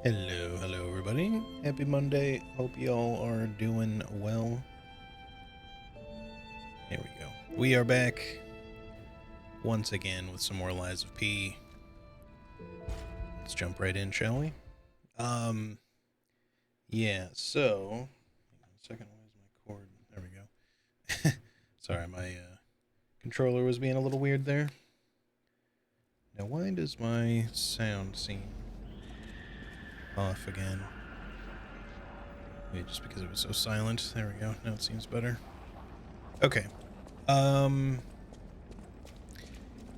Hello everybody. Happy Monday. Hope y'all are doing well. Here we go. We are back once again with some more Lies of P. Let's jump right in, shall we? Yeah, so hang on a second, where's my cord? There we go. Sorry, my controller was being a little weird there. Now why does my sound seem off again? Maybe just because it was so silent. There we go. Now it seems better. Okay.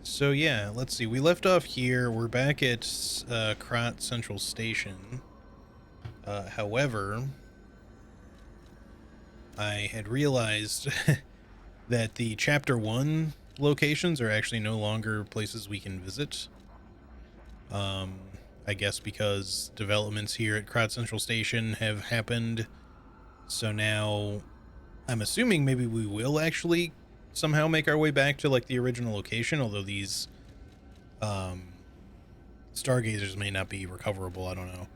So yeah, let's see. We left off here. We're back at Krat Central Station. However, I had realized that the Chapter 1 locations are actually no longer places we can visit. I guess because developments here at Krat Central Station have happened. So now I'm assuming maybe we will actually somehow make our way back to like the original location, although these stargazers may not be recoverable. I don't know.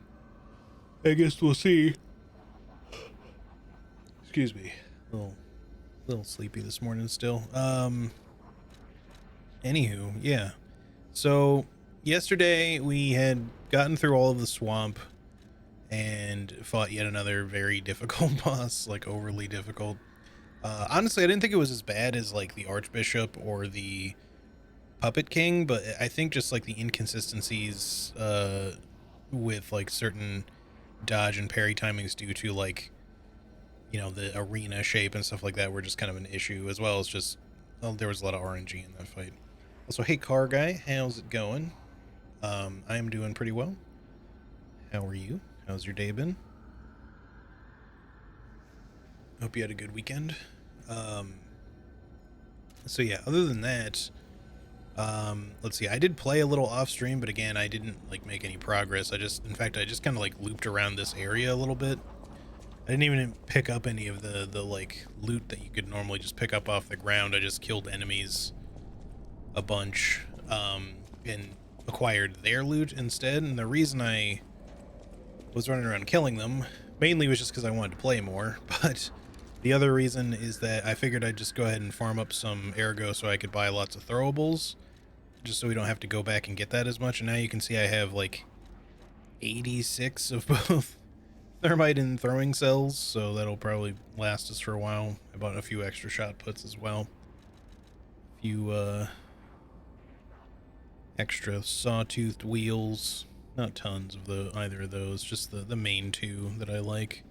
I guess we'll see. Excuse me. A little sleepy this morning still. Anywho, yeah. So yesterday we had gotten through all of the swamp and fought yet another very difficult boss, like overly difficult. Honestly, I didn't think it was as bad as like the Archbishop or the Puppet King, but I think just like the inconsistencies with like certain dodge and parry timings due to like, you know, the arena shape and stuff like that were just kind of an issue, as well as just, well, there was a lot of RNG in that fight. Also, hey car guy, how's it going? I am doing pretty well. How are you? How's your day been? Hope you had a good weekend. So yeah, other than that, let's see, I did play a little off stream, but again, I didn't like make any progress. In fact, I just kind of like looped around this area a little bit. I didn't even pick up any of the like loot that you could normally just pick up off the ground. I just killed enemies a bunch, and acquired their loot instead. And the reason I was running around killing them mainly was just because I wanted to play more, but the other reason is that I figured I'd just go ahead and farm up some ergo so I could buy lots of throwables, just so we don't have to go back and get that as much. And now you can see I have like 86 of both thermite and throwing cells, so that'll probably last us for a while. I bought a few extra shot puts as well. A few extra sawtoothed wheels. Not tons of either of those, just the main two that I like.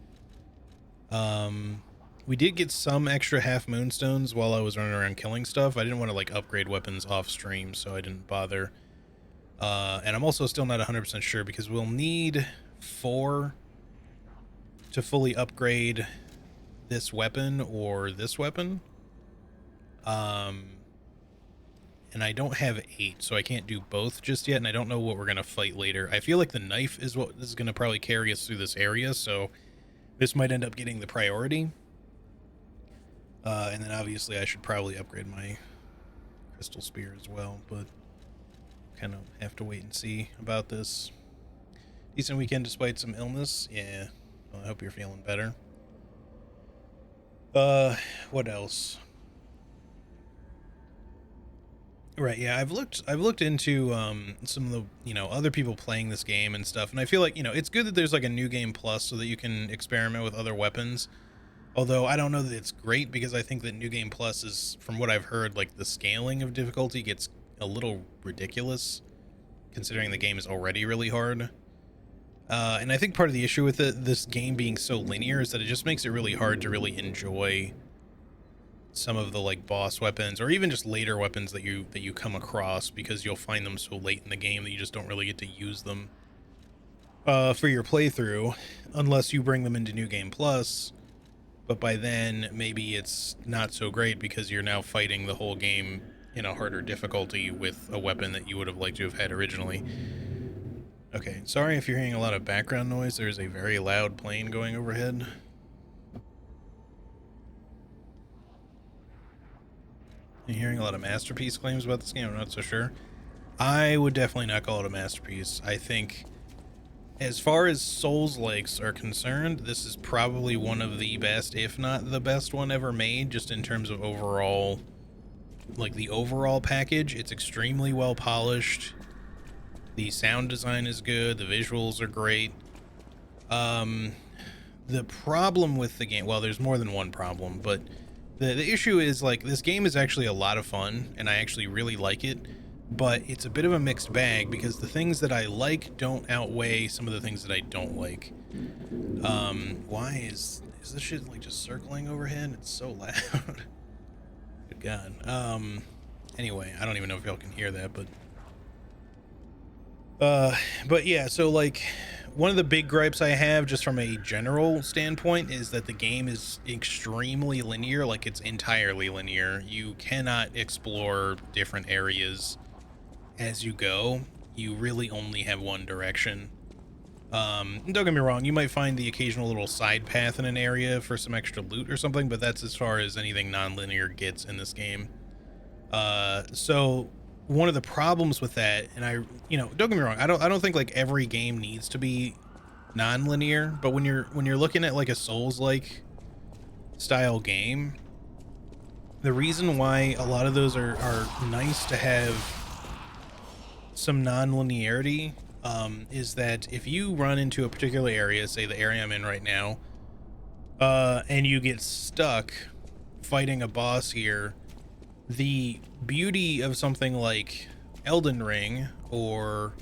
We did get some extra half moonstones while I was running around killing stuff. I didn't want to like upgrade weapons off stream, so I didn't bother. And I'm also still not 100% sure because we'll need 4 to fully upgrade this weapon or this weapon. And I don't have 8, so I can't do both just yet, and I don't know what we're going to fight later. I feel like the knife is what is going to probably carry us through this area, so this might end up getting the priority. And then obviously I should probably upgrade my crystal spear as well, but kind of have to wait and see about this. Decent weekend despite some illness. Yeah, well, I hope you're feeling better. What else? Right, yeah, I've looked into some of the, you know, other people playing this game and stuff, and I feel like, you know, it's good that there's like a new game plus so that you can experiment with other weapons. Although I don't know that it's great, because I think that New Game Plus is, from what I've heard, like the scaling of difficulty gets a little ridiculous, considering the game is already really hard. And I think part of the issue with this game being so linear is that it just makes it really hard to really enjoy some of the like boss weapons, or even just later weapons that you come across, because you'll find them so late in the game that you just don't really get to use them for your playthrough, unless you bring them into New Game Plus. But by then, maybe it's not so great because you're now fighting the whole game in a harder difficulty with a weapon that you would have liked to have had originally. Okay, sorry if you're hearing a lot of background noise. There's a very loud plane going overhead. You're hearing a lot of masterpiece claims about this game. I'm not so sure. I would definitely not call it a masterpiece. I think as far as Souls-likes are concerned, this is probably one of the best, if not the best one ever made, just in terms of overall, like the overall package. It's extremely well polished. The sound design is good. The visuals are great. The problem with the game, well, there's more than one problem, but the issue is, like, this game is actually a lot of fun, and I actually really like it, but it's a bit of a mixed bag because the things that I like don't outweigh some of the things that I don't like. Why is this shit, like, just circling overhead? It's so loud. Good God. Anyway, I don't even know if y'all can hear that, but yeah, so, like, one of the big gripes I have just from a general standpoint is that the game is extremely linear, like it's entirely linear. You cannot explore different areas as you go. You really only have one direction. Don't get me wrong, you might find the occasional little side path in an area for some extra loot or something, but that's as far as anything non-linear gets in this game. So one of the problems with that, and don't get me wrong, I don't think like every game needs to be non-linear, but when you're looking at like a Souls-like style game, the reason why a lot of those are nice to have some non-linearity is that if you run into a particular area, say the area I'm in right now, and you get stuck fighting a boss here, the beauty of something like Elden Ring or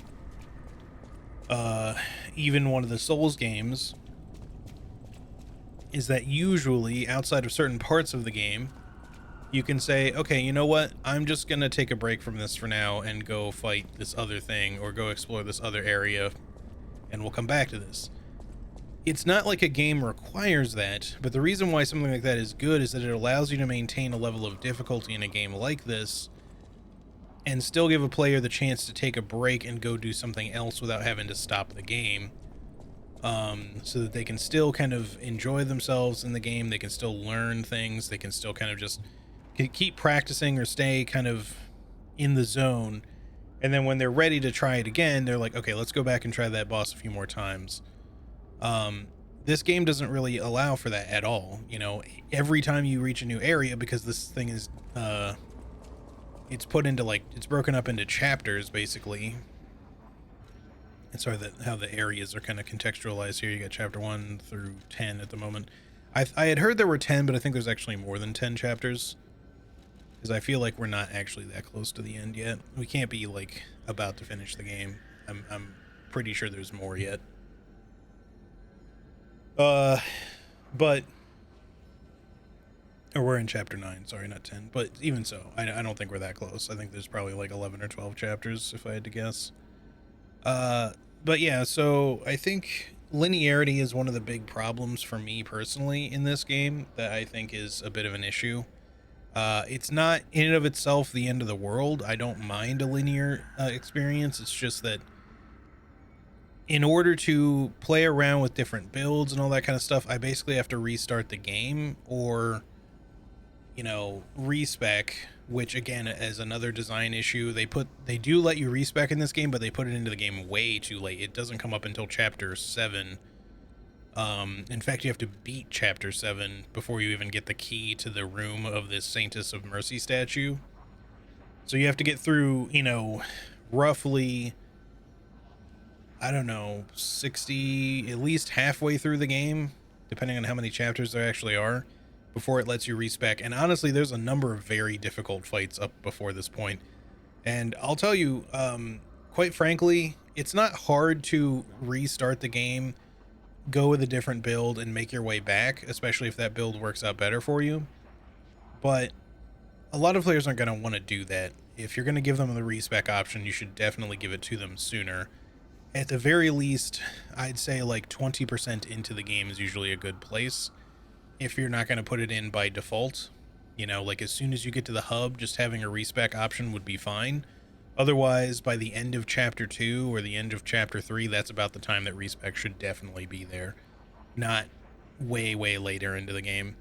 even one of the Souls games is that usually outside of certain parts of the game, you can say, okay, you know what? I'm just going to take a break from this for now and go fight this other thing or go explore this other area, and we'll come back to this. It's not like a game requires that, but the reason why something like that is good is that it allows you to maintain a level of difficulty in a game like this and still give a player the chance to take a break and go do something else without having to stop the game, so that they can still kind of enjoy themselves in the game. They can still learn things. They can still kind of just keep practicing or stay kind of in the zone. And then when they're ready to try it again, they're like, okay, let's go back and try that boss a few more times. This game doesn't really allow for that at all. Every time you reach a new area, because this thing is, it's put into it's broken up into chapters basically. And sorry, how the areas are kind of contextualized here. You got chapter 1 through 10 at the moment. I had heard there were 10, but I think there's actually more than 10 chapters, because I feel like we're not actually that close to the end yet. We can't be like about to finish the game. I'm pretty sure there's more yet. But or we're in chapter 9, sorry, not 10. But even so, I don't think we're that close. I think there's probably like 11 or 12 chapters if I had to guess. But yeah, so I think linearity is one of the big problems for me personally in this game that I think is a bit of an issue. It's not in and of itself the end of the world. I don't mind a linear experience. It's just that in order to play around with different builds and all that kind of stuff, I basically have to restart the game or, respec, which again is another design issue. They do let you respec in this game, but they put it into the game way too late. It doesn't come up until chapter 7. In fact, you have to beat chapter 7 before you even get the key to the room of this Saintess of Mercy statue. So you have to get through, roughly, I don't know, 60, at least halfway through the game, depending on how many chapters there actually are, before it lets you respec. And honestly, there's a number of very difficult fights up before this point. And I'll tell you, quite frankly, it's not hard to restart the game, go with a different build, and make your way back, especially if that build works out better for you. But a lot of players aren't going to want to do that. If you're going to give them the respec option, you should definitely give it to them sooner. At the very least, I'd say like 20% into the game is usually a good place. If you're not going to put it in by default, like as soon as you get to the hub, just having a respec option would be fine. Otherwise, by the end of chapter 2 or the end of chapter 3, that's about the time that respec should definitely be there. Not way, way later into the game.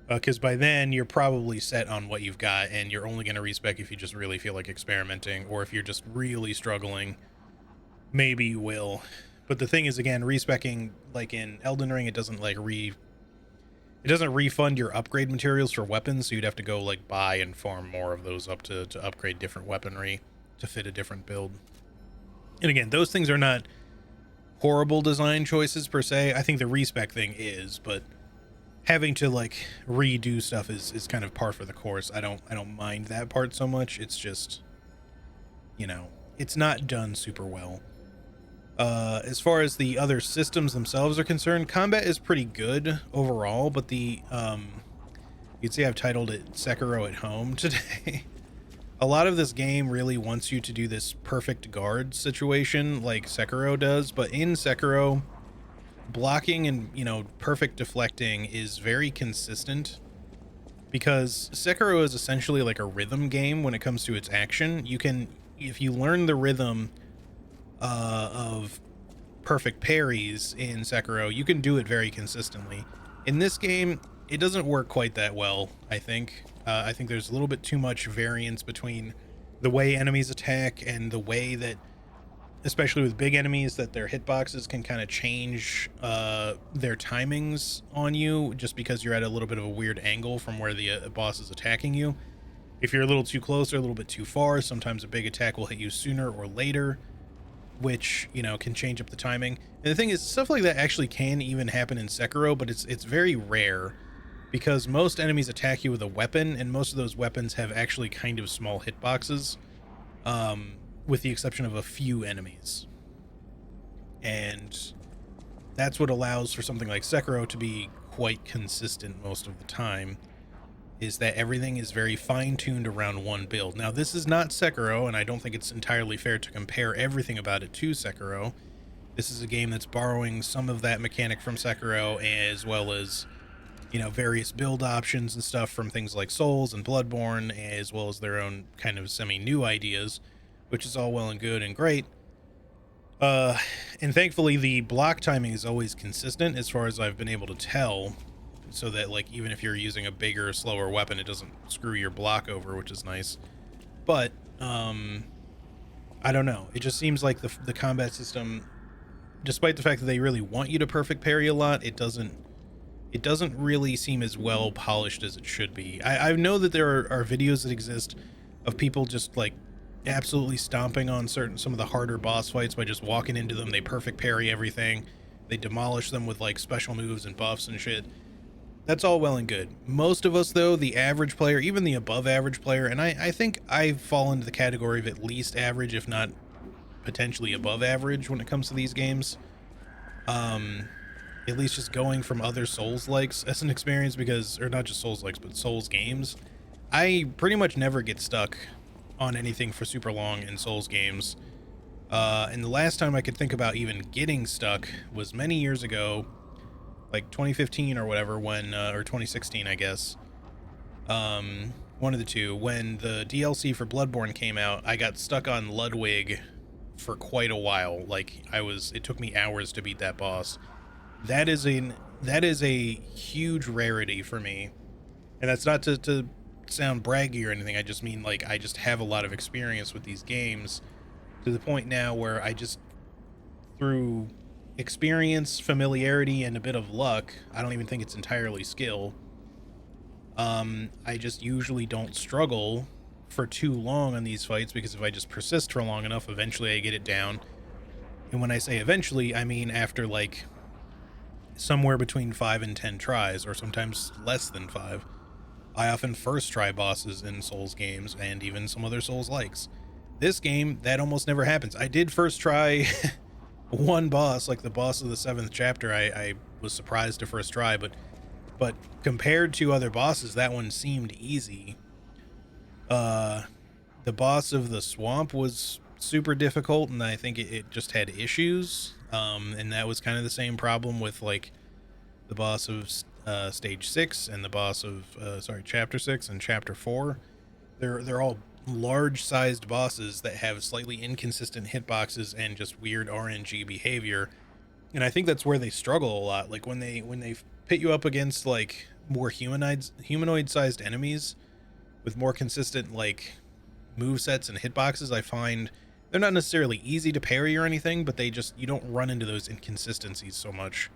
Because by then, you're probably set on what you've got, and you're only going to respec if you just really feel like experimenting, or if you're just really struggling, maybe you will. But the thing is, again, respecking, like in Elden Ring, it doesn't it doesn't refund your upgrade materials for weapons, so you'd have to go like buy and farm more of those up to upgrade different weaponry to fit a different build. And again, those things are not horrible design choices per se. I think the respec thing is, but having to like redo stuff is kind of par for the course. I don't mind that part so much. It's just, you know, it's not done super well. As far as the other systems themselves are concerned, combat is pretty good overall, but you'd say I've titled it Sekiro at Home today. A lot of this game really wants you to do this perfect guard situation like Sekiro does, but in Sekiro, blocking and, you know, perfect deflecting is very consistent, because Sekiro is essentially like a rhythm game when it comes to its action. You can, if you learn the rhythm of perfect parries in Sekiro, you can do it very consistently. In this game, it doesn't work quite that well, I think. I think there's a little bit too much variance between the way enemies attack and the way that, especially with big enemies, that their hitboxes can kind of change their timings on you just because you're at a little bit of a weird angle from where the boss is attacking you. If you're a little too close or a little bit too far, sometimes a big attack will hit you sooner or later, which, you know, can change up the timing. And the thing is, stuff like that actually can even happen in Sekiro, but it's very rare, because most enemies attack you with a weapon, and most of those weapons have actually kind of small hitboxes, with the exception of a few enemies. And that's what allows for something like Sekiro to be quite consistent most of the time, is that everything is very fine-tuned around one build. Now, this is not Sekiro, and I don't think it's entirely fair to compare everything about it to Sekiro. This is a game that's borrowing some of that mechanic from Sekiro, as well as, you know, various build options and stuff from things like Souls and Bloodborne, as well as their own kind of semi-new ideas, which is all well and good and great. And thankfully, the block timing is always consistent as far as I've been able to tell, so that, like, even if you're using a bigger, slower weapon, it doesn't screw your block over, which is nice. But I don't know. It just seems like the combat system, despite the fact that they really want you to perfect parry a lot, it doesn't really seem as well polished as it should be. I know that there are videos that exist of people just like absolutely stomping on some of the harder boss fights by just walking into them. They perfect parry everything. They demolish them with like special moves and buffs and shit. That's all well and good. Most of us, though, the average player, even the above average player, and I think I fall into the category of at least average, if not potentially above average when it comes to these games. At least just going from other Souls-likes as an experience, because, or not just Souls-likes, but Souls games, I pretty much never get stuck on anything for super long in Souls games. And the last time I could think about even getting stuck was many years ago, like 2015 or whatever, when or 2016, I guess, one of the two, when the DLC for Bloodborne came out. I got stuck on Ludwig for quite a while. Like, it took me hours to beat that boss. That is a huge rarity for me, and that's not to sound braggy or anything. I just mean, like, I just have a lot of experience with these games, to the point now where I just, through experience, familiarity, and a bit of luck, I don't even think it's entirely skill, I just usually don't struggle for too long on these fights, because if I just persist for long enough, eventually I get it down. And when I say eventually, I mean after like somewhere between 5 and 10 tries, or sometimes less than 5. I often first try bosses in Souls games, and even some other Souls likes. This game, that almost never happens. I did first try one boss, like the boss of the 7th chapter. I was surprised to first try, but compared to other bosses, that one seemed easy. The boss of the swamp was super difficult, and I think it just had issues. And that was kind of the same problem with like the boss of stage 6 and the boss of chapter 6 and chapter 4. They're all large-sized bosses that have slightly inconsistent hitboxes and just weird RNG behavior. And I think that's where they struggle a lot. Like when they pit you up against like more humanoid-sized enemies with more consistent like move sets and hitboxes, I find they're not necessarily easy to parry or anything, but you don't run into those inconsistencies so much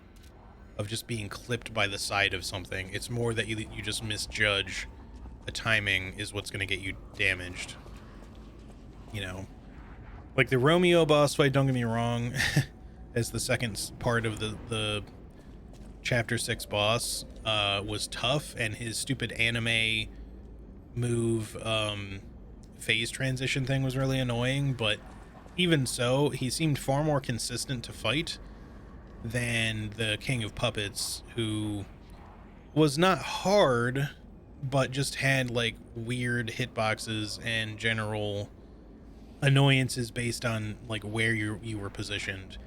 of just being clipped by the side of something. It's more that you just misjudge the timing is what's going to get you damaged. You know, like the Romeo boss fight, don't get me wrong, as the second part of the chapter 6 boss was tough, and his stupid anime move phase transition thing was really annoying, but even so, he seemed far more consistent to fight than the King of Puppets, who was not hard, but just had like weird hitboxes and general annoyances based on like where you were positioned.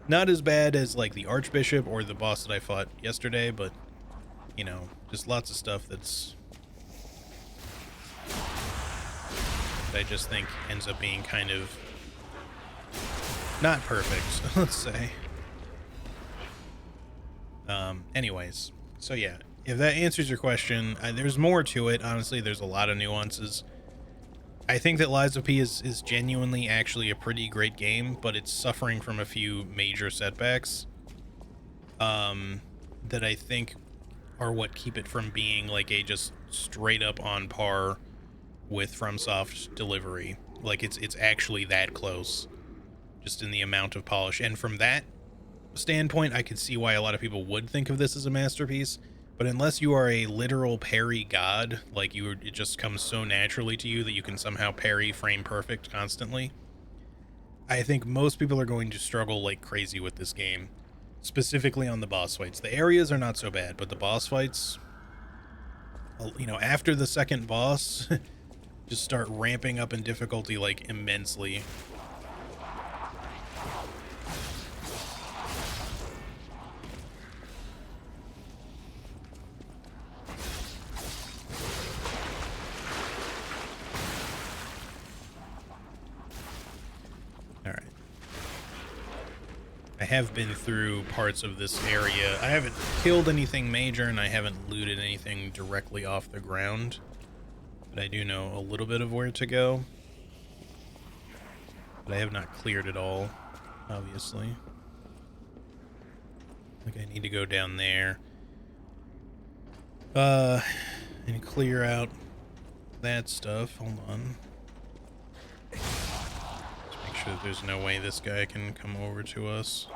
Not as bad as like the Archbishop or the boss that I fought yesterday, but you know, just lots of stuff that I just think ends up being kind of not perfect, let's say. Anyways, so yeah, if that answers your question, there's more to it. Honestly, there's a lot of nuances. I think that Lies of P is genuinely actually a pretty great game, but it's suffering from a few major setbacks that I think are what keep it from being like a just straight up on par with FromSoft delivery. Like it's actually that close, just in the amount of polish. And from that standpoint, I could see why a lot of people would think of this as a masterpiece. But unless you are a literal parry god, like it just comes so naturally to you that you can somehow parry frame perfect constantly, I think most people are going to struggle like crazy with this game, specifically on the boss fights. The areas are not so bad, but the boss fights, you know, after the second boss, just start ramping up in difficulty like immensely. I have been through parts of this area. I haven't killed anything major, and I haven't looted anything directly off the ground, but I do know a little bit of where to go. But I have not cleared it all, obviously. Like I need to go down there and clear out that stuff. Hold on. Make sure that there's no way this guy can come over to us.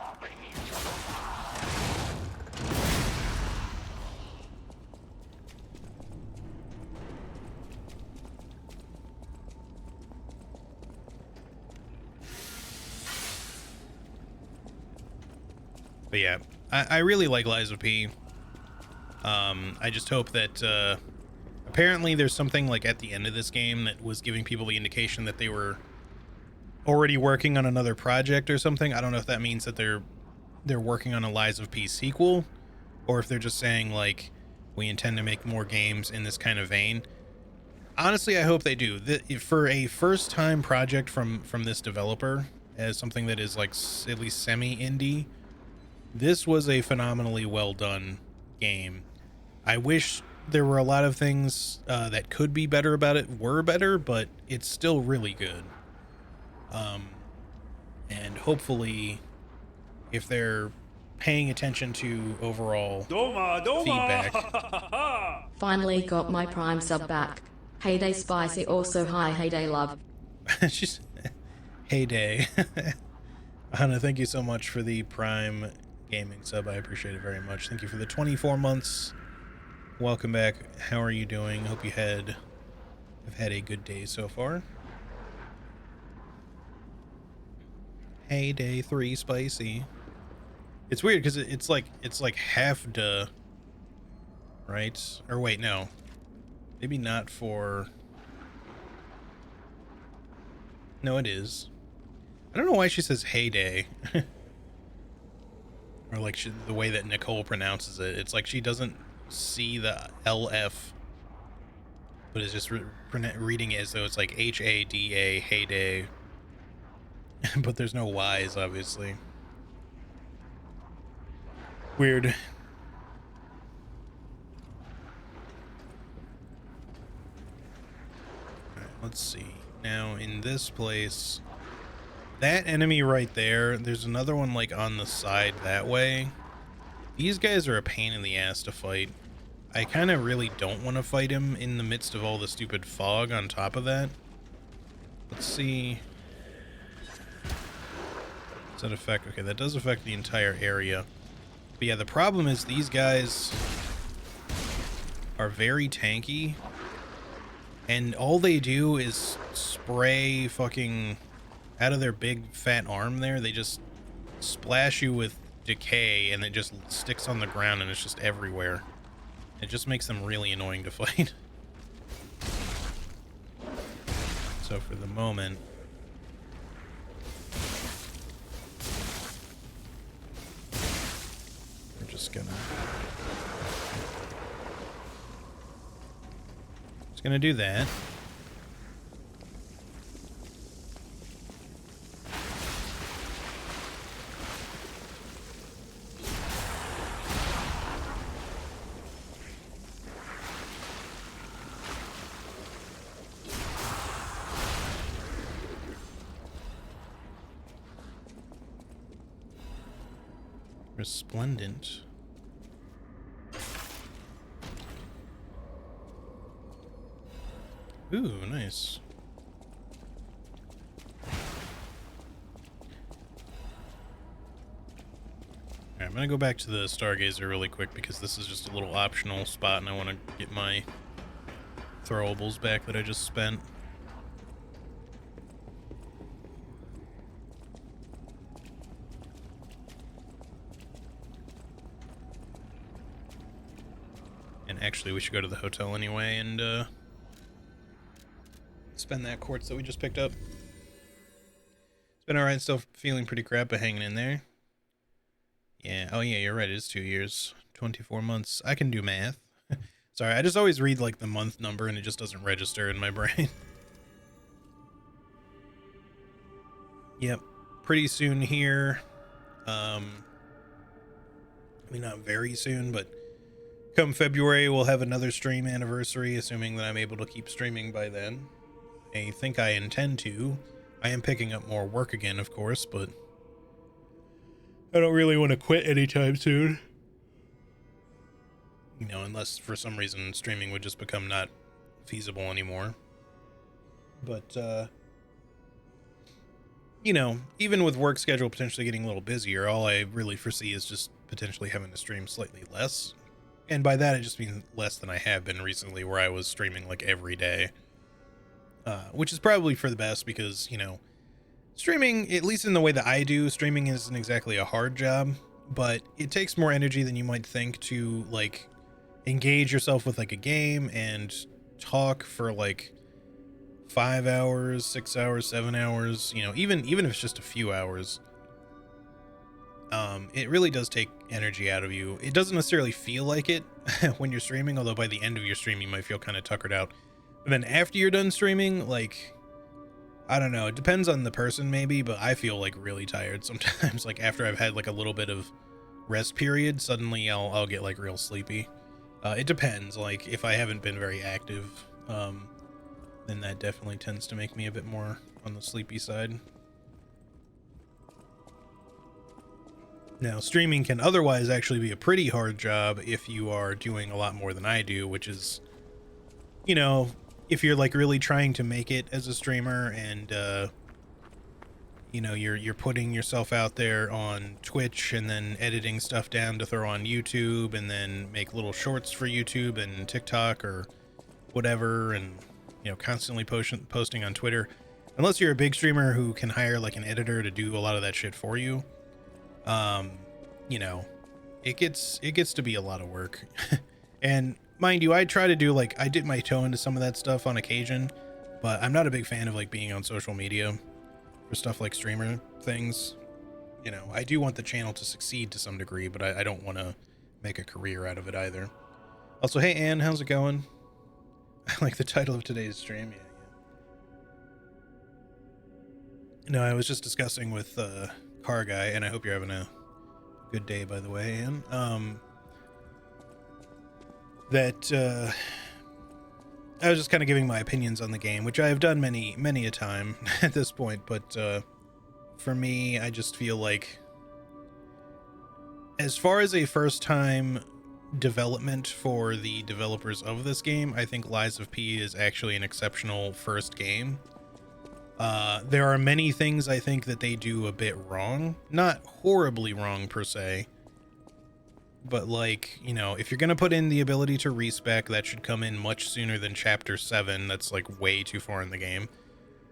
But yeah, I really like Lies of P. I just hope that apparently there's something like at the end of this game that was giving people the indication that they were already working on another project or something. I don't know if that means that they're working on a Lies of P sequel, or if they're just saying like, we intend to make more games in this kind of vein. Honestly, I hope they do. For a first-time project from this developer, as something that is like at least semi-indie, this was a phenomenally well done game. I wish there were a lot of things that could be better about it were better, but it's still really good. And hopefully, if they're paying attention to overall feedback. Finally got my Prime sub back. Heyday Spicy also hi Heyday Love. She's Heyday. Hannah, thank you so much for the Prime Gaming sub. I appreciate it very much. Thank you for the 24 months. Welcome back. How are you doing? Hope you have had a good day so far. Heyday 3 Spicy. It's weird because it's like half duh, right? Or wait, no, maybe not for. No, it is. I don't know why she says heyday. Or like the way that Nicole pronounces it. It's like she doesn't see the LF, but is just reading it as though it's like HADA, heyday. But there's no Y's, obviously. Weird. All right, let's see. Now, in this place, that enemy right there, there's another one like on the side that way. These guys are a pain in the ass to fight. I kind of really don't want to fight him in the midst of all the stupid fog on top of that. Let's see. Does that affect? Okay, that does affect the entire area. But yeah, the problem is these guys are very tanky. And all they do is spray fucking out of their big fat arm there. They just splash you with decay and it just sticks on the ground and it's just everywhere. It just makes them really annoying to fight. So for the moment, we're just gonna do that. Resplendent. Ooh, nice. Alright, I'm gonna go back to the Stargazer really quick because this is just a little optional spot and I want to get my throwables back that I just spent. And actually, we should go to the hotel anyway and spend that quartz that we just picked up. It's been alright, still feeling pretty crap, but hanging in there. Yeah, oh yeah, you're right, it is 2 years. 24 months. I can do math. Sorry, I just always read like the month number and it just doesn't register in my brain. Yep, pretty soon here. I mean, not very soon, but come February, we'll have another stream anniversary, assuming that I'm able to keep streaming by then. I think I intend to. I am picking up more work again, of course, but I don't really want to quit anytime soon. You know, unless for some reason streaming would just become not feasible anymore. But, you know, even with work schedule potentially getting a little busier, all I really foresee is just potentially having to stream slightly less. And by that, I just mean less than I have been recently, where I was streaming like every day. Which is probably for the best because, you know, streaming, at least in the way that I do, streaming isn't exactly a hard job, but it takes more energy than you might think to, like, engage yourself with, like, a game and talk for, like, 5 hours, 6 hours, 7 hours, you know, even if it's just a few hours. It really does take energy out of you. It doesn't necessarily feel like it when you're streaming, although by the end of your stream you might feel kind of tuckered out. But then after you're done streaming, like, I don't know, it depends on the person maybe, but I feel like really tired sometimes. Like after I've had like a little bit of rest period, suddenly I'll get like real sleepy. It depends. Like if I haven't been very active, then that definitely tends to make me a bit more on the sleepy side. Now, streaming can otherwise actually be a pretty hard job if you are doing a lot more than I do, which is, you know, if you're like really trying to make it as a streamer and, you know, you're putting yourself out there on Twitch and then editing stuff down to throw on YouTube and then make little shorts for YouTube and TikTok or whatever, and, you know, constantly posting on Twitter. Unless you're a big streamer who can hire like an editor to do a lot of that shit for you, you know, it gets to be a lot of work. And mind you, I try to do, like, I dip my toe into some of that stuff on occasion, but I'm not a big fan of like being on social media for stuff like streamer things. You know, I do want the channel to succeed to some degree, but I don't want to make a career out of it either. Also, hey Ann, how's it going? I like the title of today's stream. Yeah. No, I was just discussing with Car Guy, and I hope you're having a good day, by the way, Ann. I was just kind of giving my opinions on the game, which I have done many a time at this point, but for me. I just feel like, as far as a first time development for the developers of this game, I think Lies of P is actually an exceptional first game. There are many things I think that they do a bit wrong, not horribly wrong per se, but like, you know, if you're going to put in the ability to respec, that should come in much sooner than chapter 7. That's like way too far in the game.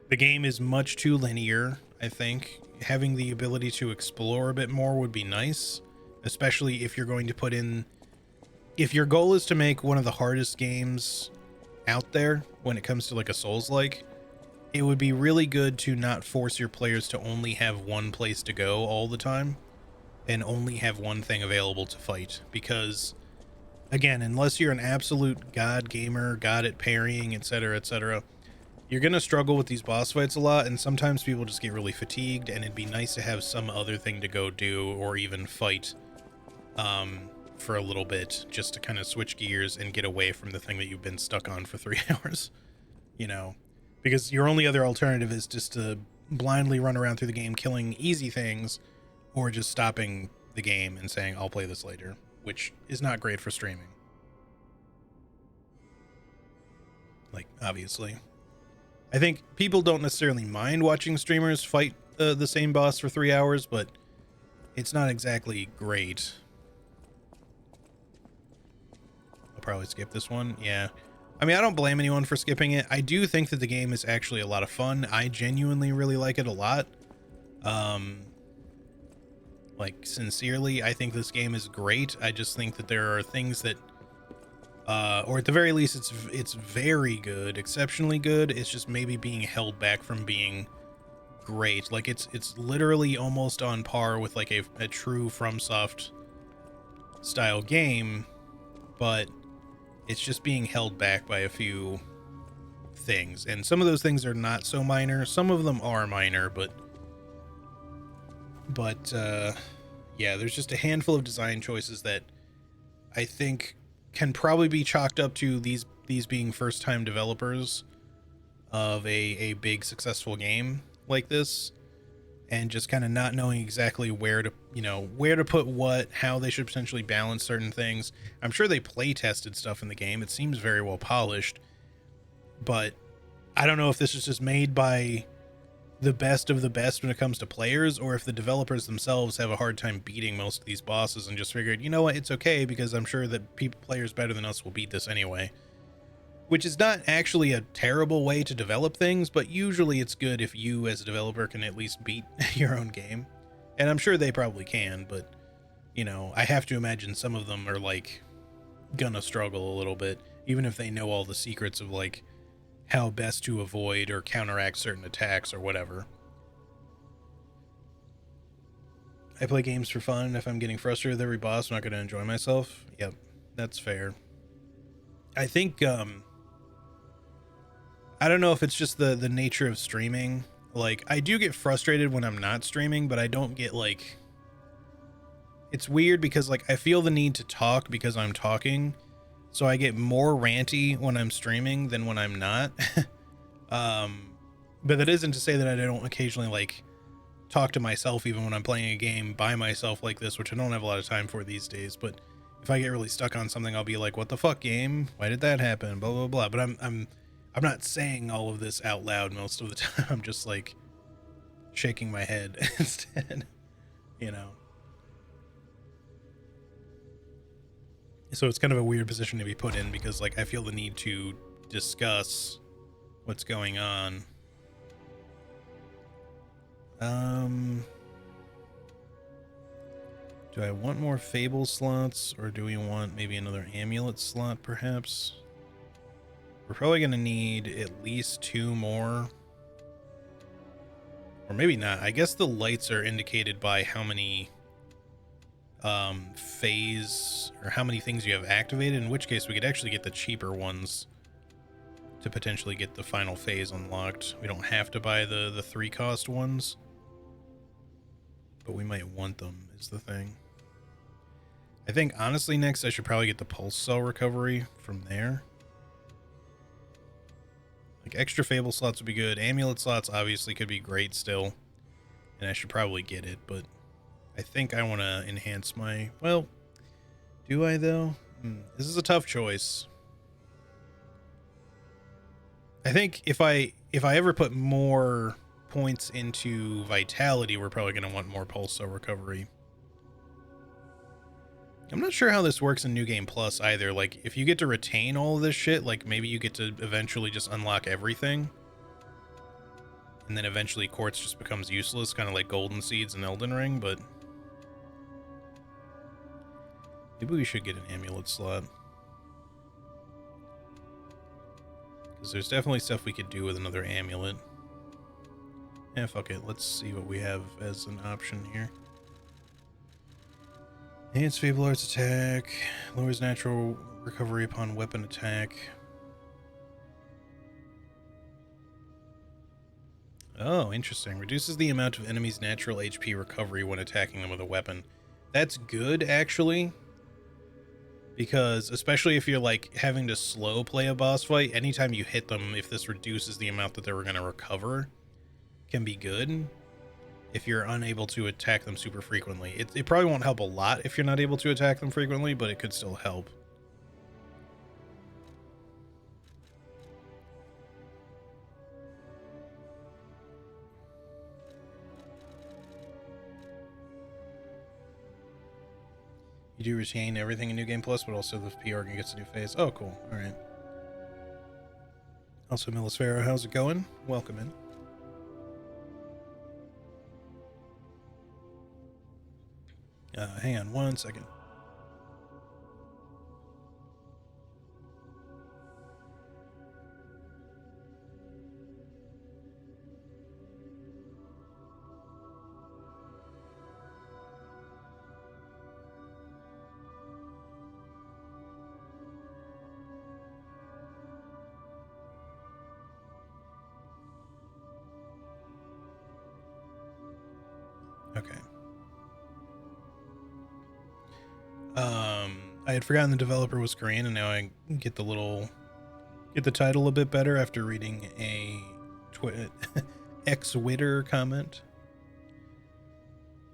The game is much too linear. I think having the ability to explore a bit more would be nice, especially if you're going to put in, if your goal is to make one of the hardest games out there when it comes to like a Souls-like, it would be really good to not force your players to only have one place to go all the time and only have one thing available to fight. Because, again, unless you're an absolute god gamer, god at parrying, etc., etc., you're going to struggle with these boss fights a lot, and sometimes people just get really fatigued, and it'd be nice to have some other thing to go do or even fight for a little bit, just to kind of switch gears and get away from the thing that you've been stuck on for 3 hours, you know? Because your only other alternative is just to blindly run around through the game killing easy things, or just stopping the game and saying, I'll play this later, which is not great for streaming. Like, obviously. I think people don't necessarily mind watching streamers fight the same boss for 3 hours, but it's not exactly great. I'll probably skip this one. Yeah. I mean, I don't blame anyone for skipping it. I do think that the game is actually a lot of fun. I genuinely really like it a lot. Like, sincerely, I think this game is great. I just think that there are things that, or at the very least, it's very good, exceptionally good. It's just maybe being held back from being great. Like, it's literally almost on par with like a true FromSoft style game, but it's just being held back by a few things. And some of those things are not so minor. Some of them are minor, but yeah, there's just a handful of design choices that I think can probably be chalked up to these being first time developers of a big successful game like this, and just kind of not knowing exactly where to, you know, where to put what, how they should potentially balance certain things. I'm sure they play tested stuff in the game. It seems very well polished, but I don't know if this is just made by the best of the best when it comes to players, or if the developers themselves have a hard time beating most of these bosses and just figured, you know what, it's okay because I'm sure that players better than us will beat this anyway. Which is not actually a terrible way to develop things, but usually it's good if you as a developer can at least beat your own game. And I'm sure they probably can, but, you know, I have to imagine some of them are like gonna struggle a little bit, even if they know all the secrets of like how best to avoid or counteract certain attacks or whatever. I play games for fun. If I'm getting frustrated with every boss, I'm not gonna enjoy myself. Yep, that's fair. I think I don't know if it's just the nature of streaming. Like, I do get frustrated when I'm not streaming, but I don't get like, it's weird because like I feel the need to talk because I'm talking, so I get more ranty when I'm streaming than when I'm not. But that isn't to say that I don't occasionally like talk to myself even when I'm playing a game by myself like this, which I don't have a lot of time for these days. But if I get really stuck on something, I'll be like, what the fuck, game? Why did that happen? Blah blah blah. But I'm not saying all of this out loud most of the time. I'm just like shaking my head instead, you know. So it's kind of a weird position to be put in because like I feel the need to discuss what's going on. Do I want more Fable slots, or do we want maybe another Amulet slot perhaps? We're probably going to need at least 2 more. Or maybe not. I guess the lights are indicated by how many phase or how many things you have activated, in which case we could actually get the cheaper ones to potentially get the final phase unlocked. We don't have to buy the 3 cost ones, but we might want them is the thing. I think honestly next I should probably get the pulse cell recovery from there. Like extra Fable slots would be good. Amulet slots obviously could be great still. and I should probably get it, but I think I want to enhance my, well, do I though? This is a tough choice. I think if I ever put more points into vitality, we're probably going to want more pulse cell recovery. I'm not sure how this works in New Game Plus either. Like, if you get to retain all of this shit, like maybe you get to eventually just unlock everything. And then eventually Quartz just becomes useless, kind of like Golden Seeds in Elden Ring, but maybe we should get an amulet slot. Because there's definitely stuff we could do with another amulet. Yeah, fuck it. Let's see what we have as an option here. Enhanced Fable Arts attack. Lowers natural recovery upon weapon attack. Oh, interesting. Reduces the amount of enemies' natural HP recovery when attacking them with a weapon. That's good, actually. Because, especially if you're, like, having to slow play a boss fight, anytime you hit them, if this reduces the amount that they were going to recover, can be good. If you're unable to attack them super frequently. It probably won't help a lot if you're not able to attack them frequently, but it could still help. You do retain everything in New Game Plus, but also the P organ gets a new phase. Oh, cool. All right. Also, Millisfera, how's it going? Welcome in. Hang on one second. Okay. I had forgotten the developer was Korean, and now I get the title a bit better after reading a ex-Witter comment.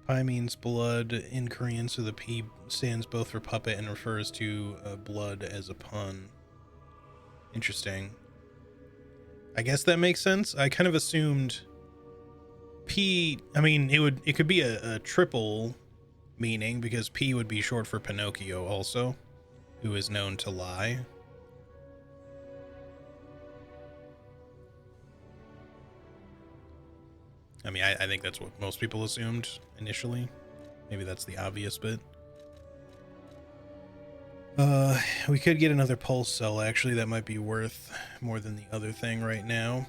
Pi means blood in Korean, so the P stands both for puppet and refers to blood as a pun. Interesting. I guess that makes sense. I kind of assumed P. I mean, it could be a triple meaning, because P would be short for Pinocchio also, who is known to lie. I mean, I think that's what most people assumed initially. Maybe that's the obvious bit. We could get another pulse cell, actually. That might be worth more than the other thing right now.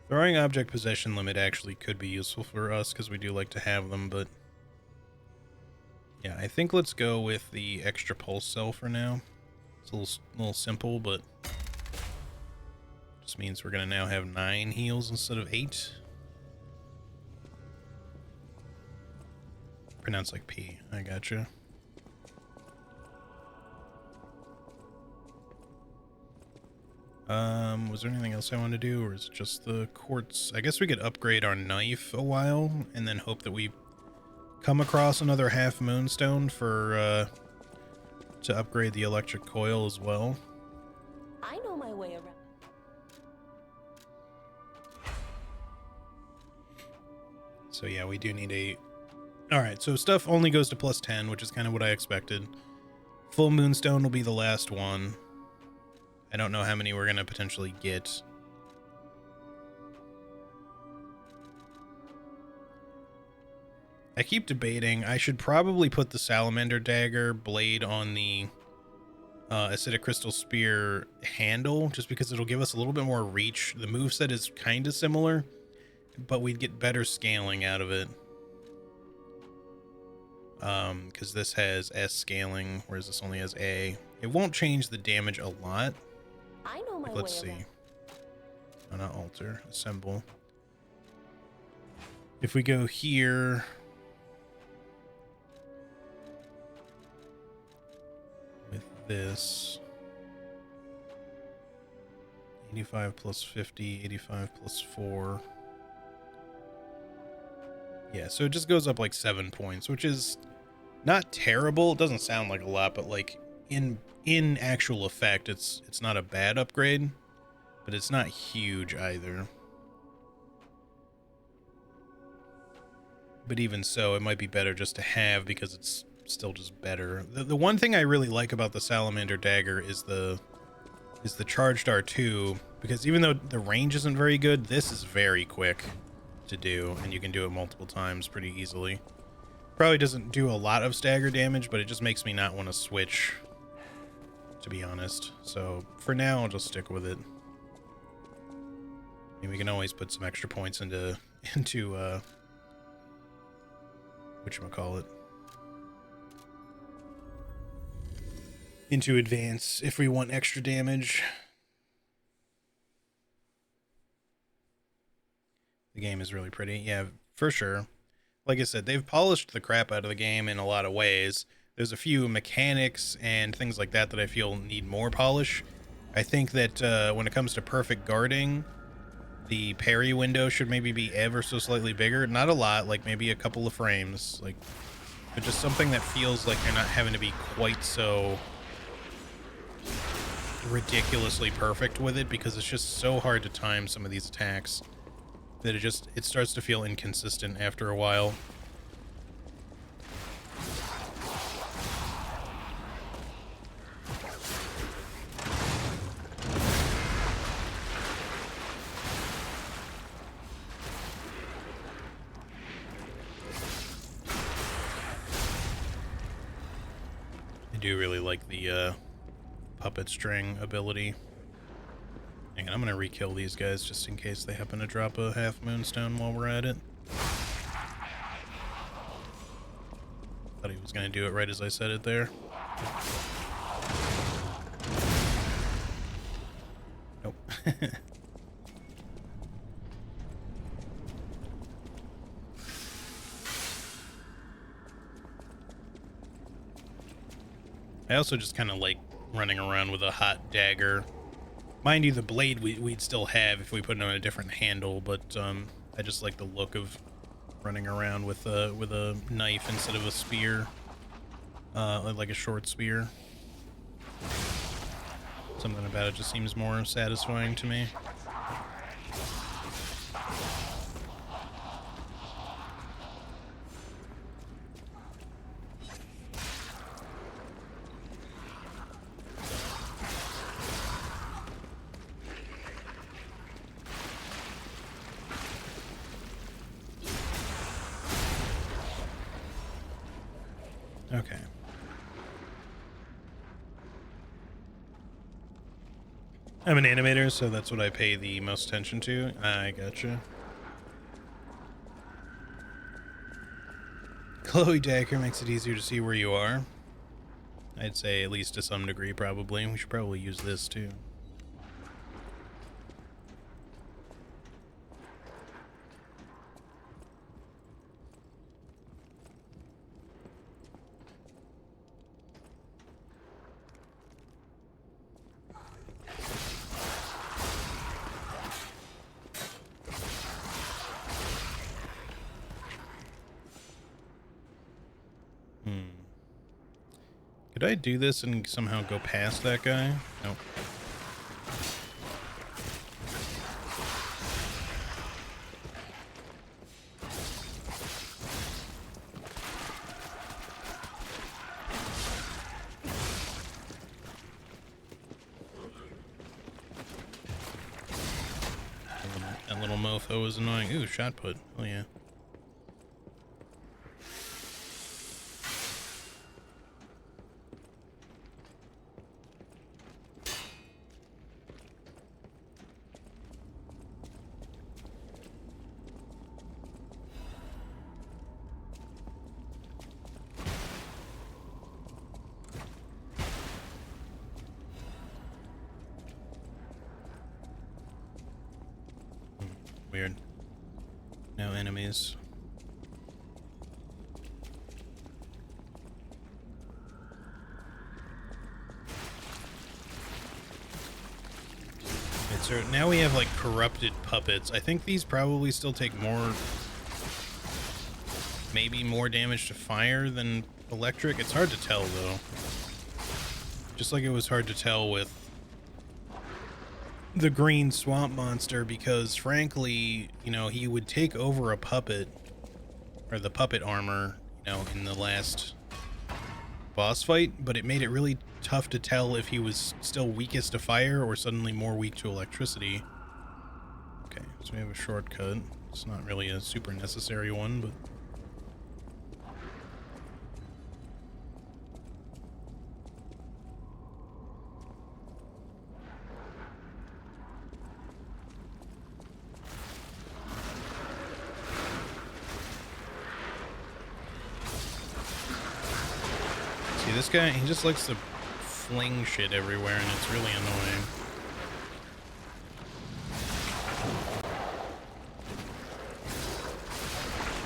Throwing object possession limit actually could be useful for us, because we do like to have them, but yeah, I think let's go with the extra pulse cell for now. It's a little simple, but just means we're going to now have 9 heals instead of 8. Pronounced like P. I gotcha. Was there anything else I wanted to do, or is it just the quartz? I guess we could upgrade our knife a while, and then hope that we come across another half moonstone for, to upgrade the electric coil as well. I know my way around. So yeah, we do need a... Alright, so stuff only goes to +10, which is kind of what I expected. Full moonstone will be the last one. I don't know how many we're going to potentially get. I keep debating. I should probably put the Salamander Dagger blade on the Acidic Crystal Spear handle, just because it'll give us a little bit more reach. The moveset is kind of similar, but we'd get better scaling out of it. Because this has S scaling, whereas this only has A. It won't change the damage a lot. I know my Let's way see. Oh, not alter. Assemble. If we go here, with this, 85 plus 50, 85 plus 4. Yeah, so it just goes up like 7 points, which is not terrible. It doesn't sound like a lot, but like in actual effect, it's not a bad upgrade, but it's not huge either. But even so, it might be better just to have because it's still just better. The one thing I really like about the Salamander Dagger is the charged R2, because even though the range isn't very good, this is very quick to do, and you can do it multiple times pretty easily. Probably doesn't do a lot of stagger damage, but it just makes me not want to switch, to be honest. So for now, I'll just stick with it. I mean, we can always put some extra points into whatchamacallit, into advance if we want extra damage. The game is really pretty. Yeah, for sure. Like I said, they've polished the crap out of the game in a lot of ways. There's a few mechanics and things like that that I feel need more polish. I think that when it comes to perfect guarding, the parry window should maybe be ever so slightly bigger. Not a lot, like maybe a couple of frames, like, but just something that feels like you're not having to be quite so ridiculously perfect with it, because it's just so hard to time some of these attacks that it starts to feel inconsistent after a while. I do really like the puppet string ability. Hang on, I'm gonna re-kill these guys just in case they happen to drop a half moonstone while we're at it. Thought he was gonna do it right as I said it there. Nope. I also just kind of like running around with a hot dagger. Mind you, the blade we'd still have if we put it on a different handle, but I just like the look of running around with a knife instead of a spear, like a short spear. Something about it just seems more satisfying to me. Okay. I'm an animator, so that's what I pay the most attention to. I gotcha. Chloe Dagger makes it easier to see where you are. I'd say at least to some degree, probably. We should probably use this, too. Could I do this and somehow go past that guy? Nope. That little mofo was annoying. Ooh, shot put. Oh yeah. Weird. No enemies. So now we have like corrupted puppets. I think these probably still take more, maybe more damage to fire than electric. It's hard to tell though. Just like it was hard to tell with the green swamp monster, because frankly, you know, he would take over a puppet, or the puppet armor, you know, in the last boss fight, but it made it really tough to tell if he was still weakest to fire or suddenly more weak to electricity. Okay, so we have a shortcut. It's not really a super necessary one, but see, this guy, he just likes to fling shit everywhere, and it's really annoying.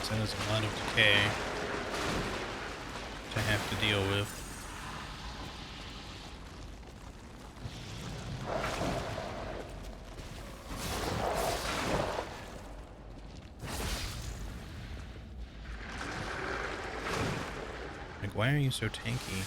So that is a lot of decay to have to deal with. Like, why are you so tanky?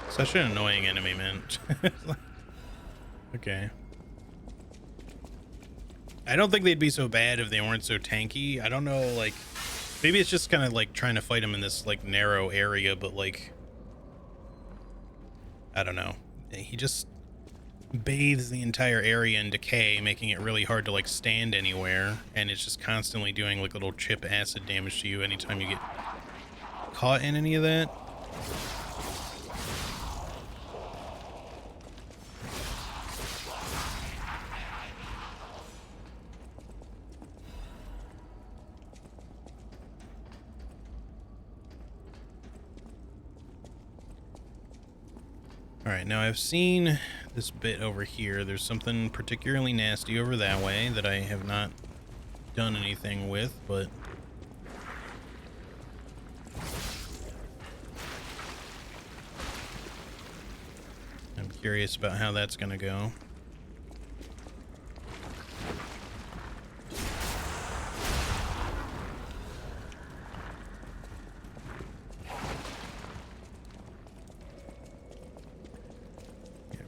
Such an annoying enemy, man. Okay. I don't think they'd be so bad if they weren't so tanky. I don't know, like, maybe it's just kind of like trying to fight him in this like narrow area, but like, I don't know. He just bathes the entire area in decay, making it really hard to like stand anywhere, and it's just constantly doing like little chip acid damage to you anytime you get caught in any of that. Alright, now I've seen this bit over here. There's something particularly nasty over that way that I have not done anything with, but I'm curious about how that's gonna go.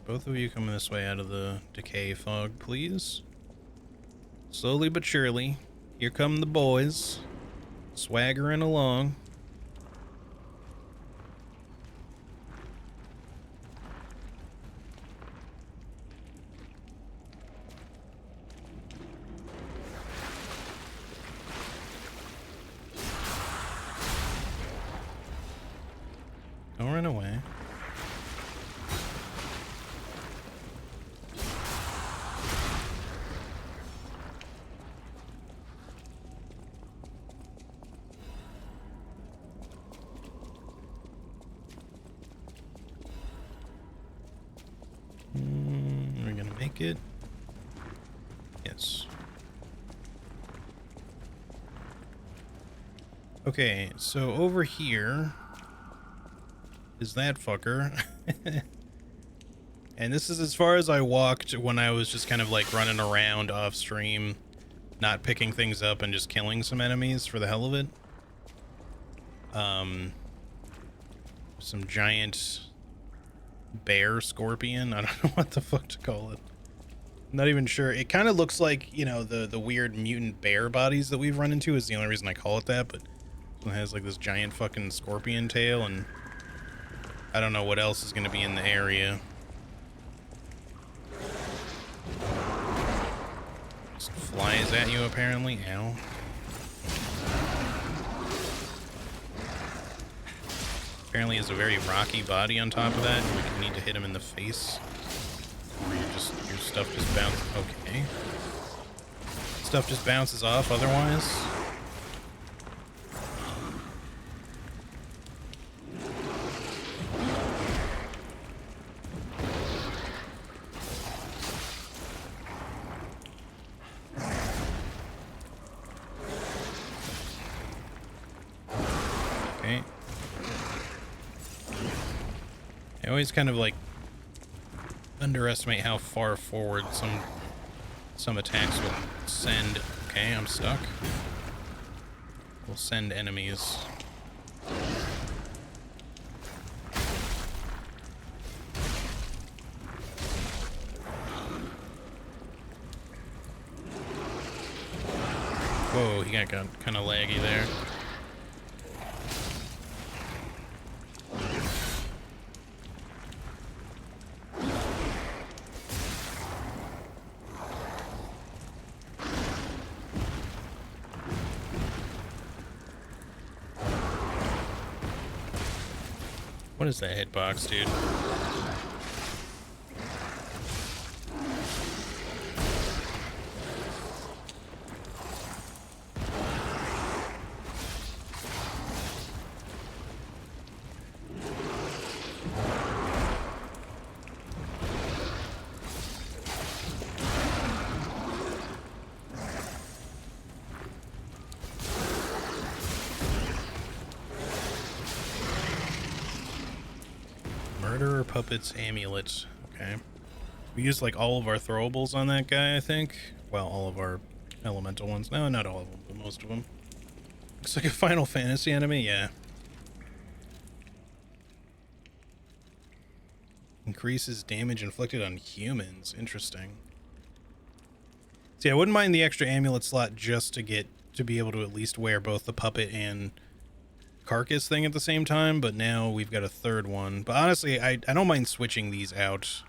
Both of you coming this way out of the decay fog, please. Slowly but surely. Here come the boys. Swaggering along. Don't run away. We're gonna make it. Yes. Okay, so over here is that fucker. And this is as far as I walked when I was just kind of like running around off stream, not picking things up and just killing some enemies for the hell of it. some giant bear scorpion. I don't know what the fuck to call it. I'm not even sure. It kind of looks like, you know, the weird mutant bear bodies that we've run into is the only reason I call it that, but it has like this giant fucking scorpion tail, and I don't know what else is going to be in the area. Just flies at you apparently. Ow. Apparently has a very rocky body on top of that. We need to hit him in the face. Or your stuff just bounces. Okay. Stuff just bounces off otherwise. Okay. I always kind of like underestimate how far forward some attacks will send. Okay, I'm stuck. Will send enemies. Whoa, he got kind of laggy there. What is that hitbox, dude? Murderer Puppet's Amulet. Okay. We used like all of our throwables on that guy, I think. Well, all of our elemental ones. No, not all of them, but most of them. Looks like a Final Fantasy enemy, yeah. Increases damage inflicted on humans. Interesting. See, I wouldn't mind the extra amulet slot just to be able to at least wear both the puppet and carcass thing at the same time, but now we've got a third one. But honestly, I don't mind switching these out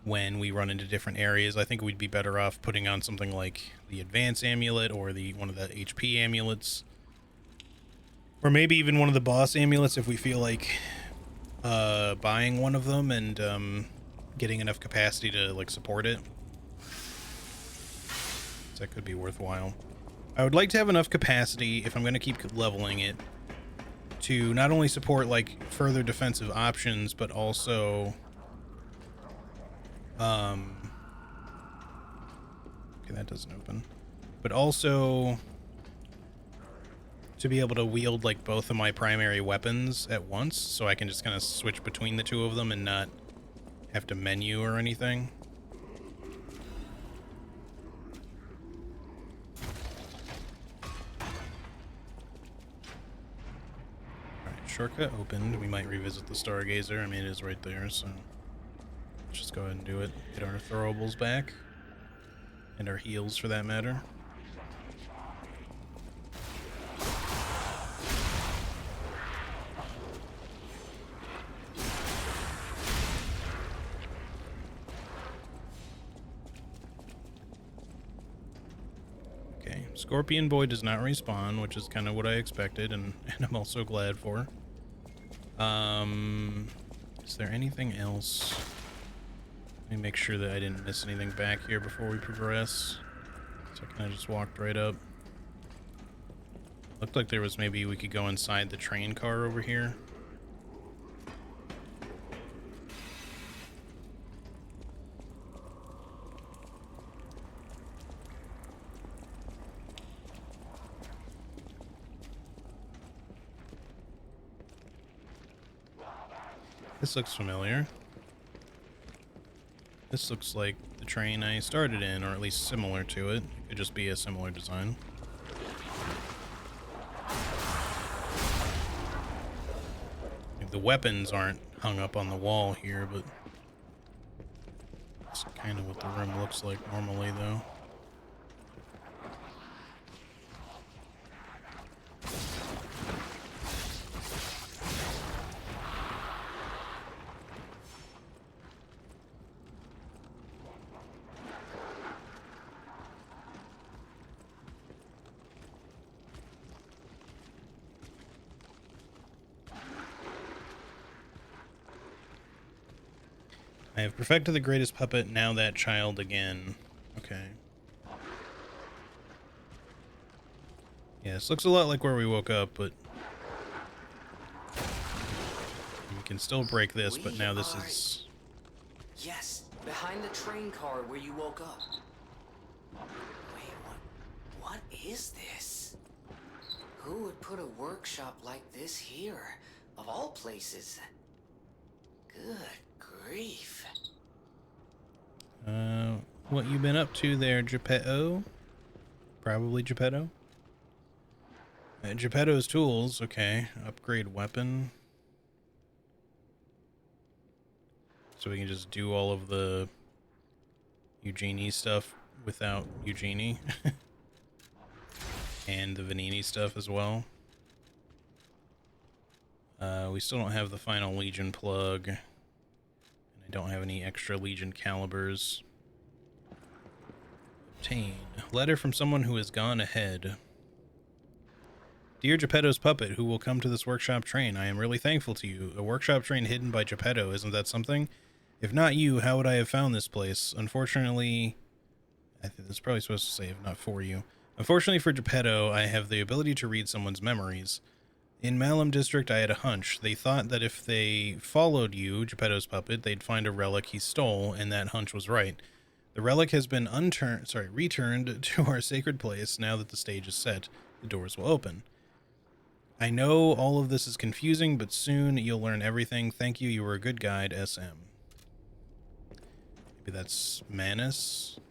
when we run into different areas. I think we'd be better off putting on something like the advance amulet or one of the HP amulets, or maybe even one of the boss amulets if we feel like buying one of them and getting enough capacity to like support it. So that could be worthwhile. I would like to have enough capacity if I'm going to keep leveling it to not only support like further defensive options, but also okay, that doesn't open, but also to be able to wield like both of my primary weapons at once, so I can just kind of switch between the two of them and not have to menu or anything. Shortcut opened. We might revisit the Stargazer. I mean, it is right there, so let's just go ahead and do it. Get our throwables back. And our heals, for that matter. Okay, Scorpion Boy does not respawn, which is kind of what I expected, and I'm also glad for. Is there anything else? Let me make sure that I didn't miss anything back here before we progress. So I kind of just walked right up. Looked like there was maybe we could go inside the train car over here. This looks familiar. This looks like the train I started in, or at least similar to it. It could just be a similar design. the weapons aren't hung up on the wall here, but it's kind of what the room looks like normally, though. I have perfected the greatest puppet, now that child again. Okay. Yeah, this looks a lot like where we woke up, but we can still break this, but now this is... Yes, behind the train car where you woke up. Wait, what is this? Who would put a workshop like this here, of all places? Good grief. What you been up to there, Geppetto? Probably Geppetto. Geppetto's tools, okay. Upgrade weapon. So we can just do all of the Eugenie stuff without Eugenie. And the Venini stuff as well. We still don't have the final Legion plug. And I don't have any extra Legion calibers. Obtain. Letter from someone who has gone ahead. Dear Geppetto's puppet, who will come to this workshop train, I am really thankful to you. A workshop train hidden by Geppetto, isn't that something? If not you, how would I have found this place? Unfortunately, I think that's probably supposed to say if not for you. Unfortunately for Geppetto, I have the ability to read someone's memories. In Malum District, I had a hunch. They thought that if they followed you, Geppetto's puppet, they'd find a relic he stole, and that hunch was right. The relic has been returned to our sacred place. Now that the stage is set, the doors will open. I know all of this is confusing, but soon you'll learn everything. Thank you. You were a good guide, SM. Maybe that's Manus?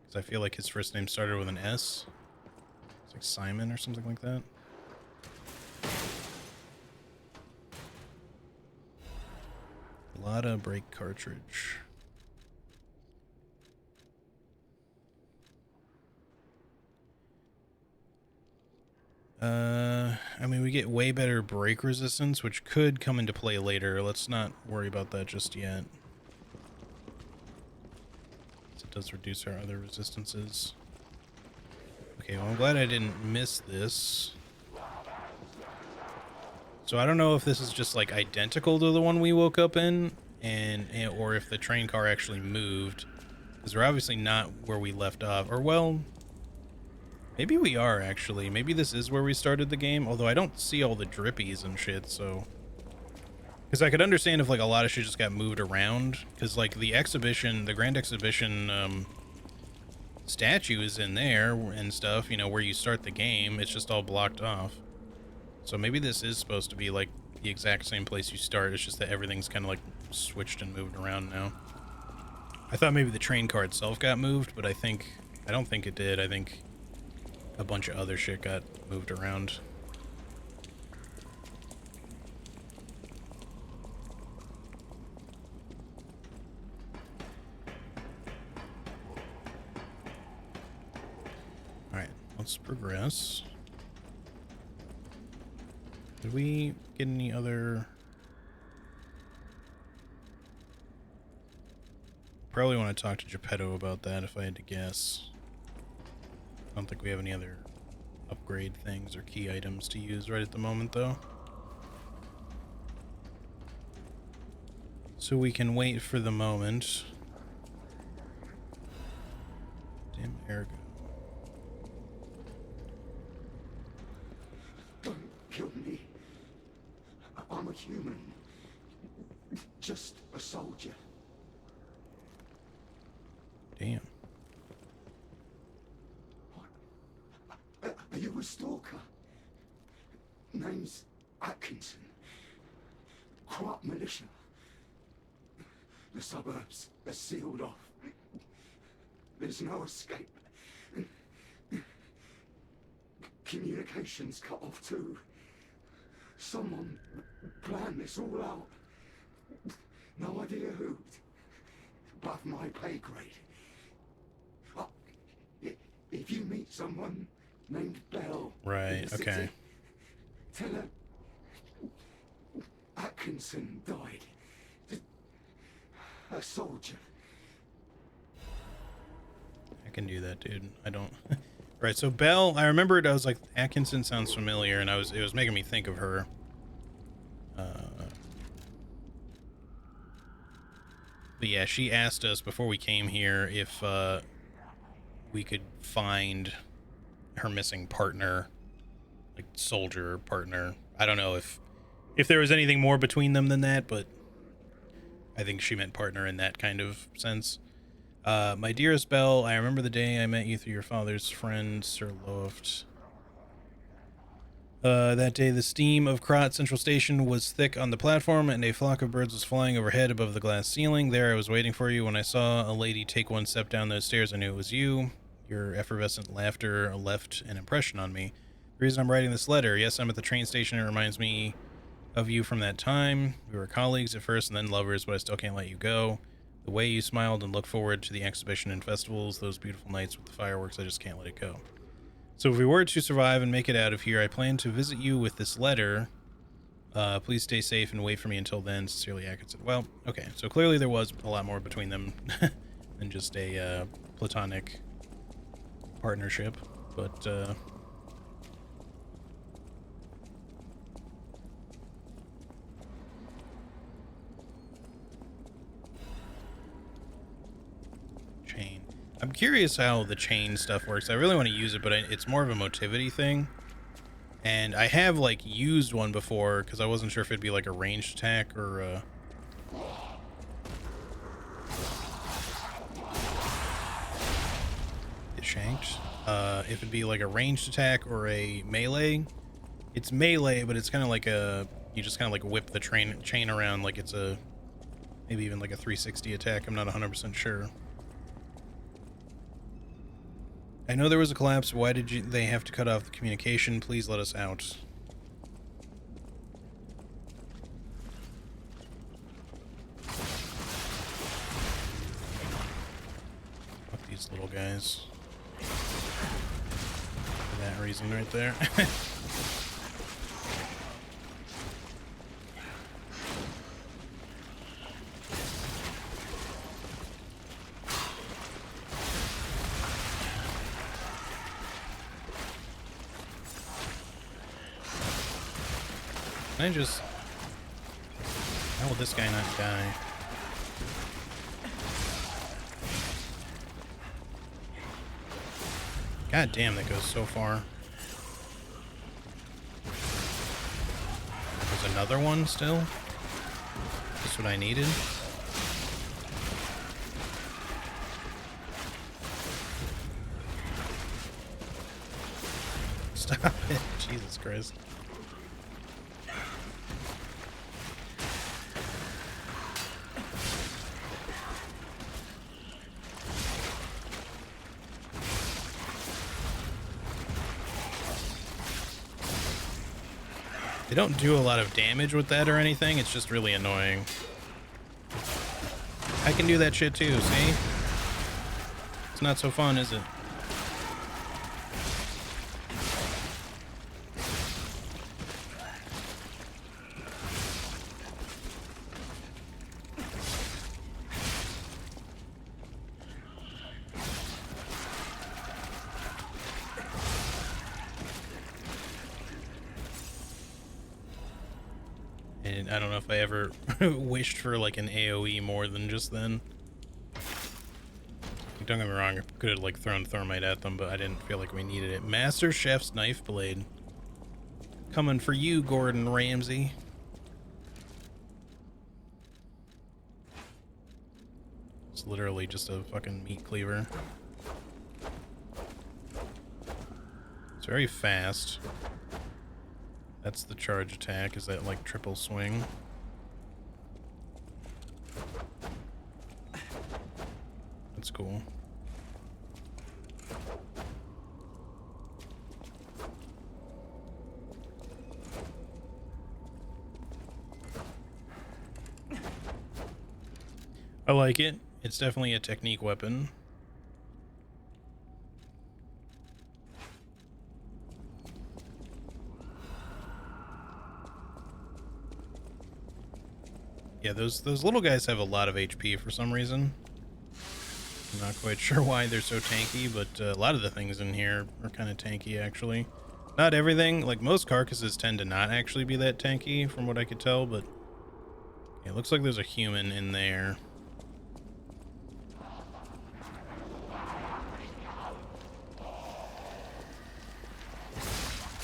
Because I feel like his first name started with an S. It's like Simon or something like that. Lotta brake cartridge. I mean, we get way better brake resistance, which could come into play later. Let's not worry about that just yet. It does reduce our other resistances. Okay, well, I'm glad I didn't miss this. So I don't know if this is just like identical to the one we woke up in, or if the train car actually moved, because we're obviously not where we left off. Or well, maybe we are actually. Maybe this is where we started the game. Although I don't see all the drippies and shit. So, because I could understand if like a lot of shit just got moved around. Because like the exhibition, the Grand Exhibition statue is in there and stuff. You know, where you start the game. It's just all blocked off. So maybe this is supposed to be like the exact same place you start. It's just that everything's kind of like switched and moved around now. I thought maybe the train car itself got moved, but I don't think it did. I think a bunch of other shit got moved around. Alright, let's progress. Did we get any other... Probably want to talk to Geppetto about that if I had to guess. I don't think we have any other upgrade things or key items to use right at the moment, though. So we can wait for the moment. Dim ergo. Don't kill me. I'm a human. Just a soldier. Damn. Are you a stalker? Name's Atkinson. Crop militia. The suburbs are sealed off. There's no escape. Communications cut off too. Someone planned this all out. No idea who. Above my pay grade. Oh, if you meet someone named Bell... Right, in the okay. city, tell her Atkinson died. A soldier. I can do that, dude. I don't. Right, so Belle, I remembered. I was like, Atkinson sounds familiar, and it was making me think of her. But yeah, she asked us before we came here if we could find her missing partner, like soldier partner. I don't know if there was anything more between them than that, but I think she meant partner in that kind of sense. My dearest Belle, I remember the day I met you through your father's friend, Sir Loft. That day, the steam of Krat Central Station was thick on the platform, and a flock of birds was flying overhead above the glass ceiling. There, I was waiting for you. When I saw a lady take one step down those stairs, I knew it was you. Your effervescent laughter left an impression on me. The reason I'm writing this letter, yes, I'm at the train station. It reminds me of you from that time. We were colleagues at first and then lovers, but I still can't let you go. The way you smiled and looked forward to the exhibition and festivals, those beautiful nights with the fireworks, I just can't let it go. So if we were to survive and make it out of here, I plan to visit you with this letter. Please stay safe and wait for me until then. Sincerely, Atkinson. Well, okay, so clearly there was a lot more between them than just a platonic partnership, but chain. I'm curious how the chain stuff works. I really want to use it, but it's more of a motivity thing. And I have, like, used one before, because I wasn't sure if it'd be, like, a ranged attack or, Get shanked. If it'd be, like, a ranged attack or a melee. It's melee, but it's kind of like a... You just kind of, like, whip the chain around like it's a... Maybe even, like, a 360 attack. I'm not 100% sure. I know there was a collapse. Why did they have to cut off the communication? Please let us out. Fuck these little guys. For that reason right there. I just... How will this guy not die? God damn, that goes so far. There's another one still? Just what I needed? Stop it. Jesus Christ. They don't do a lot of damage with that or anything, it's just really annoying. I can do that shit too, see? It's not so fun, is it? And I don't know if I ever wished for like an AoE more than just then. Don't get me wrong, I could have like thrown thermite at them, but I didn't feel like we needed it. Master Chef's knife blade. Coming for you, Gordon Ramsay. It's literally just a fucking meat cleaver. It's very fast. That's the charge attack. Is that like triple swing? That's cool. like it. It's definitely a technique weapon. Yeah, those little guys have a lot of HP for some reason. I'm not quite sure why they're so tanky, but a lot of the things in here are kind of tanky, actually. Not everything. Like, most carcasses tend to not actually be that tanky, from what I could tell, but... yeah, it looks like there's a human in there.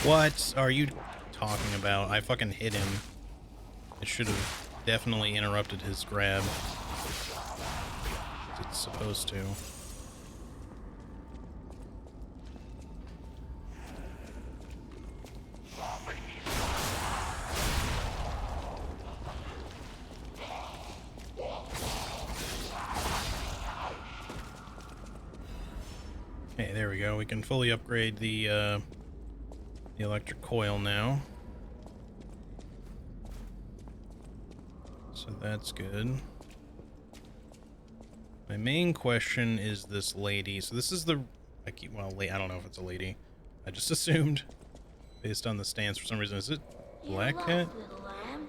What are you talking about? I fucking hit him. I should have definitely interrupted his grab. It's supposed to. Okay, there we go. We can fully upgrade the electric coil now. So that's good. My main question is this lady. So this is the... I don't know if it's a lady. I just assumed, based on the stance for some reason. Is it Black Cat? Little lamb.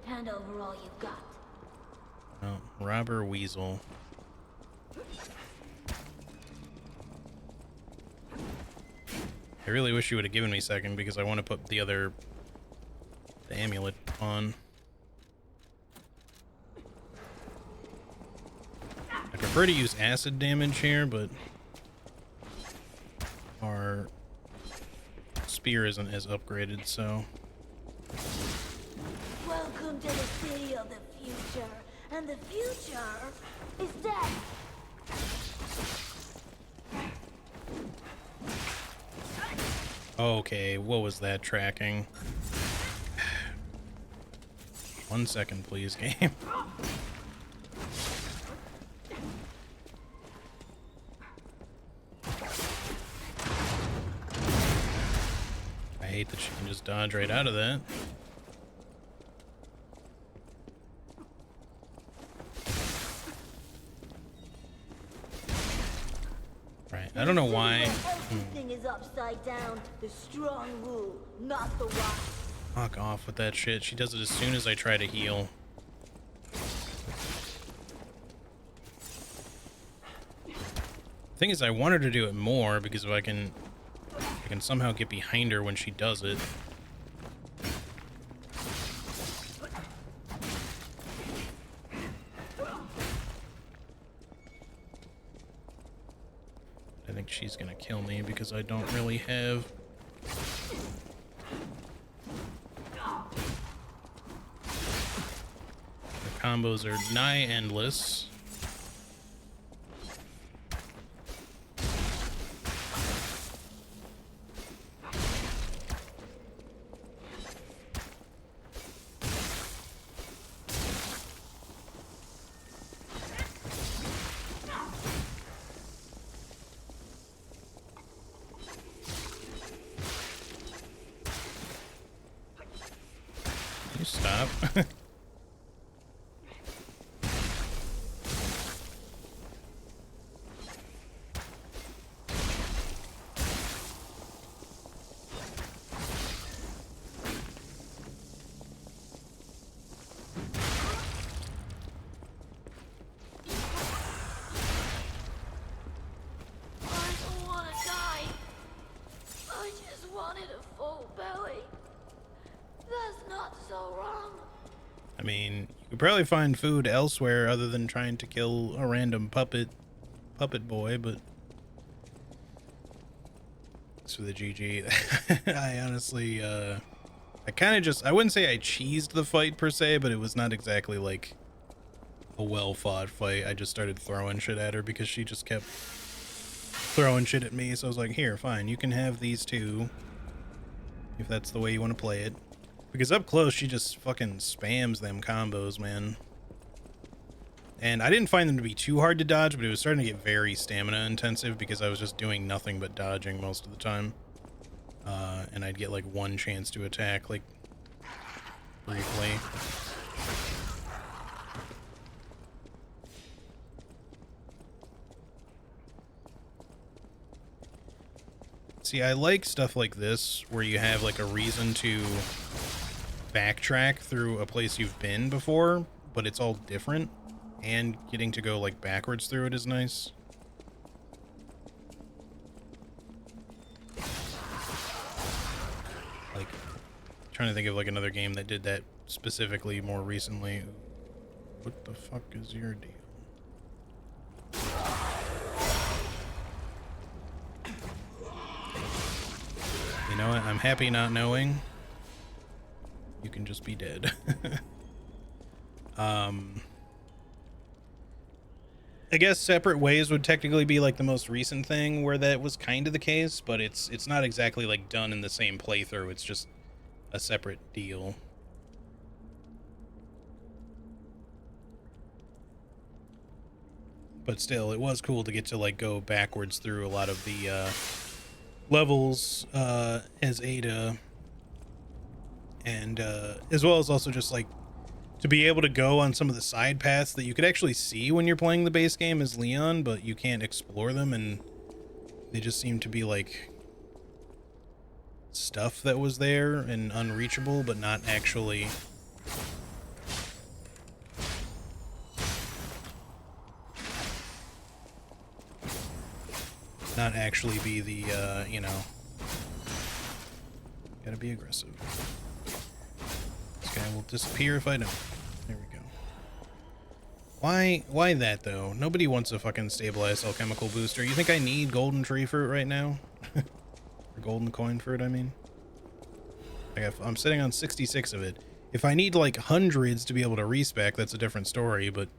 Hand over all you've got. Oh, Robber Weasel. I really wish you would have given me a second because I want to put the amulet on. I prefer to use acid damage here, but our spear isn't as upgraded, so... Welcome to the city of the future, and the future is death. Okay, what was that tracking? 1 second, please, game. I hate that you can just dodge right out of that. Right, I don't know why. Everything is upside down. The strong rule, not the wise. Fuck off with that shit. She does it as soon as I try to heal. Thing is, I want her to do it more because if I can somehow get behind her when she does it. I think she's gonna kill me because I don't really have... the combos are nigh endless. You stop. I don't want to die. I just wanted a full belly. That's not so wrong. I mean, you could probably find food elsewhere other than trying to kill a random puppet boy, but thanks for the GG. I honestly, I kind of just, I wouldn't say I cheesed the fight per se, but it was not exactly like a well-fought fight. I just started throwing shit at her because she just kept throwing shit at me, so I was like, here, fine, you can have these two, if that's the way you want to play it. Because up close, she just fucking spams them combos, man. And I didn't find them to be too hard to dodge, but it was starting to get very stamina intensive because I was just doing nothing but dodging most of the time. And I'd get like one chance to attack, like, briefly. See, I like stuff like this where you have like a reason to backtrack through a place you've been before, but it's all different, and getting to go like backwards through it is nice. Like, trying to think of like another game that did that specifically more recently. What the fuck is your deal? You know what? I'm happy not knowing. You can just be dead. I guess Separate Ways would technically be like the most recent thing where that was kind of the case, but it's not exactly like done in the same playthrough. It's just a separate deal. But still, it was cool to get to like go backwards through a lot of the levels as Ada, and as well as also just like to be able to go on some of the side paths that you could actually see when you're playing the base game as Leon, but you can't explore them, and they just seem to be like stuff that was there and unreachable, but not actually be the you know, gotta be aggressive. This guy will disappear if I don't. There we go. Why that though? Nobody wants a fucking stabilized alchemical booster. You think I need golden tree fruit right now? Or golden coin fruit, I mean. I'm sitting on 66 of it. If I need like hundreds to be able to respec, that's a different story, but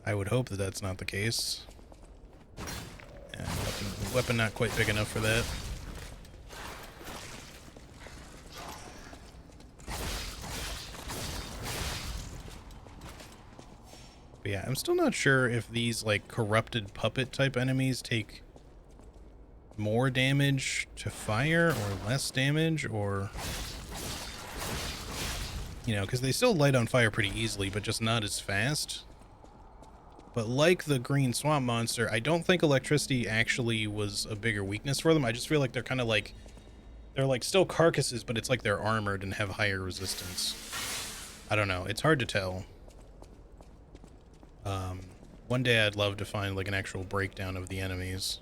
I would hope that that's not the case. Yeah, weapon not quite big enough for that. But yeah, I'm still not sure if these like corrupted puppet type enemies take more damage to fire or less damage, or, you know, because they still light on fire pretty easily, but just not as fast. But like the green swamp monster, I don't think electricity actually was a bigger weakness for them. I just feel like they're kind of like, they're like still carcasses, but it's like they're armored and have higher resistance. I don't know. It's hard to tell. One day I'd love to find like an actual breakdown of the enemies.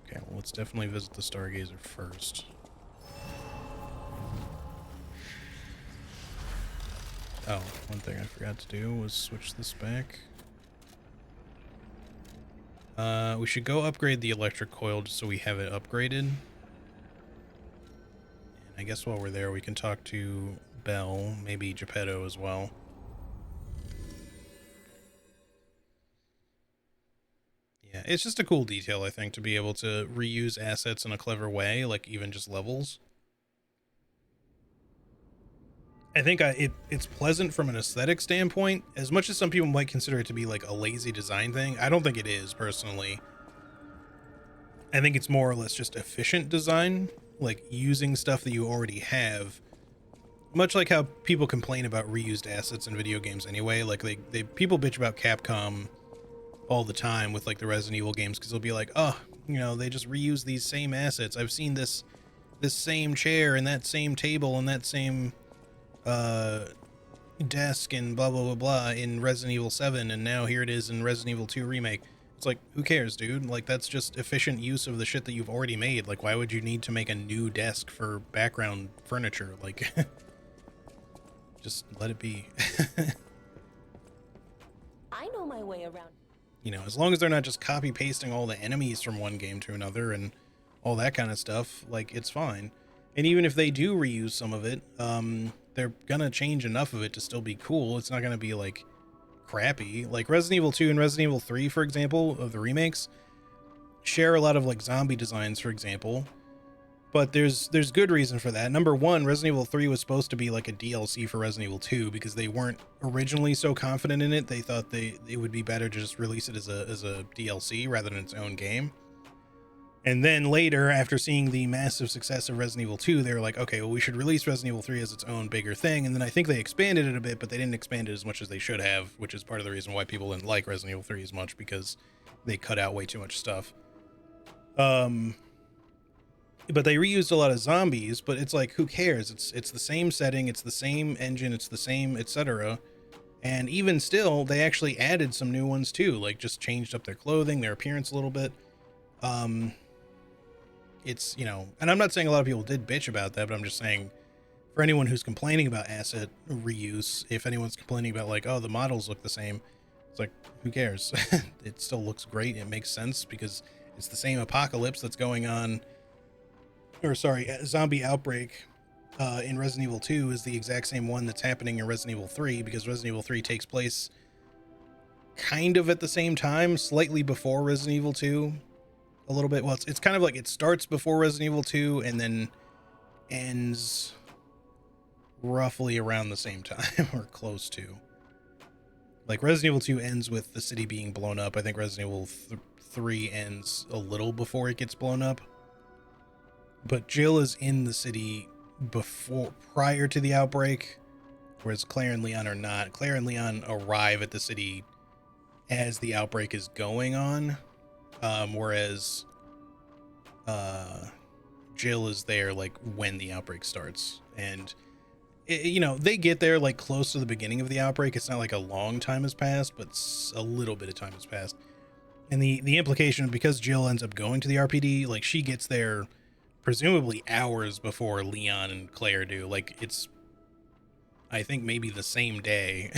Okay, well, let's definitely visit the Stargazer first. Oh, one thing I forgot to do was switch this back. We should go upgrade the electric coil just so we have it upgraded. And I guess while we're there, we can talk to Belle, maybe Geppetto as well. Yeah, it's just a cool detail, I think, to be able to reuse assets in a clever way, like even just levels. I think it's pleasant from an aesthetic standpoint. As much as some people might consider it to be like a lazy design thing, I don't think it is, personally. I think it's more or less just efficient design, like using stuff that you already have. Much like how people complain about reused assets in video games anyway. Like people bitch about Capcom all the time with like the Resident Evil games, because they'll be like, oh, you know, they just reuse these same assets. I've seen this same chair and that same table and that same desk and blah blah blah blah in Resident Evil 7, and now here it is in Resident Evil 2 remake. It's like, who cares, dude? Like, that's just efficient use of the shit that you've already made. Like, why would you need to make a new desk for background furniture? Like, just let it be. I know my way around. You know, as long as they're not just copy pasting all the enemies from one game to another and all that kind of stuff, like, it's fine. And even if they do reuse some of it, they're gonna change enough of it to still be cool. It's not gonna be like crappy. Like Resident Evil 2 and Resident Evil 3, for example, of the remakes, share a lot of like zombie designs, for example. But there's good reason for that. Number one, Resident Evil 3 was supposed to be like a DLC for Resident Evil 2 because they weren't originally so confident in it. They thought it would be better to just release it as a DLC rather than its own game. And then later, after seeing the massive success of Resident Evil 2, they were like, okay, well, we should release Resident Evil 3 as its own bigger thing. And then I think they expanded it a bit, but they didn't expand it as much as they should have, which is part of the reason why people didn't like Resident Evil 3 as much, because they cut out way too much stuff. but they reused a lot of zombies, but it's like, who cares? It's the same setting, it's the same engine, it's the same etc. And even still, they actually added some new ones too, like just changed up their clothing, their appearance a little bit. It's, you know, and I'm not saying a lot of people did bitch about that, but I'm just saying, for anyone who's complaining about asset reuse, if anyone's complaining about like, oh, the models look the same, it's like, who cares? It still looks great. It makes sense because it's the same apocalypse that's going on, or sorry, zombie outbreak in Resident Evil 2 is the exact same one that's happening in Resident Evil 3, because Resident Evil 3 takes place kind of at the same time, slightly before Resident Evil 2, a little bit. Well, it's kind of like it starts before Resident Evil 2 and then ends roughly around the same time or close to. Like Resident Evil 2 ends with the city being blown up. I think Resident Evil 3 ends a little before it gets blown up. But Jill is in the city prior to the outbreak, whereas Claire and Leon are not. Claire and Leon arrive at the city as the outbreak is going on, whereas Jill is there like when the outbreak starts. And you know, they get there like close to the beginning of the outbreak. It's not like a long time has passed, but a little bit of time has passed. And the implication, because Jill ends up going to the RPD, like she gets there presumably hours before Leon and Claire do. Like it's, I think maybe the same day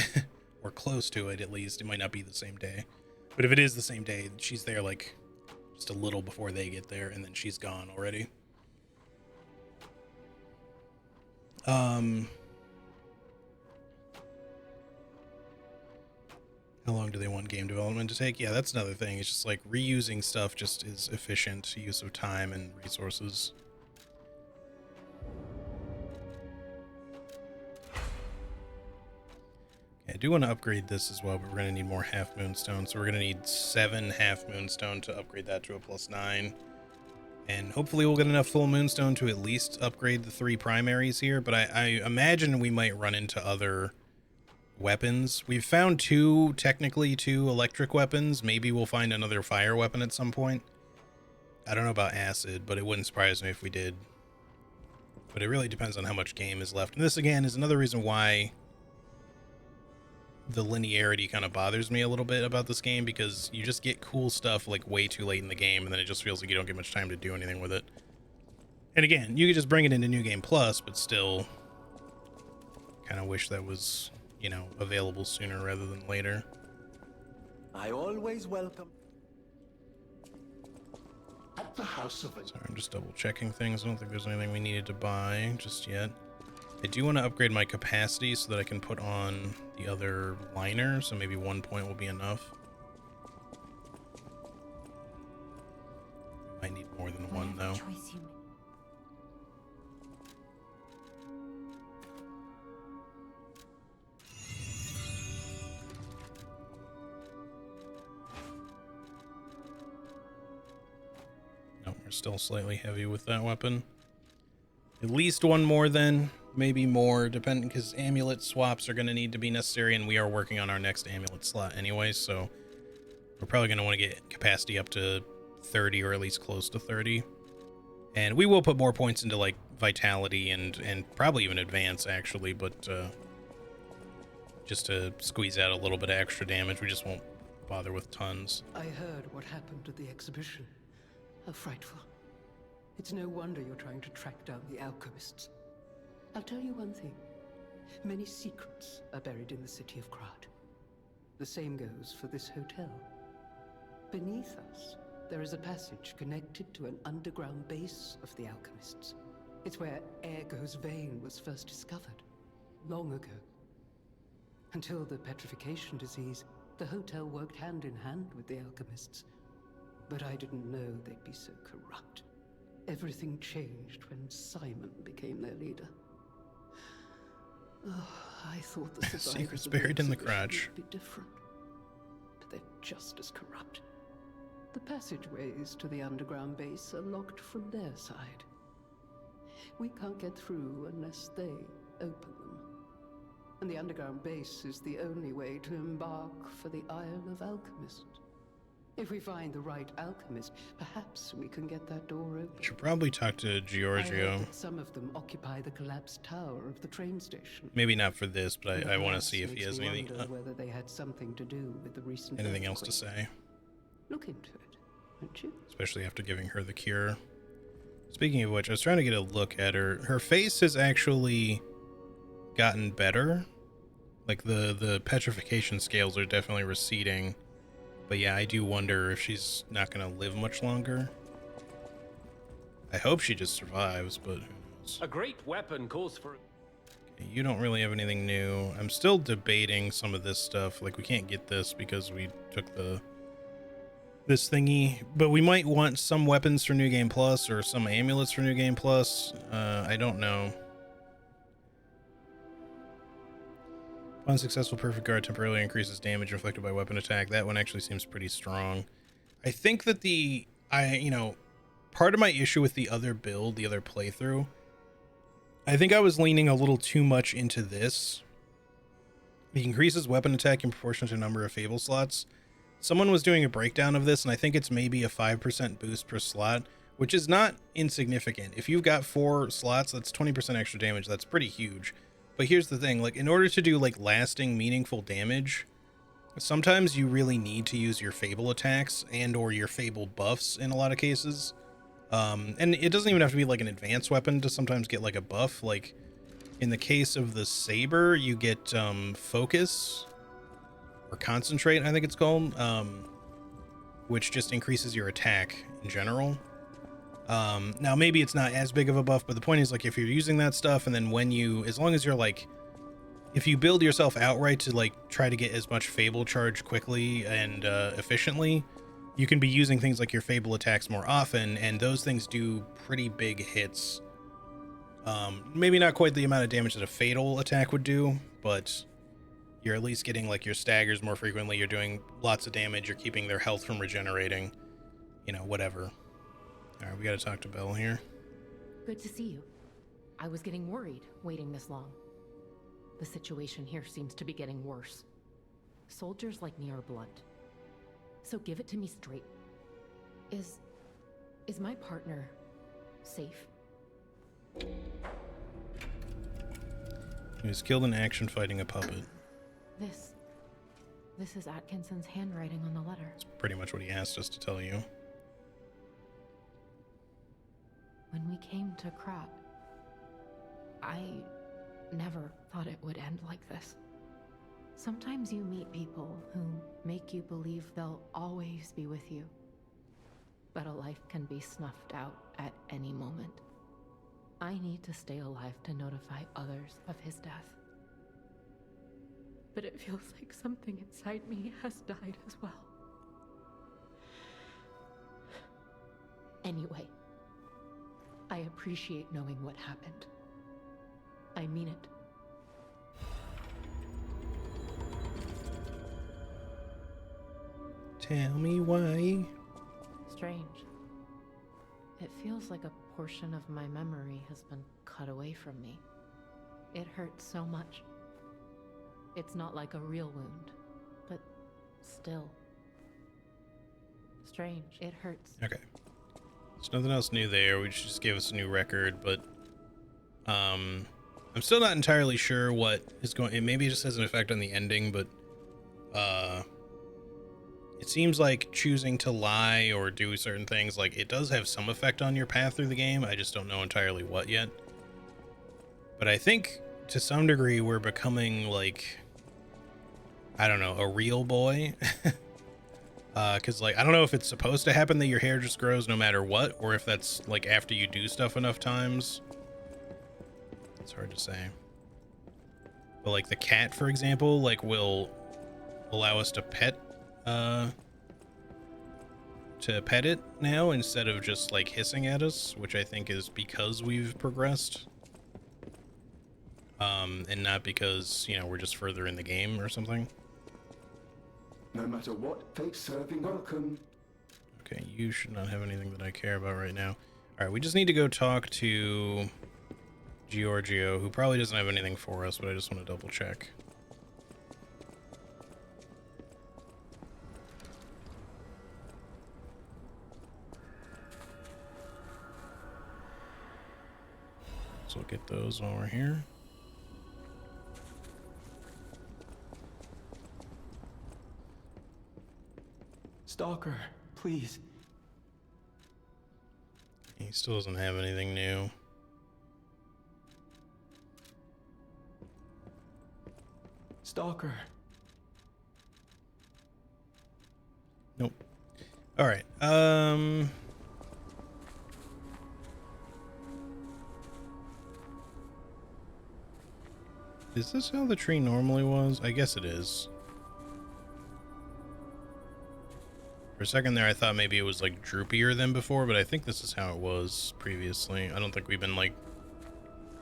or close to it at least. It might not be the same day, but if it is the same day, she's there like just a little before they get there, and then she's gone already. How long do they want game development to take? Yeah, that's another thing. It's just like reusing stuff just is efficient use of time and resources. Okay, I do want to upgrade this as well, but we're going to need more half moonstone. So we're going to need 7 half moonstone to upgrade that to a +9. And hopefully we'll get enough full moonstone to at least upgrade the 3 primaries here. But I imagine we might run into other weapons. We've found technically two electric weapons. Maybe we'll find another fire weapon at some point. I don't know about acid, but it wouldn't surprise me if we did. But it really depends on how much game is left. And this again is another reason why the linearity kind of bothers me a little bit about this game, because you just get cool stuff like way too late in the game, and then it just feels like you don't get much time to do anything with it. And again, you could just bring it into New Game Plus, but still kind of wish that was, you know, available sooner rather than later. I always welcome. At the house of Sorry, I'm just double checking things. I don't think there's anything we needed to buy just yet. I do want to upgrade my capacity so that I can put on the other liner, so maybe 1 point will be enough. Might need more than one though. No, we're still slightly heavy with that weapon. At least one more then, maybe more, depending, because amulet swaps are going to need to be necessary, and we are working on our next amulet slot anyway, so we're probably going to want to get capacity up to 30, or at least close to 30. And we will put more points into like vitality and probably even advance actually, but just to squeeze out a little bit of extra damage. We just won't bother with tons. I heard what happened at the exhibition. How frightful. It's no wonder you're trying to track down the alchemists. I'll tell you one thing. Many secrets are buried in the city of Krat. The same goes for this hotel. Beneath us, there is a passage connected to an underground base of the alchemists. It's where Ergo's vein was first discovered, long ago. Until the petrification disease, the hotel worked hand in hand with the alchemists. But I didn't know they'd be so corrupt. Everything changed when Simon became their leader. Oh, I thought the survivors Secrets of the buried in the exhibition crotch. would be different, but they're just as corrupt. The passageways to the underground base are locked from their side. We can't get through unless they open them. And the underground base is the only way to embark for the Isle of Alchemists. If we find the right alchemist, perhaps we can get that door open. Should probably talk to I heard Giorgio. that some of them occupy the collapsed tower of the train station. Maybe not for this, but I want to Perhaps see if he makes has me anything wonder whether they had something to do with the recent else to earthquake. say, Look into it, won't you? especially after giving her the cure. Speaking of which, I was trying to get a look at her. Her face has actually gotten better. Like the petrification scales are definitely receding. But yeah, I do wonder if she's not going to live much longer. I hope she just survives, but who knows. A great weapon calls for... Okay, you don't really have anything new. I'm still debating some of this stuff. Like, we can't get this because we took this thingy. But we might want some weapons for New Game Plus or some amulets for New Game Plus. I don't know. Unsuccessful perfect guard temporarily increases damage inflicted by weapon attack. That one actually seems pretty strong. I think that part of my issue with the other build, the other playthrough, I think I was leaning a little too much into this. It increases weapon attack in proportion to the number of Fable slots. Someone was doing a breakdown of this, and I think it's maybe a 5% boost per slot, which is not insignificant. If you've got 4 slots, that's 20% extra damage. That's pretty huge. But here's the thing, like, in order to do like lasting, meaningful damage, sometimes you really need to use your Fable attacks and or your Fable buffs in a lot of cases. And it doesn't even have to be like an advanced weapon to sometimes get like a buff. Like in the case of the Saber, you get focus or concentrate, I think it's called, which just increases your attack in general. Now maybe it's not as big of a buff, but the point is, like, if you're using that stuff, and then as long as you're like, if you build yourself outright to like try to get as much Fable charge quickly and efficiently, you can be using things like your Fable attacks more often, and those things do pretty big hits. Maybe not quite the amount of damage that a fatal attack would do, but you're at least getting like your staggers more frequently. You're doing lots of damage. You're keeping their health from regenerating, whatever. All right, we got to talk to Belle here. Good to see you. I was getting worried waiting this long. The situation here seems to be getting worse. Soldiers like me are blunt. So give it to me straight. Is my partner safe? He was killed in action fighting a puppet. This is Atkinson's handwriting on the letter. That's pretty much what he asked us to tell you. When we came to Krat, I never thought it would end like this. Sometimes you meet people who make you believe they'll always be with you. But a life can be snuffed out at any moment. I need to stay alive to notify others of his death. But it feels like something inside me has died as well. Anyway, I appreciate knowing what happened. I mean it. Tell me why. Strange. It feels like a portion of my memory has been cut away from me. It hurts so much. It's not like a real wound, but still. Strange. It hurts. Okay. There's nothing else new there. We just gave us a new record, but I'm still not entirely sure what is going. It maybe just has an effect on the ending, but it seems like choosing to lie or do certain things, like, it does have some effect on your path through the game. I just don't know entirely what yet. But I think to some degree we're becoming, like, I don't know, a real boy. Because, like, I don't know if it's supposed to happen that your hair just grows no matter what, or if that's, like, after you do stuff enough times. It's hard to say. But, like, the cat, for example, like, will allow us to pet it now instead of just, like, hissing at us, which I think is because we've progressed. And not because, we're just further in the game or something. No matter what, fate's serving welcome. Okay, you should not have anything that I care about right now. Alright, we just need to go talk to Giorgio, who probably doesn't have anything for us, but I just want to double check. So we'll get those while we're here. Stalker, please. He still doesn't have anything new. Stalker. Nope. All right. Is this how the tree normally was? I guess it is. For a second there, I thought maybe it was like droopier than before, but I think this is how it was previously. I don't think we've been like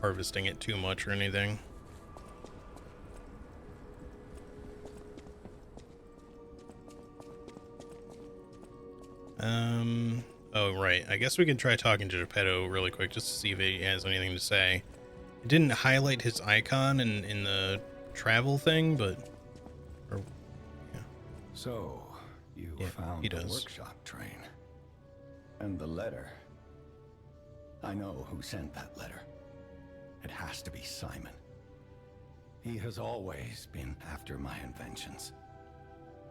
harvesting it too much or anything. Oh, right. I guess we can try talking to Geppetto really quick just to see if he has anything to say. It didn't highlight his icon in the travel thing, but... Or, yeah. So, you found he the does. workshop train. And the letter. I know who sent that letter. It has to be Simon. He has always been after my inventions.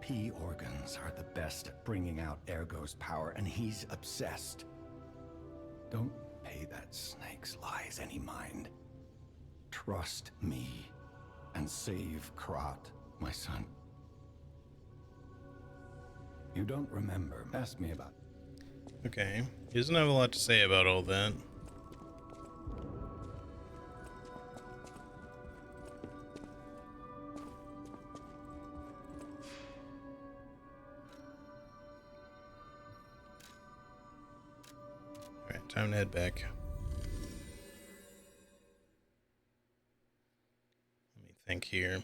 P organs are the best at bringing out Ergo's power, and he's obsessed. Don't pay that snake's lies any mind. Trust me, and save Krat, my son. You don't remember. Ask me about it. Okay. He doesn't have a lot to say about all that. Alright, time to head back. Let me think here.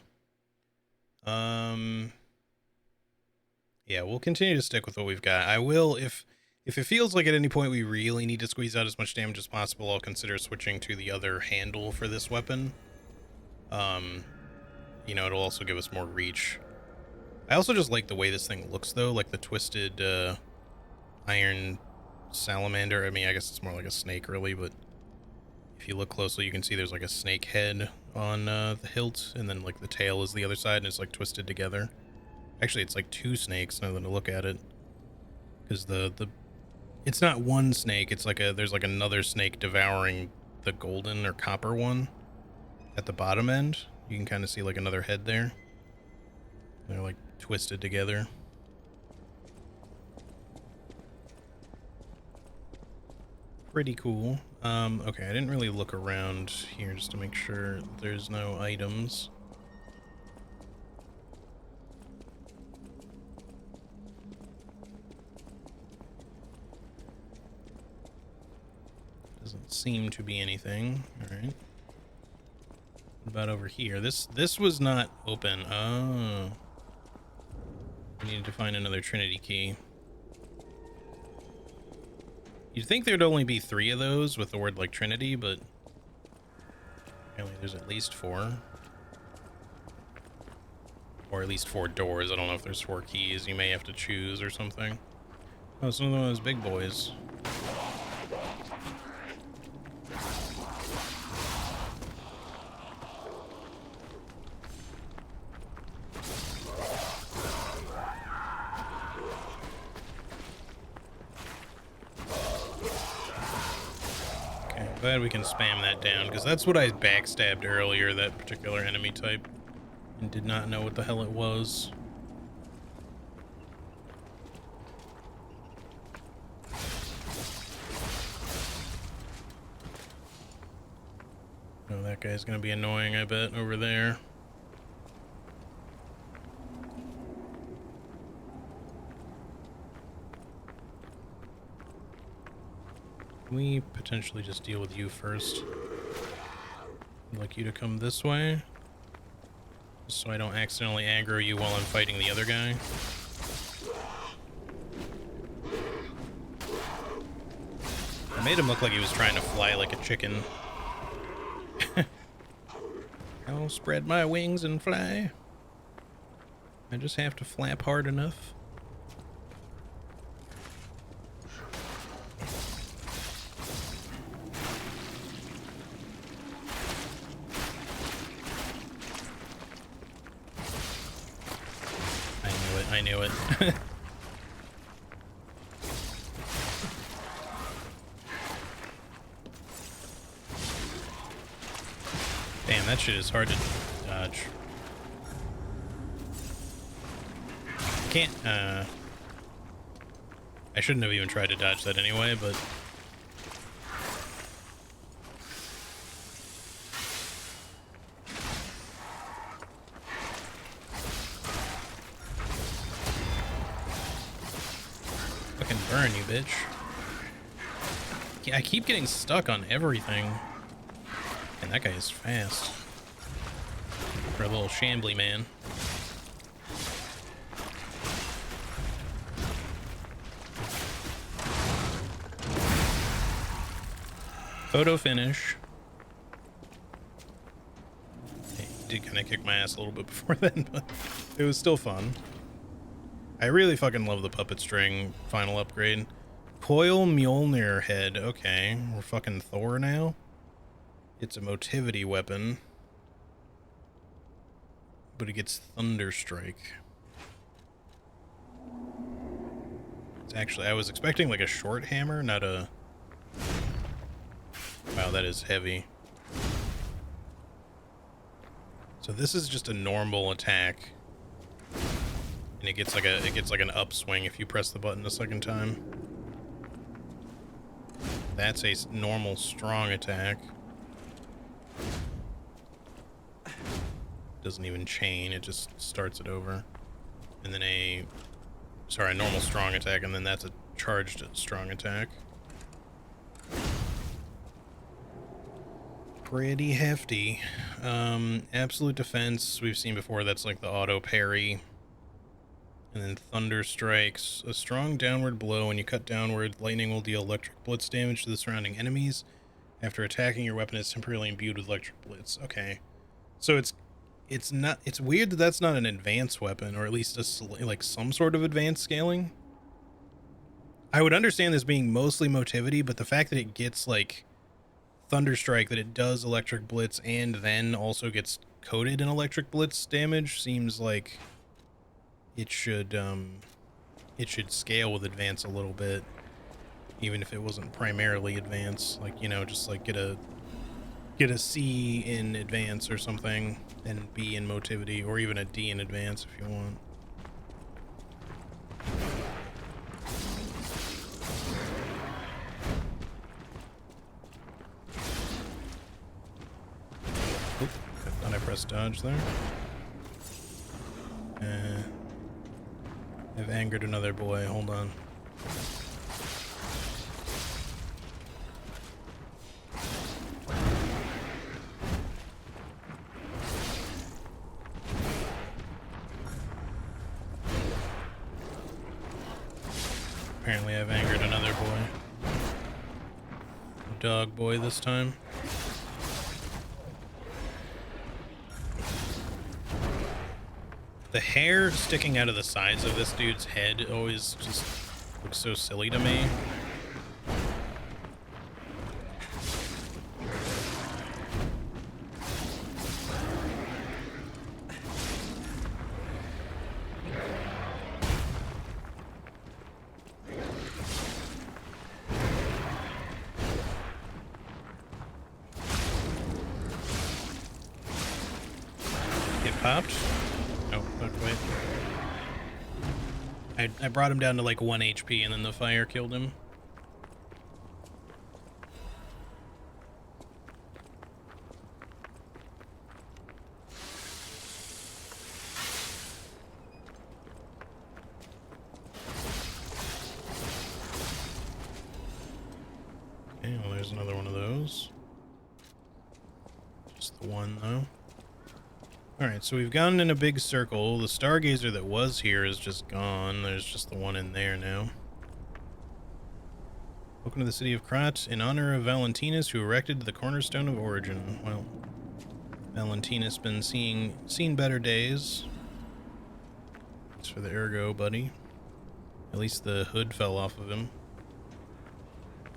Yeah, we'll continue to stick with what we've got. I will, if it feels like at any point we really need to squeeze out as much damage as possible, I'll consider switching to the other handle for this weapon. You know, it'll also give us more reach. I also just like the way this thing looks, though, like the twisted iron salamander. I mean, I guess it's more like a snake, really, but if you look closely, you can see there's like a snake head on the hilt, and then like the tail is the other side, and it's like twisted together. Actually, it's like two snakes now that I look at it, because it's not one snake. It's like there's like another snake devouring the golden or copper one at the bottom end. You can kind of see like another head there. They're like twisted together. Pretty cool. Okay, I didn't really look around here just to make sure there's no items. Doesn't seem to be anything. All right. What about over here? This was not open. Oh. We needed to find another Trinity key. You'd think there'd only be 3 of those with the word like Trinity, but apparently there's at least 4. Or at least 4 doors. I don't know if there's 4 keys you may have to choose or something. Oh, it's one of those big boys. Glad we can spam that down, because that's what I backstabbed earlier, that particular enemy type, and did not know what the hell it was. Oh, that guy's gonna be annoying, I bet, over there. Can we potentially just deal with you first? I'd like you to come this way, just so I don't accidentally aggro you while I'm fighting the other guy. I made him look like he was trying to fly like a chicken. I'll spread my wings and fly. I just have to flap hard enough. I knew it. Damn, that shit is hard to dodge. Can't, I shouldn't have even tried to dodge that anyway, but... Fucking burn, you bitch. I keep getting stuck on everything. And that guy is fast. For a little shambly man. Photo finish. He did kind of kick my ass a little bit before then, but it was still fun. I really fucking love the puppet string final upgrade. Coil Mjolnir head. Okay, we're fucking Thor now. It's a motivity weapon, but it gets Thunder Strike. It's actually, I was expecting like a short hammer, not a... Wow, that is heavy. So this is just a normal attack, and it gets like an upswing if you press the button a second time. That's a normal strong attack. Doesn't even chain, it just starts it over. And then a normal strong attack, and then that's a charged strong attack. Pretty hefty. Absolute defense, we've seen before, that's like the auto parry. And then Thunder Strikes. A strong downward blow. When you cut downward, lightning will deal electric blitz damage to the surrounding enemies. After attacking, your weapon is temporarily imbued with electric blitz. Okay. So it's weird that that's not an advanced weapon, or at least like some sort of advanced scaling. I would understand this being mostly motivity, but the fact that it gets like Thunder Strike, that it does electric blitz and then also gets coated in electric blitz damage seems like it should scale with advance a little bit, even if it wasn't primarily advance. Like, you know, just like get a C in advance or something, and B in motivity, or even a D in advance if you want. Oop, I thought I pressed dodge there. I've angered another boy, hold on. Apparently I've angered another boy. Dog boy this time. The hair sticking out of the sides of this dude's head always just looks so silly to me. Get popped? Oh, fuck, wait. I brought him down to like 1 HP and then the fire killed him. Okay, well there's another one of those. Just the one though. Alright, so we've gone in a big circle. The Stargazer that was here is just gone. There's just the one in there now. Welcome to the city of Krat, in honor of Valentinus, who erected the cornerstone of origin. Well, Valentinus been seen better days. It's for the Ergo, buddy. At least the hood fell off of him.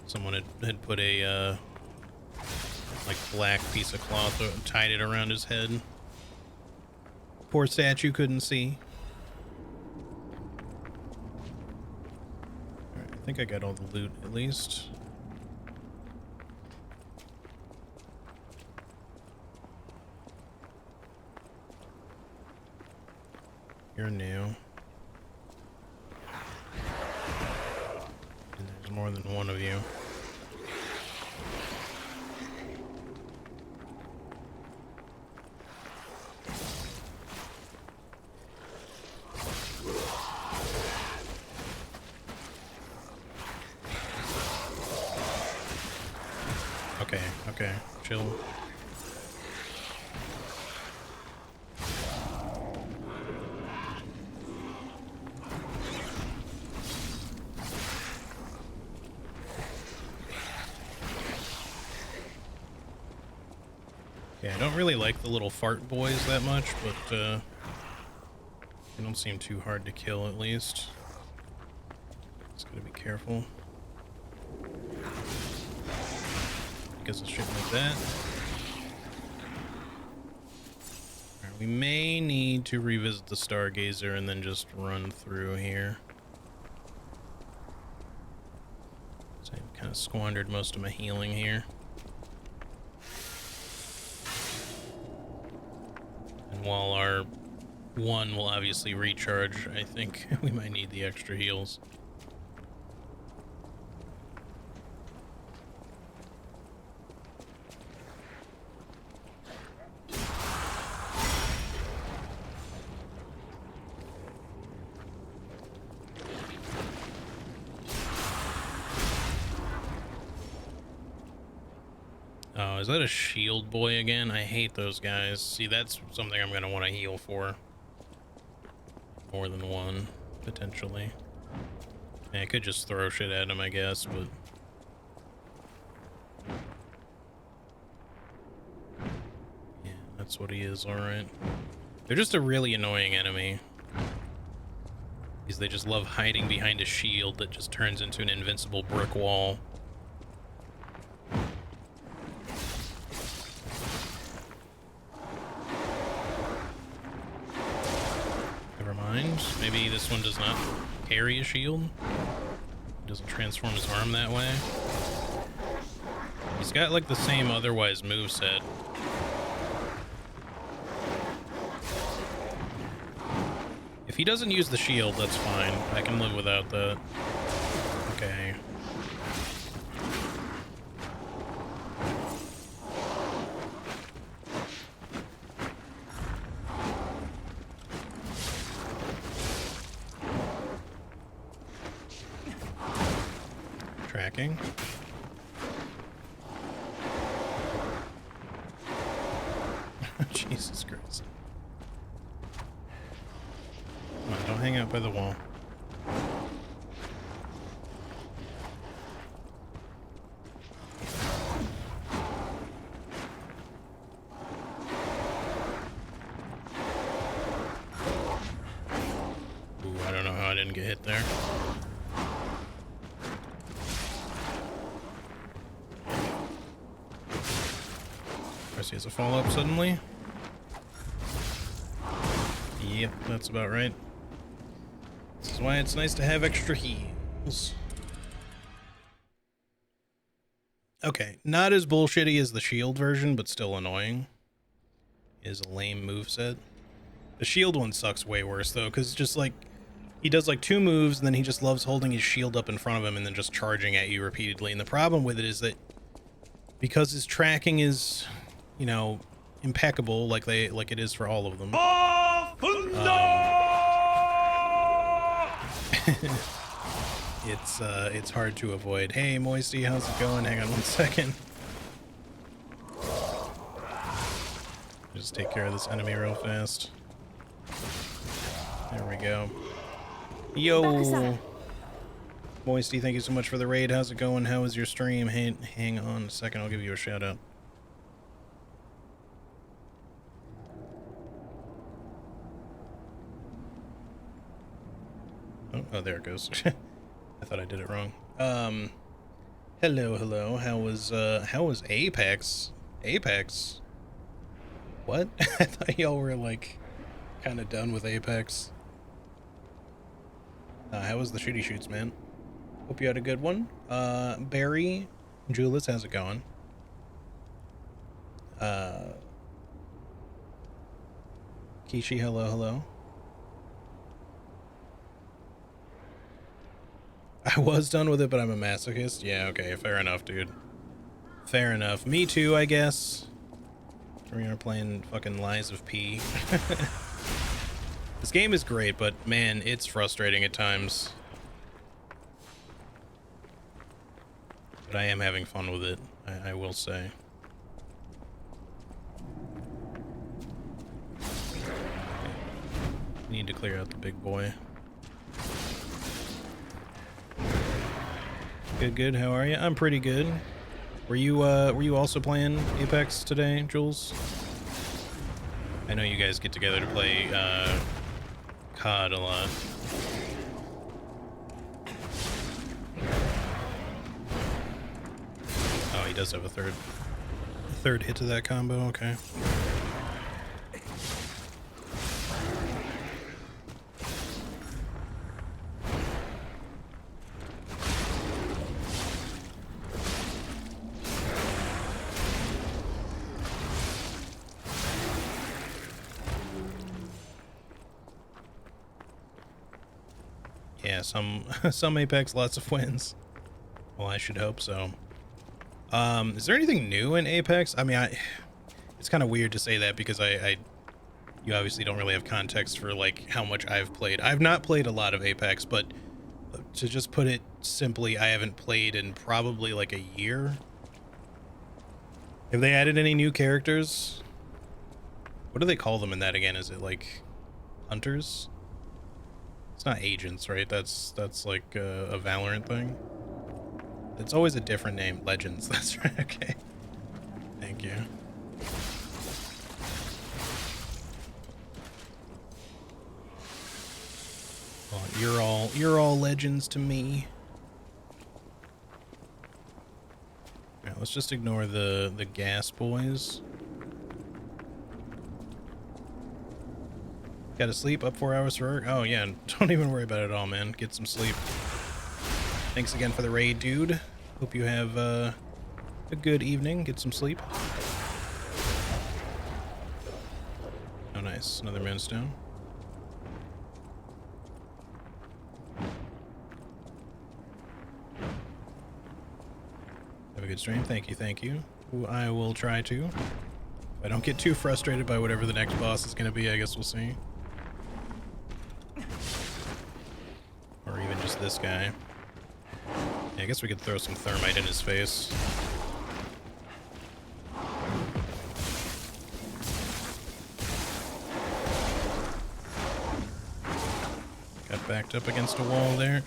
Someone had put a, like, black piece of cloth, tied it around his head. Poor statue couldn't see. I think I got all the loot at least. You're new. And there's more than one of you. Okay, chill. Yeah, I don't really like the little fart boys that much, but they don't seem too hard to kill at least. Just gotta be careful. Because of shit like that. Alright, we may need to revisit the Stargazer and then just run through here. So I've kind of squandered most of my healing here. And while our one will obviously recharge, I think we might need the extra heals. Oh, is that a shield boy again? I hate those guys. See, that's something I'm gonna want to heal for. More than one, potentially. Yeah, I could just throw shit at him, I guess, but... yeah, that's what he is, alright. They're just a really annoying enemy. Because they just love hiding behind a shield that just turns into an invincible brick wall. Maybe this one does not carry a shield. He doesn't transform his arm that way. He's got like the same otherwise moveset. If he doesn't use the shield, that's fine. I can live without that. Okay. Tracking. Jesus Christ. Come on, don't hang out by the wall. Ooh, I don't know how I didn't get hit there. He has a fall up suddenly. Yep, that's about right. This is why it's nice to have extra heals. Okay, not as bullshitty as the shield version, but still annoying. Is a lame moveset. The shield one sucks way worse though, because just like he does like 2 moves and then he just loves holding his shield up in front of him and then just charging at you repeatedly. And the problem with it is that because his tracking is, you know, impeccable like it is for all of them. It's hard to avoid. Hey Moisty, how's it going? Hang on one second. Just take care of this enemy real fast. There we go. Yo, Moisty, thank you so much for the raid. How's it going? How was your stream? Hang on a second, I'll give you a shout out. Oh, there it goes. I thought I did it wrong. Hello. How was Apex? Apex? What? I thought y'all were like kind of done with Apex. How was the shooty shoots, man? Hope you had a good one. Barry, Julius, how's it going? Kishi, hello, hello. I was done with it, but I'm a masochist. Yeah, okay, fair enough, dude. Fair enough. Me too, I guess. We are playing fucking Lies of P. This game is great, but man, it's frustrating at times. But I am having fun with it, I will say. Need to clear out the big boy. Good, good. How are you? I'm pretty good. Were you also playing Apex today, Jules? I know you guys get together to play COD a lot. Oh, he does have a third hit to that combo. Okay. Yeah, some Apex, lots of wins. Well, I should hope so. Is there anything new in Apex? I mean, it's kind of weird to say that because you obviously don't really have context for like how much I've played. I've not played a lot of Apex, but to just put it simply, I haven't played in probably like a year. Have they added any new characters? What do they call them in that again? Is it like hunters? It's not agents, right? That's like a Valorant thing. It's always a different name. Legends. That's right. Okay. Thank you. Well, you're all legends to me. All right, let's just ignore the gas boys. Gotta sleep, up 4 hours for work. Oh yeah, don't even worry about it at all, man. Get some sleep. Thanks again for the raid, dude. Hope you have a good evening. Get some sleep. Oh nice, another moonstone. Have a good stream. Thank you, thank you. I will try to. If I don't get too frustrated by whatever the next boss is gonna be, I guess we'll see. Or even just this guy. Yeah, I guess we could throw some thermite in his face. Got backed up against a wall there.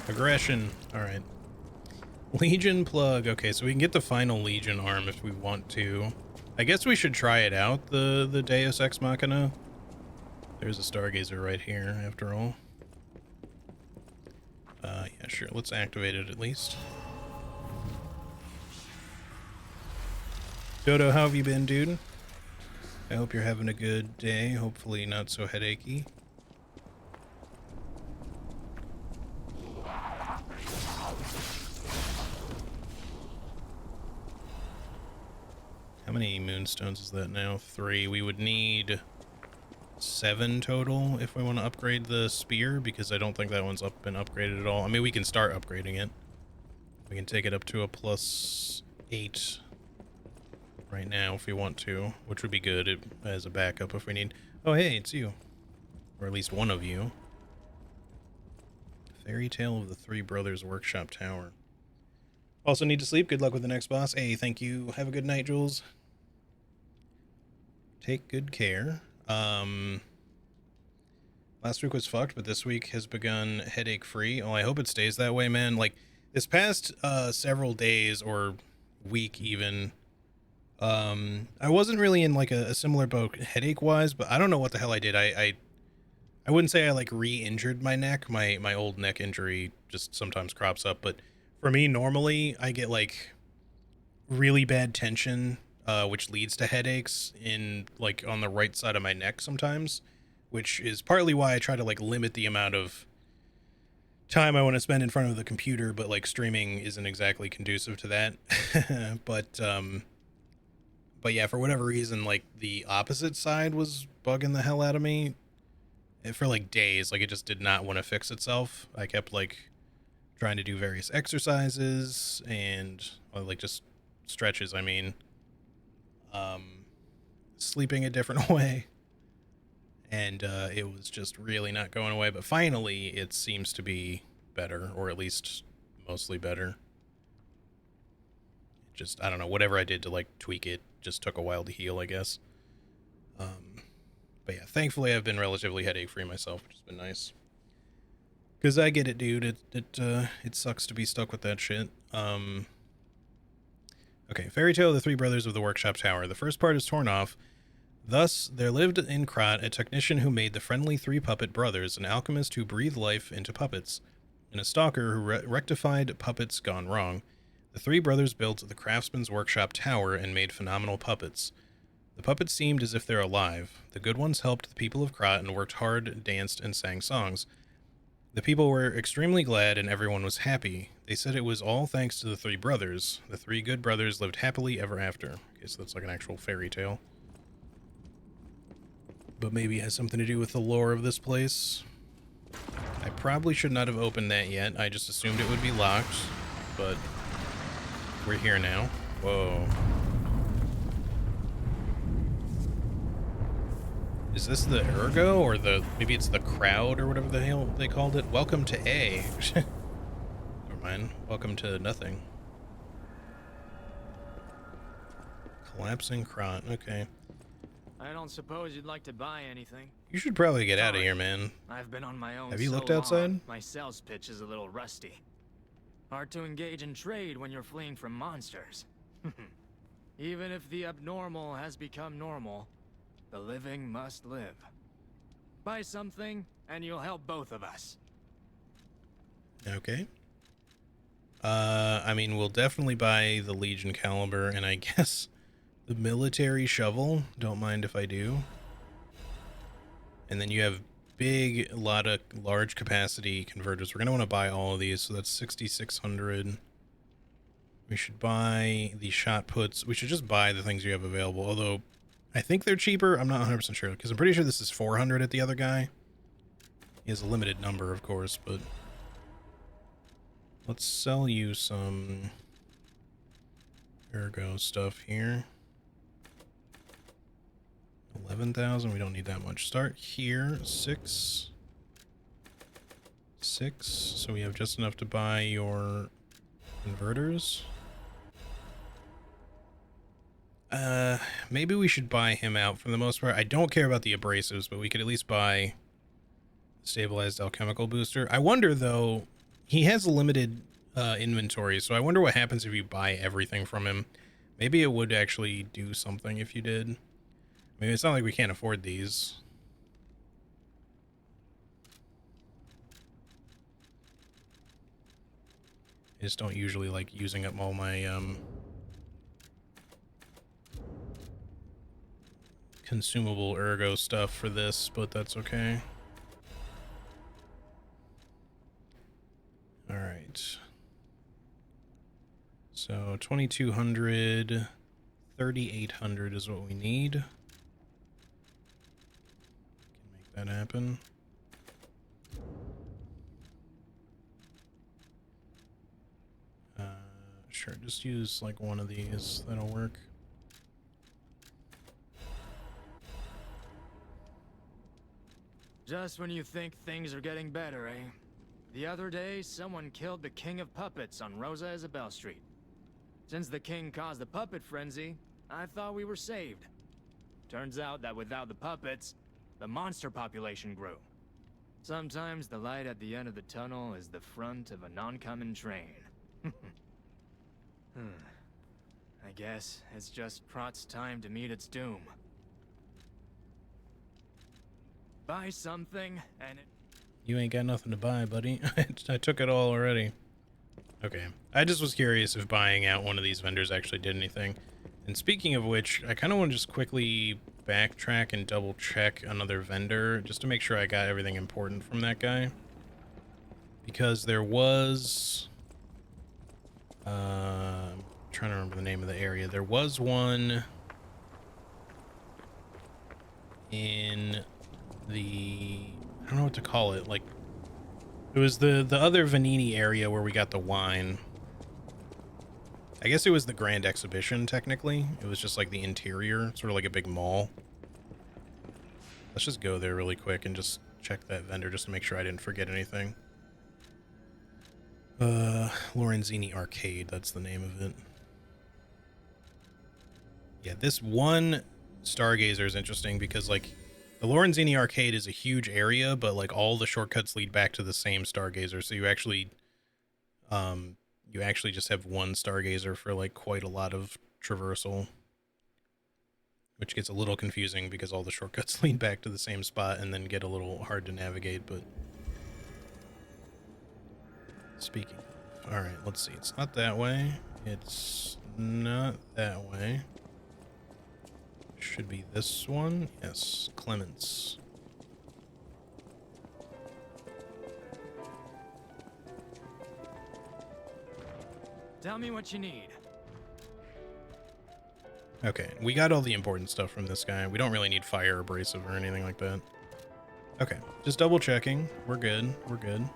Aggression. Alright. Legion plug. Okay, so we can get the final Legion arm if we want to. I guess we should try it out, the Deus Ex Machina. There's a Stargazer right here, after all. Yeah, sure. Let's activate it at least. Dodo, how have you been, dude? I hope you're having a good day. Hopefully not so headachy. How many moonstones is that now? 3. We would need 7 total if we want to upgrade the spear, because I don't think that one's been upgraded at all. I mean, we can start upgrading it. We can take it up to a +8 right now if we want to, which would be good as a backup if we need. Oh, hey, it's you. Or at least one of you. Fairy Tale of the Three Brothers Workshop Tower. Also need to sleep. Good luck with the next boss. Hey, thank you. Have a good night, Jules. Take good care. Last week was fucked, but this week has begun headache-free. Oh, I hope it stays that way, man. Like, this past several days, or week even, I wasn't really in, like, a similar boat headache-wise, but I don't know what the hell I did. I I wouldn't say I like re-injured my neck. My old neck injury just sometimes crops up, but for me normally I get like really bad tension, which leads to headaches in like on the right side of my neck sometimes, which is partly why I try to like limit the amount of time I want to spend in front of the computer, but like streaming isn't exactly conducive to that. But yeah, for whatever reason, like the opposite side was bugging the hell out of me for like days. Like it just did not want to fix itself. I kept like trying to do various exercises and like just stretches. I mean, sleeping a different way, and it was just really not going away. But finally, it seems to be better, or at least mostly better. Just, I don't know, whatever I did to like tweak it just took a while to heal, I guess. But yeah, thankfully I've been relatively headache free myself, which has been nice. Cause I get it, dude. It sucks to be stuck with that shit. Okay, Fairy Tale of the Three Brothers of the Workshop Tower. The first part is torn off. Thus, there lived in Krat a technician who made the friendly three puppet brothers, an alchemist who breathed life into puppets, and a stalker who rectified puppets gone wrong. The three brothers built the Craftsman's Workshop Tower and made phenomenal puppets. The puppets seemed as if they're alive. The good ones helped the people of Krat and worked hard, danced, and sang songs. The people were extremely glad and everyone was happy. They said it was all thanks to the three brothers. The three good brothers lived happily ever after. Okay, so that's like an actual fairy tale. But maybe it has something to do with the lore of this place. I probably should not have opened that yet. I just assumed it would be locked, but we're here now. Whoa. Is this the Ergo or maybe it's the crowd or whatever the hell they called it? Welcome to A. Never mind. Welcome to nothing. Collapsing Krat. Okay. I don't suppose you'd like to buy anything. You should probably get out of here, man. I've been on my own. Have you so looked outside? Long, my sales pitch is a little rusty. Hard to engage in trade when you're fleeing from monsters. Even if the abnormal has become normal, the living must live. Buy something, and you'll help both of us. Okay. I mean, we'll definitely buy the Legion Caliber, and I guess the military shovel. Don't mind if I do. And then you have lot of large capacity converters. We're gonna want to buy all of these, so that's 6,600. We should buy the shot puts. We should just buy the things you have available, although I think they're cheaper. I'm not 100% sure, because I'm pretty sure this is 400 at the other guy. He has a limited number, of course, but let's sell you some Ergo stuff here. 11,000. We don't need that much. Start here. 6. So we have just enough to buy your converters. Maybe we should buy him out for the most part. I don't care about the abrasives, but we could at least buy stabilized alchemical booster. I wonder though, he has a limited inventory, so I wonder what happens if you buy everything from him. Maybe it would actually do something if you did. I mean, it's not like we can't afford these. I just don't usually like using up all my consumable Ergo stuff for this, but that's okay. All right. So 2,200, 3,800 is what we need. Can make that happen. Sure, just use like one of these. That'll work. Just when you think things are getting better, eh? The other day, someone killed the King of Puppets on Rosa Isabelle Street. Since the king caused the puppet frenzy, I thought we were saved. Turns out that without the puppets, the monster population grew. Sometimes the light at the end of the tunnel is the front of an oncoming train. I guess it's just Krat's time to meet its doom. buy something, and it... You ain't got nothing to buy, buddy. I took it all already. Okay. I just was curious if buying out one of these vendors actually did anything. And speaking of which, I kind of want to just quickly backtrack and double check another vendor just to make sure I got everything important from that guy. Because there was... I'm trying to remember the name of the area. There was one in the... I don't know what to call it. Like, it was the other Vanini area where we got the wine. I guess it was the Grand Exhibition, technically. It was just like the interior, sort of like a big mall. Let's just go there really quick and just check that vendor just to make sure I didn't forget anything. Lorenzini Arcade, that's the name of it. Yeah, this one Stargazer is interesting because, like, the Lorenzini Arcade is a huge area, but, like, all the shortcuts lead back to the same Stargazer, so you actually just have one Stargazer for, like, quite a lot of traversal. Which gets a little confusing because all the shortcuts lead back to the same spot and then get a little hard to navigate, but... Speaking of... Alright, let's see. It's not that way. It's not that way. Should be this one. Yes, Clements. Tell me what you need. Okay, we got all the important stuff from this guy. We don't really need fire abrasive or anything like that. Okay, just double checking. We're good. We're good.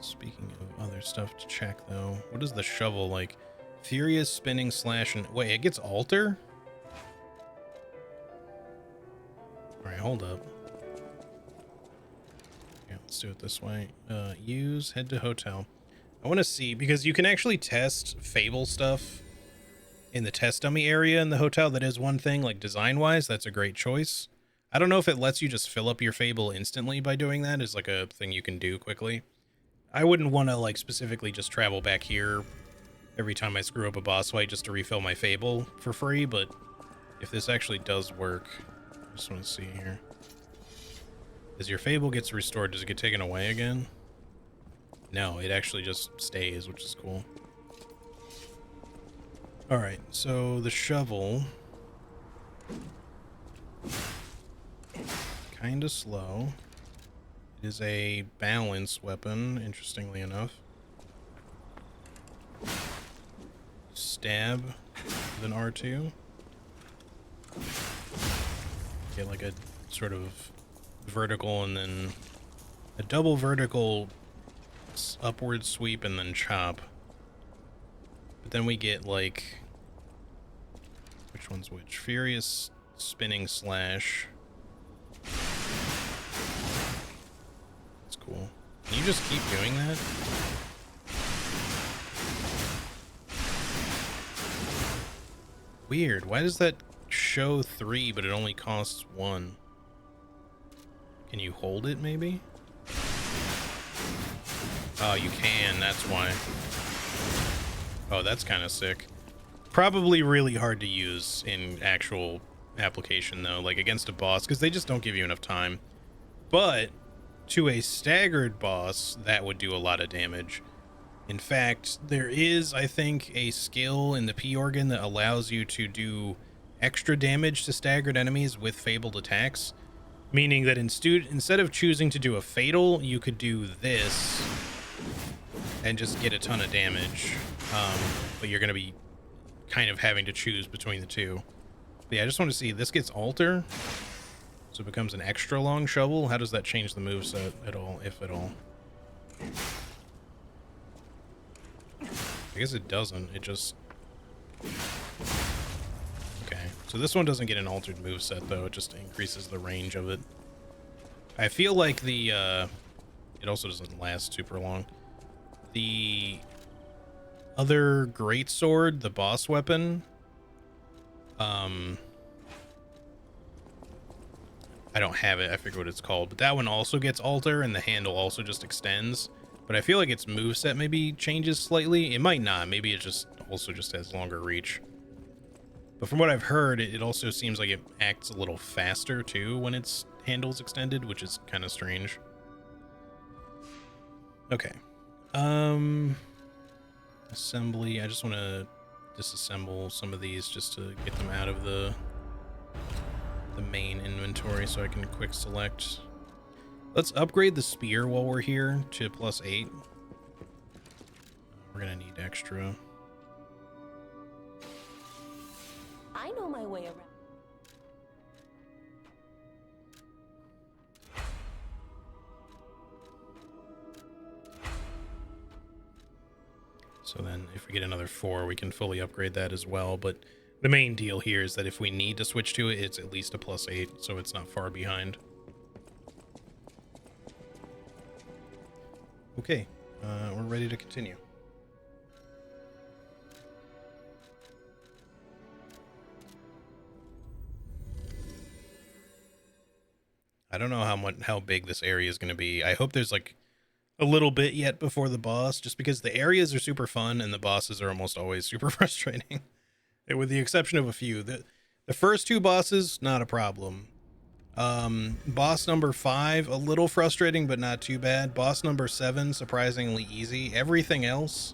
Speaking of other stuff to check, though, what is the shovel like? Furious spinning slash and wait, it gets alter? All right, hold up. Yeah, let's do it this way. Use head to hotel. I want to see because you can actually test Fable stuff in the test dummy area in the hotel. That is one thing, like design wise, that's a great choice. I don't know if it lets you just fill up your Fable instantly by doing that. Is like a thing you can do quickly. I wouldn't want to like specifically just travel back here every time I screw up a boss fight just to refill my Fable for free, but if this actually does work, I just want to see here. As your Fable gets restored, does it get taken away again? No, it actually just stays, which is cool. Alright, so the shovel... Kinda slow. It is a balance weapon, interestingly enough. Stab with an R2. Get like a sort of vertical and then a double vertical upward sweep and then chop. But then we get like, which one's which? Furious spinning slash. That's cool. Can you just keep doing that? Weird. Why does that show 3 but it only costs 1? Can you hold it maybe? Oh, you can, that's why. Oh, that's kind of sick. Probably really hard to use in actual application, though, like against a boss, because they just don't give you enough time. But to a staggered boss, that would do a lot of damage. In fact, there is, I think, a skill in the P-Organ that allows you to do extra damage to staggered enemies with fabled attacks. Meaning that instead of choosing to do a fatal, you could do this and just get a ton of damage. But you're going to be kind of having to choose between the two. But yeah, I just want to see, this gets alter. So it becomes an extra long shovel. How does that change the moveset at all, if at all? I guess it doesn't. It just... Okay. So this one doesn't get an altered moveset, though. It just increases the range of it. I feel like the... It also doesn't last super long. The other greatsword, the boss weapon... I don't have it. I forget what it's called. But that one also gets alter, and the handle also just extends. But I feel like its moveset maybe changes slightly. It might not. Maybe it just also just has longer reach. But from what I've heard, it also seems like it acts a little faster too when its handle's extended, which is kind of strange. Okay. Assembly. I just want to disassemble some of these just to get them out of the main inventory so I can quick select. Let's upgrade the spear while we're here to +8. We're gonna need extra. I know my way around. So then if we get another 4, we can fully upgrade that as well. But the main deal here is that if we need to switch to it, it's at least a +8, so it's not far behind. Okay, we're ready to continue. I don't know how big this area is going to be. I hope there's like a little bit yet before the boss, just because the areas are super fun and the bosses are almost always super frustrating. With the exception of a few. The first 2 bosses, not a problem. Boss number 5, a little frustrating, but not too bad. Boss number 7, surprisingly easy. Everything else,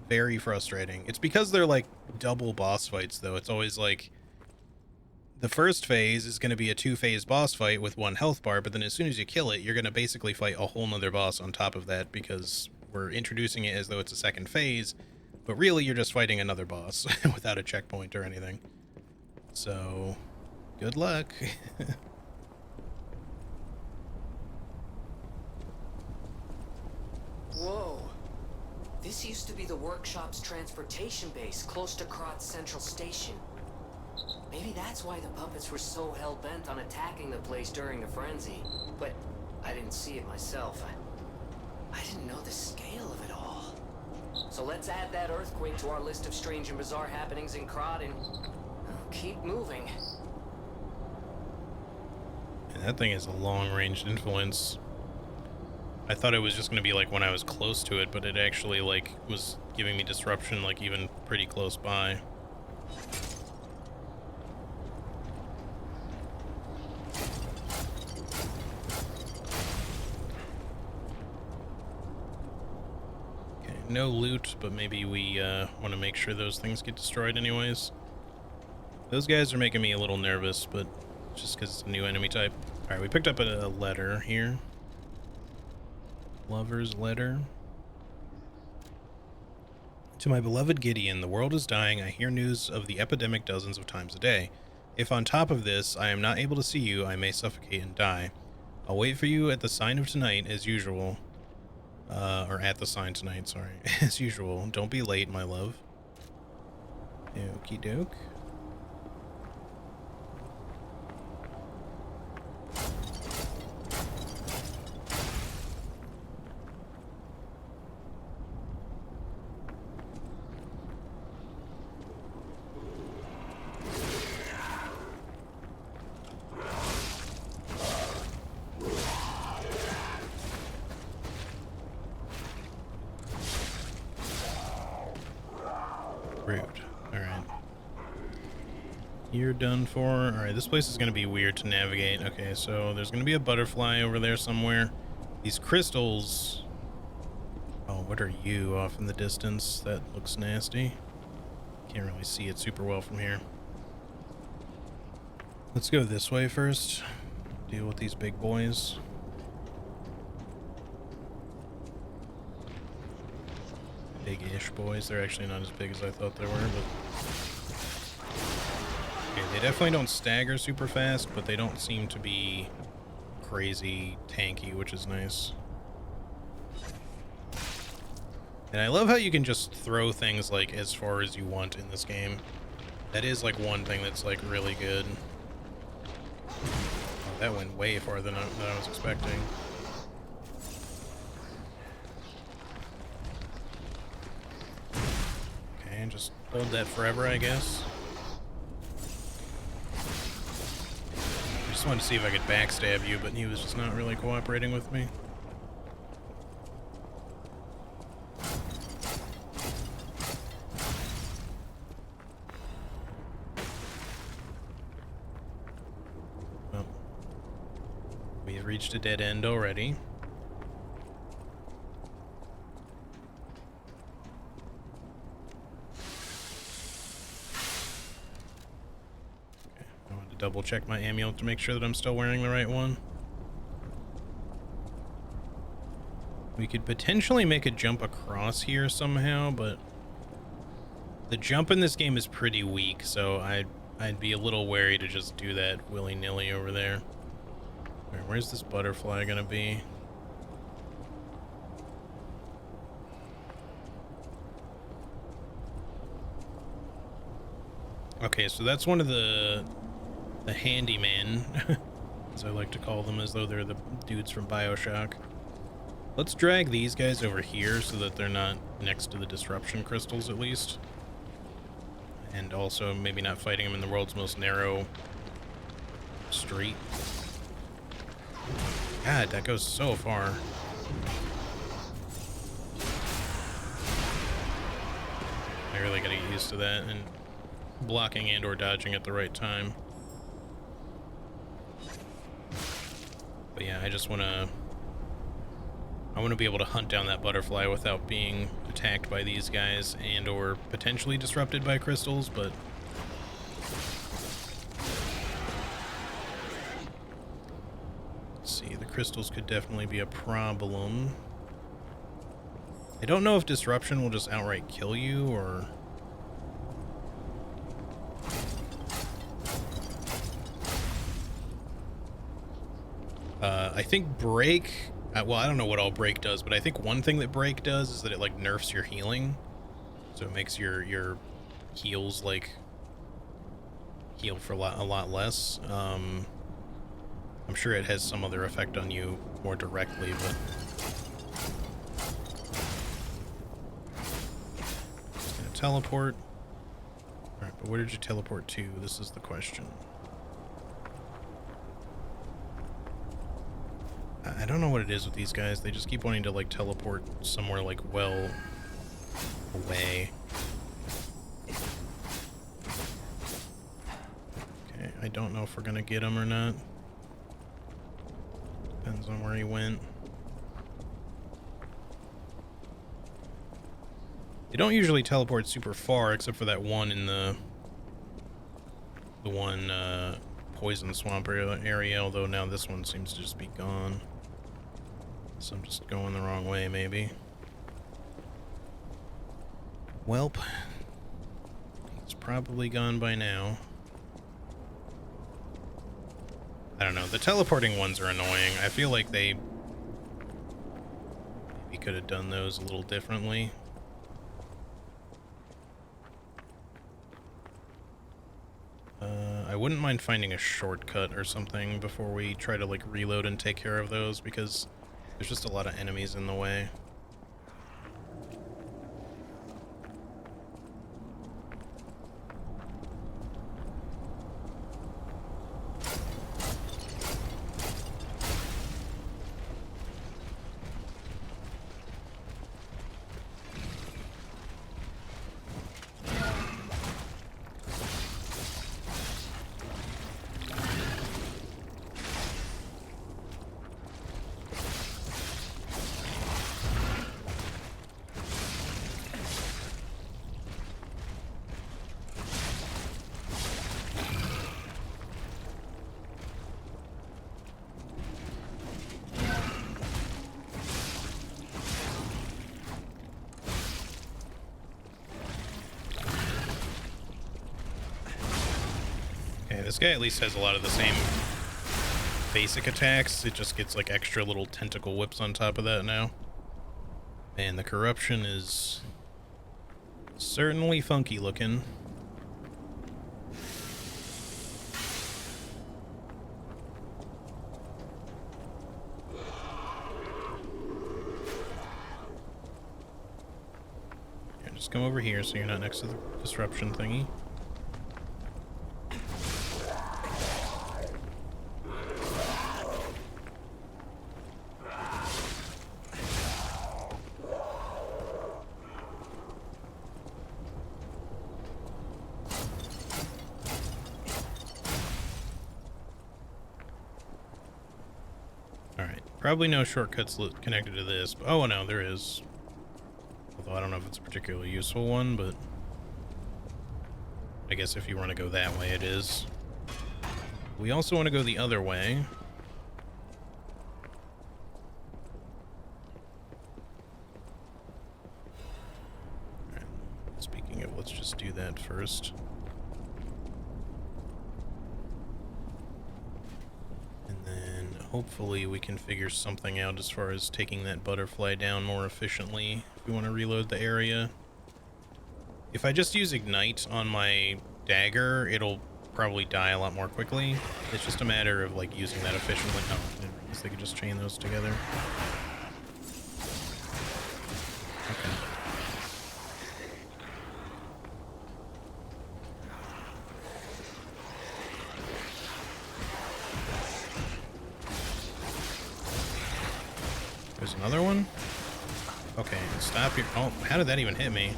very frustrating. It's because they're like double boss fights, though. It's always like the first phase is going to be a 2-phase boss fight with 1 health bar, but then as soon as you kill it, you're going to basically fight a whole nother boss on top of that, because we're introducing it as though it's a 2nd phase, but really you're just fighting another boss without a checkpoint or anything. So, good luck. Whoa. This used to be the workshop's transportation base, close to Krat's central station. Maybe that's why the puppets were so hell-bent on attacking the place during the frenzy. But I didn't see it myself. I didn't know the scale of it all. So let's add that earthquake to our list of strange and bizarre happenings in Krat and keep moving. And that thing is a long-range influence. I thought it was just going to be like when I was close to it, but it actually like was giving me disruption like even pretty close by. Okay, no loot, but maybe we want to make sure those things get destroyed anyways. Those guys are making me a little nervous, but just because it's a new enemy type. Alright, we picked up a letter here. Lover's letter. To my beloved Gideon, the world is dying. I hear news of the epidemic dozens of times a day. If on top of this, I am not able to see you, I may suffocate and die. I'll wait for you at the sign of tonight, as usual. Or at the sign tonight, sorry. As usual. Don't be late, my love. Okie doke. Rude. Alright. You're done for. Alright, this place is going to be weird to navigate. Okay, so there's going to be a butterfly over there somewhere. These crystals... Oh, what are you off in the distance? That looks nasty. Can't really see it super well from here. Let's go this way first. Deal with these big boys. Big-ish boys. They're actually not as big as I thought they were, but... Okay, they definitely don't stagger super fast, but they don't seem to be crazy tanky, which is nice. And I love how you can just throw things, like, as far as you want in this game. That is, like, one thing that's, like, really good. Oh, that went way farther than I was expecting. Okay, just hold that forever, I guess. I just wanted to see if I could backstab you, but he was just not really cooperating with me. We've reached a dead end already. Okay, I want to double check my amulet to make sure that I'm still wearing the right one. We could potentially make a jump across here somehow, but the jump in this game is pretty weak, so I'd be a little wary to just do that willy-nilly over there. Alright, where's this butterfly gonna be? Okay, so that's one of the handyman, as I like to call them, as though they're the dudes from BioShock. Let's drag these guys over here so that they're not next to the disruption crystals, at least. And also maybe not fighting them in the world's most narrow street. God, that goes so far. I really gotta get used to that and blocking and or dodging at the right time. But yeah, I want to be able to hunt down that butterfly without being attacked by these guys and or potentially disrupted by crystals, but let's see, the crystals could definitely be a problem. I don't know if disruption will just outright kill you or I think break, well, I don't know what all break does, but I think one thing that break does is that it like nerfs your healing, so it makes your heals like heal for a lot less. I'm sure it has some other effect on you more directly, but it's gonna teleport. All right, but where did you teleport to? This is the question. I don't know what it is with these guys. They just keep wanting to like teleport somewhere like well away. Okay, I don't know if we're gonna get him or not. Depends on where he went. They don't usually teleport super far, except for that one in the one poison swamp area, although now this one seems to just be gone. So I'm just going the wrong way, maybe. Welp. He's probably gone by now. I don't know. The teleporting ones are annoying. I feel like they maybe could have done those a little differently. I wouldn't mind finding a shortcut or something before we try to like reload and take care of those, because there's just a lot of enemies in the way. This guy at least has a lot of the same basic attacks. It just gets like extra little tentacle whips on top of that now. And the corruption is certainly funky looking. Yeah, just come over here so you're not next to the disruption thingy. Probably no shortcuts connected to this. But, oh, no, there is. Although I don't know if it's a particularly useful one, but I guess if you want to go that way, it is. We also want to go the other way. Alright. Speaking of, let's just do that first. And then hopefully we can figure something out as far as taking that butterfly down more efficiently if we want to reload the area. If I just use Ignite on my dagger, it'll probably die a lot more quickly. It's just a matter of like using that efficiently. Oh, I guess they could just chain those together. Okay. There's another one? Okay, stop your... Oh, how did that even hit me?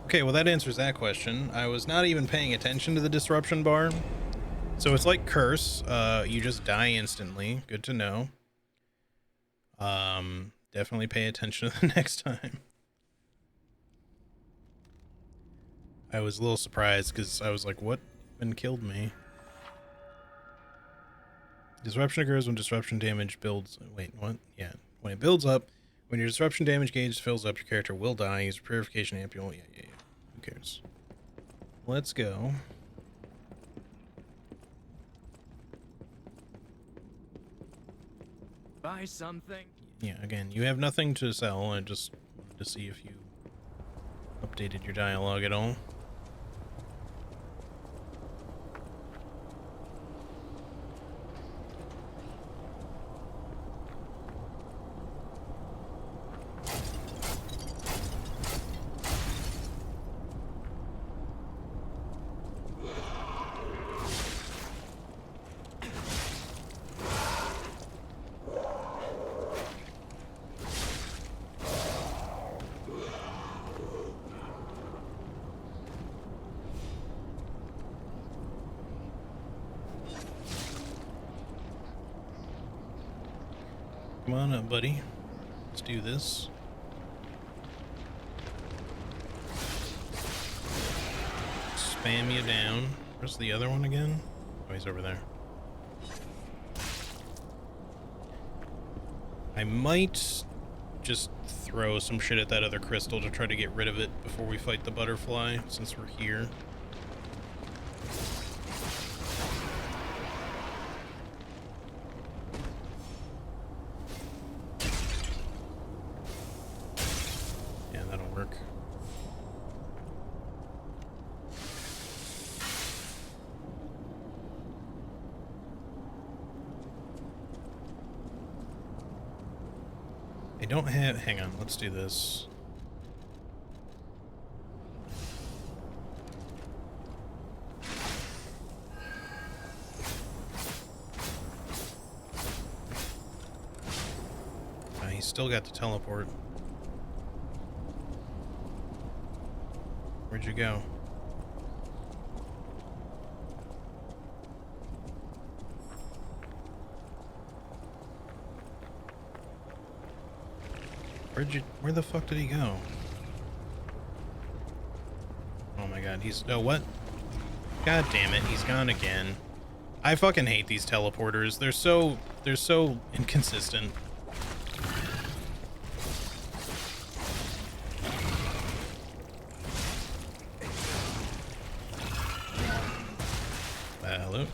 Okay, well that answers that question. I was not even paying attention to the disruption bar. So it's like Curse. You just die instantly. Good to know. Definitely pay attention to the next time. I was a little surprised because I was like, what even killed me? Disruption occurs when disruption damage builds... Wait, what? Yeah. When it builds up, when your disruption damage gauge fills up, your character will die. Use purification ampule. Yeah. Who cares? Let's go. Buy something. Yeah, again, you have nothing to sell. I just wanted to see if you updated your dialogue at all. Come on up, buddy. Let's do this. Spam you down. Where's the other one again? Oh, he's over there. I might just throw some shit at that other crystal to try to get rid of it before we fight the butterfly, since we're here. I don't have... Hang on, let's do this. He's still got the teleport. Where'd you go? Where the fuck did he go? Oh my god, no, what? God damn it, he's gone again. I fucking hate these teleporters. They're so inconsistent. Hello?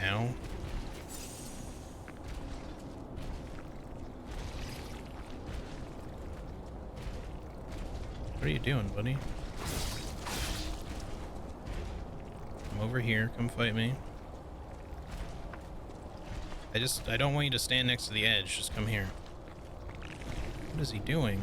Ow. What are you doing, buddy? Come over here. Come fight me. I don't want you to stand next to the edge. Just come here. What is he doing?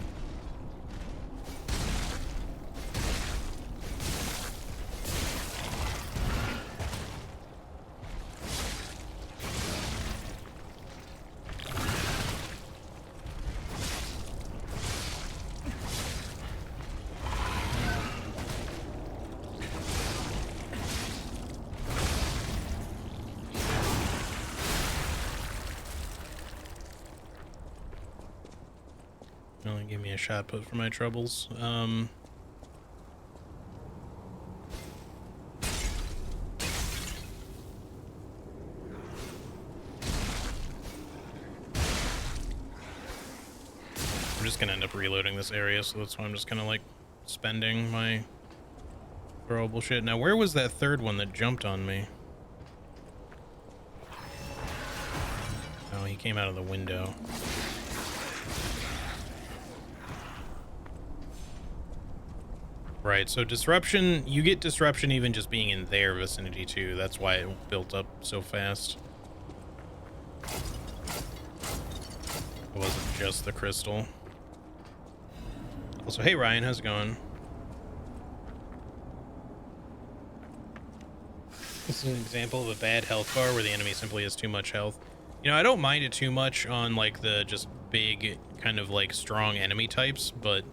Definitely give me a shot put for my troubles. I'm just gonna end up reloading this area, so that's why I'm just kind of like spending my throwable shit. Now, where was that third one that jumped on me? Oh, he came out of the window. Right, so disruption, you get disruption even just being in their vicinity too. That's why it built up so fast. It wasn't just the crystal. Also, hey Ryan, how's it going? This is an example of a bad health bar where the enemy simply has too much health. You know, I don't mind it too much on like the just big kind of like strong enemy types, but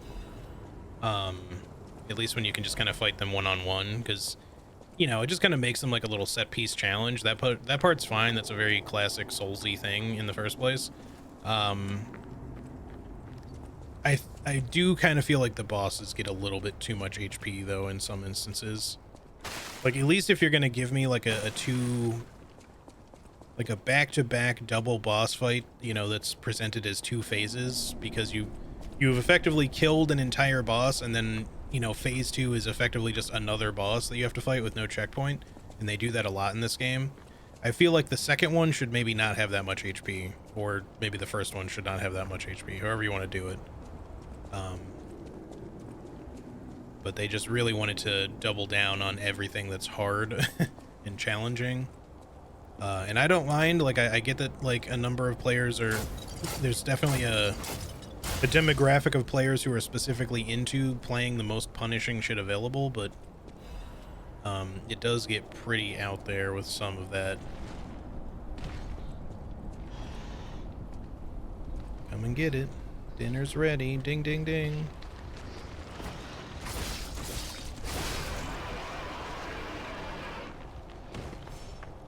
at least when you can just kind of fight them one-on-one, because you know, it just kind of makes them like a little set piece challenge. That part's fine. That's a very classic Soulsy thing in the first place. I do kind of feel like the bosses get a little bit too much HP though in some instances. Like, at least if you're gonna give me like a back-to-back double boss fight, you know, that's presented as two phases, because you've effectively killed an entire boss, and then, you know, phase 2 is effectively just another boss that you have to fight with no checkpoint, and they do that a lot in this game. I feel like the second one should maybe not have that much HP, or maybe the first one should not have that much HP, however you want to do it. But they just really wanted to double down on everything that's hard and challenging. And I don't mind, like, I get that, like, a number of players are, there's definitely a demographic of players who are specifically into playing the most punishing shit available, but it does get pretty out there with some of that. Come and get it. Dinner's ready. Ding, ding, ding.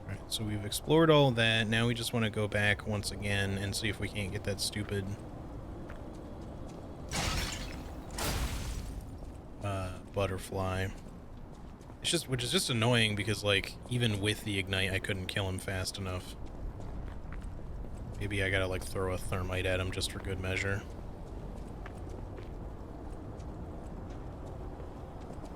Alright, so we've explored all that. Now we just want to go back once again and see if we can't get that stupid butterfly. It's just, which is just annoying because, like, even with the ignite, I couldn't kill him fast enough. Maybe I gotta, like, throw a thermite at him just for good measure.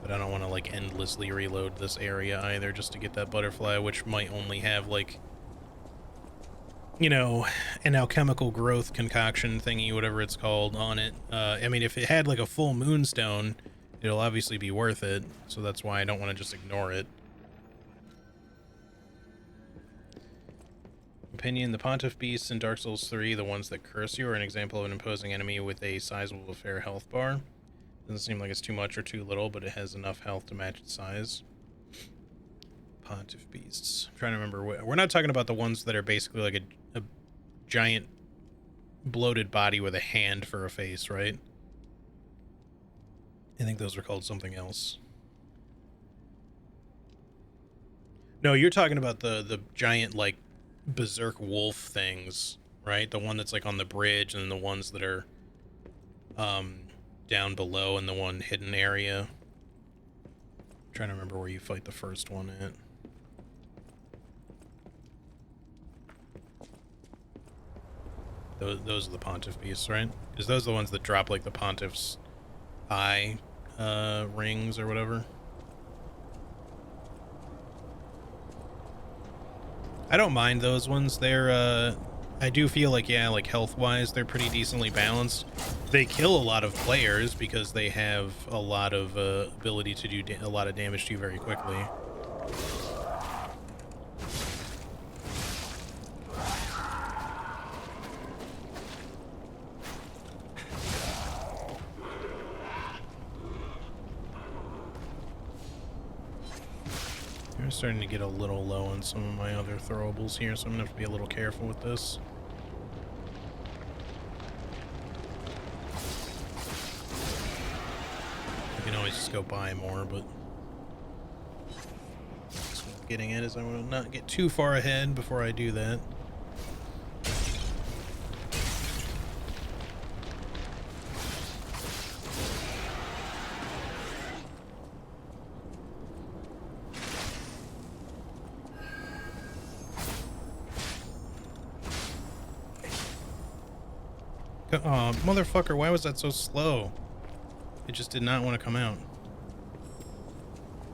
But I don't want to, like, endlessly reload this area either just to get that butterfly, which might only have, like, you know, an alchemical growth concoction thingy, whatever it's called, on it. I mean, if it had, like, a full moonstone, it'll obviously be worth it, so that's why I don't want to just ignore it. Opinion: the Pontiff Beasts in Dark Souls 3, the ones that curse you, are an example of an imposing enemy with a sizable fair health bar. Doesn't seem like it's too much or too little, but it has enough health to match its size. Pontiff Beasts. I'm trying to remember. We're not talking about the ones that are basically like a giant bloated body with a hand for a face, right? I think those are called something else. No, you're talking about the giant, like, berserk wolf things, right? The one that's, like, on the bridge, and the ones that are down below in the one hidden area. I'm trying to remember where you fight the first one at. Those are the Pontiff Beasts, right? Is those the ones that drop, like, the Pontiff's eye rings or whatever? I don't mind those ones. They're I do feel like, yeah, like health wise they're pretty decently balanced. They kill a lot of players because they have a lot of ability to do a lot of damage to you very quickly. I'm starting to get a little low on some of my other throwables here, so I'm gonna have to be a little careful with this. I can always just go buy more, but that's what I'm getting at is I want to not get too far ahead before I do that. Oh, motherfucker, why was that so slow? It just did not want to come out.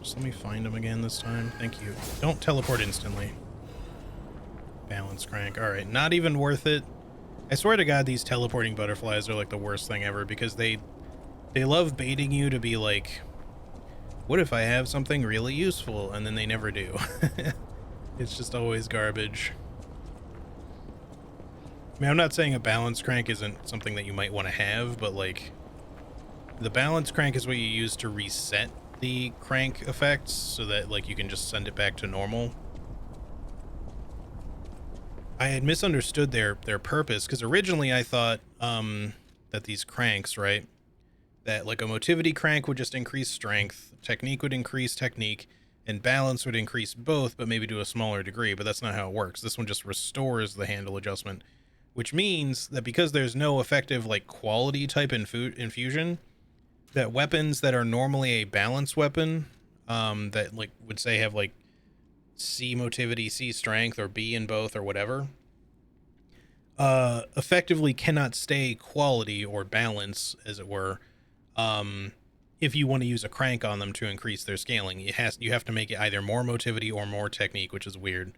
Just let me find him again this time. Thank you. Don't teleport instantly. Balance crank. Alright, not even worth it. I swear to God, these teleporting butterflies are like the worst thing ever because they love baiting you to be like, what if I have something really useful? And then they never do. It's just always garbage. I mean, I'm not saying a balance crank isn't something that you might want to have, but like the balance crank is what you use to reset the crank effects so that like you can just send it back to normal. I had misunderstood their purpose because originally I thought that these cranks, right, that like a motivity crank would just increase strength, technique would increase technique, and balance would increase both, but maybe to a smaller degree. But that's not how it works. This one just restores the handle adjustment, which means that because there's no effective like quality type infusion, that weapons that are normally a balance weapon, that like would say have like C motivity, C strength, or B in both, or whatever, effectively cannot stay quality or balance, as it were, if you want to use a crank on them to increase their scaling. You have to make it either more motivity or more technique, which is weird.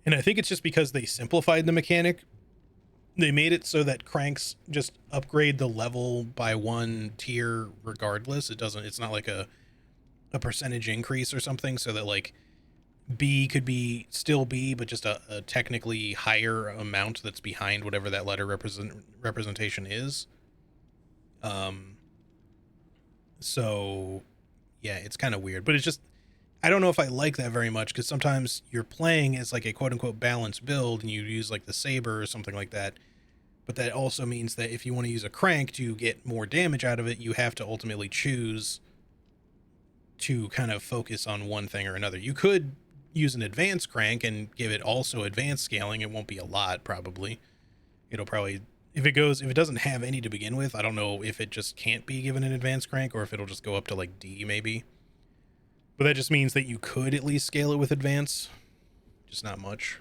And I think it's just because they simplified the mechanic. They made it so that cranks just upgrade the level by one tier regardless. It's not like a percentage increase or something, so that like B could be still B, but just a technically higher amount that's behind whatever that letter representation is. So yeah, it's kind of weird, but it's just, I don't know if I like that very much, because sometimes you're playing as like a quote unquote balanced build and you use like the saber or something like that. But that also means that if you want to use a crank to get more damage out of it, you have to ultimately choose to kind of focus on one thing or another. You could use an advanced crank and give it also advanced scaling. It won't be a lot, probably. It'll probably, if it doesn't have any to begin with, I don't know if it just can't be given an advanced crank or if it'll just go up to like D maybe. But that just means that you could at least scale it with advance, just not much.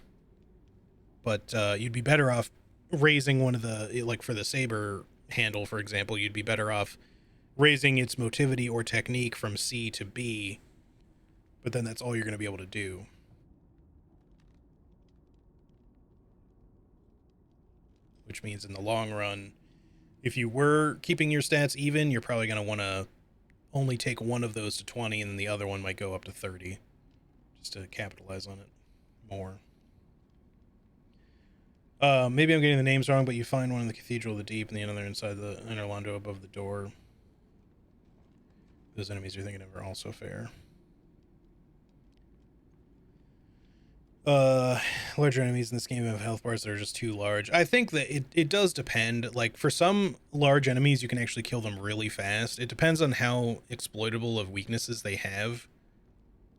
But you'd be better off raising one of the, like for the saber handle, for example, you'd be better off raising its motivity or technique from C to B, but then that's all you're going to be able to do. Which means in the long run, if you were keeping your stats even, you're probably going to want to only take one of those to 20, and then the other one might go up to 30, just to capitalize on it more. Maybe I'm getting the names wrong, but you find one in the Cathedral of the Deep and the other inside the Inner Londo above the door. Those enemies you're thinking of are also fair. Larger enemies in this game have health bars that are just too large. I think that it does depend. Like, for some large enemies, you can actually kill them really fast. It depends on how exploitable of weaknesses they have.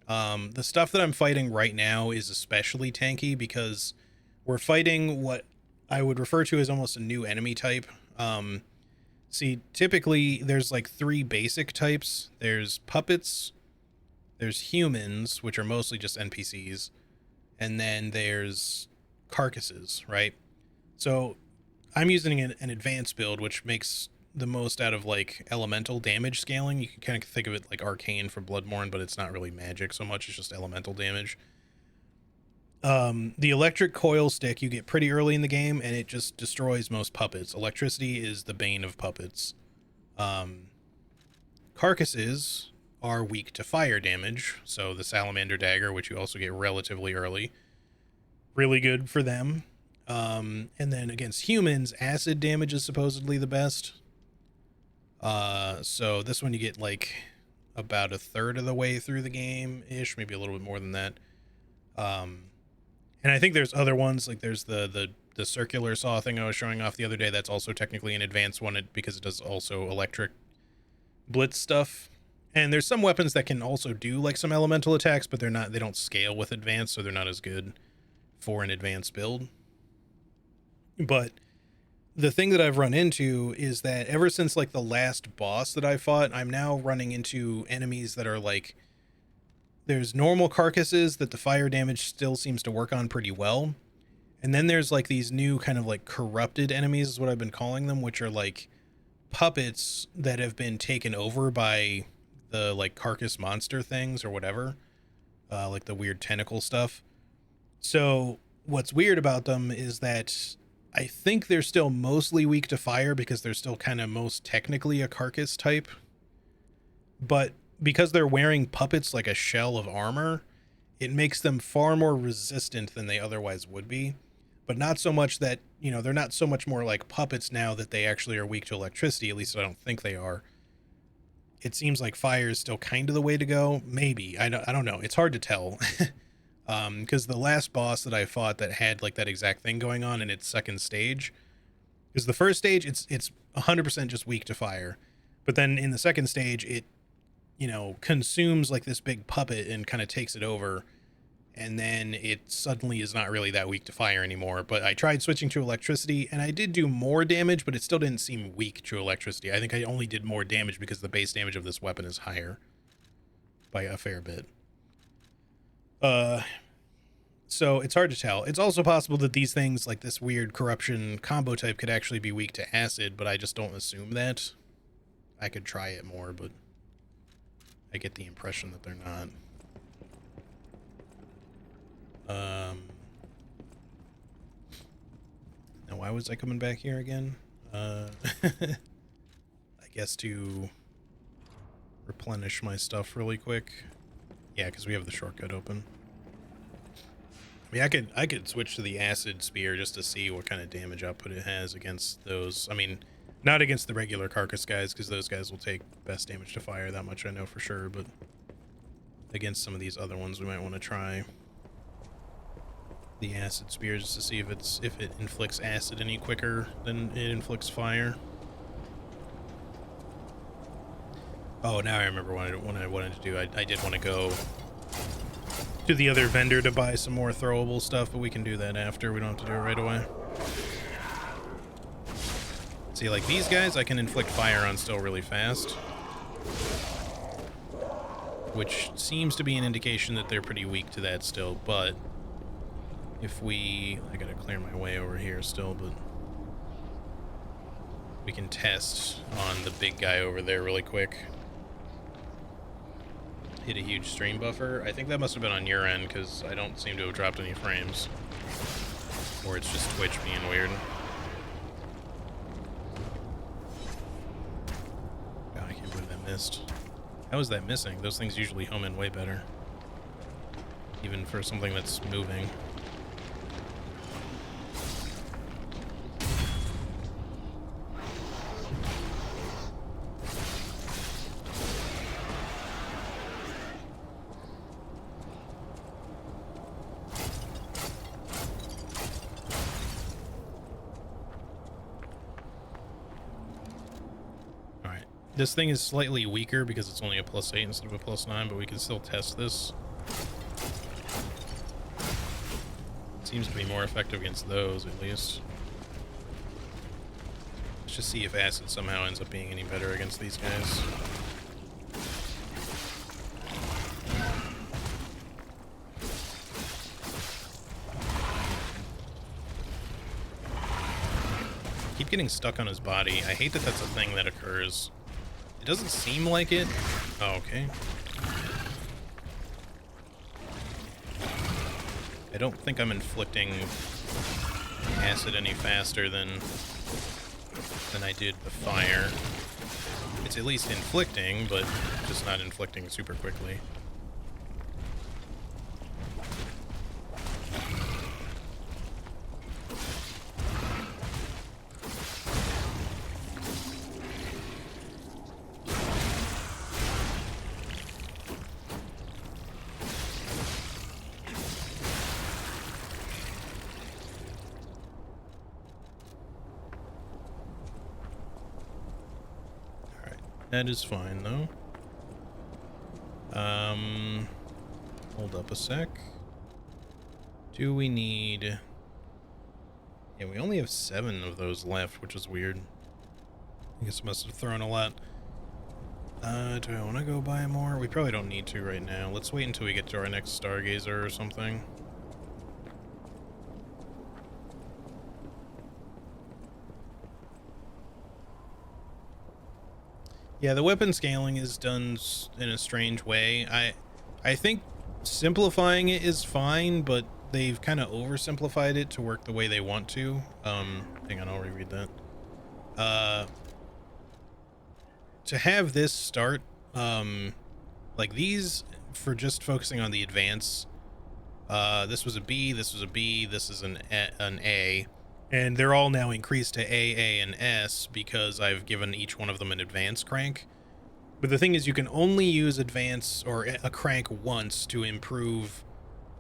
The stuff that I'm fighting right now is especially tanky because we're fighting what I would refer to as almost a new enemy type. See, typically there's like 3 basic types. There's puppets, there's humans, which are mostly just NPCs, and then there's carcasses, right? So I'm using an advanced build, which makes the most out of like elemental damage scaling. You can kind of think of it like Arcane for Bloodborne, but it's not really magic so much, it's just elemental damage. The electric coil stick you get pretty early in the game, and it just destroys most puppets. Electricity is the bane of puppets. Carcasses are weak to fire damage, so the salamander dagger, which you also get relatively early, really good for them. And then against humans, acid damage is supposedly the best. So this one you get like about 1/3 of the way through the game ish, maybe a little bit more than that. And I think there's other ones, like there's the circular saw thing I was showing off the other day. That's also technically an advanced one because it does also electric blitz stuff. And there's some weapons that can also do like some elemental attacks, but they don't scale with advanced, so they're not as good for an advanced build. But the thing that I've run into is that ever since like the last boss that I fought, I'm now running into enemies that are like, there's normal carcasses that the fire damage still seems to work on pretty well. And then there's like these new kind of like corrupted enemies is what I've been calling them, which are like puppets that have been taken over by the like carcass monster things or whatever, like the weird tentacle stuff. So what's weird about them is that I think they're still mostly weak to fire because they're still kind of most technically a carcass type, but because they're wearing puppets like a shell of armor, it makes them far more resistant than they otherwise would be. But not so much that, you know, they're not so much more like puppets now that they actually are weak to electricity. At least I don't think they are. It seems like fire is still kind of the way to go. Maybe. I don't know. It's hard to tell. Because the last boss that I fought that had like that exact thing going on in its second stage, because the first stage, it's 100% just weak to fire. But then in the second stage, it, you know, consumes like this big puppet and kind of takes it over. And then it suddenly is not really that weak to fire anymore. But I tried switching to electricity, and I did do more damage, but it still didn't seem weak to electricity. I think I only did more damage because the base damage of this weapon is higher by a fair bit. So it's hard to tell. It's also possible that these things, like this weird corruption combo type, could actually be weak to acid, but I just don't assume that. I could try it more, but I get the impression that they're not. Now why was I coming back here again? I guess to replenish my stuff really quick. Yeah, because we have the shortcut open. I mean, I could switch to the acid spear just to see what kind of damage output it has against those. I mean, not against the regular carcass guys, because those guys will take best damage to fire, that much I know for sure, but against some of these other ones we might want to try the acid spear just to see if it inflicts acid any quicker than it inflicts fire. Oh, now I remember what I wanted to do. I did want to go to the other vendor to buy some more throwable stuff, but we can do that after. We don't have to do it right away. See, like these guys, I can inflict fire on still really fast, which seems to be an indication that they're pretty weak to that still, but if I gotta clear my way over here still, but we can test on the big guy over there really quick. Hit a huge stream buffer. I think that must have been on your end, because I don't seem to have dropped any frames. Or it's just Twitch being weird. God, I can't believe that missed. How is that missing? Those things usually home in way better. Even for something that's moving. This thing is slightly weaker because it's only a +8 instead of a +9, but we can still test this. It seems to be more effective against those, at least. Let's just see if acid somehow ends up being any better against these guys. I keep getting stuck on his body. I hate that that's a thing that occurs. It doesn't seem like it. Oh, okay. I don't think I'm inflicting acid any faster than I did the fire. It's at least inflicting, but just not inflicting super quickly. That is fine, though. Hold up a sec. Do we need... Yeah, we only have 7 of those left, which is weird. I guess I must have thrown a lot. Do I want to go buy more? We probably don't need to right now. Let's wait until we get to our next Stargazer or something. Yeah, the weapon scaling is done in a strange way. I think simplifying it is fine, but they've kind of oversimplified it to work the way they want to. Hang on, I'll reread that. To have this start, like these, for just focusing on the advance, this was a B, this was a B, this is an A, and they're all now increased to A, and S because I've given each one of them an advance crank. But the thing is, you can only use advance or a crank once to improve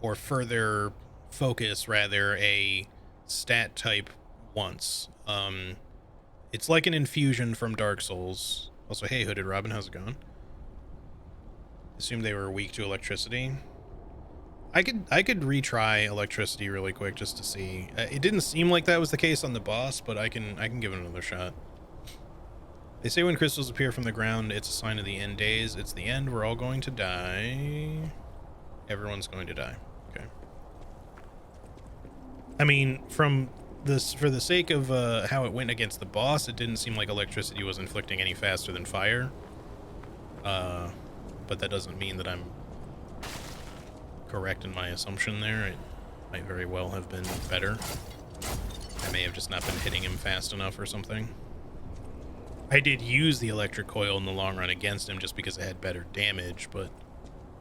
or further focus, rather, a stat type once. It's like an infusion from Dark Souls. Also, hey, Hooded Robin, how's it going? Assumed they were weak to electricity. I could retry electricity really quick just to see. It didn't seem like that was the case on the boss, but I can give it another shot. They say when crystals appear from the ground, it's a sign of the end days. It's the end. We're all going to die. Everyone's going to die. Okay. I mean, from this, for the sake of how it went against the boss, it didn't seem like electricity was inflicting any faster than fire. But that doesn't mean that I'm correct in my assumption there. It might very well have been better. I may have just not been hitting him fast enough or something. I did use the electric coil in the long run against him just because it had better damage, but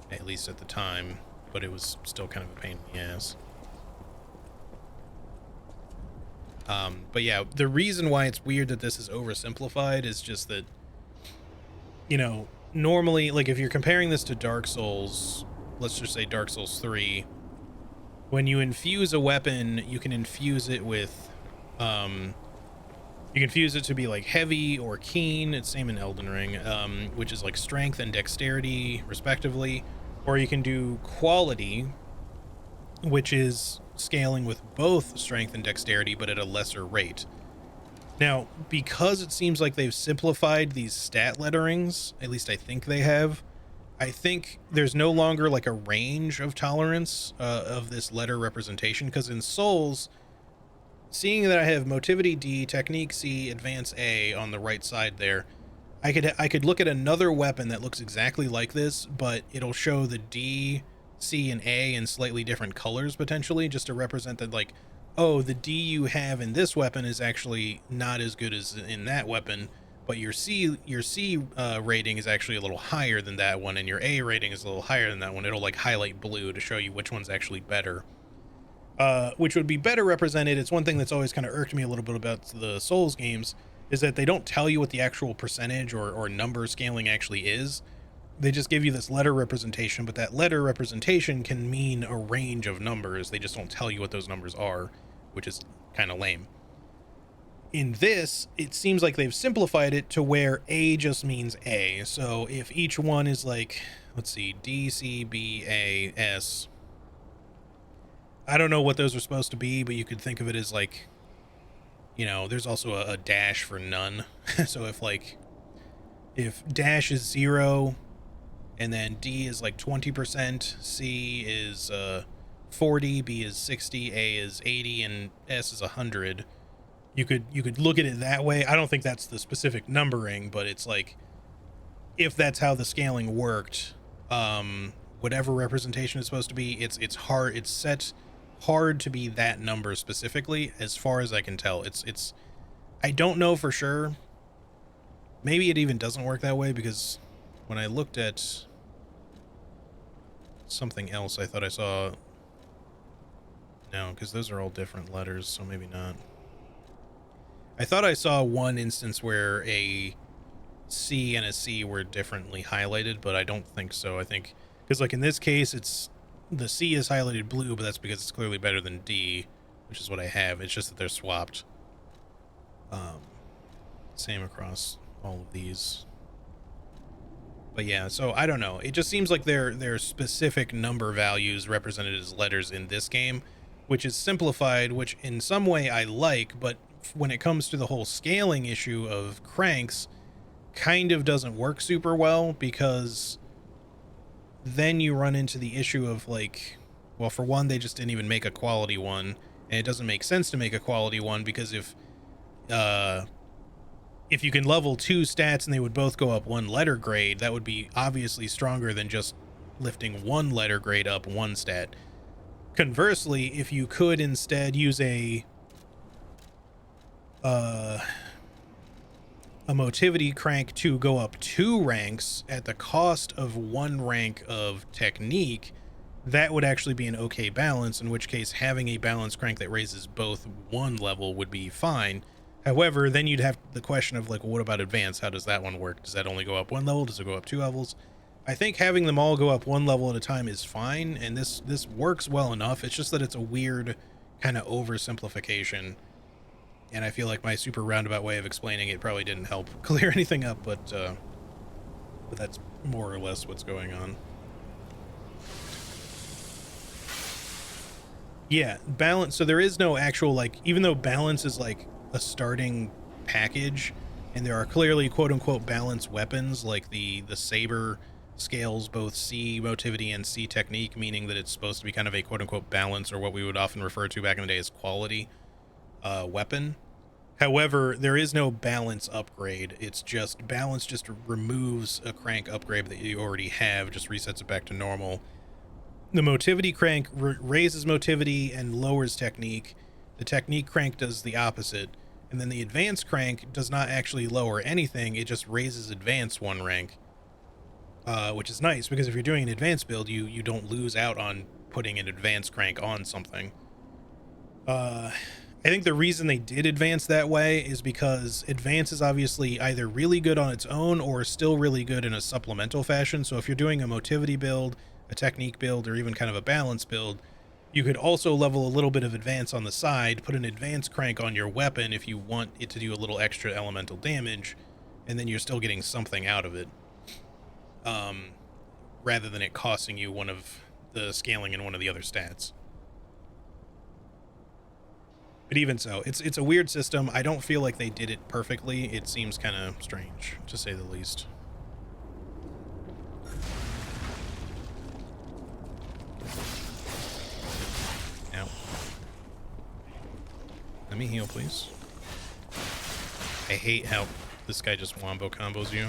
at least at the time, but it was still kind of a pain in the ass. But yeah, the reason why it's weird that this is oversimplified is just that, you know, normally, like if you're comparing this to Dark Souls, let's just say Dark Souls 3, when you infuse a weapon, you can infuse it with, you can fuse it to be like heavy or keen. It's same in Elden Ring, which is like strength and dexterity respectively. Or you can do quality, which is scaling with both strength and dexterity, but at a lesser rate. Now, because it seems like they've simplified these stat letterings, at least I think they have, I think there's no longer like a range of tolerance of this letter representation, because in Souls, seeing that I have Motivity D, Technique C, Advance A on the right side there, I could look at another weapon that looks exactly like this, but it'll show the D, C, and A in slightly different colors potentially, just to represent that, like, oh, the D you have in this weapon is actually not as good as in that weapon, but your C rating is actually a little higher than that one, and your A rating is a little higher than that one. It'll like highlight blue to show you which one's actually better. Which would be better represented. It's one thing that's always kind of irked me a little bit about the Souls games, is that they don't tell you what the actual percentage or number scaling actually is. They just give you this letter representation, but that letter representation can mean a range of numbers. They just don't tell you what those numbers are, which is kind of lame. In this, it seems like they've simplified it to where A just means A. So if each one is like, let's see, D, C, B, A, S. I don't know what those are supposed to be, but you could think of it as like, you know, there's also a dash for none. So if dash is 0, and then D is like 20%, C is 40, B is 60, A is 80, and S is 100. You could look at it that way. I don't think that's the specific numbering, but it's like, if that's how the scaling worked, whatever representation is supposed to be, it's set hard to be that number specifically, as far as I can tell. It's I don't know for sure. Maybe it even doesn't work that way, because when I looked at something else, I thought I saw, no, because those are all different letters, so maybe not. I thought I saw one instance where a C and a C were differently highlighted, but I don't think so. I think, because like in this case, it's, the C is highlighted blue, but that's because it's clearly better than D, which is what I have. It's just that they're swapped. Same across all of these. But yeah, so I don't know. It just seems like they're specific number values represented as letters in this game, which is simplified, which in some way I like, but when it comes to the whole scaling issue of cranks, kind of doesn't work super well, because then you run into the issue of like, well, for one, they just didn't even make a quality one, and it doesn't make sense to make a quality one, because if if you can level 2 stats and they would both go up 1 letter grade, that would be obviously stronger than just lifting 1 letter grade up 1 stat. Conversely, if you could instead use a motivity crank to go up 2 ranks at the cost of 1 rank of technique, that would actually be an okay balance, in which case having a balance crank that raises both 1 level would be fine. However, then you'd have the question of like, well, what about advanced? How does that one work? Does that only go up 1 level? Does it go up 2 levels? I think having them all go up 1 level at a time is fine, and this works well enough. It's just that it's a weird kind of oversimplification, and I feel like my super roundabout way of explaining it probably didn't help clear anything up, but that's more or less what's going on. Yeah, balance. So there is no actual, like, even though balance is like a starting package, and there are clearly quote-unquote balance weapons, like the saber scales both C motivity and C technique, meaning that it's supposed to be kind of a quote-unquote balance, or what we would often refer to back in the day as quality weapon. However, there is no balance upgrade. It's just balance just removes a crank upgrade that you already have, just resets it back to normal. The motivity crank raises motivity and lowers technique. The technique crank does the opposite. And then the advanced crank does not actually lower anything. It just raises advanced 1 rank, which is nice, because if you're doing an advanced build, you don't lose out on putting an advanced crank on something. I think the reason they did advance that way is because advance is obviously either really good on its own or still really good in a supplemental fashion. So if you're doing a motivity build, a technique build, or even kind of a balance build, you could also level a little bit of advance on the side, put an advance crank on your weapon if you want it to do a little extra elemental damage, and then you're still getting something out of it, rather than it costing you one of the scaling in one of the other stats. But even so, it's a weird system. I don't feel like they did it perfectly. It seems kind of strange, to say the least. Ow. Let me heal, please. I hate how this guy just wombo combos you.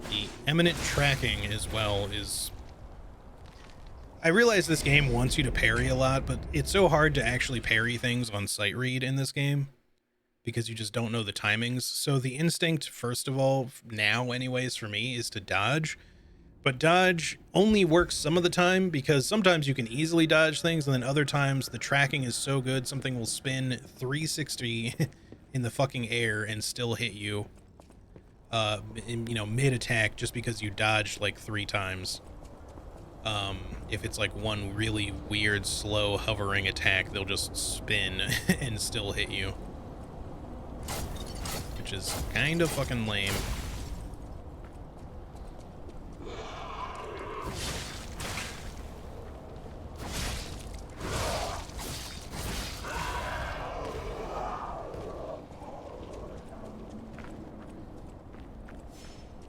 The eminent tracking as well is... I realize this game wants you to parry a lot, but it's so hard to actually parry things on sight read in this game because you just don't know the timings. So the instinct, first of all, now anyways for me, is to dodge. But dodge only works some of the time, because sometimes you can easily dodge things, and then other times the tracking is so good something will spin 360 in the fucking air and still hit you. Mid-attack, just because you dodged like 3 times. If it's like one really weird, slow, hovering attack, they'll just spin and still hit you. Which is kind of fucking lame.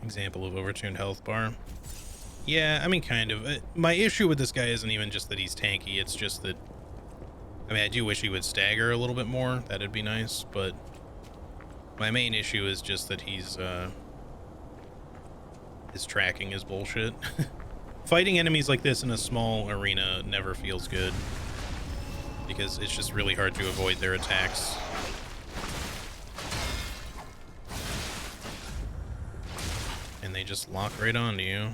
Example of overtuned health bar. Yeah, I mean, kind of. My issue with this guy isn't even just that he's tanky, it's just that... I mean, I do wish he would stagger a little bit more. That'd be nice, but... my main issue is just that he's, his tracking is bullshit. Fighting enemies like this in a small arena never feels good, because it's just really hard to avoid their attacks. And they just lock right onto you.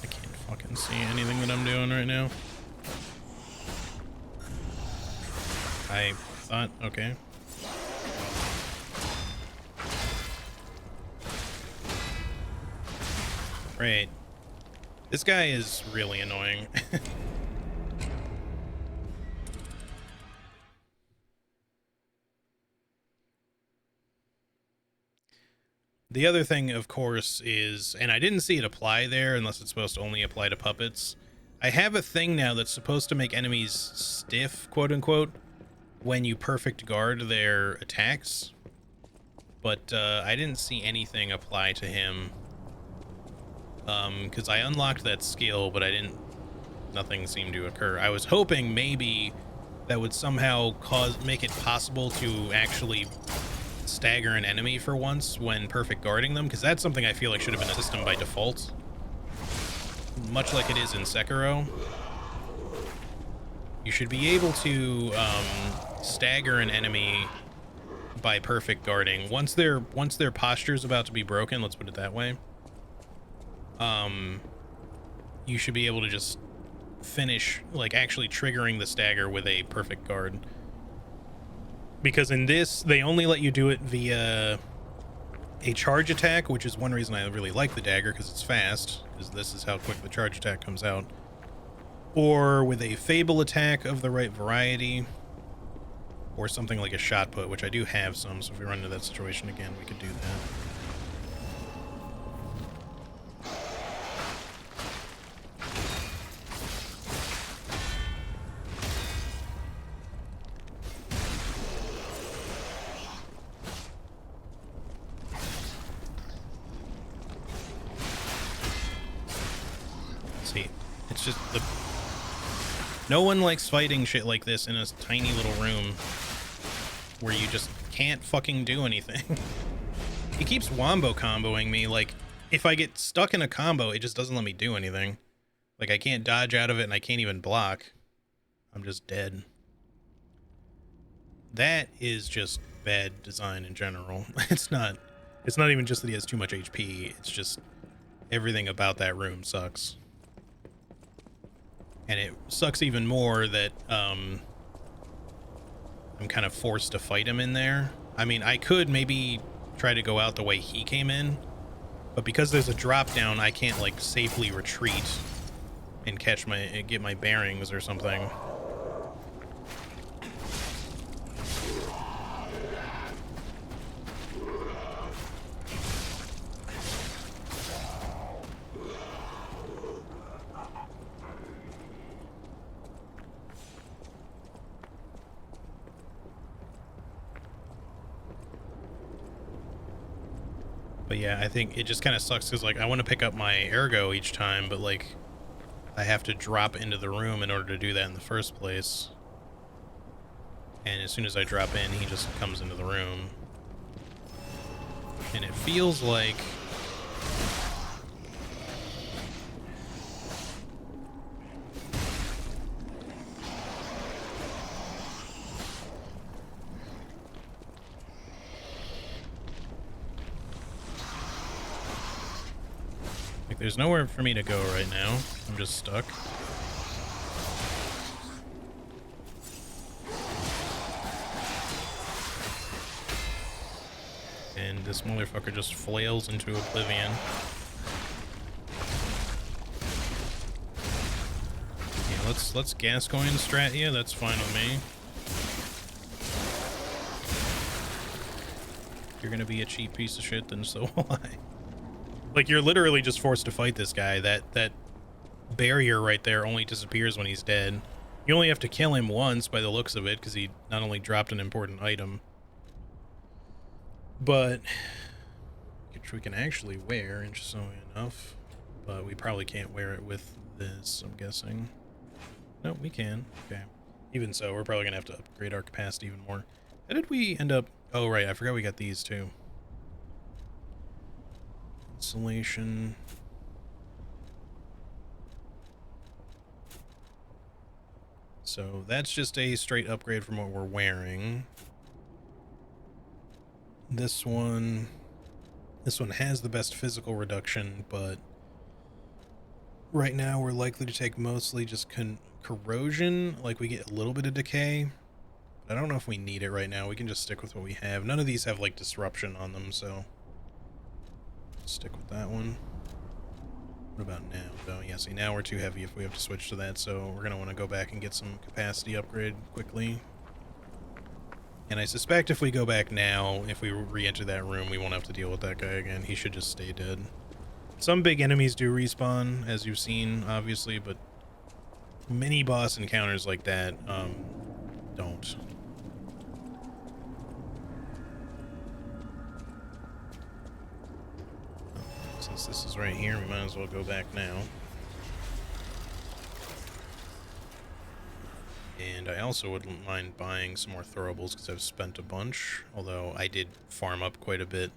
I can't fucking see anything that I'm doing right now. I thought, okay. Great. This guy is really annoying. The other thing, of course, is, and I didn't see it apply there unless it's supposed to only apply to puppets. I have a thing now that's supposed to make enemies stiff, quote unquote, when you perfect guard their attacks. But I didn't see anything apply to him. Because I unlocked that skill, but nothing seemed to occur. I was hoping maybe that would somehow make it possible to actually stagger an enemy for once when perfect guarding them, because that's something I feel like should have been a system by default, much like it is in Sekiro. You should be able to stagger an enemy by perfect guarding once their posture is about to be broken, let's put it that way. You should be able to just finish, like, actually triggering the stagger with a perfect guard. Because in this, they only let you do it via a charge attack, which is one reason I really like the dagger, because it's fast, because this is how quick the charge attack comes out. Or with a fable attack of the right variety, or something like a shot put, which I do have some, so if we run into that situation again, we could do that. It's just no one likes fighting shit like this in a tiny little room where you just can't fucking do anything. He keeps wombo comboing me. Like, if I get stuck in a combo, it just doesn't let me do anything. Like, I can't dodge out of it and I can't even block. I'm just dead. That is just bad design in general. It's not even just that he has too much HP. It's just everything about that room sucks. And it sucks even more that I'm kind of forced to fight him in there. I mean, I could maybe try to go out the way he came in, but because there's a drop down, I can't, like, safely retreat and get my bearings or something. But yeah, I think it just kind of sucks because, like, I want to pick up my ergo each time, but, like, I have to drop into the room in order to do that in the first place. And as soon as I drop in, he just comes into the room. And it feels like... there's nowhere for me to go right now. I'm just stuck. And this motherfucker just flails into oblivion. Yeah, let's Gascoigne strat you. That's fine with me. If you're gonna be a cheap piece of shit, then so will I. Like, you're literally just forced to fight this guy. That barrier right there only disappears when he's dead. You only have to kill him once by the looks of it, because he not only dropped an important item, but which we can actually wear, interestingly enough. But we probably can't wear it with this, I'm guessing. No, we can. Okay. Even so, we're probably going to have to upgrade our capacity even more. How did we end up... Oh, right, I forgot we got these, too. Insulation. So that's just a straight upgrade from what we're wearing. This one has the best physical reduction, but right now we're likely to take mostly just corrosion. Like, we get a little bit of decay. I don't know if we need it right now. We can just stick with what we have. None of these have, like, disruption on them, so stick with that one. What about now, though? Yeah, see, now we're too heavy if we have to switch to that, so we're going to want to go back and get some capacity upgrade quickly. And I suspect if we go back now, if we re-enter that room, we won't have to deal with that guy again. He should just stay dead. Some big enemies do respawn, as you've seen, obviously, but mini boss encounters like that don't. Since this is right here, we might as well go back now. And I also wouldn't mind buying some more throwables because I've spent a bunch, although I did farm up quite a bit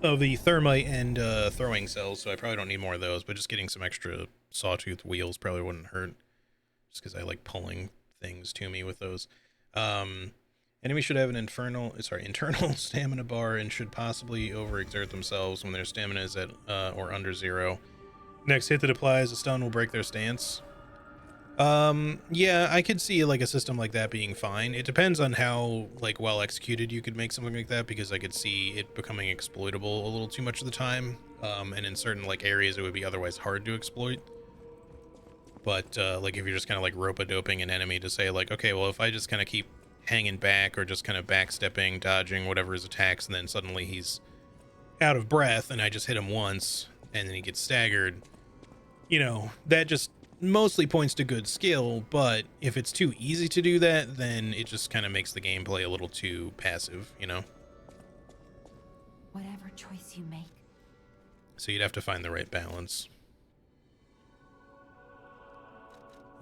of the thermite and throwing cells, so I probably don't need more of those, but just getting some extra sawtooth wheels probably wouldn't hurt, just because I like pulling things to me with those. Enemies should have an internal stamina bar and should possibly overexert themselves when their stamina is at or under 0. Next hit that applies a stun will break their stance. Yeah, I could see like a system like that being fine. It depends on how like well executed you could make something like that, because I could see it becoming exploitable a little too much of the time. And in certain like areas it would be otherwise hard to exploit. But like if you're just kind of like rope-a-doping an enemy to say like, okay, well if I just kind of keep hanging back or just kind of backstepping, dodging whatever his attacks, and then suddenly he's out of breath and I just hit him once and then he gets staggered, you know, that just mostly points to good skill. But if it's too easy to do that, then it just kind of makes the gameplay a little too passive, you know? Whatever choice you make. So you'd have to find the right balance.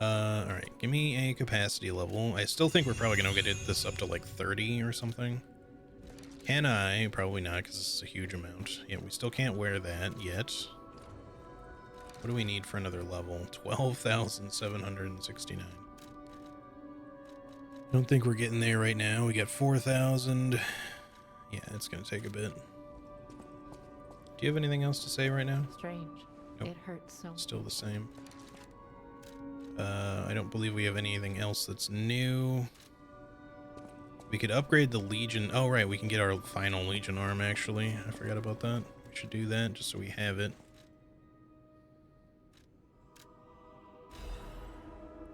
Alright, give me a capacity level. I still think we're probably gonna get this up to like 30 or something. Can I? Probably not, because this is a huge amount. Yeah, we still can't wear that yet. What do we need for another level? 12,769. I don't think we're getting there right now. We got 4,000. Yeah, it's gonna take a bit. Do you have anything else to say right now? Strange. Nope. It hurts so. Still the same. I don't believe we have anything else that's new. We could upgrade the Legion. Oh, right. We can get our final Legion arm, actually. I forgot about that. We should do that just so we have it.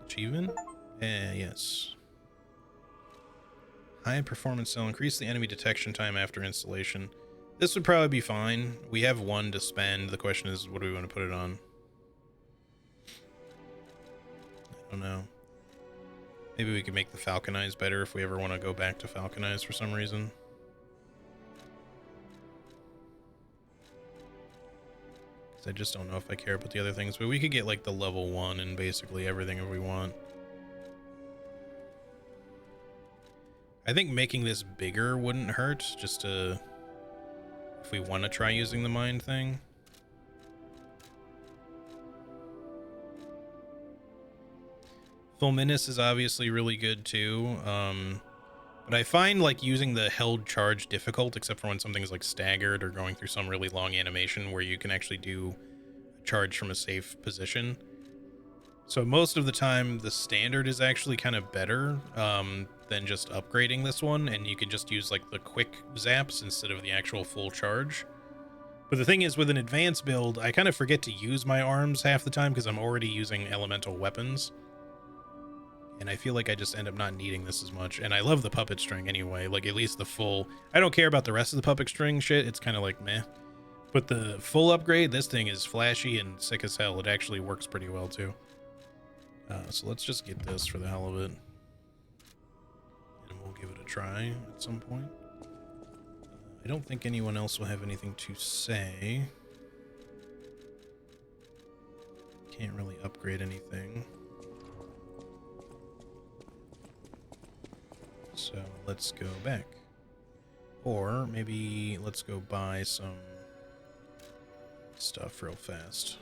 Achievement? Yes. High performance cell. Increase the enemy detection time after installation. This would probably be fine. We have one to spend. The question is, what do we want to put it on? I don't know. Maybe we could make the Falconize better if we ever want to go back to Falconize for some reason. I just don't know if I care about the other things, but we could get like the level 1 and basically everything if we want. I think making this bigger wouldn't hurt, just to, if we want to try using the mind thing. Fulminus is obviously really good too, but I find like using the held charge difficult, except for when something's like staggered or going through some really long animation where you can actually do a charge from a safe position. So most of the time the standard is actually kind of better than just upgrading this one, and you can just use like the quick zaps instead of the actual full charge. But the thing is, with an advanced build, I kind of forget to use my arms half the time because I'm already using elemental weapons. And I feel like I just end up not needing this as much. And I love the puppet string anyway, like at least the full... I don't care about the rest of the puppet string shit, it's kind of like meh. But the full upgrade, this thing is flashy and sick as hell. It actually works pretty well too. So let's just get this for the hell of it. And we'll give it a try at some point. I don't think anyone else will have anything to say. Can't really upgrade anything. So let's go back. Or maybe let's go buy some stuff real fast.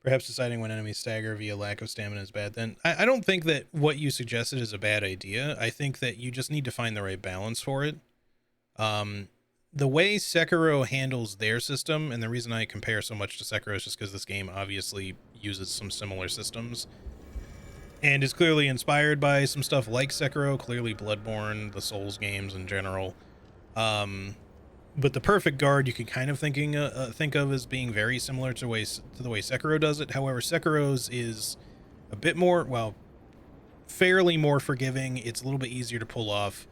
Perhaps deciding when enemies stagger via lack of stamina is bad. Then I don't think that what you suggested is a bad idea. I think that you just need to find the right balance for it. The way Sekiro handles their system, and the reason I compare so much to Sekiro is just because this game obviously uses some similar systems and is clearly inspired by some stuff like Sekiro, clearly Bloodborne, the Souls games in general. But the perfect guard you can kind of think of as being very similar to the way Sekiro does it. However, Sekiro's is a bit more, well, fairly more forgiving. It's a little bit easier to pull off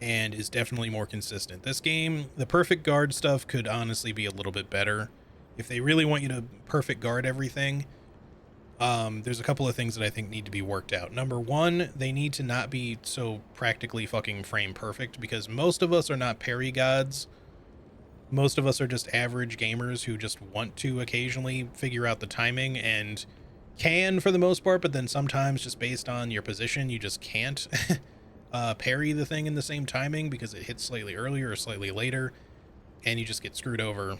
and is definitely more consistent. This game, the perfect guard stuff could honestly be a little bit better. If they really want you to perfect guard everything, there's a couple of things that I think need to be worked out. Number one, they need to not be so practically fucking frame perfect, because most of us are not parry gods. Most of us are just average gamers who just want to occasionally figure out the timing and can for the most part, but then sometimes just based on your position, you just can't parry the thing in the same timing because it hits slightly earlier or slightly later, and you just get screwed over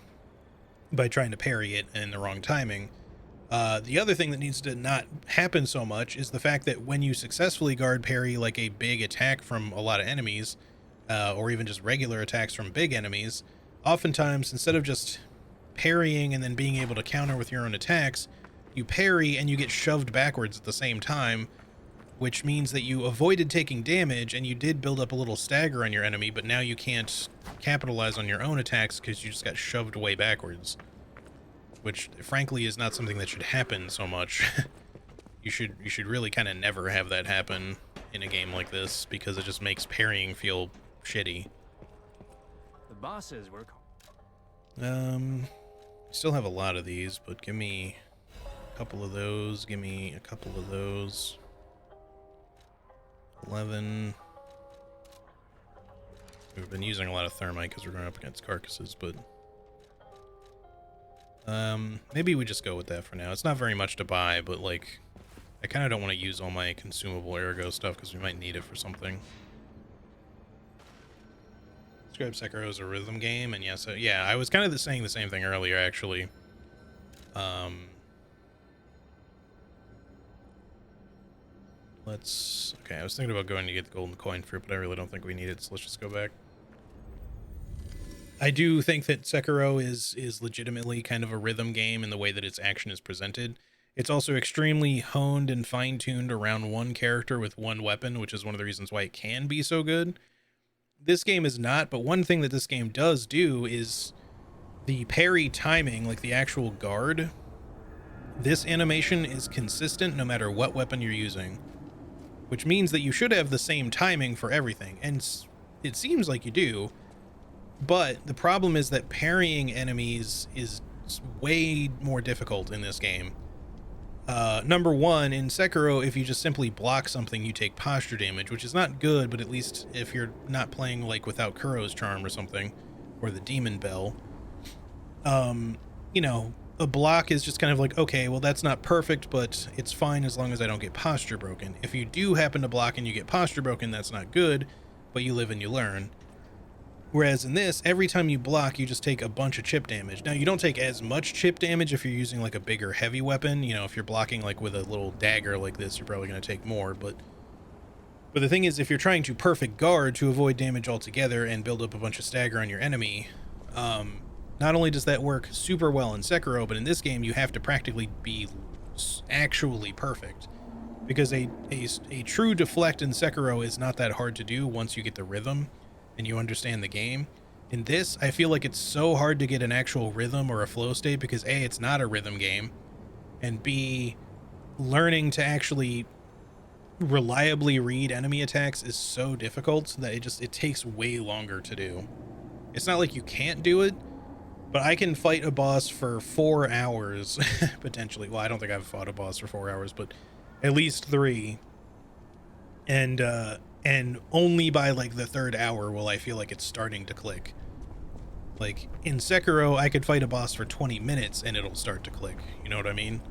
by trying to parry it in the wrong timing. The other thing that needs to not happen so much is the fact that when you successfully guard parry like a big attack from a lot of enemies, or even just regular attacks from big enemies, oftentimes instead of just parrying and then being able to counter with your own attacks, you parry and you get shoved backwards at the same time, which means that you avoided taking damage and you did build up a little stagger on your enemy, but now you can't capitalize on your own attacks because you just got shoved way backwards, which frankly is not something that should happen so much. You should really kind of never have that happen in a game like this, because it just makes parrying feel shitty. The bosses were... Still have a lot of these, but give me a couple of those. Give me a couple of those. 11. We've been using a lot of thermite because we're going up against carcasses, but maybe we just go with that for now. It's not very much to buy, but like I kind of don't want to use all my consumable ergo stuff because we might need it for something. Describe Sekiro as a rhythm game, and yes, yeah, I was kind of saying the same thing earlier, actually. Okay, I was thinking about going to get the golden coin fruit, but I really don't think we need it, so let's just go back. I do think that Sekiro is legitimately kind of a rhythm game in the way that its action is presented. It's also extremely honed and fine-tuned around one character with one weapon, which is one of the reasons why it can be so good. This game is not, but one thing that this game does do is the parry timing, like the actual guard. This animation is consistent no matter what weapon you're using, which means that you should have the same timing for everything, and it seems like you do, but the problem is that parrying enemies is way more difficult in this game. Number one, in Sekiro, if you just simply block something, you take posture damage, which is not good, but at least if you're not playing like without Kuro's Charm or something, or the Demon Bell, you know, a block is just kind of like, okay, well, that's not perfect, but it's fine as long as I don't get posture broken. If you do happen to block and you get posture broken, that's not good, but you live and you learn. Whereas in this, every time you block, you just take a bunch of chip damage. Now, you don't take as much chip damage if you're using like a bigger heavy weapon. You know, if you're blocking like with a little dagger like this, you're probably going to take more. But the thing is, if you're trying to perfect guard to avoid damage altogether and build up a bunch of stagger on your enemy, not only does that work super well in Sekiro, but in this game, you have to practically be actually perfect. Because a true deflect in Sekiro is not that hard to do once you get the rhythm and you understand the game. In this, I feel like it's so hard to get an actual rhythm or a flow state because A, it's not a rhythm game, and B, learning to actually reliably read enemy attacks is so difficult that it takes way longer to do. It's not like you can't do it, but I can fight a boss for 4 hours, potentially. Well, I don't think I've fought a boss for 4 hours, but at least 3. And only by like the 3rd hour will I feel like it's starting to click. Like in Sekiro, I could fight a boss for 20 minutes and it'll start to click. You know what I mean?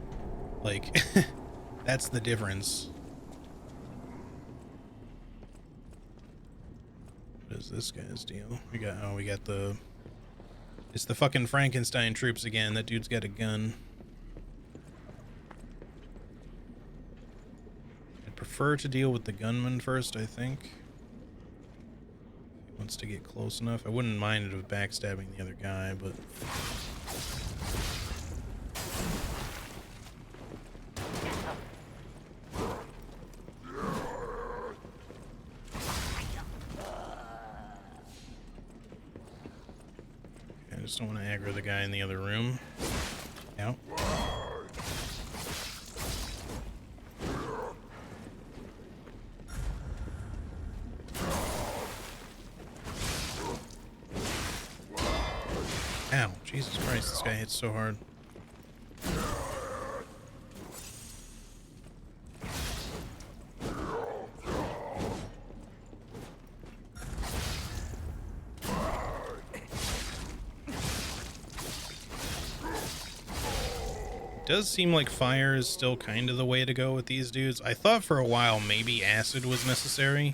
Like, that's the difference. What is this guy's deal? We got it's the fucking Frankenstein troops again. That dude's got a gun. I'd prefer to deal with the gunman first, I think. He wants to get close enough. I wouldn't mind it of backstabbing the other guy, but... just don't want to aggro the guy in the other room. Ow. Ow, Jesus Christ, this guy hits so hard. Does seem like fire is still kind of the way to go with these dudes. I thought for a while maybe acid was necessary,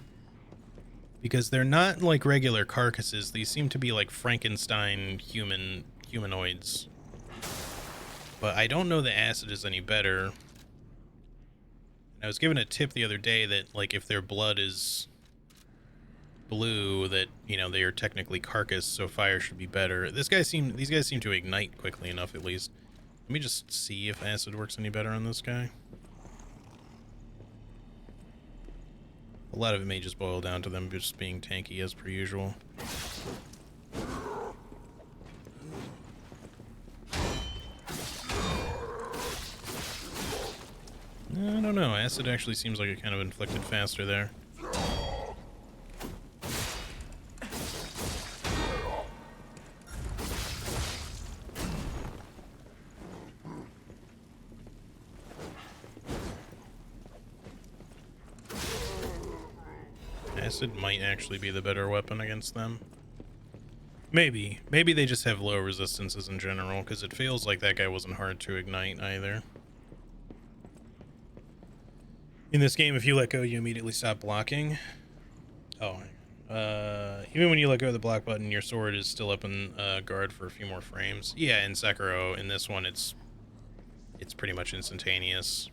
because they're not like regular carcasses. These seem to be like Frankenstein humanoids. But I don't know that acid is any better. I was given a tip the other day that like if their blood is blue, that, you know, they are technically carcass, so fire should be better. These guys seem to ignite quickly enough, at least. Let me just see if acid works any better on this guy. A lot of it may just boil down to them just being tanky as per usual. I don't know. Acid actually seems like it kind of inflicted faster there. Acid might actually be the better weapon against them. Maybe. Maybe they just have low resistances in general, because it feels like that guy wasn't hard to ignite either. In this game, if you let go, you immediately stop blocking. Oh. Even when you let go of the block button, your sword is still up in guard for a few more frames. Yeah, in Sekiro, in this one, it's pretty much instantaneous.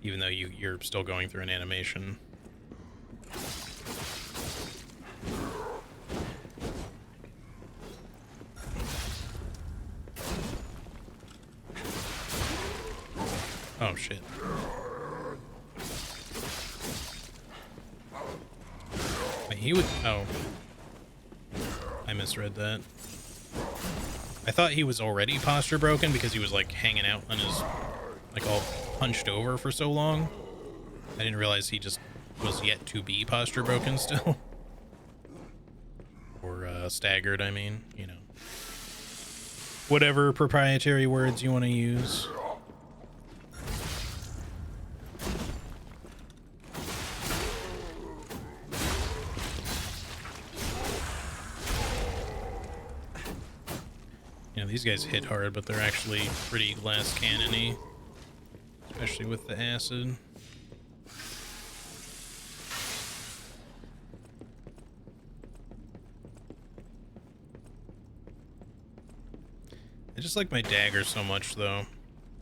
Even though you're still going through an animation. Oh shit. Wait, he would... Oh. I misread that. I thought he was already posture broken because he was like hanging out on his... like all hunched over for so long. I didn't realize he just was yet to be posture broken still. Or staggered, I mean, you know. Whatever proprietary words you want to use. You know, these guys hit hard, but they're actually pretty glass cannon-y. Especially with the acid. I just like my dagger so much, though.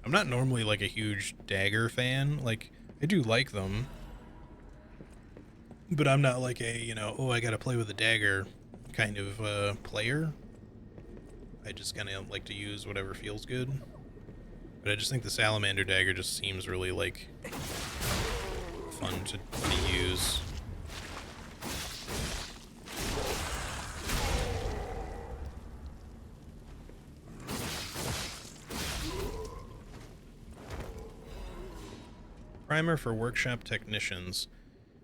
I'm not normally like a huge dagger fan. Like, I do like them. But I'm not like a, you know, oh, I gotta play with a dagger kind of player. I just kind of like to use whatever feels good. But I just think the salamander dagger just seems really, like, fun to use. Primer for workshop technicians.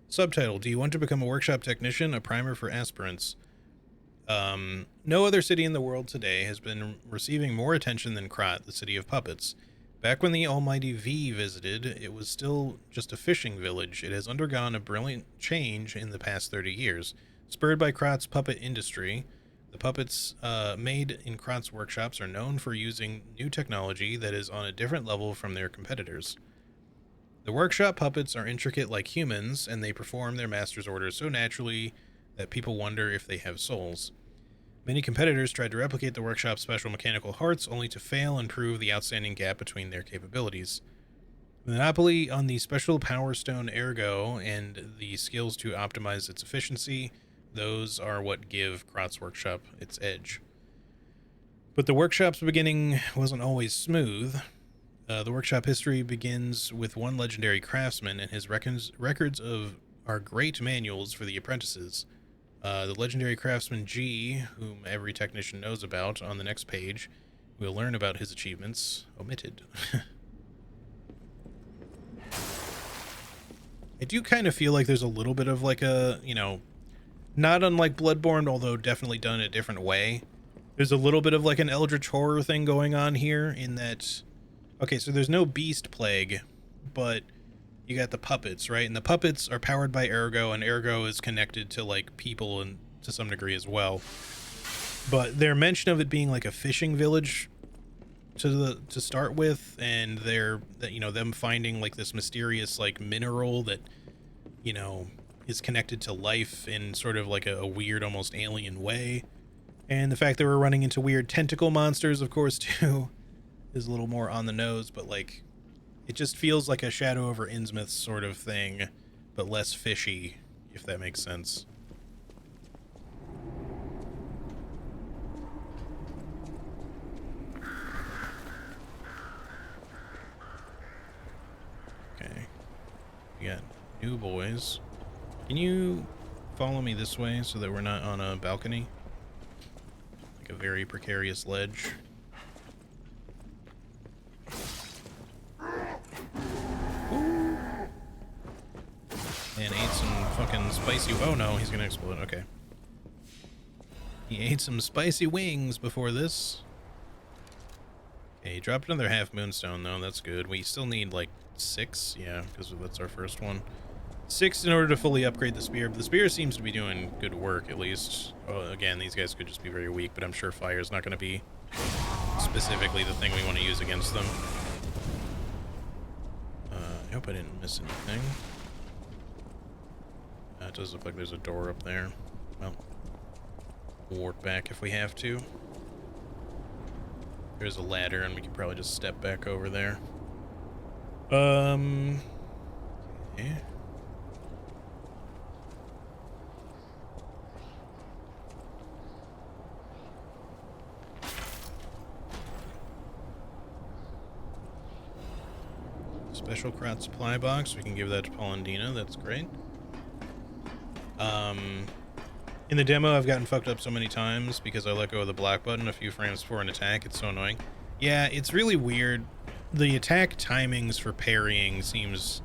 Subtitle: Do you want to become a workshop technician? A primer for aspirants. No other city in the world today has been receiving more attention than Krat, the city of puppets. Back when the almighty V visited, it was still just a fishing village. It has undergone a brilliant change in the past 30 years. Spurred by Krat's puppet industry, the puppets made in Krat's workshops are known for using new technology that is on a different level from their competitors. The workshop puppets are intricate like humans, and they perform their master's orders so naturally that people wonder if they have souls. Many competitors tried to replicate the workshop's special mechanical hearts, only to fail and prove the outstanding gap between their capabilities. The monopoly on the special Power Stone Ergo and the skills to optimize its efficiency, those are what give Krat's workshop its edge. But the workshop's beginning wasn't always smooth. The workshop history begins with one legendary craftsman and his records are great manuals for the apprentices. The legendary craftsman G, whom every technician knows about, on the next page. We'll learn about his achievements. Omitted. I do kind of feel like there's a little bit of like a, you know, not unlike Bloodborne, although definitely done a different way. There's a little bit of like an Eldritch horror thing going on here in that, okay, so there's no beast plague, but you got the puppets, right? And the puppets are powered by Ergo, and Ergo is connected to like people and to some degree as well. But their mention of it being like a fishing village to start with, and you know, them finding like this mysterious like mineral that, you know, is connected to life in sort of like a weird, almost alien way. And the fact that we're running into weird tentacle monsters, of course, too, is a little more on the nose, but like, it just feels like a Shadow over Innsmouth sort of thing, but less fishy, if that makes sense. Okay. We got new boys. Can you follow me this way so that we're not on a balcony? Like a very precarious ledge. And ate some fucking spicy... Oh no, he's gonna explode. Okay. He ate some spicy wings before this. Okay, he dropped another half moonstone though. That's good. We still need like 6. Yeah, because that's our first one. 6 in order to fully upgrade the spear. But the spear seems to be doing good work, at least. Oh, again, these guys could just be very weak, but I'm sure fire's not going to be specifically the thing we want to use against them. I hope I didn't miss anything. It does look like there's a door up there. Well, ward back if we have to. There's a ladder, and we can probably just step back over there. Okay. Special Krat supply box. We can give that to Paulandina. That's great. In the demo, I've gotten fucked up so many times because I let go of the block button a few frames before an attack. It's so annoying. Yeah, it's really weird. The attack timings for parrying seems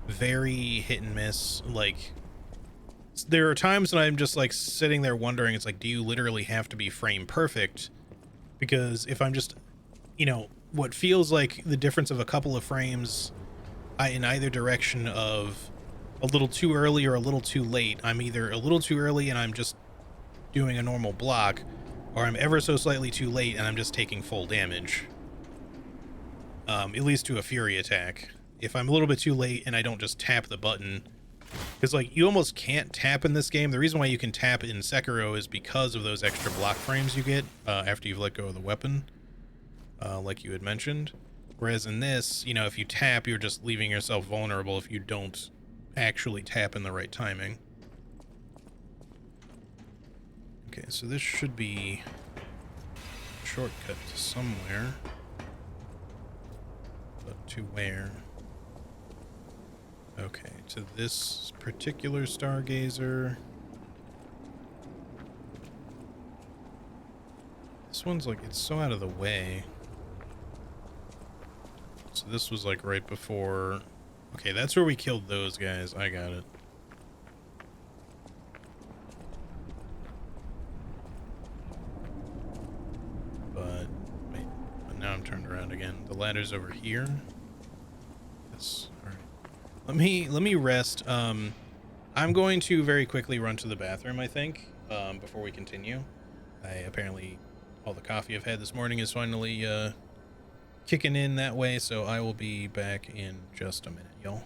very hit and miss. Like, there are times when I'm just like sitting there wondering, it's like, do you literally have to be frame perfect? Because if I'm just, you know, what feels like the difference of a couple of frames in either direction of a little too early or a little too late, I'm either a little too early and I'm just doing a normal block, or I'm ever so slightly too late and I'm just taking full damage. At least to a fury attack. If I'm a little bit too late and I don't just tap the button, because like you almost can't tap in this game. The reason why you can tap in Sekiro is because of those extra block frames you get after you've let go of the weapon, like you had mentioned. Whereas in this, you know, if you tap, you're just leaving yourself vulnerable if you don't actually tap in the right timing. Okay, so this should be a shortcut to somewhere. But to where? Okay, to this particular stargazer. This one's like, it's so out of the way. So this was like right before... Okay, that's where we killed those guys. I got it. But, wait. But now I'm turned around again. The ladder's over here. Yes. Alright. Let me rest. I'm going to very quickly run to the bathroom, I think, before we continue. Apparently, all the coffee I've had this morning is finally, kicking in that way, so I will be back in just a minute, y'all.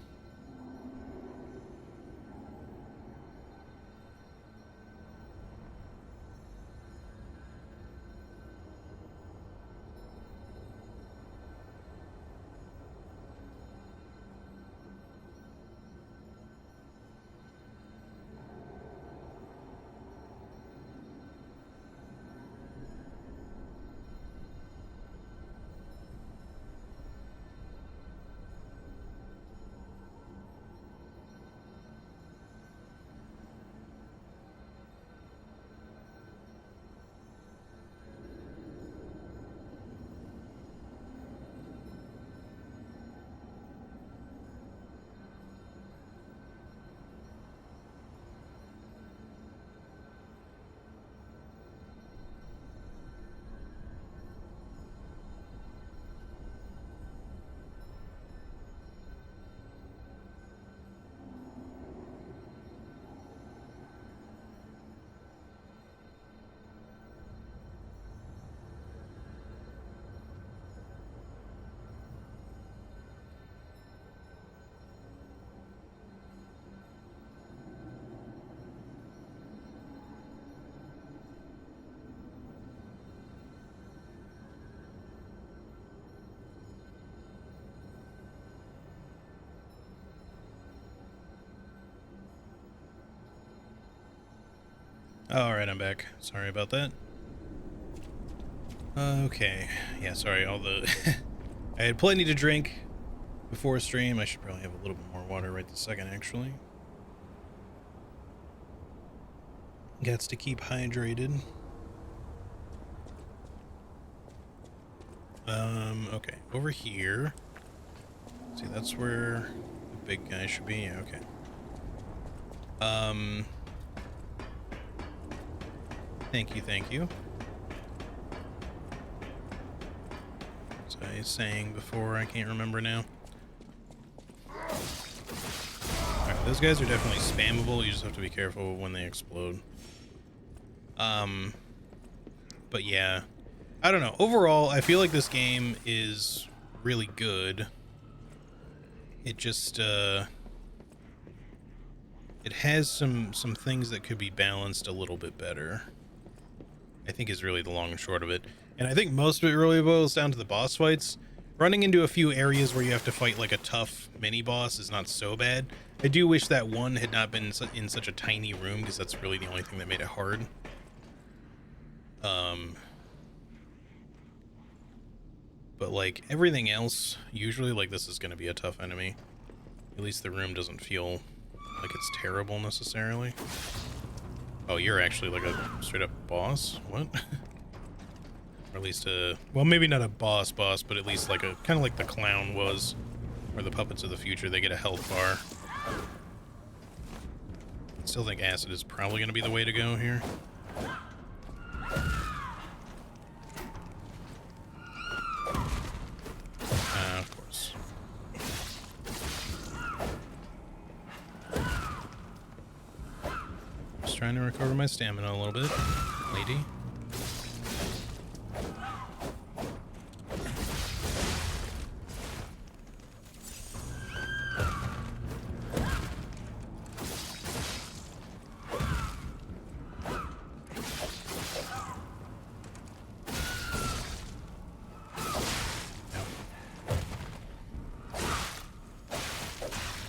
Alright, I'm back. Sorry about that. Okay. Yeah, sorry, all the... I had plenty to drink before stream. I should probably have a little bit more water right this second, actually. Gets to keep hydrated. Okay. Over here. See, that's where the big guy should be. Yeah, okay. Thank you. As I was saying before, I can't remember now. Alright, those guys are definitely spammable. You just have to be careful when they explode. But yeah. I don't know. Overall, I feel like this game is really good. It just, it has some things that could be balanced a little bit better, I think, is really the long and short of it. And I think most of it really boils down to the boss fights. Running into a few areas where you have to fight like a tough mini boss is not so bad. I do wish that one had not been in such a tiny room, because that's really the only thing that made it hard. But like everything else, usually like this is going to be a tough enemy. At least the room doesn't feel like it's terrible necessarily. Oh, you're actually like a straight up boss? What? Or at least a, well, maybe not a boss, but at least like a, kind of like the clown was, or the puppets of the future. They get a health bar. I still think acid is probably going to be the way to go here. Of course. Just trying to recover my stamina a little bit, lady.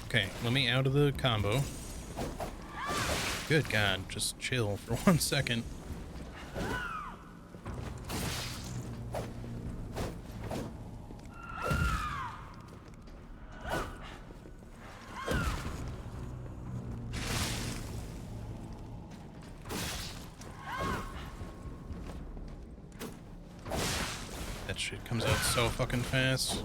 Okay, let me out of the combo. Good God, just chill for 1 second. That shit comes out so fucking fast.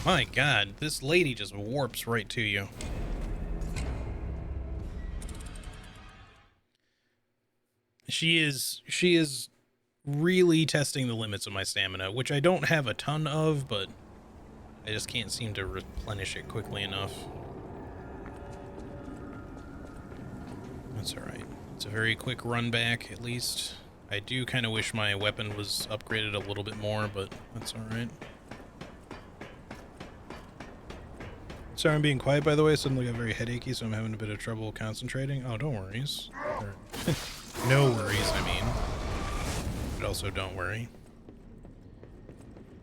My God, this lady just warps right to you. She is really testing the limits of my stamina, which I don't have a ton of, but I just can't seem to replenish it quickly enough. That's alright. It's a very quick run back, at least. I do kind of wish my weapon was upgraded a little bit more, but that's alright. Sorry I'm being quiet, by the way. Suddenly got very headachy, so I'm having a bit of trouble concentrating. Oh, don't worries. No worries, I mean. But also don't worry.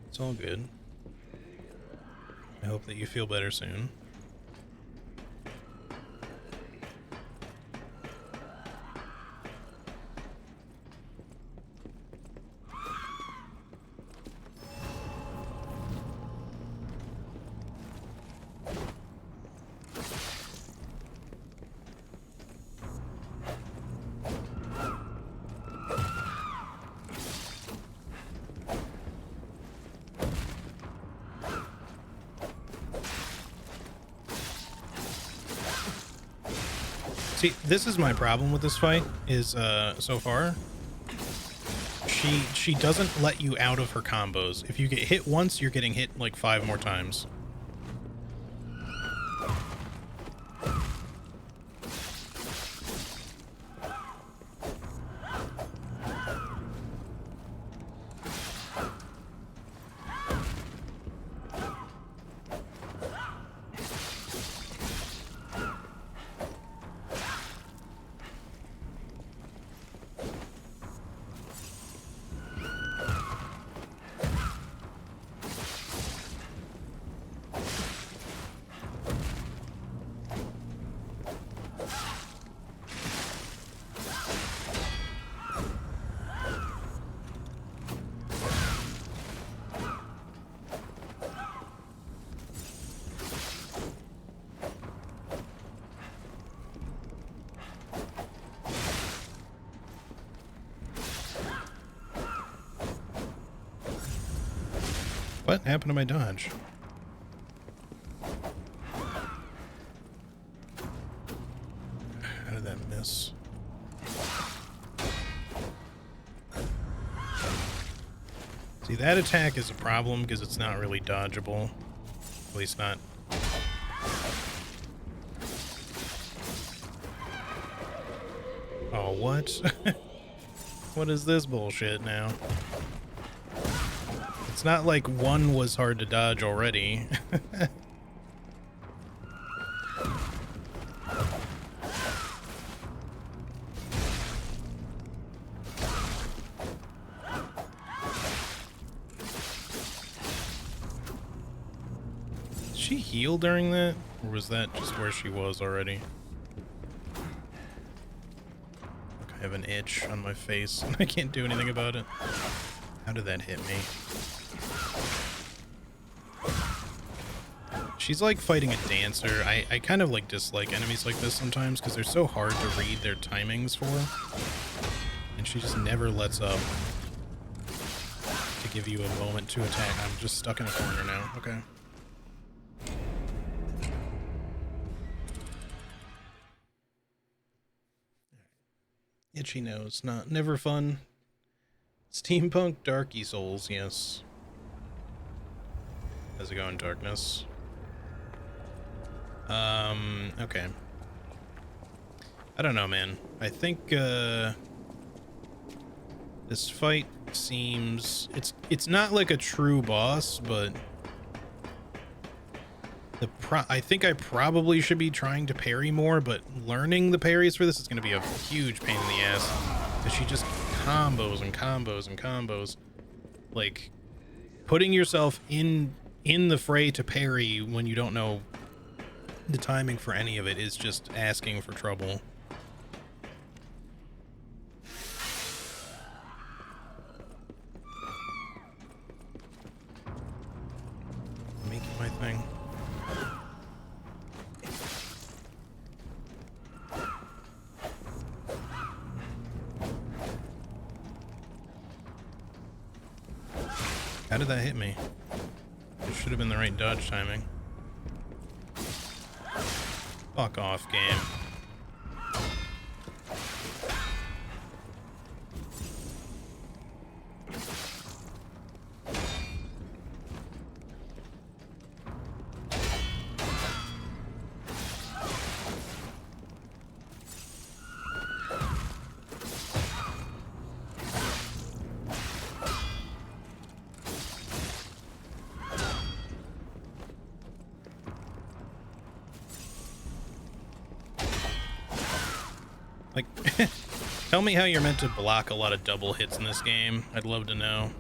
It's all good. I hope that you feel better soon. See, this is my problem with this fight, is, so far, she doesn't let you out of her combos. If you get hit once, you're getting hit, like, 5 more times. What happened to my dodge? How did that miss? See, that attack is a problem because it's not really dodgeable. At least not. Oh, what? What is this bullshit now? It's not like one was hard to dodge already. Did she heal during that? Or was that just where she was already? I have an itch on my face and I can't do anything about it. How did that hit me? She's like fighting a dancer. I kind of like dislike enemies like this sometimes because they're so hard to read their timings for. And she just never lets up to give you a moment to attack. I'm just stuck in a corner now. Okay. Itchy nose, never fun. Steampunk Darky Souls, yes. How's it going, Darkness? Okay. I don't know, man. I think this fight seems it's not like a true boss, but I think I probably should be trying to parry more, but learning the parries for this is going to be a huge pain in the ass. Because she just combos and combos and combos. Like, putting yourself in the fray to parry when you don't know the timing for any of it is just asking for trouble. Making my thing. How did that hit me? It should have been the right dodge timing. Fuck off, game. Like, tell me how you're meant to block a lot of double hits in this game. I'd love to know.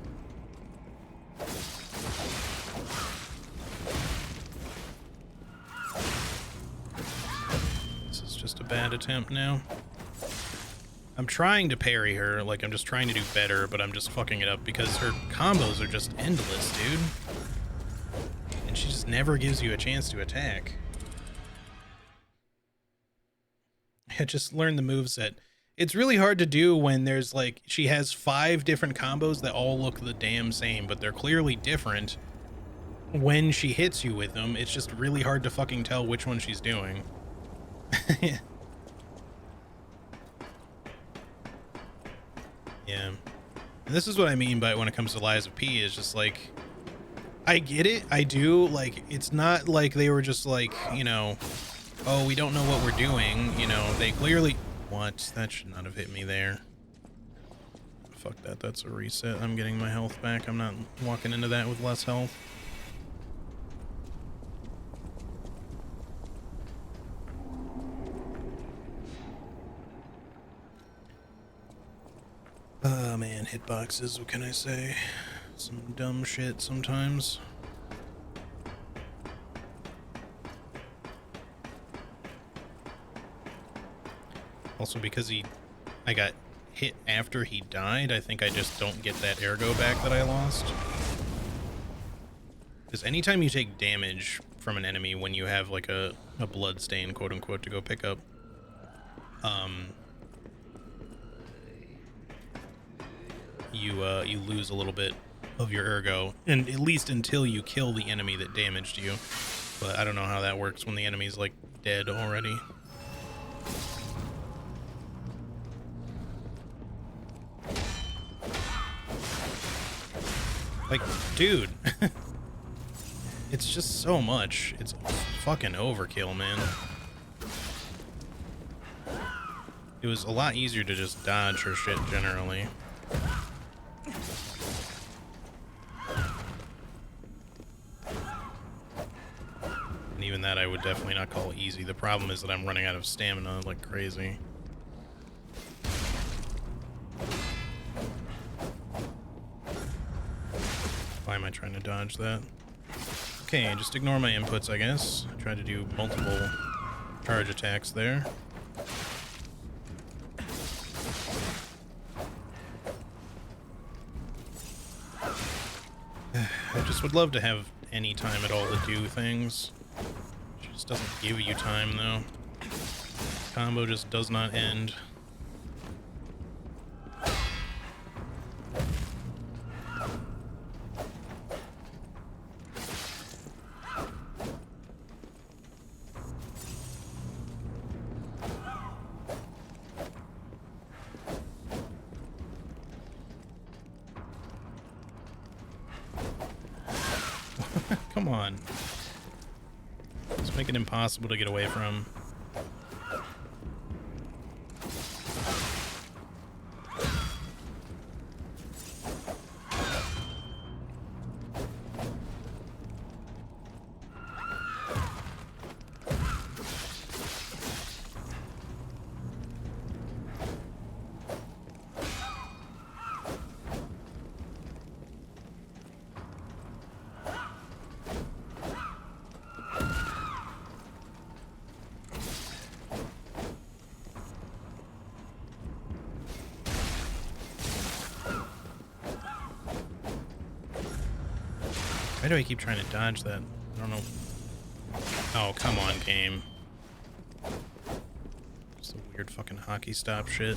This is just a bad attempt now. I'm trying to parry her, like I'm just trying to do better, but I'm just fucking it up because her combos are just endless, dude. And she just never gives you a chance to attack. I just learned the moveset. It's really hard to do when there's like, she has 5 different combos that all look the damn same, but they're clearly different when she hits you with them. It's just really hard to fucking tell which one she's doing. Yeah. And this is what I mean by when it comes to Lies of P, is just like, I get it, I do, like, it's not like they were just like, you know, oh, we don't know what we're doing, you know, they clearly... What? That should not have hit me there. Fuck that, that's a reset. I'm getting my health back. I'm not walking into that with less health. Oh man, hitboxes, what can I say? Some dumb shit sometimes. Also, because I got hit after he died, I think I just don't get that ergo back that I lost. Because anytime you take damage from an enemy when you have like a blood stain, quote unquote, to go pick up, you lose a little bit of your ergo, and at least until you kill the enemy that damaged you. But I don't know how that works when the enemy's like dead already. Like, dude, it's just so much. It's fucking overkill, man. It was a lot easier to just dodge her shit generally. And even that I would definitely not call easy. The problem is that I'm running out of stamina like crazy. Why am I trying to dodge that? Okay, just ignore my inputs, I guess. I tried to do multiple charge attacks there. I just would love to have any time at all to do things. It just doesn't give you time, though. Combo just does not end. Come on. Let's make it impossible to get away from. Why do I keep trying to dodge that? I don't know. Oh, come on, game. It's the weird fucking hockey stop shit.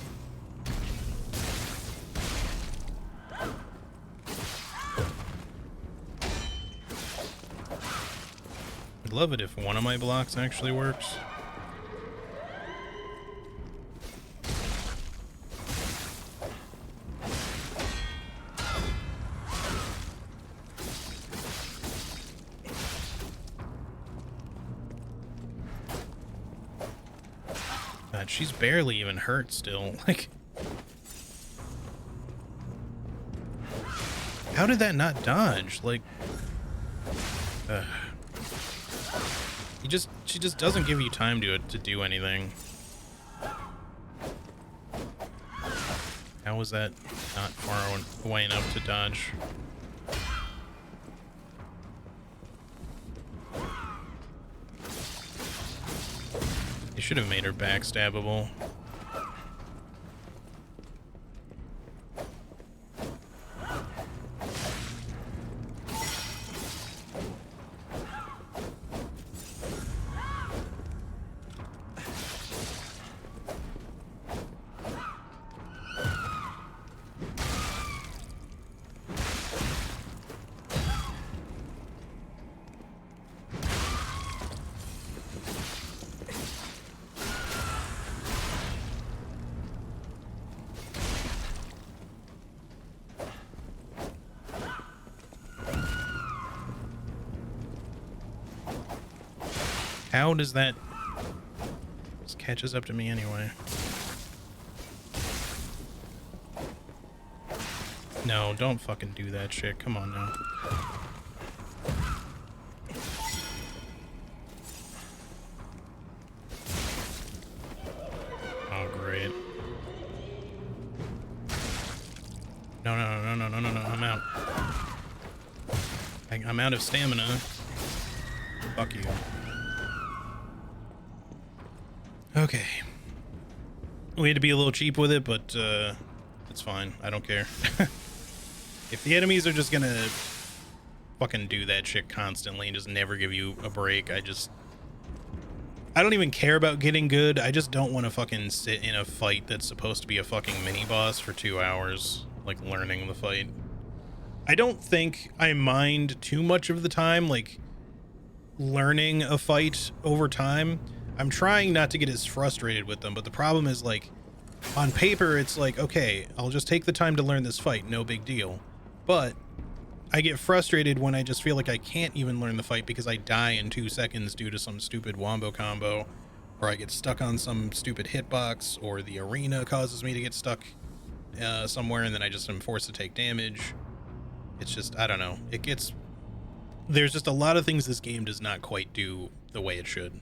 I'd love it if one of my blocks actually works. God, she's barely even hurt still. Like, how did that not dodge? Like, she just doesn't give you time to do anything. How was that not far away enough to dodge? They should have made her backstabbable. How does that... This catches up to me anyway. No, don't fucking do that shit. Come on now. Oh, great. No, I'm out. I'm out of stamina. Fuck you. Okay. We had to be a little cheap with it, but it's fine. I don't care. If the enemies are just gonna fucking do that shit constantly and just never give you a break, I don't even care about getting good. I just don't want to fucking sit in a fight that's supposed to be a fucking mini boss for 2 hours, like learning the fight. I don't think I mind too much of the time, like, learning a fight over time. I'm trying not to get as frustrated with them, but the problem is, like, on paper, it's like, okay, I'll just take the time to learn this fight, no big deal. But I get frustrated when I just feel like I can't even learn the fight because I die in 2 seconds due to some stupid wombo combo, or I get stuck on some stupid hitbox, or the arena causes me to get stuck somewhere and then I just am forced to take damage. It's just, I don't know. There's just a lot of things this game does not quite do the way it should.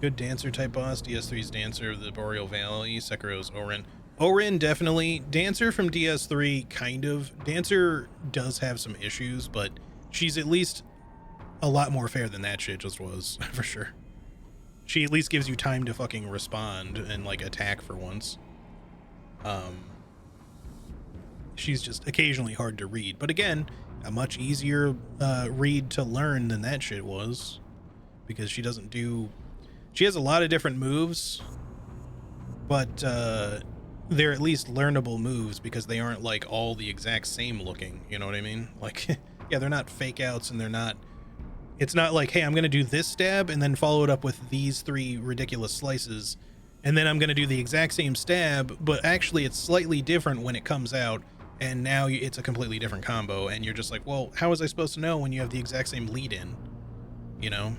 Good dancer type boss. DS3's Dancer of the Boreal Valley. Sekiro's Orin. Orin, definitely. Dancer from DS3, kind of. Dancer does have some issues, but she's at least a lot more fair than that shit just was, for sure. She at least gives you time to fucking respond and, like, attack for once. She's just occasionally hard to read. But again, a much easier read to learn than that shit was. Because she doesn't do... She has a lot of different moves, but they're at least learnable moves because they aren't like all the exact same looking, you know what I mean? Like, yeah, they're not fake outs and they're not, it's not like, hey, I'm going to do this stab and then follow it up with these 3 ridiculous slices. And then I'm going to do the exact same stab, but actually it's slightly different when it comes out. And now it's a completely different combo. And you're just like, well, how was I supposed to know when you have the exact same lead in, you know?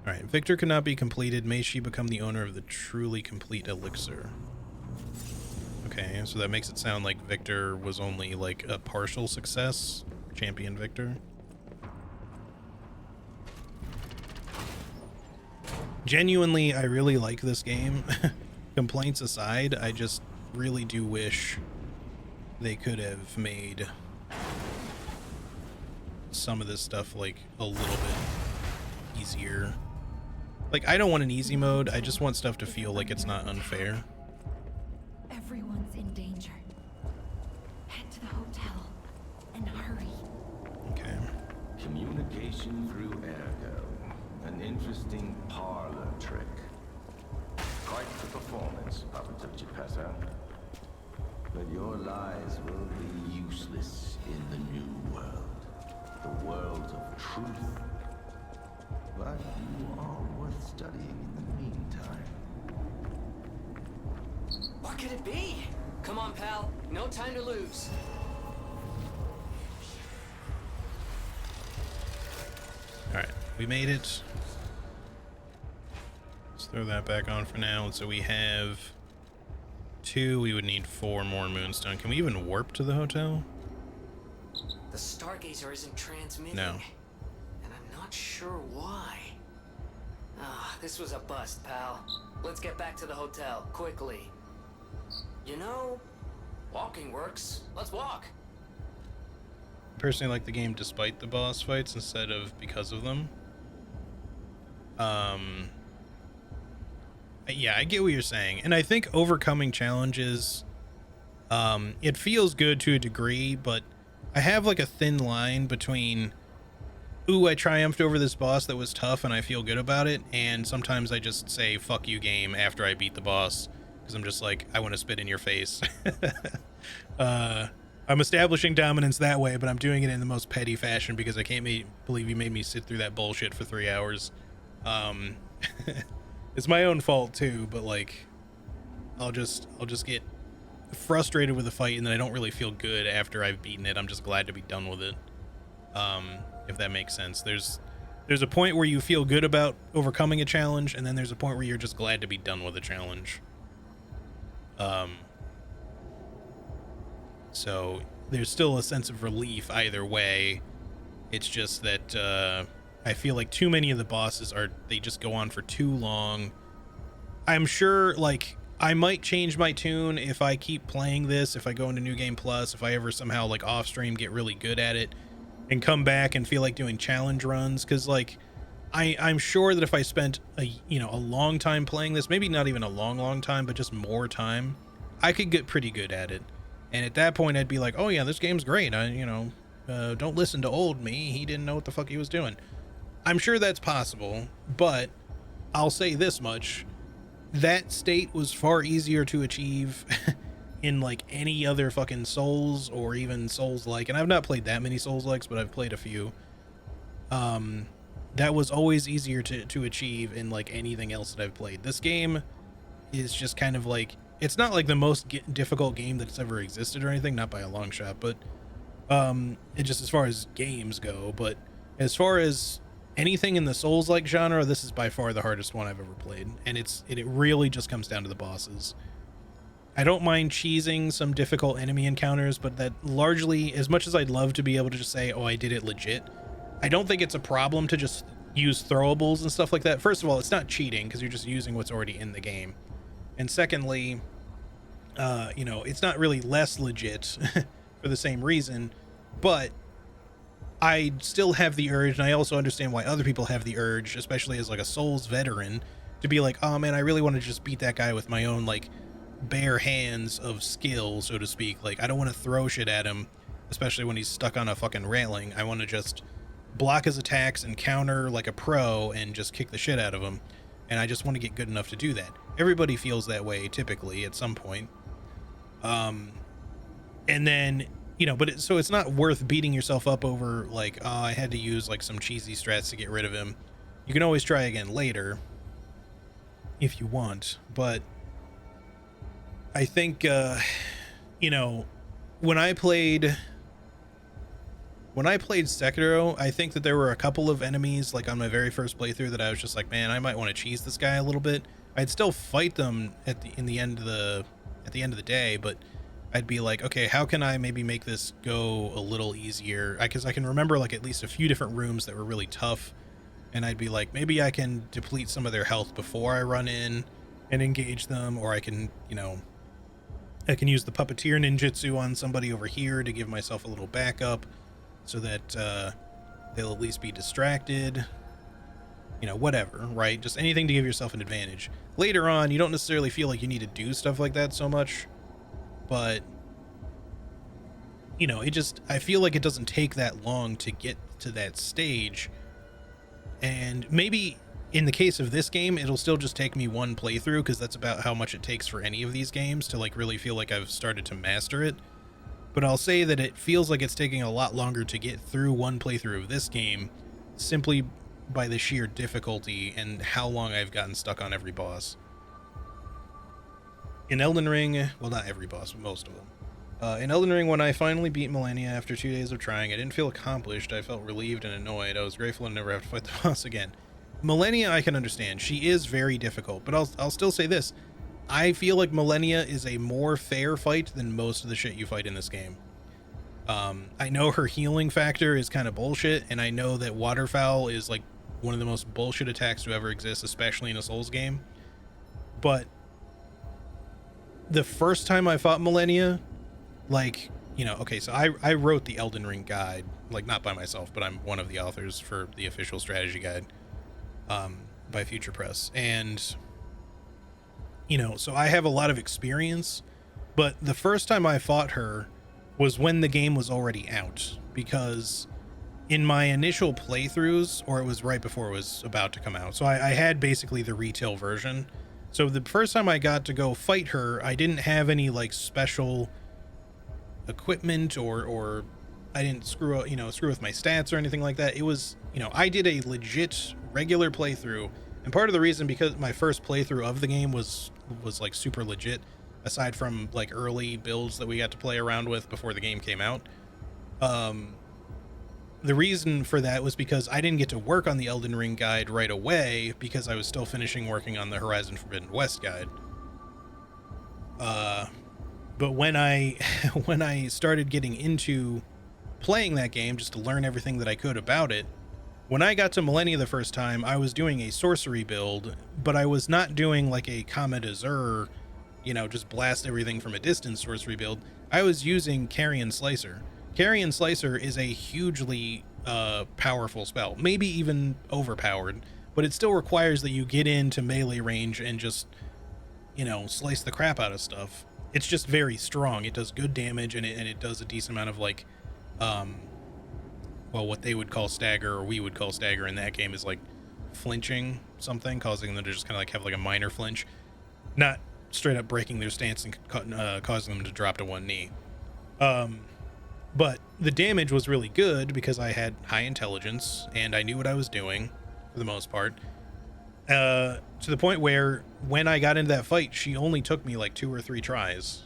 All right, Victor could not be completed. May she become the owner of the truly complete elixir. Okay, so that makes it sound like Victor was only like a partial success. Champion Victor. Genuinely, I really like this game. Complaints aside, I just really do wish they could have made some of this stuff like a little bit easier. Like, I don't want an easy mode, I just want stuff to feel like it's not unfair. Everyone's in danger. Head to the hotel and hurry. Okay. Communication through ergo. An interesting parlor trick. Quite the performance, Papa Geppetto. But your lies will be useless in the new world. The world of truth. But you are worth studying in the meantime. What could it be? Come on, pal. No time to lose. Alright, we made it. Let's throw that back on for now. So we have 2. We would need 4 more Moonstone. Can we even warp to the hotel? The Stargazer isn't transmitting. No. And I'm not sure why. Ah, this was a bust, pal. Let's get back to the hotel, quickly. You know, walking works. Let's walk. Personally, like the game despite the boss fights instead of because of them. Yeah, I get what you're saying, and I think overcoming challenges, it feels good to a degree, but I have like a thin line between, ooh, I triumphed over this boss that was tough and I feel good about it, and sometimes I just say fuck you game after I beat the boss because I'm just like, I want to spit in your face. I'm establishing dominance that way, but I'm doing it in the most petty fashion because I can't believe you made me sit through that bullshit for 3 hours. It's my own fault too, but like, I'll just get frustrated with the fight and then I don't really feel good after I've beaten it. I'm just glad to be done with it. If that makes sense. There's a point where you feel good about overcoming a challenge, and then there's a point where you're just glad to be done with a challenge. So there's still a sense of relief either way. It's just that I feel like too many of the bosses they just go on for too long. I'm sure, like, I might change my tune if I keep playing this, if I go into New Game Plus, if I ever somehow, like, off stream get really good at it and come back and feel like doing challenge runs, because, like, I'm sure that if I spent a long time playing this, maybe not even a long time, but just more time, I could get pretty good at it. And at that point, I'd be like, oh yeah, this game's great. Don't listen to old me. He didn't know what the fuck he was doing. I'm sure that's possible, but I'll say this much. That state was far easier to achieve in like any other fucking Souls or even Souls-like, and I've not played that many Souls-likes, but I've played a few. That was always easier to achieve in like anything else that I've played. This game is just kind of like, it's not like the most difficult game that's ever existed or anything, not by a long shot, but it just as far as games go. But as far as anything in the Souls-like genre, this is by far the hardest one I've ever played, and it really just comes down to the bosses. I don't mind cheesing some difficult enemy encounters, but that largely, as much as I'd love to be able to just say, oh, I did it legit, I don't think it's a problem to just use throwables and stuff like that. First of all, it's not cheating because you're just using what's already in the game. And secondly, you know, it's not really less legit for the same reason, but I still have the urge, and I also understand why other people have the urge, especially as like a Souls veteran, to be like, oh man, I really want to just beat that guy with my own like bare hands of skill, so to speak. Like, I don't want to throw shit at him, especially when he's stuck on a fucking railing. I want to just block his attacks and counter like a pro and just kick the shit out of him. And I just want to get good enough to do that. Everybody feels that way typically at some point. And then, you know, but so it's not worth beating yourself up over like, oh, I had to use like some cheesy strats to get rid of him. You can always try again later if you want, but I think, you know, when I played Sekiro, I think that there were a couple of enemies like on my very first playthrough that I was just like, man, I might want to cheese this guy a little bit. I'd still fight them at the end of the day, but I'd be like, okay, how can I maybe make this go a little easier? Because I can remember like at least a few different rooms that were really tough, and I'd be like, maybe I can deplete some of their health before I run in and engage them, or I can, you know, I can use the puppeteer ninjutsu on somebody over here to give myself a little backup so that they'll at least be distracted, you know, whatever, right? Just anything to give yourself an advantage. Later on, you don't necessarily feel like you need to do stuff like that so much, but, you know, it just, I feel like it doesn't take that long to get to that stage. And maybe in the case of this game, it'll still just take me one playthrough, because that's about how much it takes for any of these games to like really feel like I've started to master it. But I'll say that it feels like it's taking a lot longer to get through one playthrough of this game simply by the sheer difficulty and how long I've gotten stuck on every boss. In Elden Ring, well, not every boss, but most of them. In Elden Ring, when I finally beat Malenia after 2 days of trying, I didn't feel accomplished. I felt relieved and annoyed. I was grateful to never have to fight the boss again. Malenia, I can understand. She is very difficult, but I'll still say this. I feel like Malenia is a more fair fight than most of the shit you fight in this game. I know her healing factor is kind of bullshit, and I know that Waterfowl is like one of the most bullshit attacks to ever exist, especially in a Souls game. But the first time I fought Malenia, like, you know, okay, so I wrote the Elden Ring guide, like not by myself, but I'm one of the authors for the official strategy guide by Future Press. And, you know, so I have a lot of experience, but the first time I fought her was when the game was already out, because in my initial playthroughs, or it was right before it was about to come out, so I had basically the retail version. So the first time I got to go fight her, I didn't have any like special equipment, or I didn't screw with my stats or anything like that. It was, you know, I did a legit regular playthrough, and part of the reason, because my first playthrough of the game was like super legit, aside from like early builds that we got to play around with before the game came out. The reason for that was because I didn't get to work on the Elden Ring guide right away, because I was still finishing working on the Horizon Forbidden West guide. But when I started getting into playing that game, just to learn everything that I could about it, when I got to Malenia the first time, I was doing a sorcery build, but I was not doing like a Kama Dazur, you know, just blast everything from a distance sorcery build. I was using Carrion Slicer. Carrion Slicer is a hugely powerful spell, maybe even overpowered, but it still requires that you get into melee range and just, you know, slice the crap out of stuff. It's just very strong. It does good damage, and it does a decent amount of like, well, what they would call stagger, or we would call stagger in that game, is like flinching something, causing them to just kind of like have like a minor flinch. Not straight up breaking their stance and causing them to drop to one knee. But the damage was really good because I had high intelligence and I knew what I was doing for the most part. To the point where when I got into that fight, she only took me like 2 or 3 tries.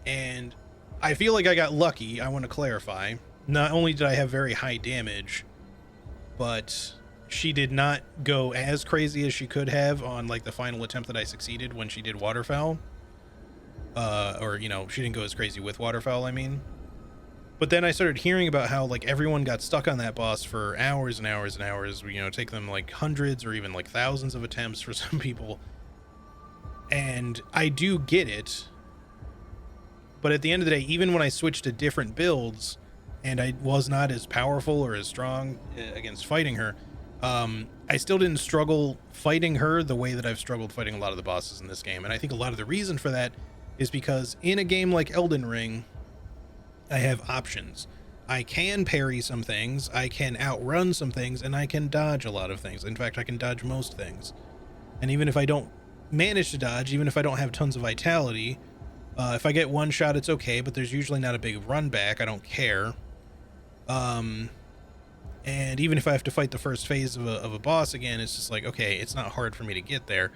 And I feel like I got lucky. I want to clarify. Not only did I have very high damage, but she did not go as crazy as she could have on like the final attempt that I succeeded when she did waterfowl. Or, you know, she didn't go as crazy with waterfowl, I mean. But then I started hearing about how like everyone got stuck on that boss for hours and hours and hours, you know, take them like hundreds or even like thousands of attempts for some people. And I do get it. But at the end of the day, even when I switched to different builds and I was not as powerful or as strong against fighting her, I still didn't struggle fighting her the way that I've struggled fighting a lot of the bosses in this game. And I think a lot of the reason for that is because in a game like Elden Ring, I have options. I can parry some things, I can outrun some things, and I can dodge a lot of things. In fact, I can dodge most things. And even if I don't manage to dodge, even if I don't have tons of vitality, if I get one shot, it's okay, but there's usually not a big run back. I don't care. And even if I have to fight the first phase of a boss again, it's just like, okay, it's not hard for me to get there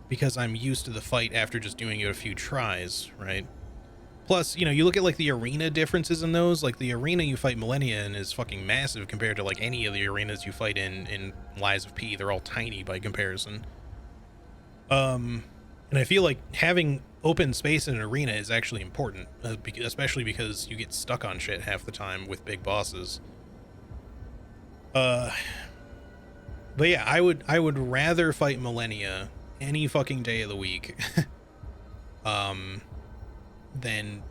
because I'm used to the fight after just doing it a few tries, right? Plus, you know, you look at like the arena differences in those, like the arena you fight Millennia in is fucking massive compared to like any of the arenas you fight in Lies of P. They're all tiny by comparison. And I feel like having open space in an arena is actually important, especially because you get stuck on shit half the time with big bosses. But yeah, I would rather fight Millennia any fucking day of the week. Than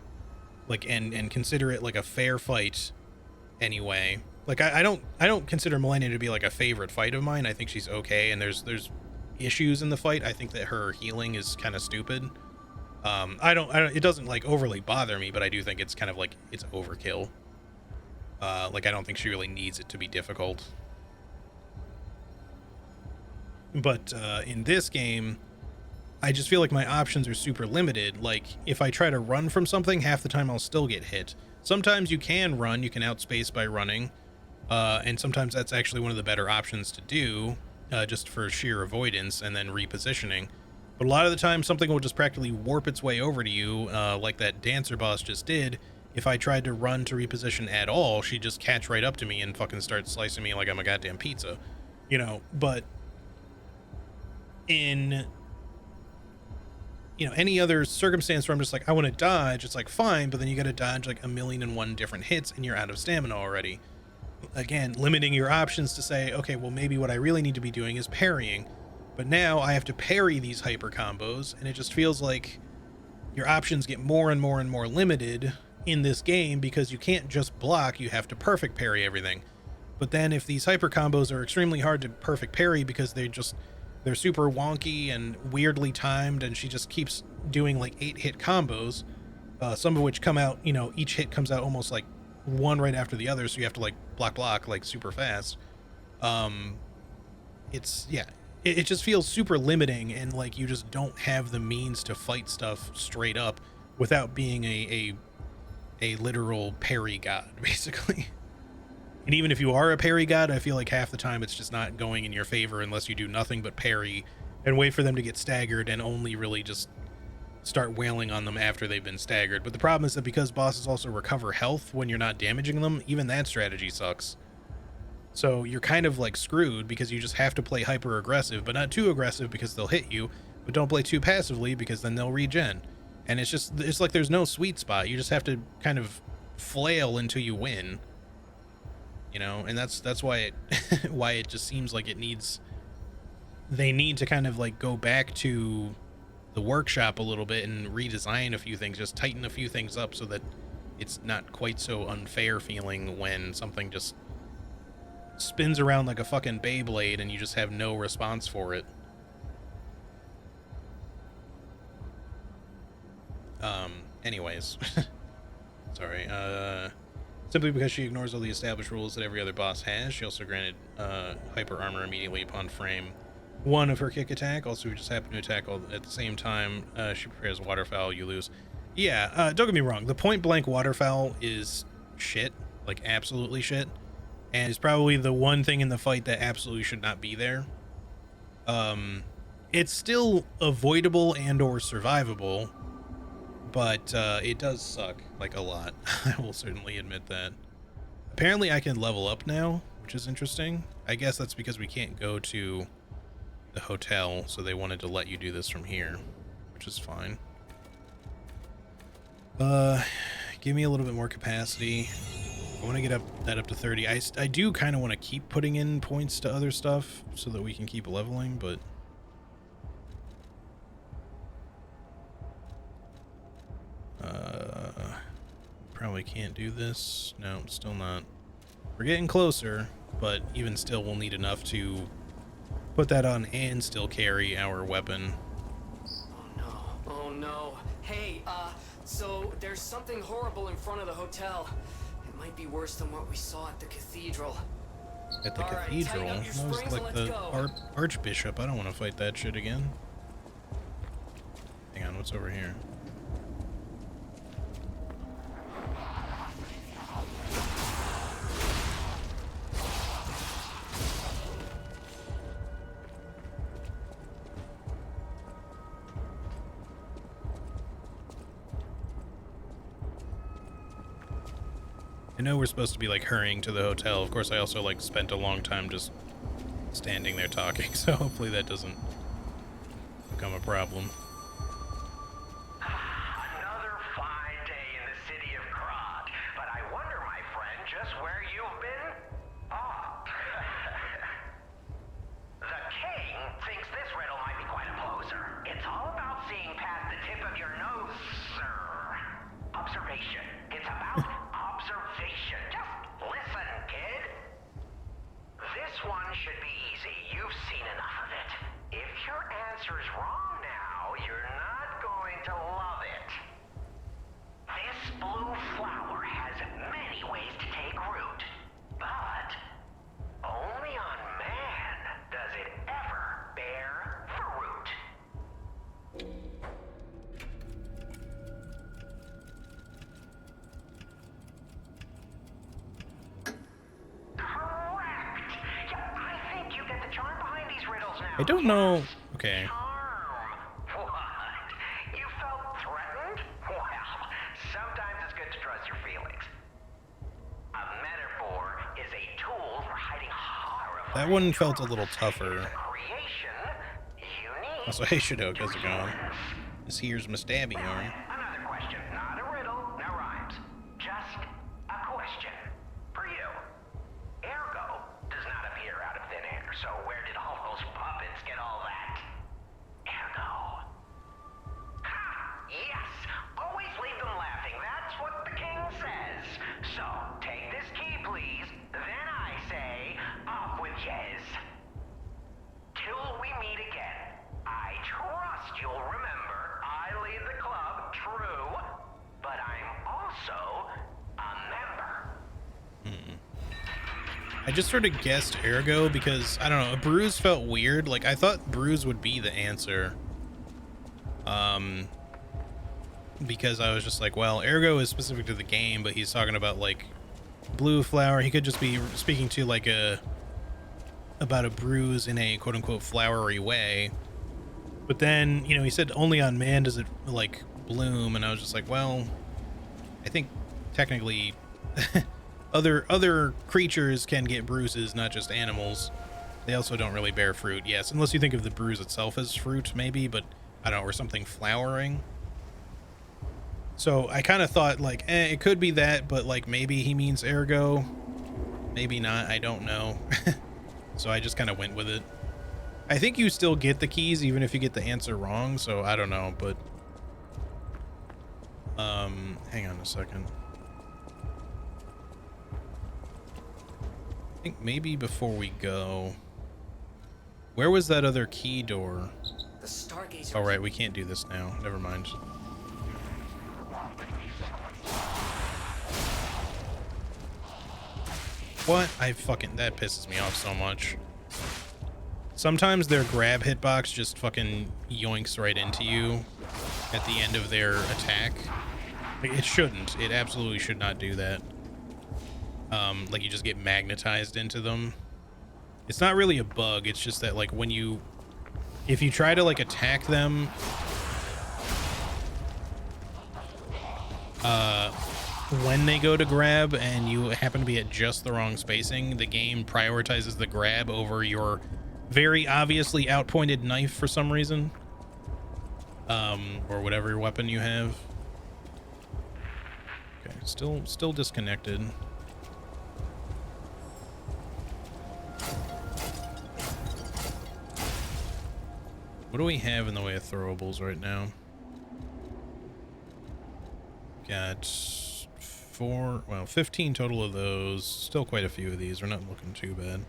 like and consider it like a fair fight anyway. Like I don't consider Millennia to be like a favorite fight of mine. I think she's okay, and there's issues in the fight. I think that her healing is kind of stupid. I don't it doesn't like overly bother me, but I do think it's kind of like it's overkill. Like I don't think she really needs it to be difficult. But in this game, I just feel like my options are super limited. Like if I try to run from something, half the time I'll still get hit. Sometimes you can run, you can outspace by running. And sometimes that's actually one of the better options to do, just for sheer avoidance and then repositioning. But a lot of the time something will just practically warp its way over to you, like that dancer boss just did. If I tried to run to reposition at all, she'd just catch right up to me and fucking start slicing me like I'm a goddamn pizza. You know, but in, you know, any other circumstance where I'm just like, I want to dodge, it's like fine, but then you got to dodge like 1,000,001 different hits and you're out of stamina already. Again, limiting your options to say, okay, well maybe what I really need to be doing is parrying, but now I have to parry these hyper combos, and it just feels like your options get more and more and more limited in this game because you can't just block, you have to perfect parry everything. But then if these hyper combos are extremely hard to perfect parry because they're super wonky and weirdly timed, and she just keeps doing like 8-hit combos, some of which come out, you know, each hit comes out almost like one right after the other, so you have to like block like super fast. It's, yeah, it just feels super limiting, and like you just don't have the means to fight stuff straight up without being a literal parry god, basically. And even if you are a parry god, I feel like half the time it's just not going in your favor unless you do nothing but parry and wait for them to get staggered and only really just start wailing on them after they've been staggered. But the problem is that because bosses also recover health when you're not damaging them, even that strategy sucks. So you're kind of like screwed because you just have to play hyper aggressive, but not too aggressive because they'll hit you, but don't play too passively because then they'll regen. And it's like there's no sweet spot. You just have to kind of flail until you win. You know, and that's why it just seems like they need to kind of like go back to the workshop a little bit and redesign a few things, just tighten a few things up so that it's not quite so unfair feeling when something just spins around like a fucking Beyblade and you just have no response for it. Anyways. Sorry, simply because she ignores all the established rules that every other boss has, she also granted hyper armor immediately upon frame. one of her kick attack. Also, we just happen to attack all at the same time. She prepares waterfowl, you lose. Yeah, don't get me wrong. The point blank waterfowl is shit, like absolutely shit, and it's probably the one thing in the fight that absolutely should not be there. It's still avoidable and or survivable, but it does suck like a lot. I will certainly admit that. Apparently I can level up now, which is interesting. I guess that's because we can't go to the hotel, so they wanted to let you do this from here, which is fine. Give me a little bit more capacity. I want to get that up to 30. I do kind of want to keep putting in points to other stuff so that we can keep leveling, but probably can't do this. No, still not. We're getting closer, but even still we'll need enough to put that on and still carry our weapon. Oh no. Hey, so there's something horrible in front of the hotel. It might be worse than what we saw at the cathedral. At the cathedral? That was like the archbishop. I don't want to fight that shit again. Hang on, what's over here? I know we're supposed to be like hurrying to the hotel. Of course, I also like spent a long time just standing there talking, so hopefully that doesn't become a problem. Another fine day in the city of Krat, but I wonder, my friend, just where you've been? Oh. The king thinks this riddle might be quite a closer. It's all about seeing past the tip of your nose, sir. Observation. It's about observation. Just listen, kid. This one should be easy. You've seen enough of it. If your answer's wrong now, you're not going to love it. This blue flower has many ways to take root, but only on man does it ever bear fruit. I don't know. Okay. What? You felt threatened? Well, sometimes it's good to trust your feelings. A metaphor is a tool for hiding horror. That one felt a little tougher. Creation, unique. Also, hey Shadok, how's it going? This here's my stabby arm. Another question, not a riddle, no rhymes. Just a question. For you. Ergo does not appear out of thin air, so where did all those puppets get all that? Ergo. Ha! Yes! Always leave them laughing. That's what the king says. So, take this key, please. Then I say, off with yes. Till we meet again. I trust you'll remember I lead the club, true, but I'm also a member. I just sort of guessed Ergo because, I don't know, a bruise felt weird. Like, I thought bruise would be the answer. Because I was just like, well, Ergo is specific to the game, but he's talking about, like, blue flower. He could just be speaking to, like, about a bruise in a quote-unquote flowery way. But then, you know, he said only on man does it, like, bloom, and I was just like, well, I think technically other creatures can get bruises, not just animals. They also don't really bear fruit, yes, unless you think of the bruise itself as fruit, maybe, but I don't know, or something flowering. So I kind of thought, like, it could be that, but, like, maybe he means Ergo, maybe not, I don't know. So I just kind of went with it. I think you still get the keys even if you get the answer wrong, so I don't know, but hang on a second. I think maybe before we go, where was that other key door? The Stargazer. Oh right, we can't do this now. Never mind. What? That pisses me off so much. sometimes their grab hitbox just fucking yoinks right into you at the end of their attack. Like, it shouldn't. It absolutely should not do that. Like, you just get magnetized into them. It's not really a bug. It's just that, like, if you try to, like, attack them, when they go to grab and you happen to be at just the wrong spacing, the game prioritizes the grab over your very obviously outpointed knife for some reason, or whatever weapon you have. Okay, still disconnected. What do we have in the way of throwables right now? Got 15 total of those. Still quite a few of these. We're not looking too bad.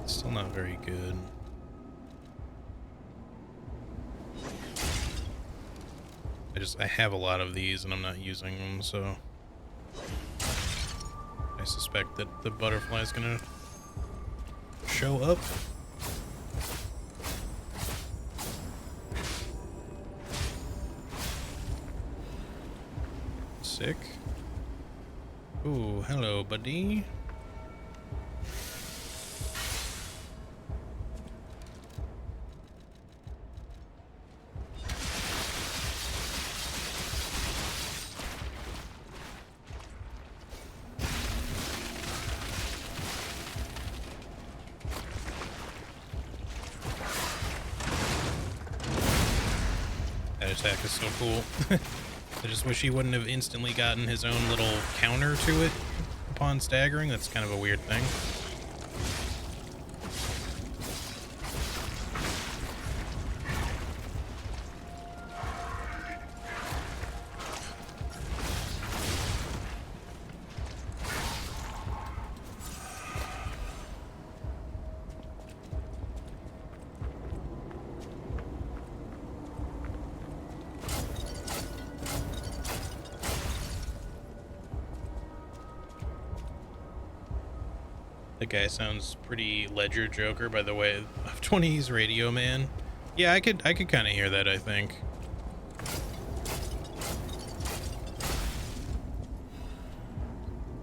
Still not very good. I have a lot of these and I'm not using them, so I suspect that the butterfly is gonna show up. Sick. Ooh, hello, buddy. Attack is so cool. I just wish he wouldn't have instantly gotten his own little counter to it upon staggering. That's kind of a weird thing. That guy sounds pretty Ledger Joker by the way of 20s Radio Man. Yeah, I could kind of hear that, I think.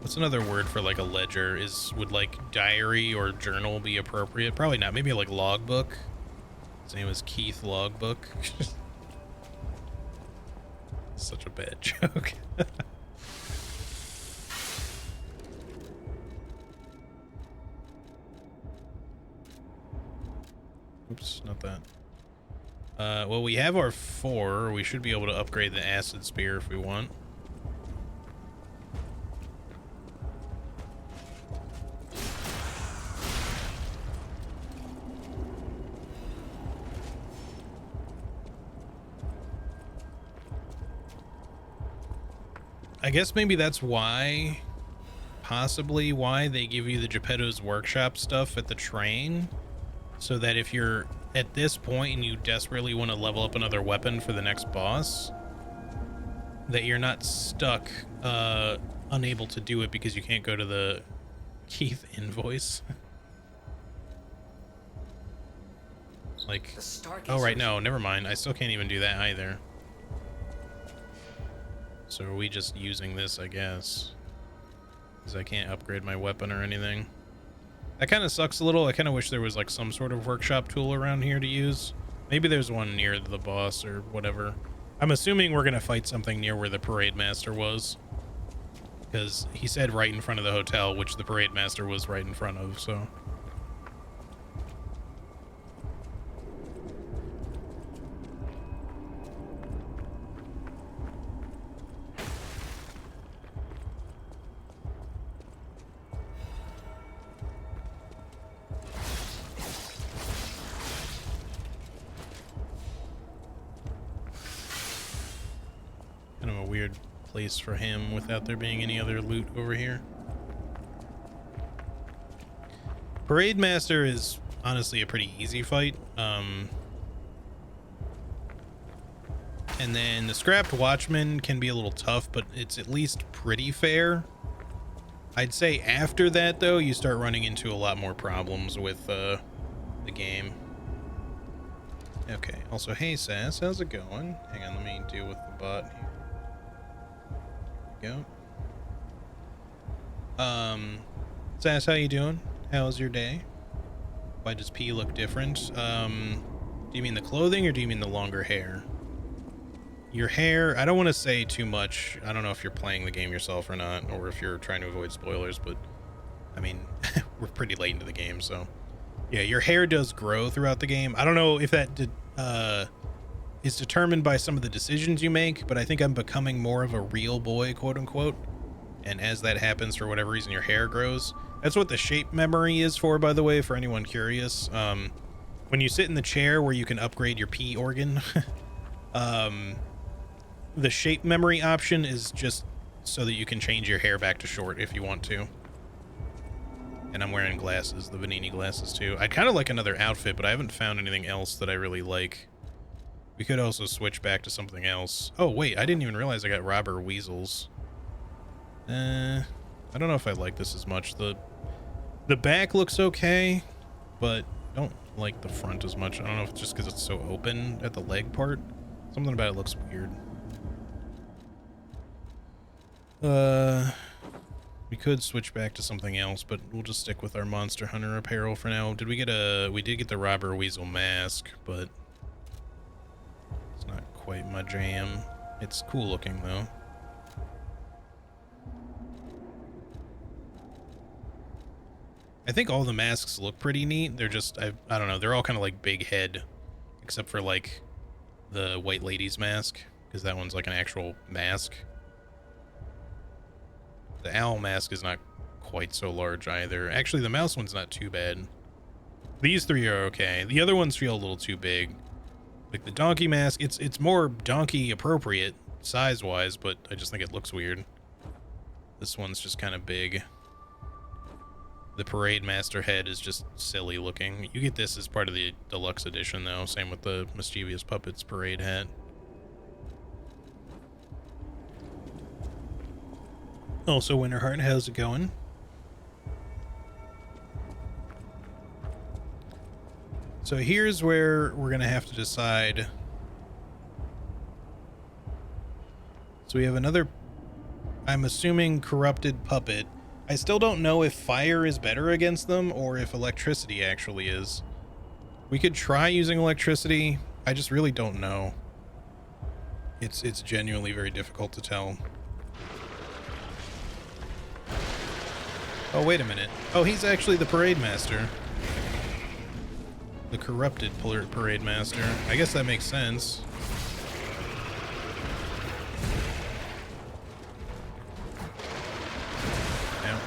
What's another word for like a ledger? Would like diary or journal be appropriate? Probably not. Maybe like logbook. His name is Keith Logbook. Such a bad joke. Oops, not that. Well, we have our 4. We should be able to upgrade the acid spear if we want. I guess maybe that's why, possibly why they give you the Geppetto's Workshop stuff at the train. So that if you're at this point and you desperately want to level up another weapon for the next boss, that you're not stuck, unable to do it because you can't go to the Keith invoice. Like, oh right, no, never mind. I still can't even do that either. So are we just using this, I guess? Because I can't upgrade my weapon or anything. That kind of sucks a little. I kind of wish there was like some sort of workshop tool around here to use. Maybe there's one near the boss or whatever. I'm assuming we're going to fight something near where the parade master was. Because he said right in front of the hotel, which the parade master was right in front of, so... place for him without there being any other loot over here. Parade Master is honestly a pretty easy fight. And then the Scrapped Watchman can be a little tough, but it's at least pretty fair. I'd say after that, though, you start running into a lot more problems with the game. Okay, also, hey, Sass, how's it going? Hang on, let me deal with the bot here. There we go. Sass, how you doing? How's your day? Why does P look different? Do you mean the clothing or do you mean the longer hair? Your hair, I don't want to say too much. I don't know if you're playing the game yourself or not, or if you're trying to avoid spoilers, but I mean, we're pretty late into the game, so yeah, your hair does grow throughout the game. I don't know if that is determined by some of the decisions you make, but I think I'm becoming more of a real boy, quote unquote. And as that happens, for whatever reason, your hair grows. That's what the shape memory is for, by the way, for anyone curious. When you sit in the chair where you can upgrade your P organ, the shape memory option is just so that you can change your hair back to short if you want to. And I'm wearing glasses, the Vanini glasses too. I'd kind of like another outfit, but I haven't found anything else that I really like. We could also switch back to something else. Oh wait, I didn't even realize I got robber weasels. I don't know if I like this as much. The back looks okay, but I don't like the front as much. I don't know if it's just because it's so open at the leg part. Something about it looks weird. We could switch back to something else, but we'll just stick with our Monster Hunter apparel for now. Did we get we did get the Robber Weasel mask, but it's not quite my jam. It's cool looking though. I think all the masks look pretty neat. They're just, I don't know, they're all kind of like big head, except for like the White Lady's mask, because that one's like an actual mask. The owl mask is not quite so large either. Actually, the mouse one's not too bad. These three are okay. The other ones feel a little too big. Like the donkey mask, it's more donkey appropriate size-wise, but I just think it looks weird. This one's just kind of big. The Parade Master head is just silly looking. You get this as part of the deluxe edition though. Same with the Mischievous Puppets parade hat. Also, Winterheart, how's it going? So here's where we're gonna have to decide. So we have another, I'm assuming, corrupted puppet. I still don't know if fire is better against them or if electricity actually is. We could try using electricity. I just really don't know. It's genuinely very difficult to tell. Oh, wait a minute. Oh, he's actually the Parade Master. The corrupted Parade Master. I guess that makes sense. Yeah.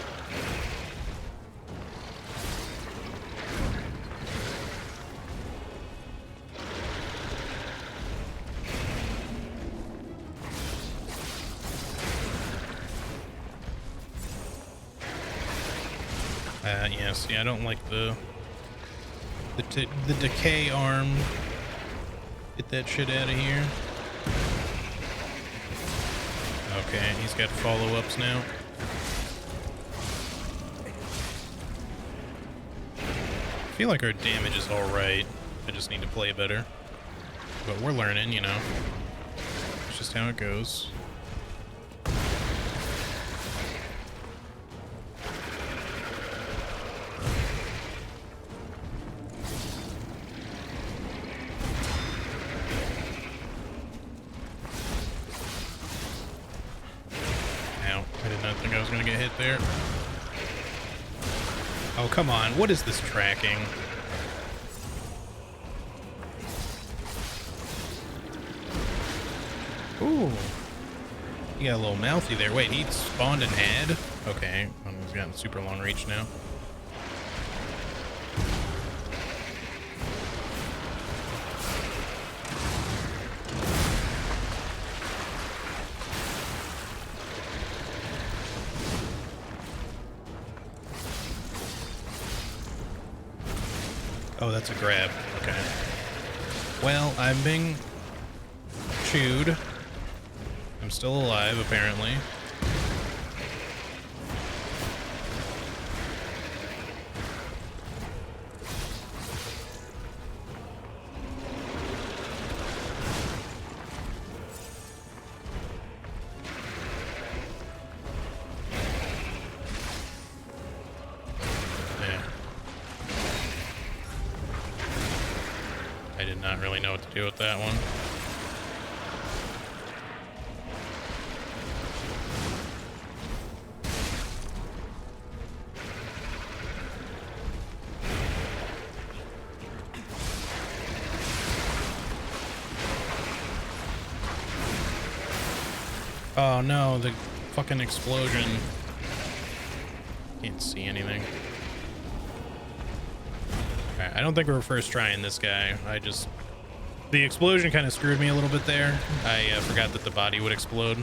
Yes, yeah, I don't like the decay arm. Get that shit out of here. Okay, he's got follow-ups now. I feel like our damage is alright. I just need to play better. But we're learning, you know. It's just how it goes. There. Oh, come on. What is this tracking? Ooh. He got a little mouthy there. Wait, he spawned an ad? Okay. He's gotten super long reach now. Oh, that's a grab. Okay. Well, I'm being chewed. I'm still alive, apparently. Yeah. I did not really know what to do with that one. Oh no, the fucking explosion. Can't see anything. Alright, I don't think we're first trying this guy. The explosion kind of screwed me a little bit there. I forgot that the body would explode.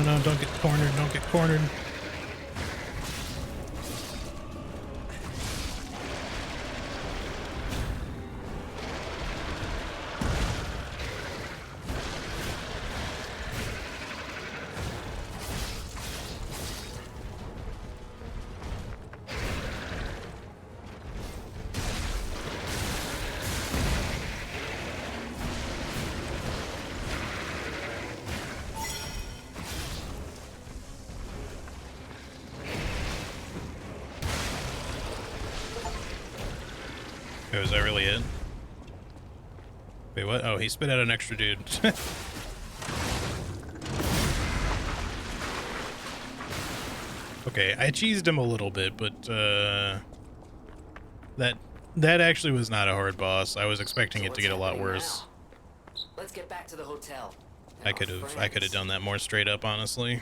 No, don't get cornered, don't get cornered. Was that really it? Wait, what? Oh, he spit out an extra dude. Okay, I cheesed him a little bit, but that actually was not a hard boss. I was expecting it to get a lot worse. Let's get back to the hotel. I could have done that more straight up, honestly.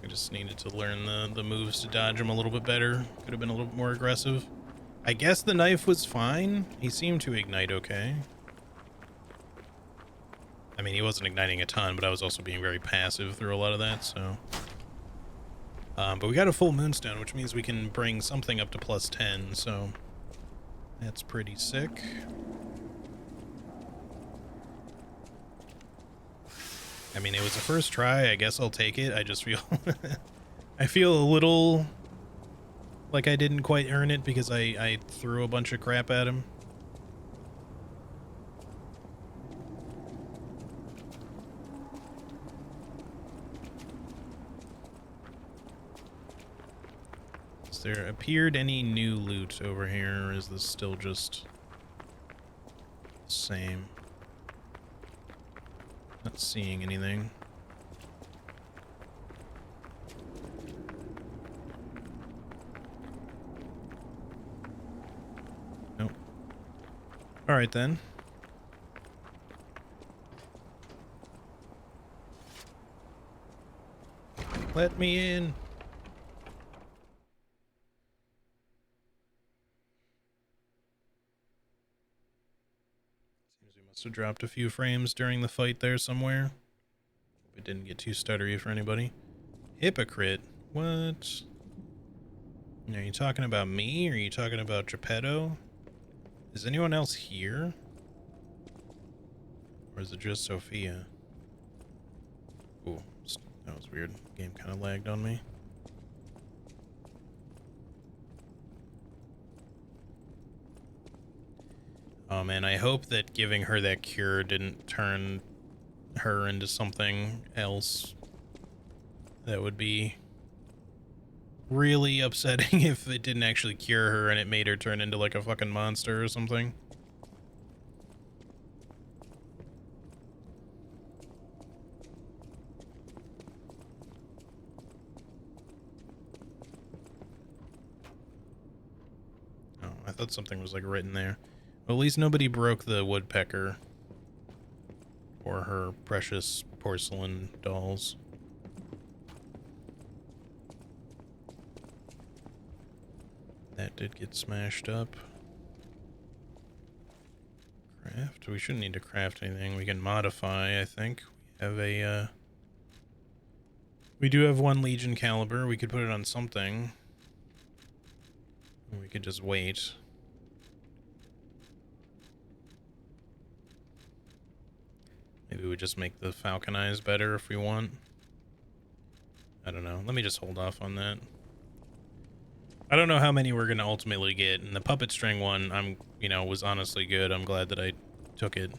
I just needed to learn the moves to dodge him a little bit better. Could have been a little bit more aggressive. I guess the knife was fine. He seemed to ignite okay. I mean, he wasn't igniting a ton, but I was also being very passive through a lot of that, so. But we got a full moonstone, which means we can bring something up to +10, so that's pretty sick. I mean, it was a first try. I guess I'll take it. I just feel I feel a little like I didn't quite earn it because I threw a bunch of crap at him. Has there appeared any new loot over here, or is this still just the same? Not seeing anything. Nope. All right then. Let me in. Seems we must have dropped a few frames during the fight there somewhere. Hope it didn't get too stuttery for anybody. Hypocrite? What? Are you talking about me, or are you talking about Geppetto? Is anyone else here? Or is it just Sophia? Ooh, that was weird. The game kind of lagged on me. Oh man, I hope that giving her that cure didn't turn her into something else. That would be really upsetting if it didn't actually cure her and it made her turn into like a fucking monster or something. I thought something was like written there. Well, at least nobody broke the woodpecker or her precious porcelain dolls. That did get smashed up. Craft? We shouldn't need to craft anything. We can modify, I think. We have a, we do have one Legion caliber. We could put it on something. We could just wait. Maybe we just make the Falcon Eyes better if we want. I don't know. Let me just hold off on that. I don't know how many we're going to ultimately get. And the puppet string one, was honestly good. I'm glad that I took it.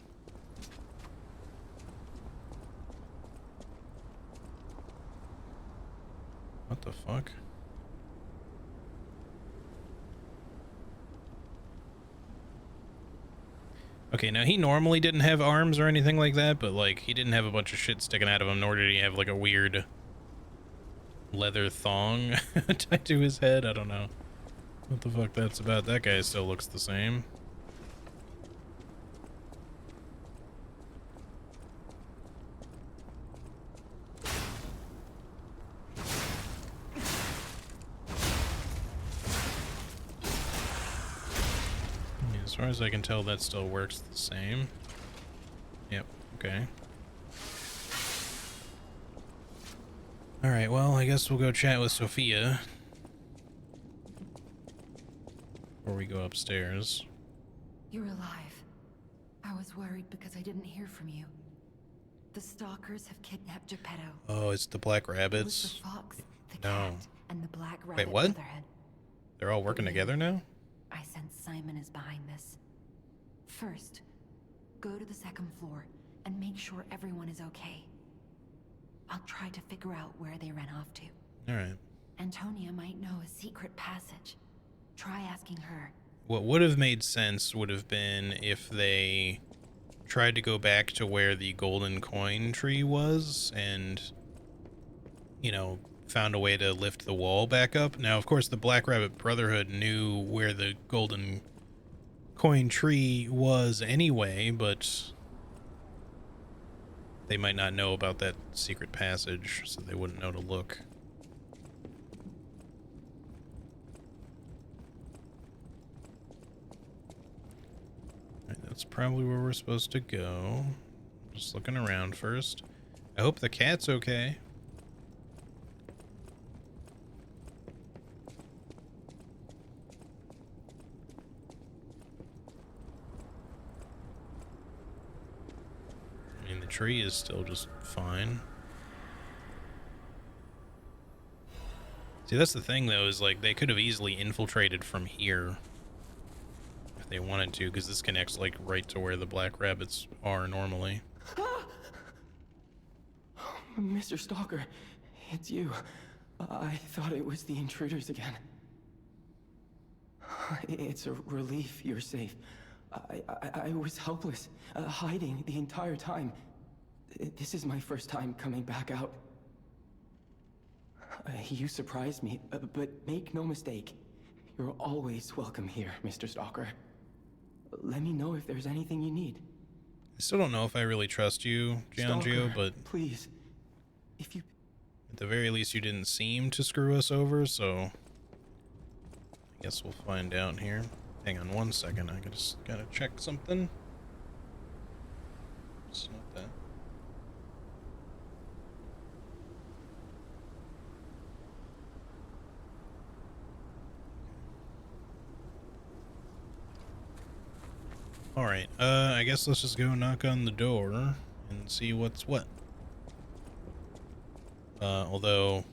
What the fuck? Okay, now he normally didn't have arms or anything like that, but like he didn't have a bunch of shit sticking out of him, nor did he have like a weird leather thong tied to his head. I don't know what the fuck that's about. That guy still looks the same. As far as I can tell, that still works the same. Yep, okay. Alright, well, I guess we'll go chat with Sophia before we go upstairs. You're alive. I was worried because I didn't hear from you. The stalkers have kidnapped Geppetto. Oh, it's the Black Rabbits? It was the fox, the No. cat, and the Black Rabbit Wait, what? Brotherhood. They're all working together now? I sense Simon is behind this. First, go to the second floor and make sure everyone is okay. I'll try to figure out where they ran off to. Alright. Antonia might know a secret passage. Try asking her. What would have made sense would have been if they tried to go back to where the golden coin tree was and, found a way to lift the wall back up. Now, of course, the Black Rabbit Brotherhood knew where the golden coin tree was anyway, but they might not know about that secret passage, so they wouldn't know to look. Alright, that's probably where we're supposed to go. Just looking around first. I hope the cat's okay. I mean, the tree is still just fine. See, that's the thing, though, is like they could have easily infiltrated from here if they wanted to, because this connects like right to where the Black Rabbits are normally. Mr. Stalker, it's you. I thought it was the intruders again. It's a relief you're safe. I was helpless, hiding the entire time. This is my first time coming back out. You surprised me, but make no mistake. You're always welcome here, Mr. Stalker. Let me know if there's anything you need. I still don't know if I really trust you, Giangio, Stalker, but please, if you... At the very least, you didn't seem to screw us over, so I guess we'll find out here. Hang on one second, I just gotta check something. It's not that. Alright, I guess let's just go knock on the door and see what's what. Although,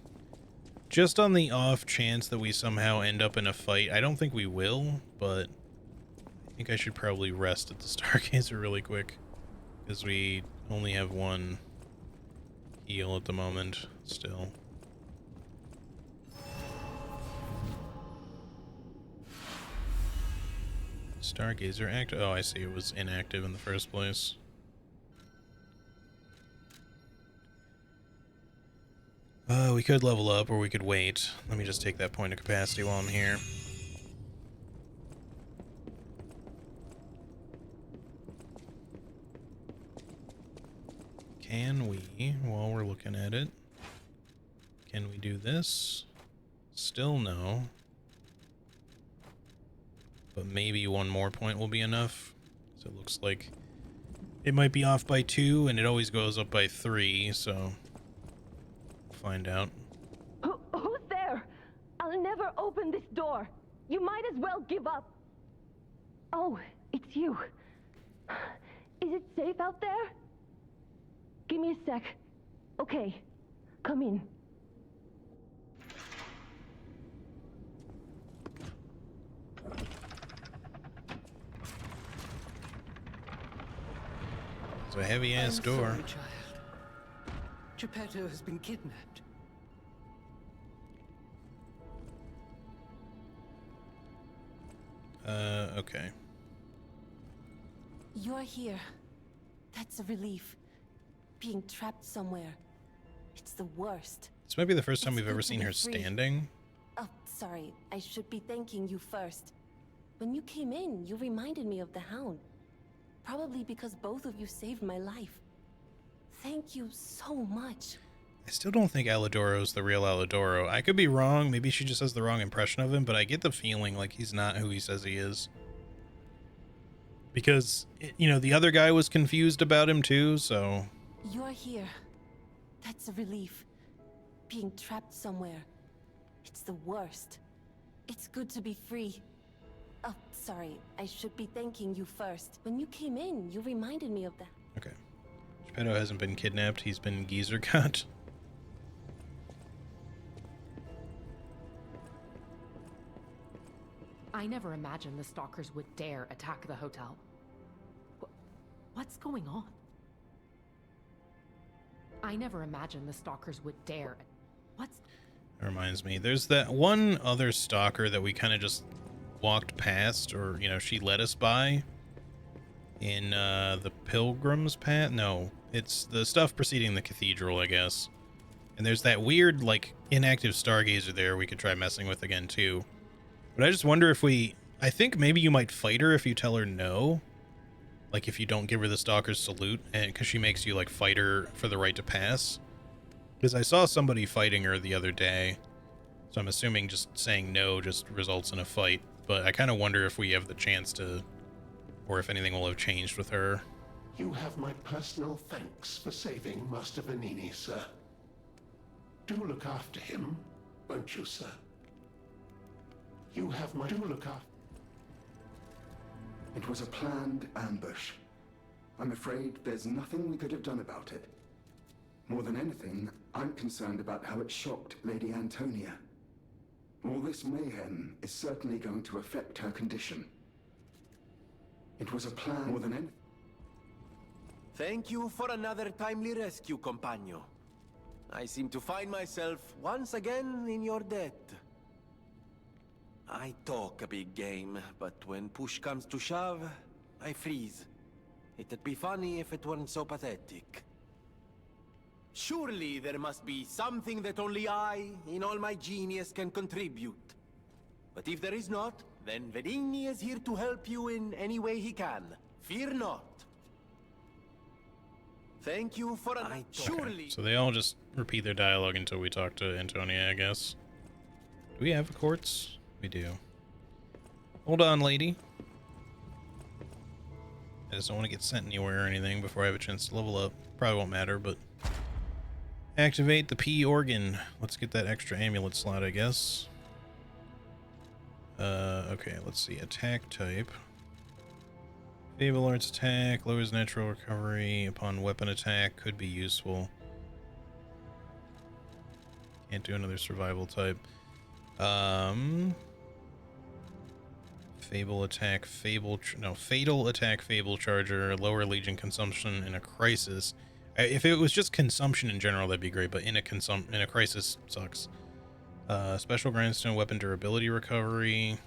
just on the off chance that we somehow end up in a fight, I don't think we will, but I think I should probably rest at the Stargazer really quick, because we only have one heal at the moment, still. Stargazer active? Oh, I see, it was inactive in the first place. We could level up, or we could wait. Let me just take that point of capacity while I'm here. can we, while we're looking at it, can we do this? Still no. But maybe one more point will be enough. So it looks like it might be off by 2, and it always goes up by 3, so we'll find out. Who's there? I'll never open this door. You might as well give up. Oh, it's you. Is it safe out there? Give me a sec. Okay, come in. It's a heavy-ass door. Sorry, child. Geppetto has been kidnapped. Okay. You're here. That's a relief. Being trapped somewhere. It's the worst. This might be the first time we've It's ever good to seen be her free. standing. Oh, sorry. I should be thanking you first. When you came in, you reminded me of the Hound. Probably because both of you saved my life. Thank you so much. I still don't think Alidoro's the real Alidoro. I could be wrong. Maybe she just has the wrong impression of him, but I get the feeling like he's not who he says he is. Because, you know, the other guy was confused about him too, so... You're here. That's a relief. Being trapped somewhere. It's the worst. It's good to be free. Oh, sorry. I should be thanking you first. When you came in, you reminded me of that. Okay. Geppetto hasn't been kidnapped. He's been geezer cut. I never imagined the stalkers would dare attack the hotel. What's going on? I never imagined the stalkers would dare. What's... That reminds me. There's that one other stalker that we kind of just walked past, or, you know, she led us by in the Pilgrim's Path. No, it's the stuff preceding the cathedral, I guess. And there's that weird, like, inactive stargazer there we could try messing with again, too. But I just wonder if we... I think maybe you might fight her if you tell her no. Like, if you don't give her the Stalker's Salute, and because she makes you, like, fight her for the right to pass. Because I saw somebody fighting her the other day. So I'm assuming just saying no just results in a fight. But I kind of wonder if we have the chance to... Or if anything will have changed with her. You have my personal thanks for saving Master Vanini, sir. Do look after him, won't you, sir? You have my... Do look after... It was a planned ambush. I'm afraid there's nothing we could have done about it. More than anything, I'm concerned about how it shocked Lady Antonia. All this mayhem is certainly going to affect her condition. It was a plan more than anything. Thank you for another timely rescue, compagno. I seem to find myself once again in your debt. I talk a big game, but when push comes to shove, I freeze. It'd be funny if it weren't so pathetic. Surely there must be something that only I, in all my genius, can contribute. But if there is not, then Venigni is here to help you in any way he can. Fear not. Thank you for an... Surely... So they all just repeat their dialogue until we talk to Antonia, I guess. Do we have a quartz? We do. Hold on, lady. I just don't want to get sent anywhere or anything before I have a chance to level up. Probably won't matter, but... Activate the P organ. Let's get that extra amulet slot, I guess. Okay, let's see. Attack type. Fable Arts attack. Lowers natural recovery upon weapon attack. Could be useful. Can't do another survival type. Fable attack, fatal attack, fable charger, lower legion consumption in a crisis. If it was just consumption in general, that'd be great, but in a crisis sucks. Special grindstone weapon durability recovery.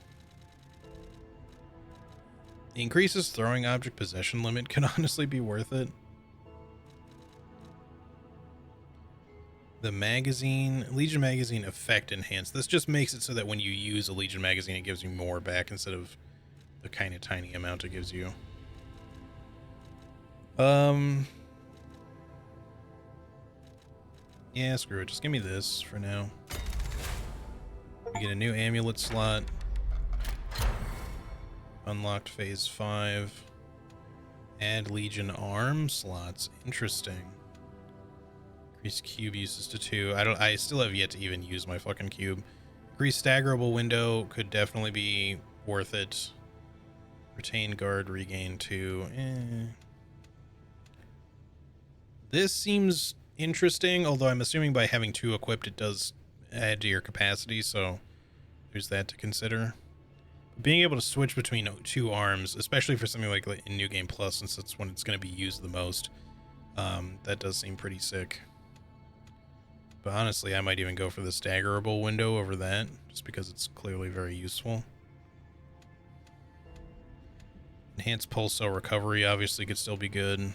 Increases throwing object possession limit could honestly be worth it. The magazine, Legion magazine effect enhanced. This just makes it so that when you use a Legion magazine, it gives you more back instead of the kind of tiny amount it gives you. Yeah, screw it. Just give me this for now. We get a new amulet slot. Unlocked phase 5. Add Legion arm slots. Interesting. Increase cube uses to 2. I still have yet to even use my fucking cube. Increase staggerable window could definitely be worth it. Retain guard, regain 2. This seems interesting, although I'm assuming by having 2 equipped it does add to your capacity, so there's that to consider. Being able to switch between 2 arms, especially for something like in New Game Plus, since that's when it's going to be used the most, that does seem pretty sick. But honestly, I might even go for the staggerable window over that, just because it's clearly very useful. Enhanced pulse cell recovery obviously could still be good.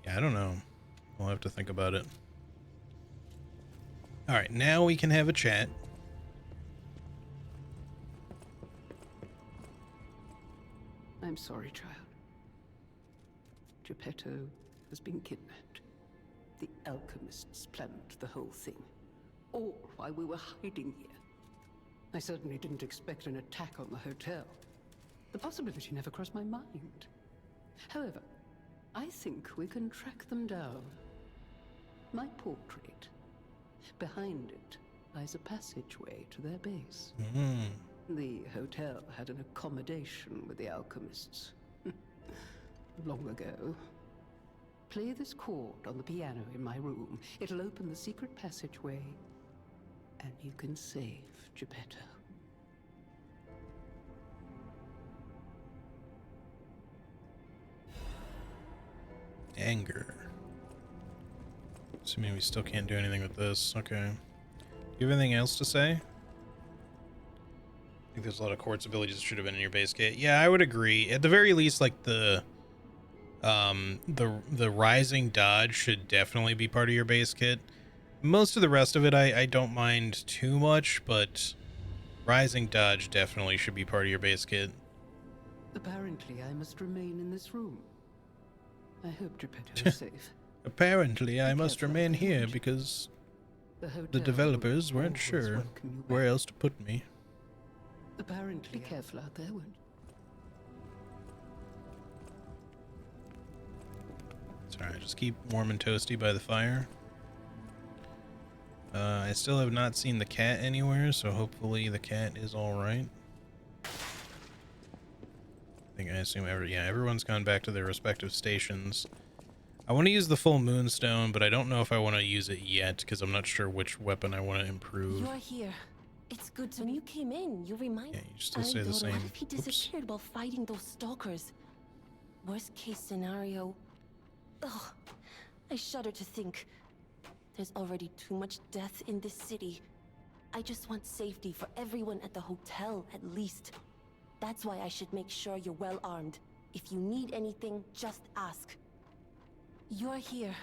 Yeah, I don't know. We'll have to think about it. Alright, now we can have a chat. I'm sorry, child. Geppetto has been kidnapped. The alchemists planned the whole thing. All while we were hiding here. I certainly didn't expect an attack on the hotel. The possibility never crossed my mind. However, I think we can track them down. My portrait. Behind it lies a passageway to their base. The hotel had an accommodation with the alchemists. Long ago. Play this chord on the piano in my room. It'll open the secret passageway, and you can save Geppetto. Anger. Assuming we still can't do anything with this. Okay. Do you have anything else to say? I think there's a lot of quartz abilities that should have been in your base kit. Yeah, I would agree. At the very least, like the rising dodge should definitely be part of your base kit. Most of the rest of it I don't mind too much, but rising dodge definitely should be part of your base kit. Apparently, I must remain in this room. I hope Geppetto is safe. Apparently, I must remain here because the developers weren't sure where else to put me. Apparently, be careful out there, won't you? It's alright, just keep warm and toasty by the fire. I still have not seen the cat anywhere, so hopefully the cat is alright. I assume everyone's gone back to their respective stations. I want to use the full moonstone, but I don't know if I want to use it yet, because I'm not sure which weapon I want to improve. You're here. It's good to... When you came in, you reminded... Yeah, you still say the same. What if he disappeared while fighting those stalkers? Worst case scenario... Ugh. I shudder to think. There's already too much death in this city. I just want safety for everyone at the hotel, at least. That's why I should make sure you're well armed. If you need anything, just ask. You're here.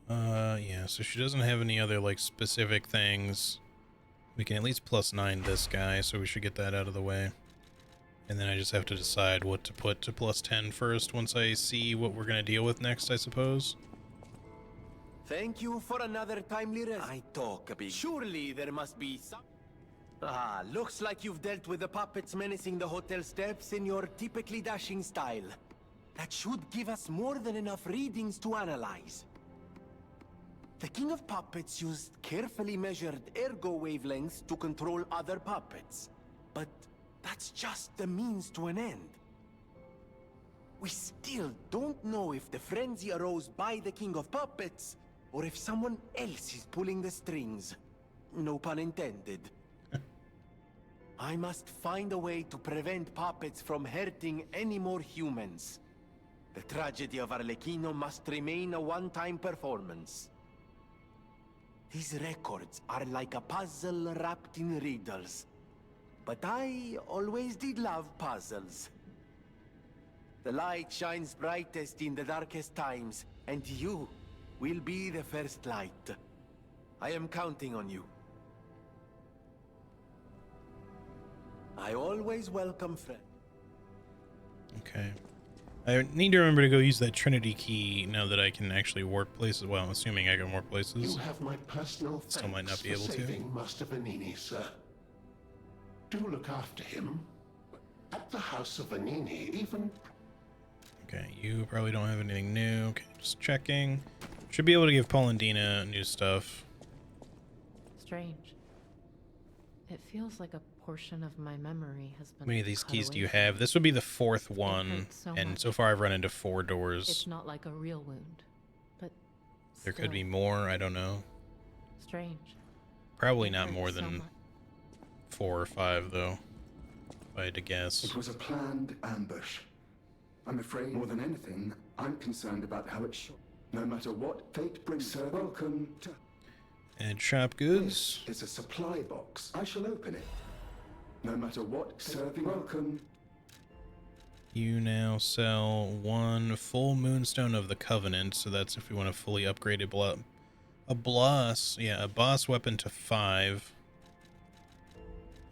Yeah, so she doesn't have any other, like, specific things. We can at least +9 this guy, so we should get that out of the way. And then I just have to decide what to put to +10 first once I see what we're going to deal with next, I suppose. Thank you for another timely rest. I talk a bit. Surely there must be some... Ah, looks like you've dealt with the puppets menacing the hotel steps in your typically dashing style. That should give us more than enough readings to analyze. The King of Puppets used carefully measured ergo wavelengths to control other puppets. But that's just the means to an end. We still don't know if the frenzy arose by the King of Puppets, or if someone else is pulling the strings. No pun intended. I must find a way to prevent puppets from hurting any more humans. The tragedy of Arlecchino must remain a one-time performance. These records are like a puzzle wrapped in riddles. But I always did love puzzles. The light shines brightest in the darkest times, and you will be the first light. I am counting on you. I always welcome friends. Okay. I need to remember to go use that Trinity key now that I can actually warp places. Well, I'm assuming I can warp places. You have my personal Still might not be thanks able for to. saving Master Vanini, sir. Do look after him. At the House of Vanini, even... Okay, you probably don't have anything new. Okay, just checking. Should be able to give Paul and Dina new stuff. Strange. It feels like a portion of my memory has been. How many of these cut keys do away you from have? me. This would be the fourth one, hurts so and much. so far I've run into 4 doors. It's not like a real wound, but There could still be more, I don't know. strange. Probably It not hurts more so than much. 4 or 5, though, if I had to guess. It was a planned ambush. I'm afraid more than anything, I'm concerned about how it shot. No matter what fate brings, sir, welcome to... And shop goods. It's a supply box. I shall open it. No matter what, serving welcome. You now sell 1 full Moonstone of the Covenant, so that's if we want a fully upgraded a boss weapon to 5.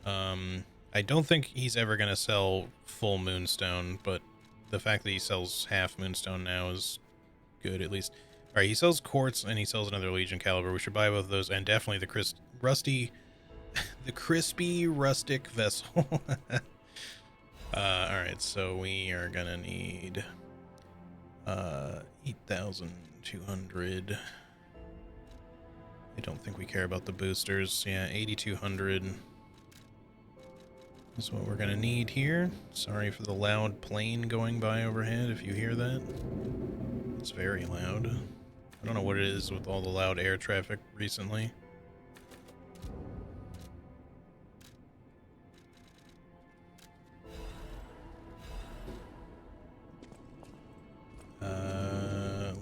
I don't think he's ever gonna sell full Moonstone, but the fact that he sells half Moonstone now is good, at least. All right, he sells Quartz and he sells another Legion Caliber. We should buy both of those, and definitely the the crispy rustic vessel. All right, so we are gonna need 8,200. I don't think we care about the boosters. Yeah, 8,200 is what we're gonna need here. Sorry for the loud plane going by overhead if you hear that. It's very loud. I don't know what it is with all the loud air traffic recently.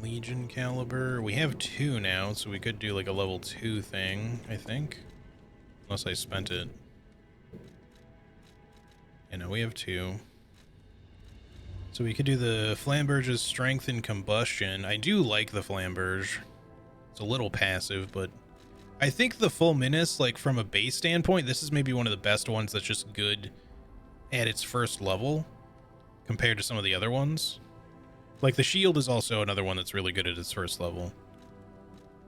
Legion Caliber. We have 2 now, so we could do like a level 2 thing, I think. Unless I spent it. You know, we have 2. So we could do the Flamberge's Strength and Combustion. I do like the Flamberge. It's a little passive, but I think the Full Menace, like from a base standpoint, this is maybe one of the best ones that's just good at its first level compared to some of the other ones. Like the Shield is also another one that's really good at its first level.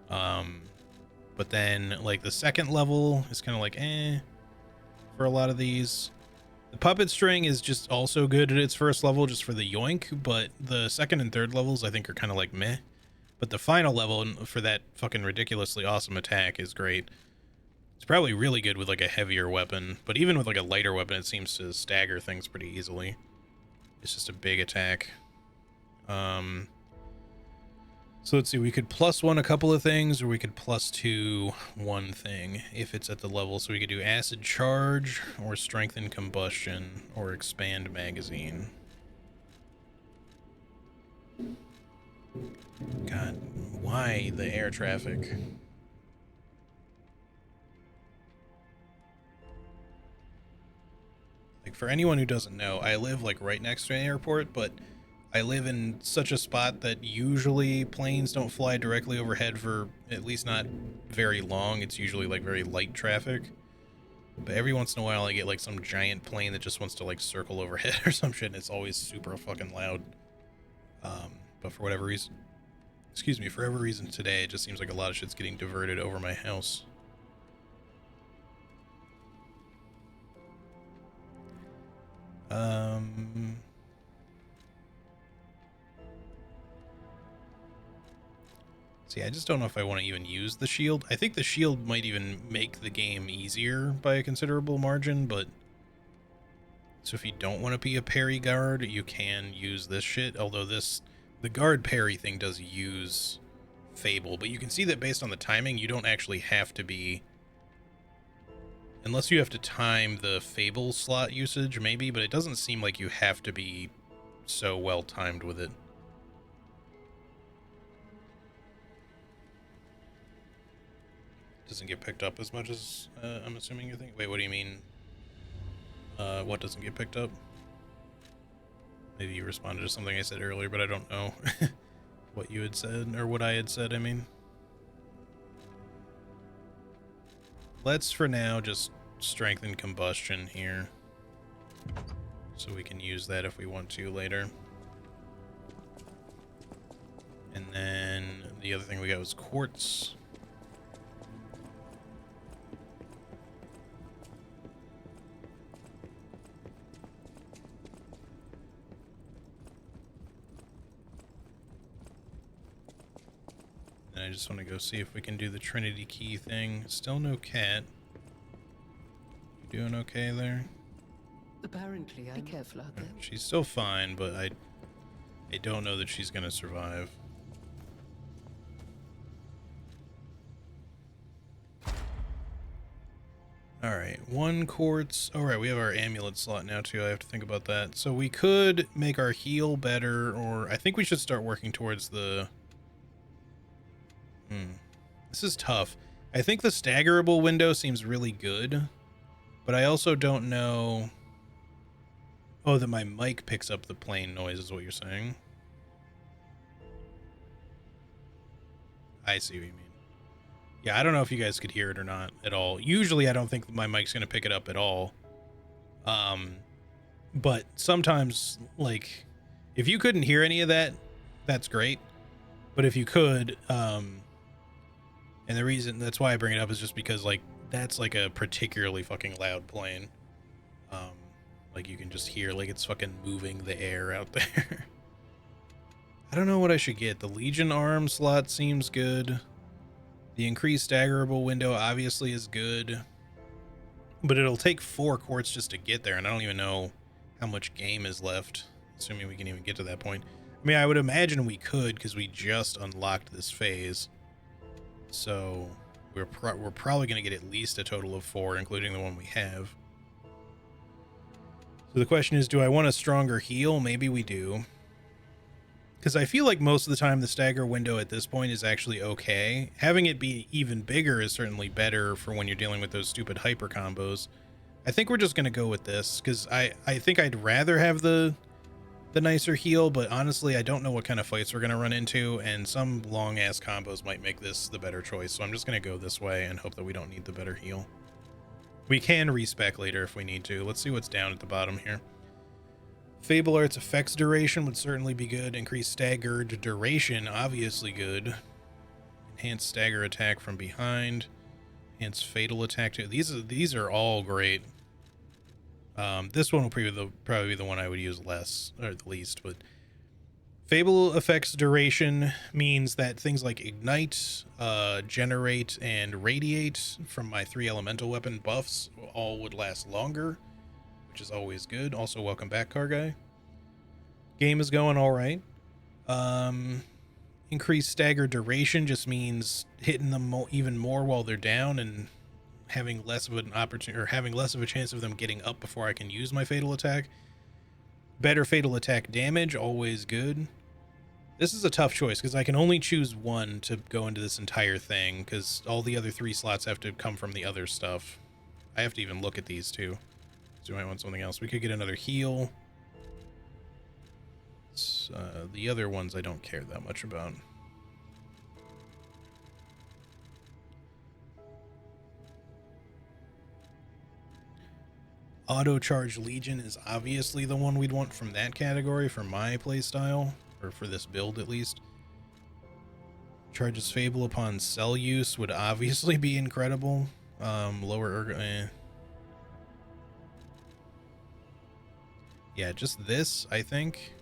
But then like the second level is kind of like for a lot of these. The Puppet String is just also good at its first level just for the yoink, but the second and third levels I think are kind of like meh. But the final level for that fucking ridiculously awesome attack is great. It's probably really good with like a heavier weapon, but even with like a lighter weapon it seems to stagger things pretty easily. It's just a big attack. So let's see, we could +1 a couple of things, or we could +2 one thing if it's at the level. So we could do Acid Charge, or Strengthen Combustion, or Expand Magazine. God, why the air traffic? Like, for anyone who doesn't know, I live like right next to an airport, but I live in such a spot that usually planes don't fly directly overhead for at least not very long. It's usually like very light traffic. But every once in a while I get like some giant plane that just wants to like circle overhead or some shit, and it's always super fucking loud. But for whatever reason, for whatever reason today, it just seems like a lot of shit's getting diverted over my house. See, I just don't know if I want to even use the shield. I think the shield might even make the game easier by a considerable margin, but... So if you don't want to be a parry guard, you can use this shit, although the guard parry thing does use Fable, but you can see that based on the timing, you don't actually have to be... Unless you have to time the Fable slot usage, maybe, but it doesn't seem like you have to be so well timed with it. Doesn't get picked up as much as I'm assuming you're thinking. Wait, what do you mean? What doesn't get picked up? Maybe you responded to something I said earlier, but I don't know what you had said, or what I had said, I mean. Let's, for now, just strengthen combustion here. So we can use that if we want to later. And then the other thing we got was quartz. And I just want to go see if we can do the Trinity key thing. Still no cat. You doing okay there? Apparently, be careful out there. She's still fine, but I don't know that she's gonna survive. Alright, 1 quartz. Alright, we have our amulet slot now too. I have to think about that. So we could make our heal better, or I think we should start working towards the... This is tough. I think the staggerable window seems really good, but I also don't know... Oh, that my mic picks up the plane noise is what you're saying. I see what you mean. Yeah, I don't know if you guys could hear it or not at all. Usually I don't think my mic's going to pick it up at all. But sometimes, like, if you couldn't hear any of that, that's great. But if you could, and the reason, that's why I bring it up is just because, like, that's like a particularly fucking loud plane. Like, you can just hear, like, it's fucking moving the air out there. I don't know what I should get. The Legion arm slot seems good. The increased staggerable window obviously is good. But it'll take 4 quartz just to get there, and I don't even know how much game is left, assuming we can even get to that point. I mean, I would imagine we could, because we just unlocked this phase. So, we're probably going to get at least a total of 4, including the one we have. So the question is, do I want a stronger heal? Maybe we do. Because I feel like most of the time the stagger window at this point is actually okay. Having it be even bigger is certainly better for when you're dealing with those stupid hyper combos. I think we're just going to go with this, because I think I'd rather have the nicer heal, but honestly I don't know what kind of fights we're going to run into, and some long-ass combos might make this the better choice, so I'm just going to go this way and hope that we don't need the better heal. We can respec later if we need to. Let's see what's down at the bottom here. Fable Arts effects duration would certainly be good. Increased staggered duration, obviously good. Enhanced stagger attack from behind. Enhanced fatal attack too. These are all great. This one will probably be the one I would use less, or the least, but Fable effects duration means that things like Ignite, Generate, and Radiate from my 3 elemental weapon buffs all would last longer, which is always good. Also, welcome back, Car Guy. Game is going all right. Increased stagger duration just means hitting them even more while they're down and having less of an opportunity, or having less of a chance of them getting up before I can use my fatal attack. Better fatal attack damage, always good. This is a tough choice because I can only choose one to go into this entire thing, because all the other 3 slots have to come from the other stuff. I have to even look at these too. So I want something else. We could get another heal. The other ones I don't care that much about. Auto Charge Legion is obviously the one we'd want from that category for my playstyle, or for this build at least. Charges Fable upon cell use would obviously be incredible. Lower yeah, just this, I think.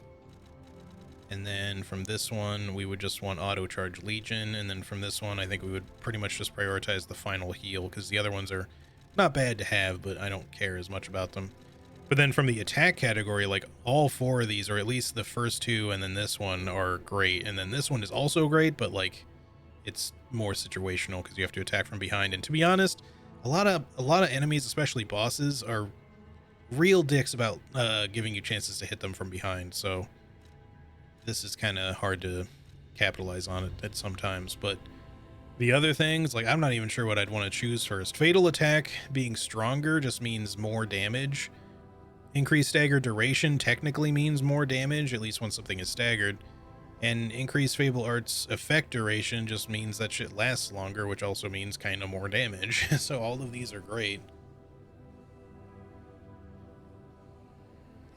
And then from this one, we would just want Auto Charge Legion. And then from this one, I think we would pretty much just prioritize the final heal, because the other ones are not bad to have, but I don't care as much about them. But then from the attack category, like all 4 of these, or at least the first 2 and then this one, are great. And then this one is also great, but like it's more situational because you have to attack from behind. And to be honest, a lot of enemies, especially bosses, are real dicks about giving you chances to hit them from behind. So this is kind of hard to capitalize on it at sometimes. But the other things, like, I'm not even sure what I'd want to choose first. Fatal attack being stronger just means more damage. Increased stagger duration technically means more damage, at least when something is staggered. And increased Fable Arts effect duration just means that shit lasts longer, which also means kind of more damage. So all of these are great.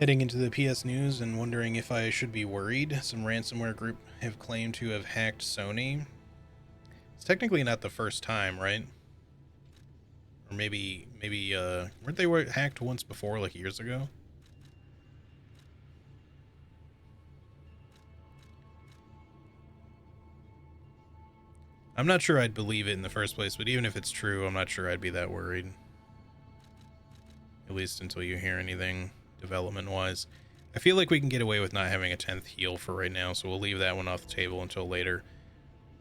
Heading into the PS News and wondering if I should be worried. Some ransomware group have claimed to have hacked Sony. It's technically not the first time, right? Or maybe weren't they hacked once before, like years ago? I'm not sure I'd believe it in the first place, but even if it's true, I'm not sure I'd be that worried. At least until you hear anything development-wise. I feel like we can get away with not having a 10th heal for right now, so we'll leave that one off the table until later.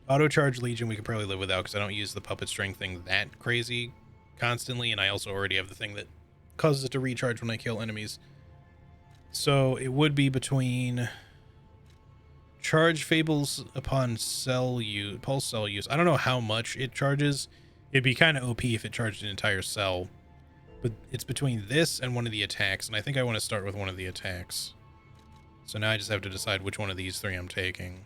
Auto Charge Legion we could probably live without because I don't use the puppet string thing that crazy constantly, and I also already have the thing that causes it to recharge when I kill enemies. So it would be between charge fables upon cell use, pulse cell use. I don't know how much it charges. It'd be kind of OP if it charged an entire cell. But it's between this and one of the attacks, and I think I want to start with one of the attacks. So now I just have to decide which one of these three I'm taking.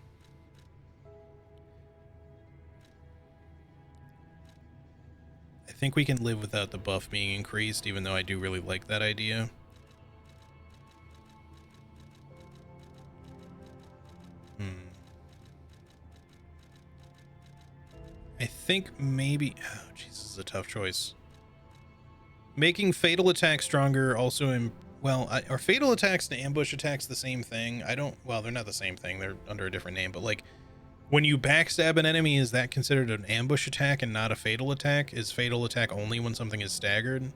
I think we can live without the buff being increased, even though I do really like that idea. I think maybe... Oh, jeez, this is a tough choice. Making fatal attacks stronger also... Well, are fatal attacks and ambush attacks the same thing? I don't... Well, they're not the same thing. They're under a different name. But, like, when you backstab an enemy, is that considered an ambush attack and not a fatal attack? Is fatal attack only when something is staggered?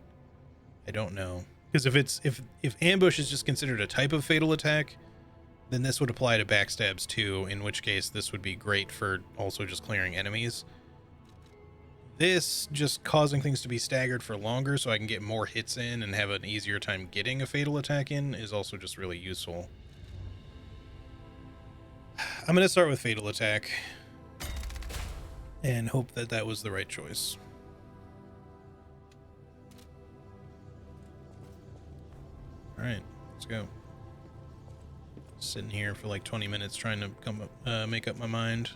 I don't know. Because if ambush is just considered a type of fatal attack, then this would apply to backstabs too, in which case this would be great for also just clearing enemies. This, just causing things to be staggered for longer so I can get more hits in and have an easier time getting a fatal attack in, is also just really useful. I'm going to start with fatal attack and hope that that was the right choice. Alright, let's go. Sitting here for like 20 minutes trying to come up, make up my mind.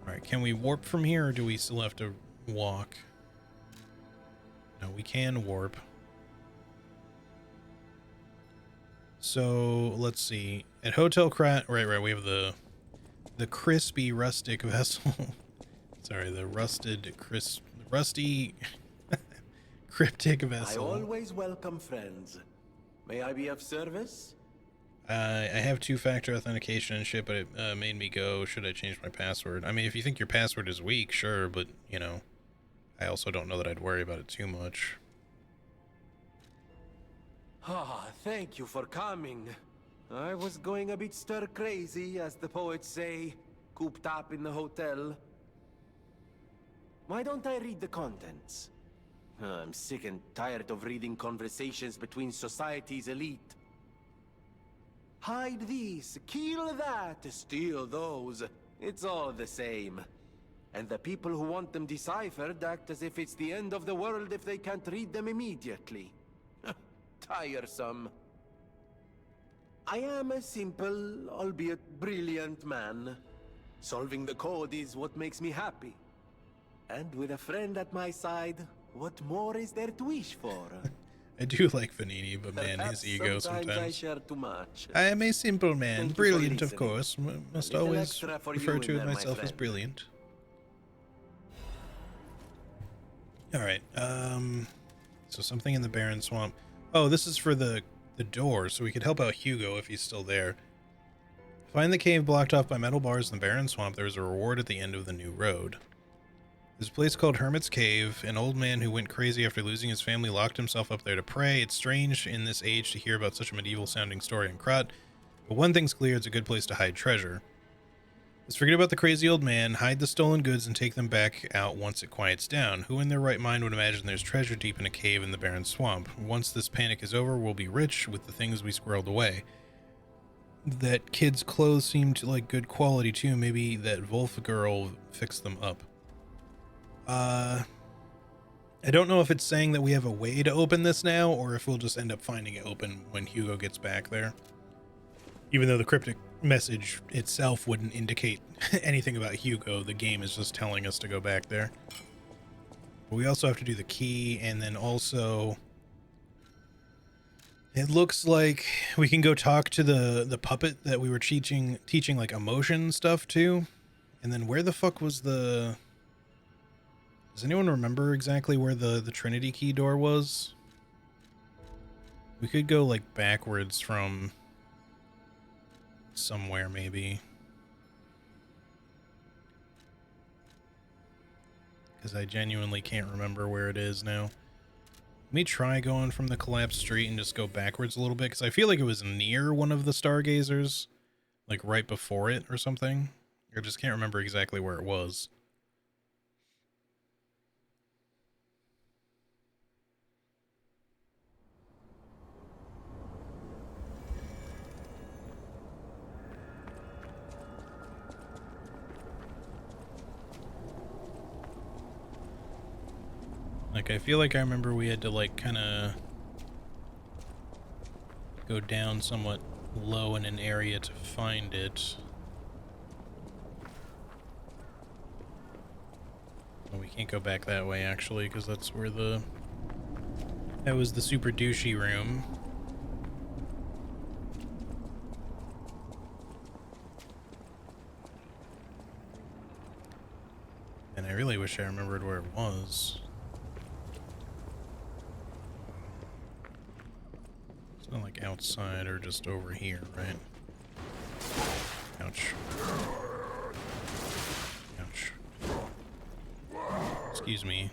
Alright, can we warp from here, or do we still have to walk? No, we can warp. So, let's see. At Hotel Krat... Right, we have the crispy rustic vessel. Sorry, the rusty cryptic vessel. I always welcome friends. May I be of service? I have two-factor authentication and shit, but it made me go, should I change my password? I mean, if you think your password is weak, sure, but, you know, I also don't know that I'd worry about it too much. Ah, thank you for coming. I was going a bit stir-crazy, as the poets say, cooped up in the hotel. Why don't I read the contents? I'm sick and tired of reading conversations between society's elite. Hide these, kill that, steal those. It's all the same. And the people who want them deciphered act as if it's the end of the world if they can't read them immediately. Tiresome. I am a simple, albeit brilliant man. Solving the code is what makes me happy. And with a friend at my side, what more is there to wish for? I do like Vanini, but man, his ego sometimes I sometimes. share too much. I am a simple man, Thank you for brilliant of listening. course. Must A little always extra for refer you to in there, my myself as friend. brilliant. Alright, so something in the Barren Swamp. Oh, this is for the door, so we could help out Hugo if he's still there. Find the cave blocked off by metal bars in the Barren Swamp. There is a reward at the end of the new road. There's a place called Hermit's Cave. An old man who went crazy after losing his family locked himself up there to pray. It's strange in this age to hear about such a medieval-sounding story in Krat, but one thing's clear, it's a good place to hide treasure. Let's forget about the crazy old man, hide the stolen goods, and take them back out once it quiets down. Who in their right mind would imagine there's treasure deep in a cave in the Barren Swamp? Once this panic is over, we'll be rich with the things we squirreled away. That kid's clothes seemed like good quality too. Maybe that Wolf girl fixed them up. I don't know if it's saying that we have a way to open this now, or if we'll just end up finding it open when Hugo gets back there. Even though the cryptic message itself wouldn't indicate anything about Hugo, the game is just telling us to go back there. But we also have to do the key, and then also It looks like we can go talk to the puppet that we were teaching like emotion stuff to. And then where the fuck was the... Does anyone remember exactly where the Trinity key door was? We could go like backwards from somewhere maybe. Because I genuinely can't remember where it is now. Let me try going from the collapsed street and just go backwards a little bit, because I feel like it was near one of the stargazers, like right before it or something. I just can't remember exactly where it was. Like, I feel like I remember we had to, like, kind of go down somewhat low in an area to find it. Well, we can't go back that way, actually, because that's where the... That was the super douchey room. And I really wish I remembered where it was. Not like outside or just over here, right? Ouch. Ouch. Excuse me.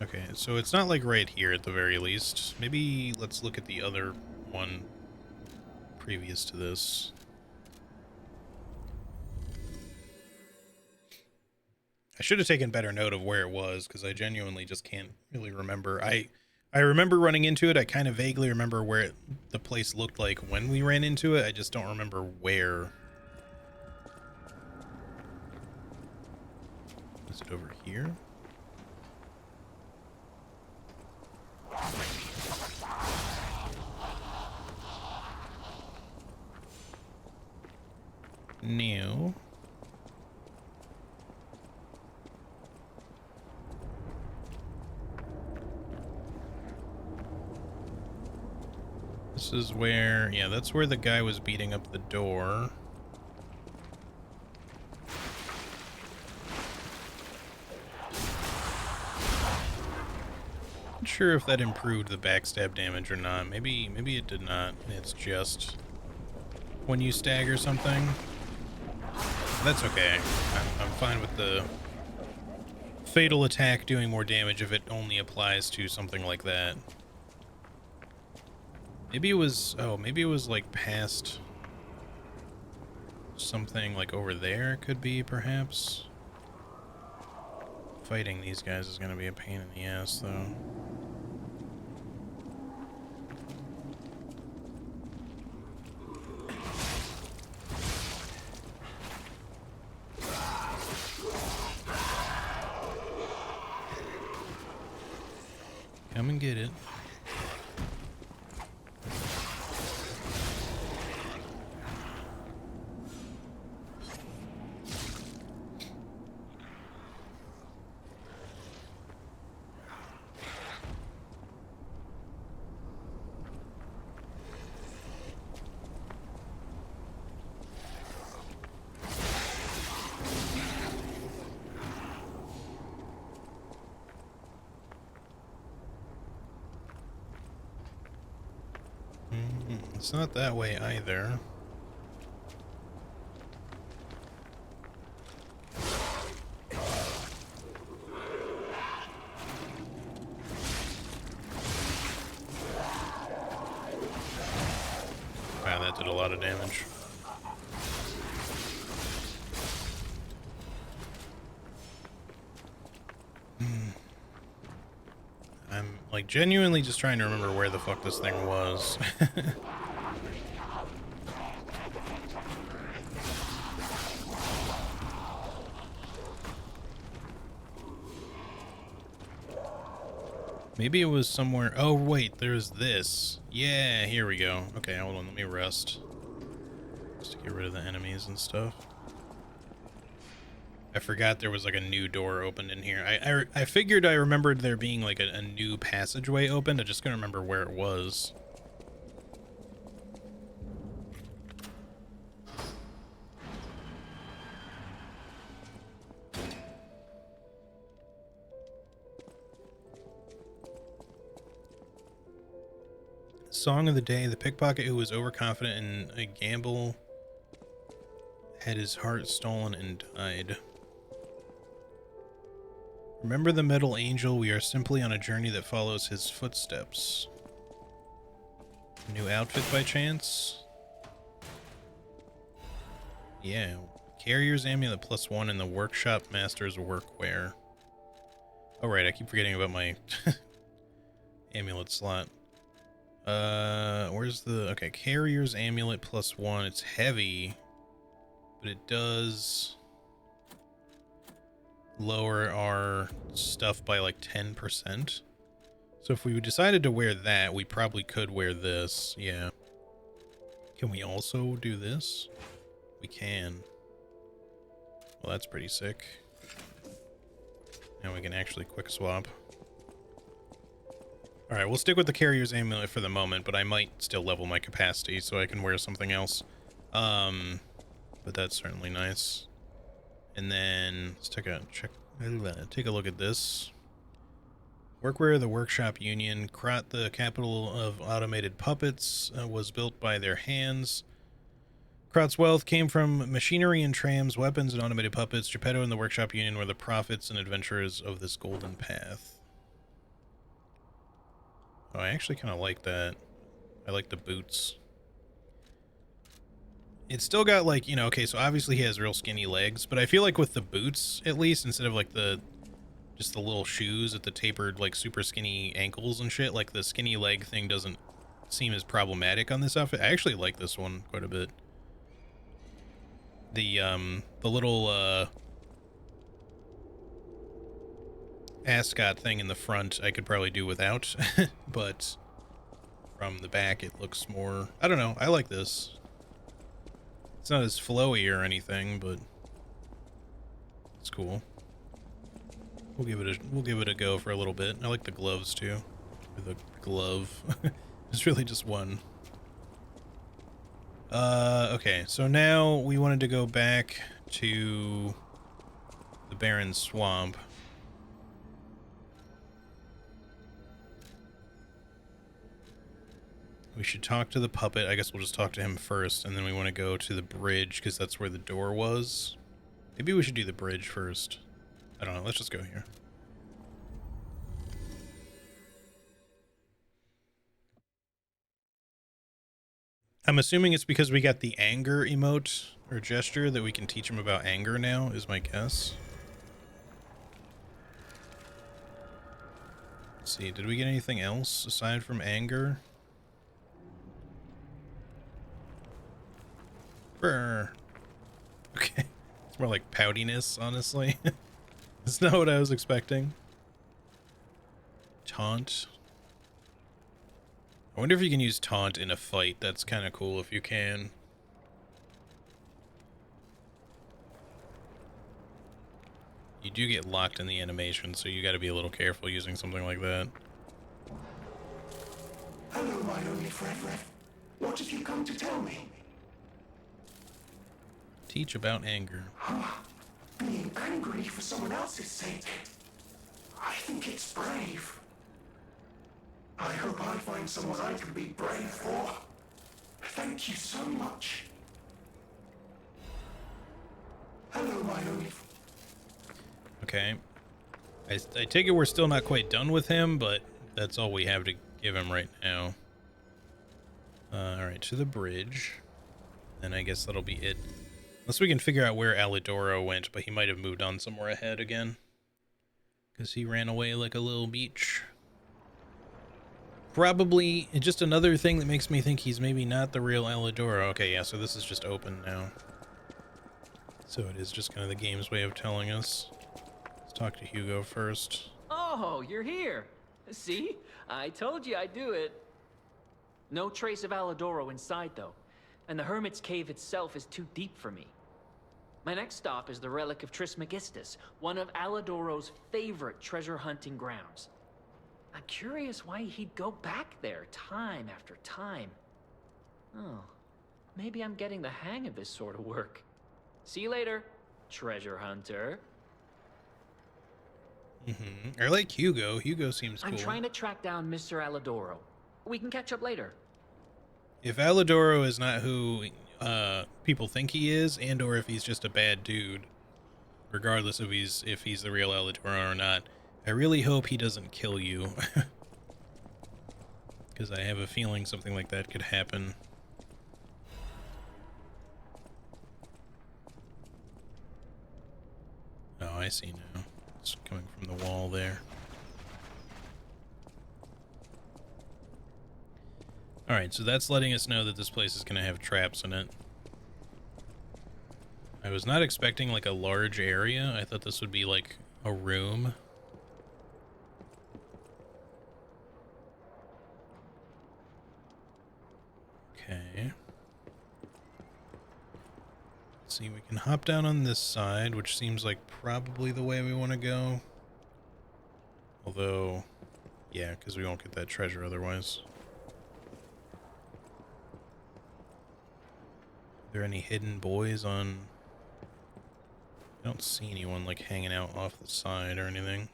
Okay, so it's not like right here at the very least. Maybe let's look at the other one previous to this. I should have taken better note of where it was, because I genuinely just can't really remember. I remember running into it. I kind of vaguely remember where the place looked like when we ran into it. I just don't remember where. Is it over here? No. This is where, yeah, that's where the guy was beating up the door. Not sure if that improved the backstab damage or not. Maybe it did not. It's just when you stagger something. That's okay. I'm fine with the fatal attack doing more damage if it only applies to something like that. Maybe it was, oh, maybe it was like past something like over there, could be, perhaps. Fighting these guys is gonna be a pain in the ass, though. Come and get it. It's not that way either. Wow, that did a lot of damage. I'm like genuinely just trying to remember where the fuck this thing was. Maybe it was somewhere. Oh, wait, there's this. Yeah, here we go. Okay, hold on, let me rest. Just to get rid of the enemies and stuff. I forgot there was like a new door opened in here. I figured I remembered there being like a new passageway opened. I just couldn't remember where it was. Song of the day: the pickpocket who was overconfident in a gamble had his heart stolen and died. Remember the metal angel, we are simply on a journey that follows his footsteps. New outfit by chance? Yeah. Carrier's amulet +1 in the workshop master's workwear. Oh right, I keep forgetting about my amulet slot. Where's the... Okay, Carrier's amulet +1. It's heavy, but it does lower our stuff by like 10%. So if we decided to wear that, we probably could wear this. Yeah. Can we also do this? We can. Well, that's pretty sick. Now we can actually quick swap. Alright, we'll stick with the Carrier's amulet for the moment, but I might still level my capacity so I can wear something else. But that's certainly nice. And then let's take a look at this. Workwear, the workshop union. Krat, the capital of automated puppets, was built by their hands. Krat's wealth came from machinery and trams, weapons, and automated puppets. Geppetto and the workshop union were the prophets and adventurers of this golden path. Oh, I actually kind of like that. I like the boots. It's still got like, you know, okay, so obviously he has real skinny legs, but I feel like with the boots, at least, instead of like just the little shoes at the tapered, like super skinny ankles and shit, like the skinny leg thing doesn't seem as problematic on this outfit. I actually like this one quite a bit. The little, ascot thing in the front I could probably do without, but from the back it looks more, I don't know, I like this. It's not as flowy or anything, but it's cool. We'll give it a go for a little bit. I like the gloves too. Or the glove. It's really just one. Okay, so now we wanted to go back to the Barren Swamp. We should talk to the puppet. I guess we'll just talk to him first, and then we want to go to the bridge, because that's where the door was. Maybe we should do the bridge first. I don't know. Let's just go here. I'm assuming it's because we got the anger emote or gesture that we can teach him about anger now, is my guess. Let's see. Did we get anything else aside from anger? Okay. It's more like poutiness, honestly. That's not what I was expecting. Taunt. I wonder if you can use taunt in a fight. That's kind of cool if you can. You do get locked in the animation, so you gotta be a little careful using something like that. Hello, my only friend. What have you come to tell me? Teach about anger. Being angry for someone else's sake. I think it's brave. I hope I find someone I can be brave for. Thank you so much. Hello, my only... Okay. I take it we're still not quite done with him, but that's all we have to give him right now. Alright, to the bridge. And I guess that'll be it. Unless we can figure out where Alidoro went, but he might have moved on somewhere ahead again. Because he ran away like a little beach. Probably just another thing that makes me think he's maybe not the real Alidoro. Okay, yeah, so this is just open now. So it is just kind of the game's way of telling us. Let's talk to Hugo first. Oh, you're here. See? I told you I'd do it. No trace of Alidoro inside, though. And the Hermit's Cave itself is too deep for me. My next stop is the Relic of Trismegistus, one of Alidoro's favorite treasure hunting grounds. I'm curious why he'd go back there time after time. Oh, maybe I'm getting the hang of this sort of work. See you later, treasure hunter. I like Hugo. Hugo seems cool. I'm trying to track down Mr. Alidoro. We can catch up later. If Alidoro is not who people think he is, and or if he's just a bad dude, regardless of if he's the real Alidoro or not, I really hope he doesn't kill you. Because I have a feeling something like that could happen. Oh, I see now. It's coming from the wall there. Alright, so that's letting us know that this place is going to have traps in it. I was not expecting like a large area. I thought this would be like a room. Okay. Let's see, we can hop down on this side, which seems like probably the way we want to go. Although, yeah, because we won't get that treasure otherwise. Are there any hidden boys on... I don't see anyone like hanging out off the side or anything.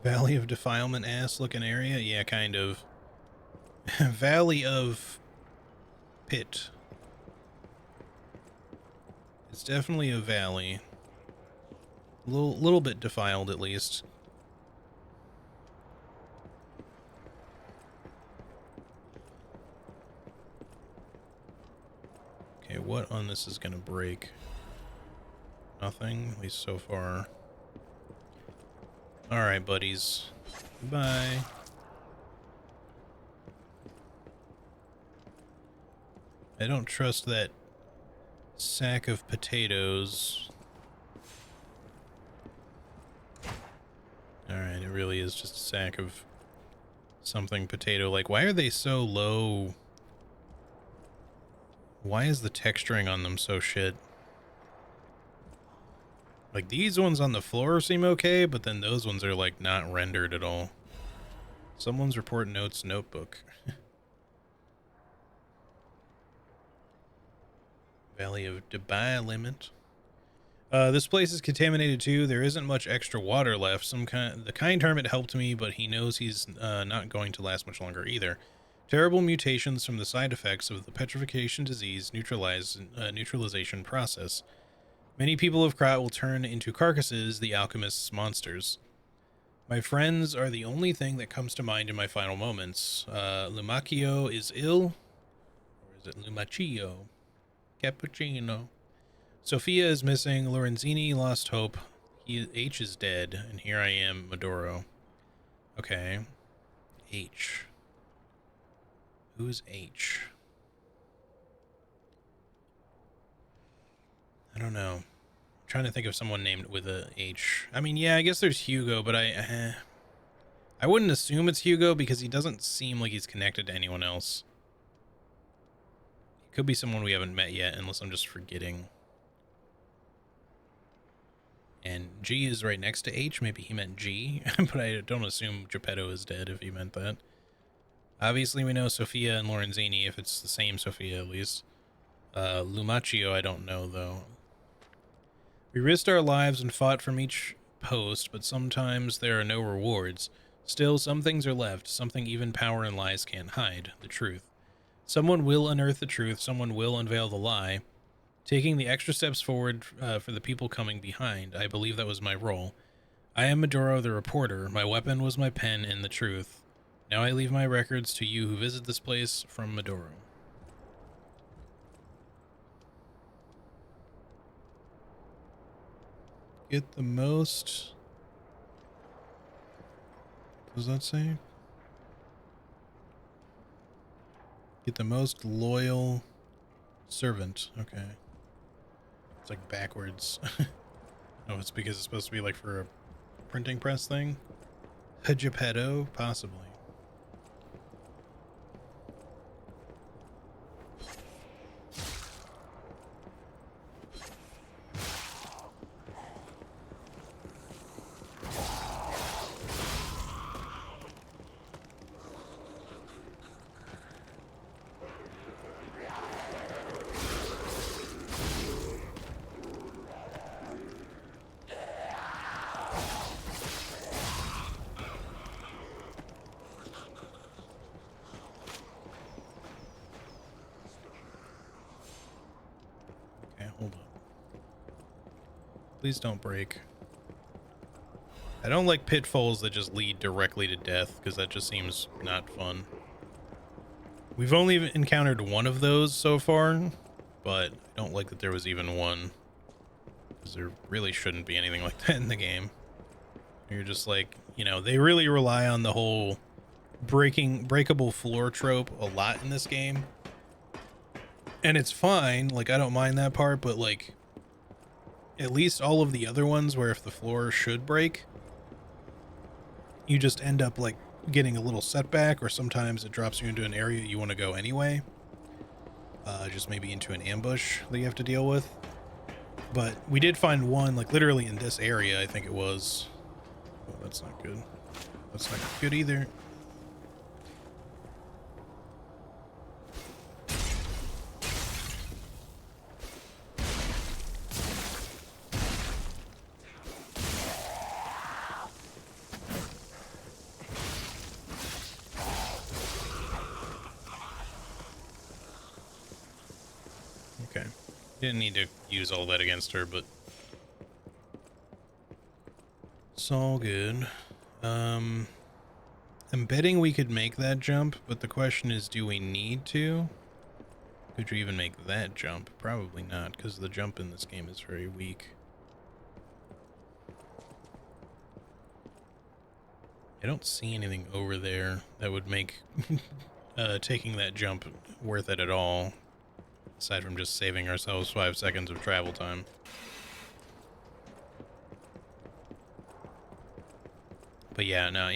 Valley of Defilement ass looking area? Yeah, kind of. Valley of Pit. It's definitely a valley. Little bit defiled, at least. Okay, what on this is gonna break? Nothing, at least so far. Alright, buddies. Goodbye. I don't trust that sack of potatoes. Alright, it really is just a sack of something potato. Like, why are they so low? Why is the texturing on them so shit? Like, these ones on the floor seem okay, but then those ones are, like, not rendered at all. Someone's report notes notebook. Valley of Defilement. This place is contaminated too. There isn't much extra water left. The kind hermit helped me, but he knows he's not going to last much longer either. Terrible mutations from the side effects of the petrification disease neutralization process. Many people of Krat will turn into carcasses, the alchemist's monsters. My friends are the only thing that comes to mind in my final moments. Lumacchio is ill. Or is it Lumacchio? Cappuccino. Sophia is missing. Lorenzini lost hope. H is dead. And here I am, Maduro. Okay. H. Who is H? I don't know. I'm trying to think of someone named with a H. I mean, yeah, I guess there's Hugo, but I wouldn't assume it's Hugo because he doesn't seem like he's connected to anyone else. It could be someone we haven't met yet, unless I'm just forgetting. And G is right next to H. Maybe he meant G, but I don't assume Geppetto is dead if he meant that. Obviously, we know Sophia and Lorenzini, if it's the same Sophia at least. Lumacchio, I don't know, though. We risked our lives and fought from each post, but sometimes there are no rewards. Still, some things are left, something even power and lies can't hide, the truth. Someone will unearth the truth, someone will unveil the lie. Taking the extra steps forward for the people coming behind, I believe that was my role. I am Maduro the reporter, my weapon was my pen and the truth. Now I leave my records to you who visit this place from Maduro. Get the most... What does that say? Get the most loyal servant. Okay. It's like backwards. Oh, it's because it's supposed to be like for a printing press thing. Geppetto, possibly. Hold up. Please don't break. I don't like pitfalls that just lead directly to death, because that just seems not fun. We've only encountered one of those so far, but I don't like that there was even one. Because there really shouldn't be anything like that in the game. You're just like, you know, they really rely on the whole breakable floor trope a lot in this game. And it's fine, like I don't mind that part, but like at least all of the other ones where if the floor should break, you just end up like getting a little setback, or sometimes it drops you into an area you want to go anyway. Just maybe into an ambush that you have to deal with. But we did find one like literally in this area, I think it was. Oh, that's not good. That's not good either. Okay. Didn't need to use all that against her, but it's all good. I'm betting we could make that jump, but the question is, do we need to? Could you even make that jump? Probably not, because the jump in this game is very weak. I don't see anything over there that would make taking that jump worth it at all. Aside from just saving ourselves 5 seconds of travel time. But yeah, no,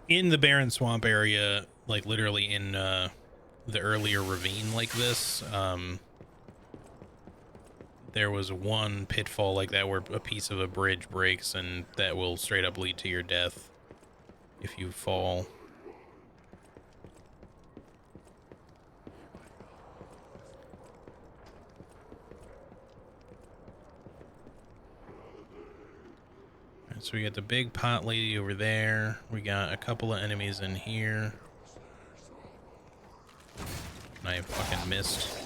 in the Barren Swamp area, like literally in the earlier ravine like this, there was one pitfall like that where a piece of a bridge breaks, and that will straight up lead to your death if you fall. So we got the big pot lady over there. We got a couple of enemies in here. And I fucking missed.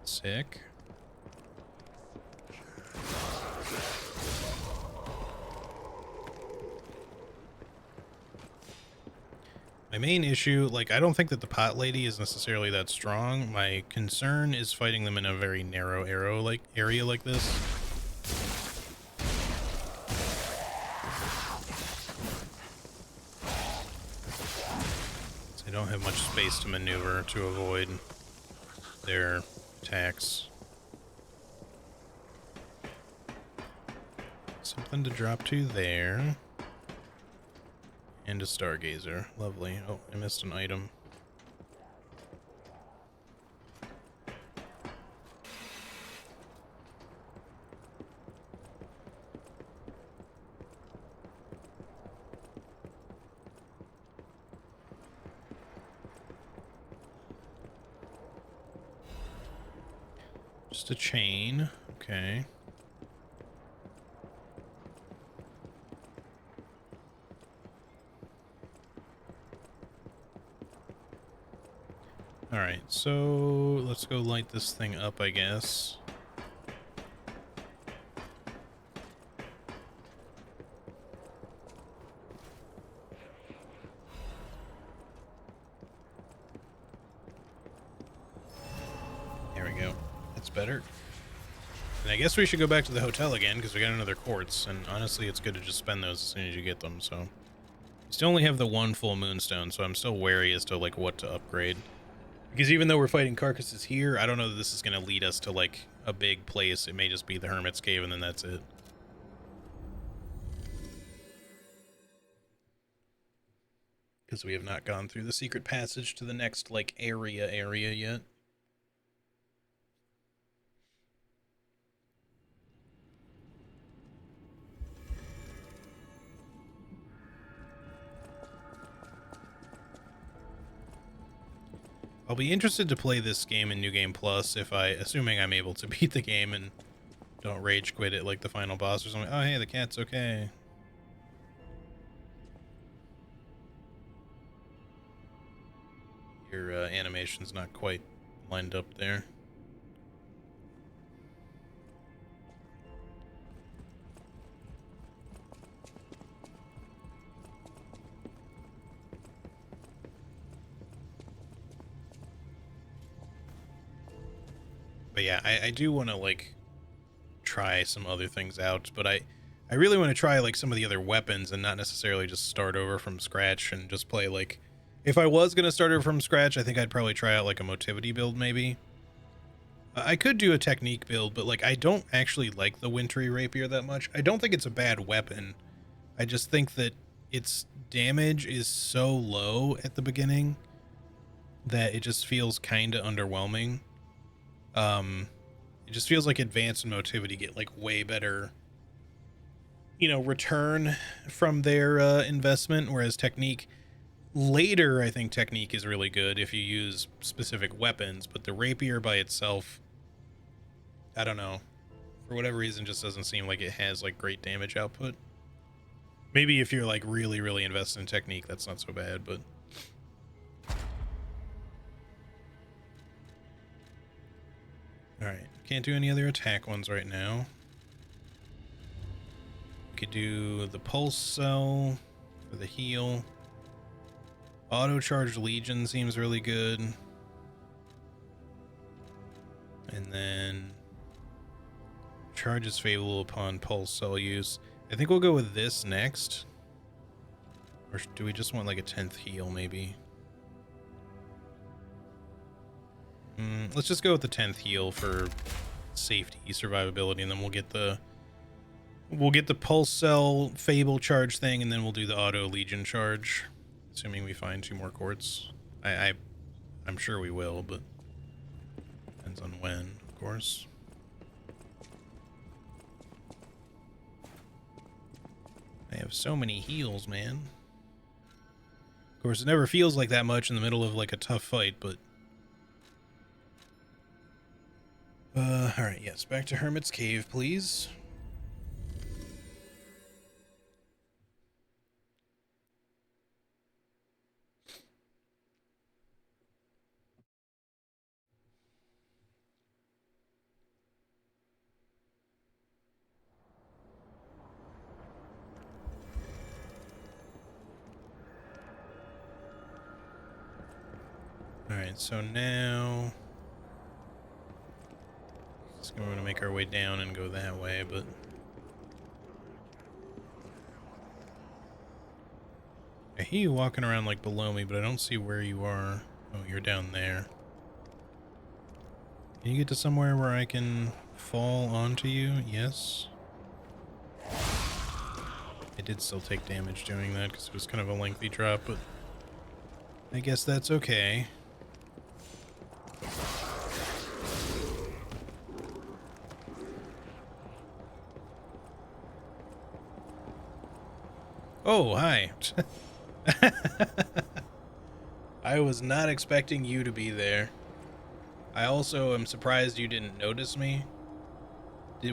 Sick. My main issue, like, I don't think that the pot lady is necessarily that strong. My concern is fighting them in a very narrow area like this. So I don't have much space to maneuver to avoid their attacks. Something to drop to there. And a stargazer. Lovely. Oh, I missed an item. Just a chain. Okay. Alright, so let's go light this thing up, I guess. There we go. It's better. And I guess we should go back to the hotel again, because we got another quartz, and honestly, it's good to just spend those as soon as you get them, so... still only have the one full moonstone, so I'm still wary as to like what to upgrade. Because even though we're fighting carcasses here, I don't know that this is going to lead us to like a big place. It may just be the Hermit's Cave and then that's it. Because we have not gone through the secret passage to the next like area yet. I'll be interested to play this game in New Game Plus assuming I'm able to beat the game and don't rage quit it like the final boss or something. Oh, hey, the cat's okay. Your animation's not quite lined up there. But yeah, I do want to like try some other things out, but I really want to try like some of the other weapons and not necessarily just start over from scratch and just play like, if I was going to start over from scratch, I think I'd probably try out like a motivity build maybe. I could do a technique build, but like I don't actually like the wintry rapier that much. I don't think it's a bad weapon. I just think that its damage is so low at the beginning that it just feels kind of underwhelming. It just feels like advanced and motivity get like way better, you know, return from their investment, whereas technique later, I think technique is really good if you use specific weapons, but the rapier by itself, I don't know, for whatever reason just doesn't seem like it has like great damage output. Maybe if you're like really invested in technique, that's not so bad, but alright, can't do any other attack ones right now. We could do the pulse cell for the heal. Auto charged Legion seems really good. And then charges favorable upon pulse cell use. I think we'll go with this next. Or do we just want like a 10th heal maybe? Let's just go with the 10th heal for safety, survivability, and then we'll get the pulse cell fable charge thing, and then we'll do the auto Legion charge, assuming we find 2 more quartz. I'm sure we will, but depends on when, of course. I have so many heals, man. Of course, it never feels like that much in the middle of like a tough fight, but alright, yes, back to Hermit's Cave, please. Alright, so now we're going to make our way down and go that way, but I hear you walking around like below me, but I don't see where you are. Oh, you're down there. Can you get to somewhere where I can fall onto you? Yes. I did still take damage doing that because it was kind of a lengthy drop, but I guess that's okay. Oh, hi. I was not expecting you to be there. I also am surprised you didn't notice me.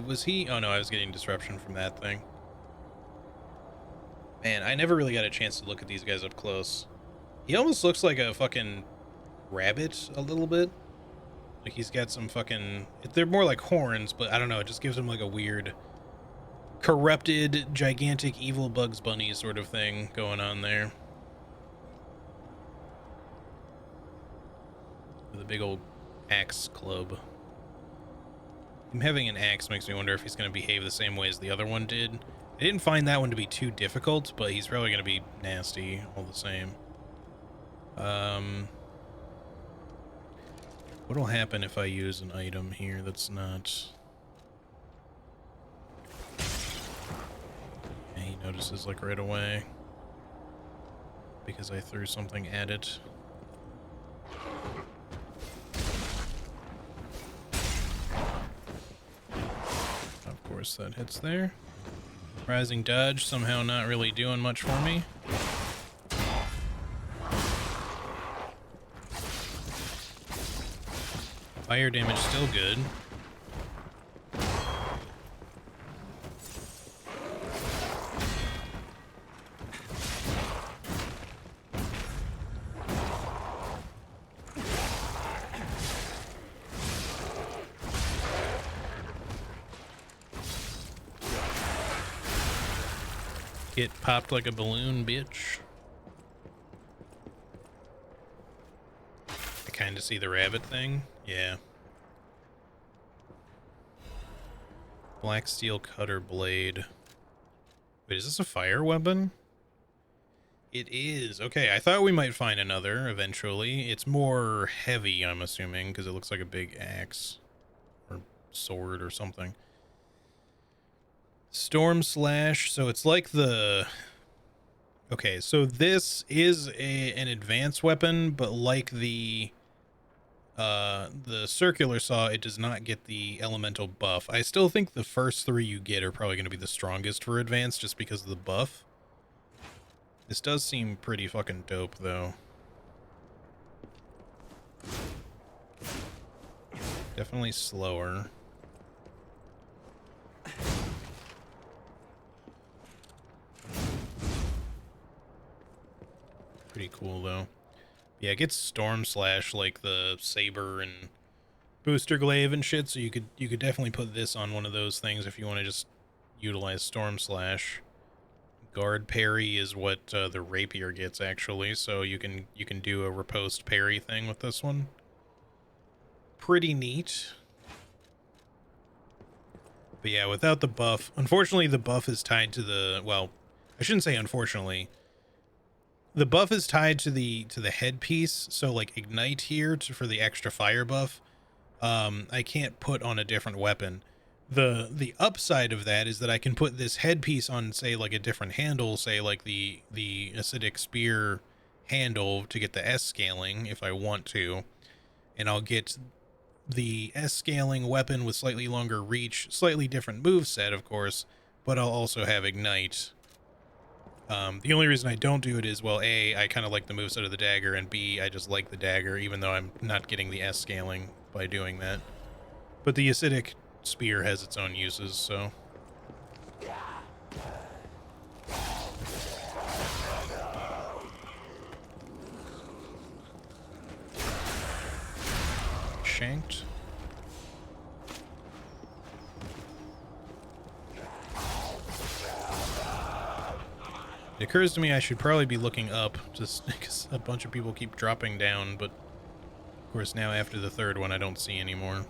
Was he? Oh no, I was getting disruption from that thing. Man, I never really got a chance to look at these guys up close. He almost looks like a fucking rabbit a little bit. Like he's got some fucking... They're more like horns, but I don't know, it just gives him like a weird... corrupted, gigantic, evil Bugs Bunny sort of thing going on there. With a big old axe club. Him having an axe makes me wonder if he's going to behave the same way as the other one did. I didn't find that one to be too difficult, but he's probably going to be nasty all the same. What'll happen if I use an item here that's not... Yeah, he notices like right away because I threw something at it. Of course that hits there. Rising dodge somehow not really doing much for me. Fire damage still good. Get popped like a balloon, bitch. I kind of see the rabbit thing. Yeah. Black steel cutter blade. Wait, is this a fire weapon? It is. Okay, I thought we might find another eventually. It's more heavy, I'm assuming, because it looks like a big axe or sword or something. Storm Slash. So it's like the... Okay, so this is an advanced weapon, but like the circular saw, it does not get the elemental buff. I still think the first three you get are probably going to be the strongest for advanced just because of the buff. This does seem pretty fucking dope, though. Definitely slower. Pretty cool, though. Yeah, it gets Storm Slash like the Saber and Booster Glaive and shit, so you could definitely put this on one of those things if you want to just utilize Storm Slash. Guard Parry is what the Rapier gets, actually, so you can do a riposte parry thing with this one. Pretty neat. But yeah, without the buff, unfortunately the buff is tied to the, well, I shouldn't say unfortunately. The buff is tied to the headpiece, so like Ignite here for the extra fire buff, I can't put on a different weapon. The upside of that is that I can put this headpiece on, say, like a different handle, say like the Acidic Spear handle to get the S scaling if I want to, and I'll get the S scaling weapon with slightly longer reach, slightly different moveset, of course, but I'll also have Ignite. The only reason I don't do it is, well, A, I kind of like the moveset of the dagger, and B, I just like the dagger, even though I'm not getting the S scaling by doing that. But the Acidic Spear has its own uses, so... Shanked. It occurs to me I should probably be looking up, just because a bunch of people keep dropping down, but of course now after the third one I don't see anymore.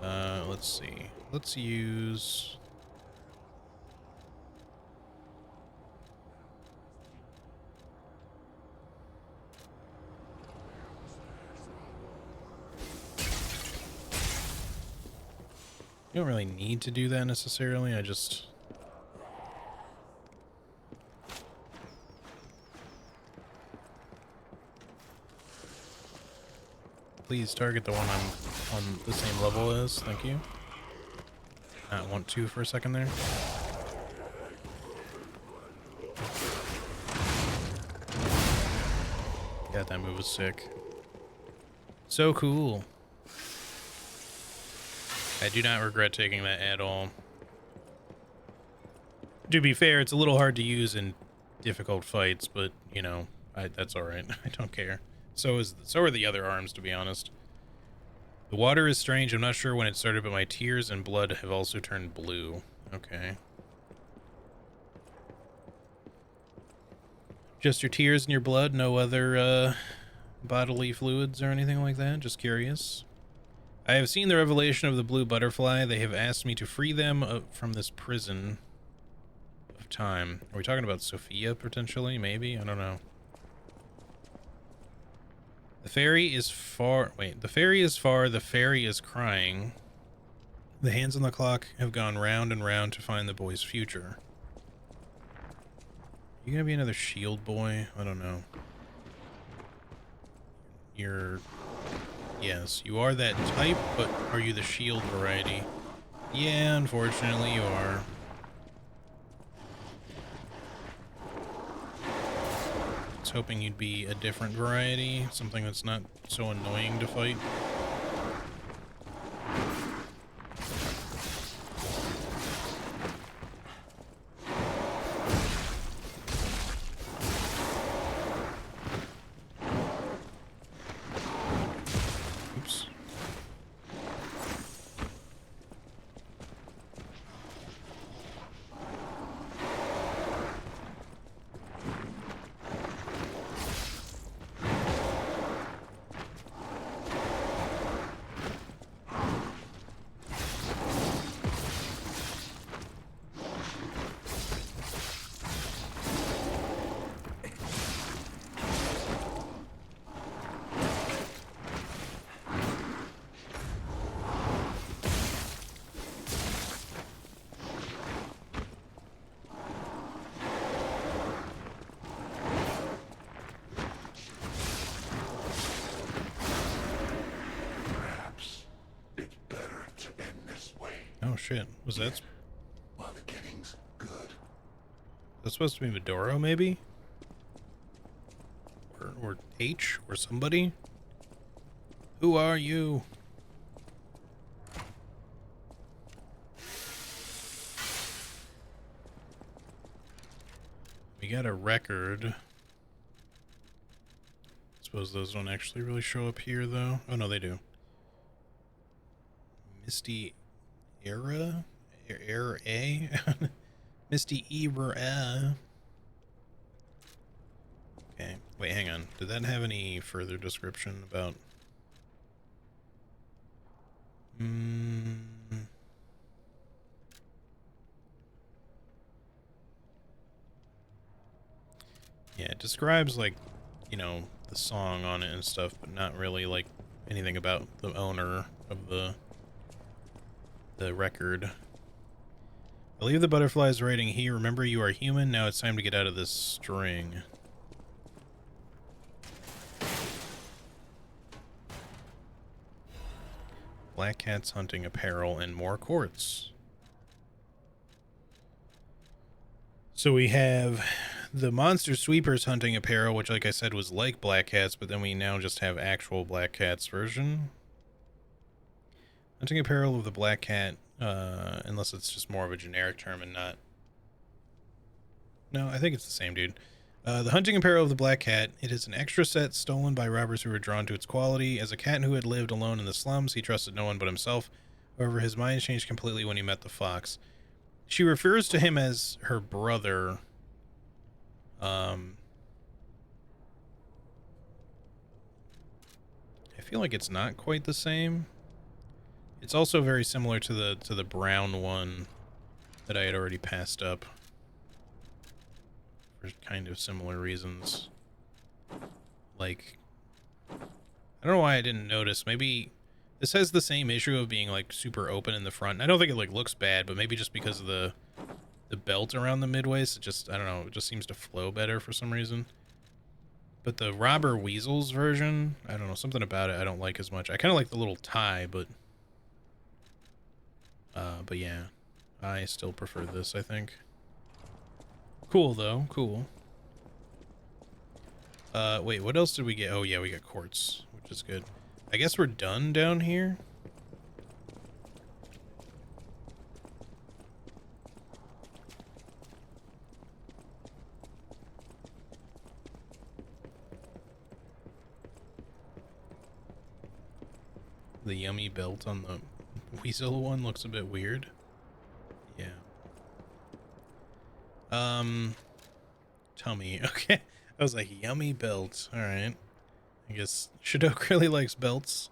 Let's see. Let's use... You don't really need to do that necessarily, I just... Please target the one I'm on the same level as, thank you. Not want to for a second there. God, that move was sick. So cool. I do not regret taking that at all. To be fair, it's a little hard to use in difficult fights, but, you know, that's alright. I don't care. So are the other arms, to be honest. The water is strange. I'm not sure when it started, but my tears and blood have also turned blue. Okay. Just your tears and your blood? No other bodily fluids or anything like that? Just curious. I have seen the revelation of the blue butterfly. They have asked me to free them from this prison of time. Are we talking about Sophia, potentially? Maybe? I don't know. The ferry is far... Wait. The ferry is far. The fairy is crying. The hands on the clock have gone round and round to find the boy's future. You gonna be another shield boy? I don't know. You're... Yes, you are that type, but are you the shield variety? Yeah, unfortunately you are. I was hoping you'd be a different variety, something that's not so annoying to fight. Shit, was that? While the getting's good. That's supposed to be Medoro, maybe? Or H, or somebody? Who are you? We got a record. Suppose those don't actually really show up here, though. Oh, no, they do. Misty Era? Era? Misty Era. Okay, wait, hang on. Did that have any further description about... Yeah, it describes, like, you know, the song on it and stuff, but not really, like, anything about the owner of the record. I believe the butterfly is writing here. Remember, you are human. Now it's time to get out of this string. Black Cat's hunting apparel and more quartz. So we have the Monster Sweepers hunting apparel, which, like I said, was like Black Cat's, but then we now just have actual Black Cat's version. Hunting apparel of the Black Cat, unless it's just more of a generic term and not... No, I think it's the same, dude. The hunting apparel of the Black Cat. It is an extra set stolen by robbers who were drawn to its quality. As a cat who had lived alone in the slums, he trusted no one but himself. However, his mind changed completely when he met the fox. She refers to him as her brother. I feel like it's not quite the same. It's also very similar to the brown one that I had already passed up for kind of similar reasons. Like, I don't know why I didn't notice. Maybe this has the same issue of being like super open in the front. I don't think it like looks bad, but maybe just because of the belt around the mid-waist, it just, I don't know, it just seems to flow better for some reason. But the Robber Weasels version, I don't know, something about it I don't like as much. I kind of like the little tie, but yeah, I still prefer this, I think. Cool, though. Cool. Wait, what else did we get? Oh, yeah, we got quartz, which is good. I guess we're done down here. The yummy belt on the weasel one looks a bit weird. Yeah. Tummy. Okay. I was like, yummy belt. Alright. I guess Shadok really likes belts.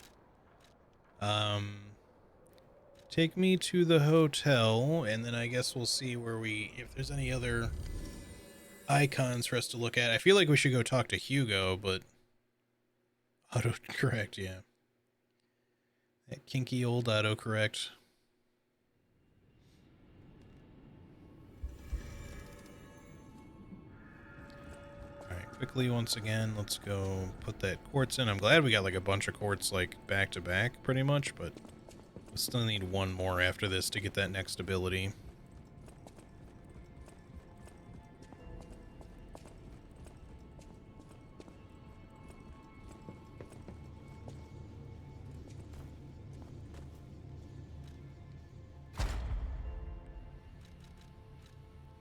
Take me to the hotel, and then I guess we'll see if there's any other icons for us to look at. I feel like we should go talk to Hugo, but autocorrect, yeah. That kinky old autocorrect. Alright, quickly once again, let's go put that quartz in. I'm glad we got like a bunch of quartz like back to back pretty much, but we still need one more after this to get that next ability.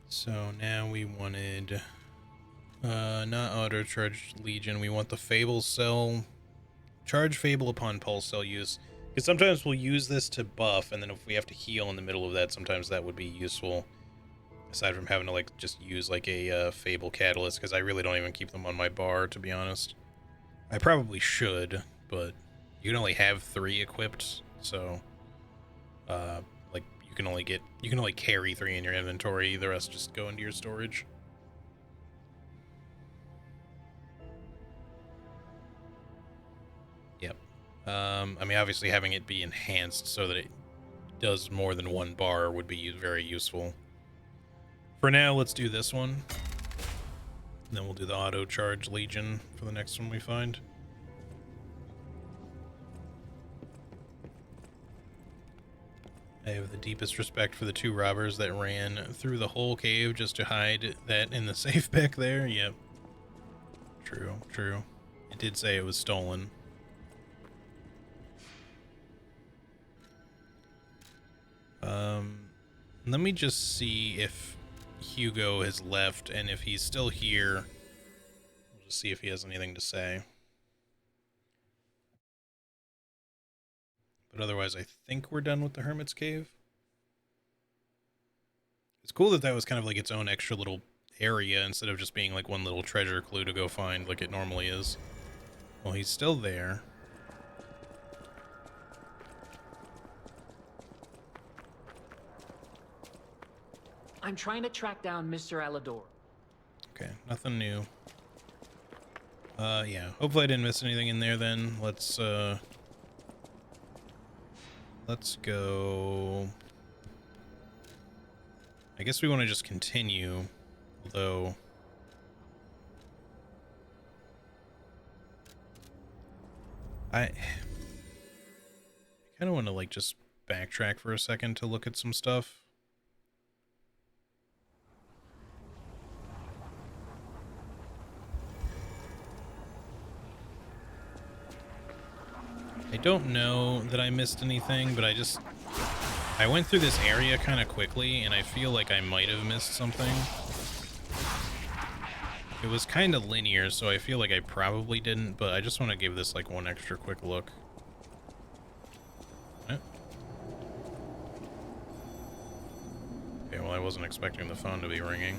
So now we wanted, not auto-charge Legion, we want the Fable Cell. Charge Fable upon Pulse Cell use. Because sometimes we'll use this to buff, and then if we have to heal in the middle of that, sometimes that would be useful. Aside from having to, like, just use, like, a Fable Catalyst, because I really don't even keep them on my bar, to be honest. I probably should, but you can only have 3 equipped, so, like, you can only carry 3 in your inventory, the rest just go into your storage. Yep. I mean, obviously having it be enhanced so that it does more than 1 bar would be very useful. For now, let's do this one. And then we'll do the auto charge Legion for the next one we find. I have the deepest respect for the 2 robbers that ran through the whole cave just to hide that in the safe back there. Yep. True, true. It did say it was stolen. Let me just see if Hugo has left, and if he's still here, we'll just see if he has anything to say. But otherwise, I think we're done with the Hermit's Cave. It's cool that that was kind of like its own extra little area instead of just being like one little treasure clue to go find like it normally is. Well, he's still there. I'm trying to track down Mr. Alador. Okay, nothing new. Yeah, hopefully I didn't miss anything in there then. Let's go. I guess we want to just continue, although I kind of want to like just backtrack for a second to look at some stuff. I don't know that I missed anything, but I went through this area kind of quickly, and I feel like I might have missed something. It was kind of linear, so I feel like I probably didn't, but I just want to give this like one extra quick look. Okay, well, I wasn't expecting the phone to be ringing.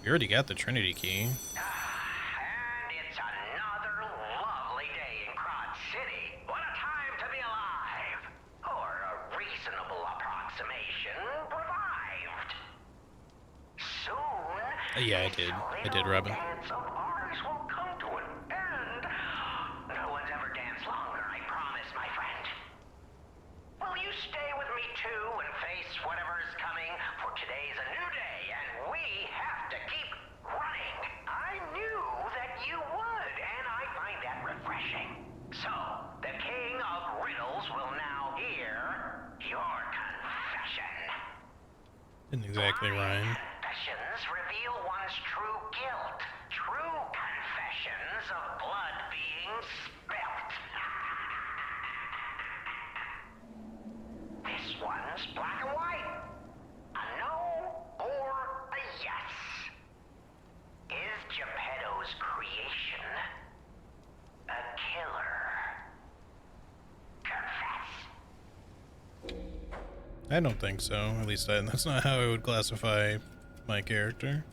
We already got the Trinity key. Yeah, I did. I did, Robin. No one's ever danced longer, I promise, my friend. Will you stay with me too and face whatever is coming? For today's a new day, and we have to keep running. I knew that you would, and I find that refreshing. So, the King of Riddles will now hear your confession. Didn't exactly rhyme. Confessions reveal one's true guilt. True confessions of blood being spilt. This one's black and white. A no or a yes. Is Geppetto's creation a killer? Confess. I don't think so. At least that's not how I would classify my character.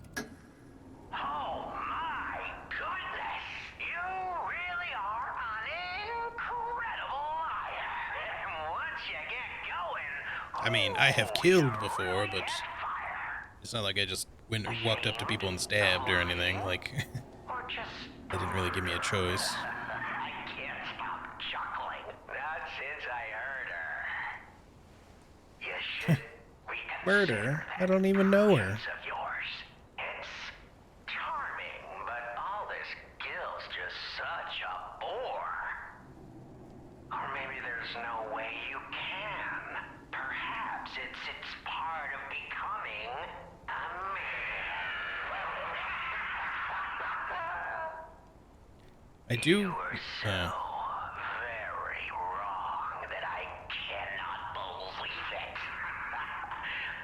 Oh my goodness! You really are an incredible I mean, I have killed before, but it's not like I just walked up to people and stabbed or anything. Like, they didn't really give me a choice. I can't stop chuckling. Not since I heard her. You should Murder? I don't even know her. of yours. It's charming, but all this guilt's just such a bore. Or maybe there's no way you can. Perhaps it's part of becoming a man. I do. Very wrong that I cannot believe it.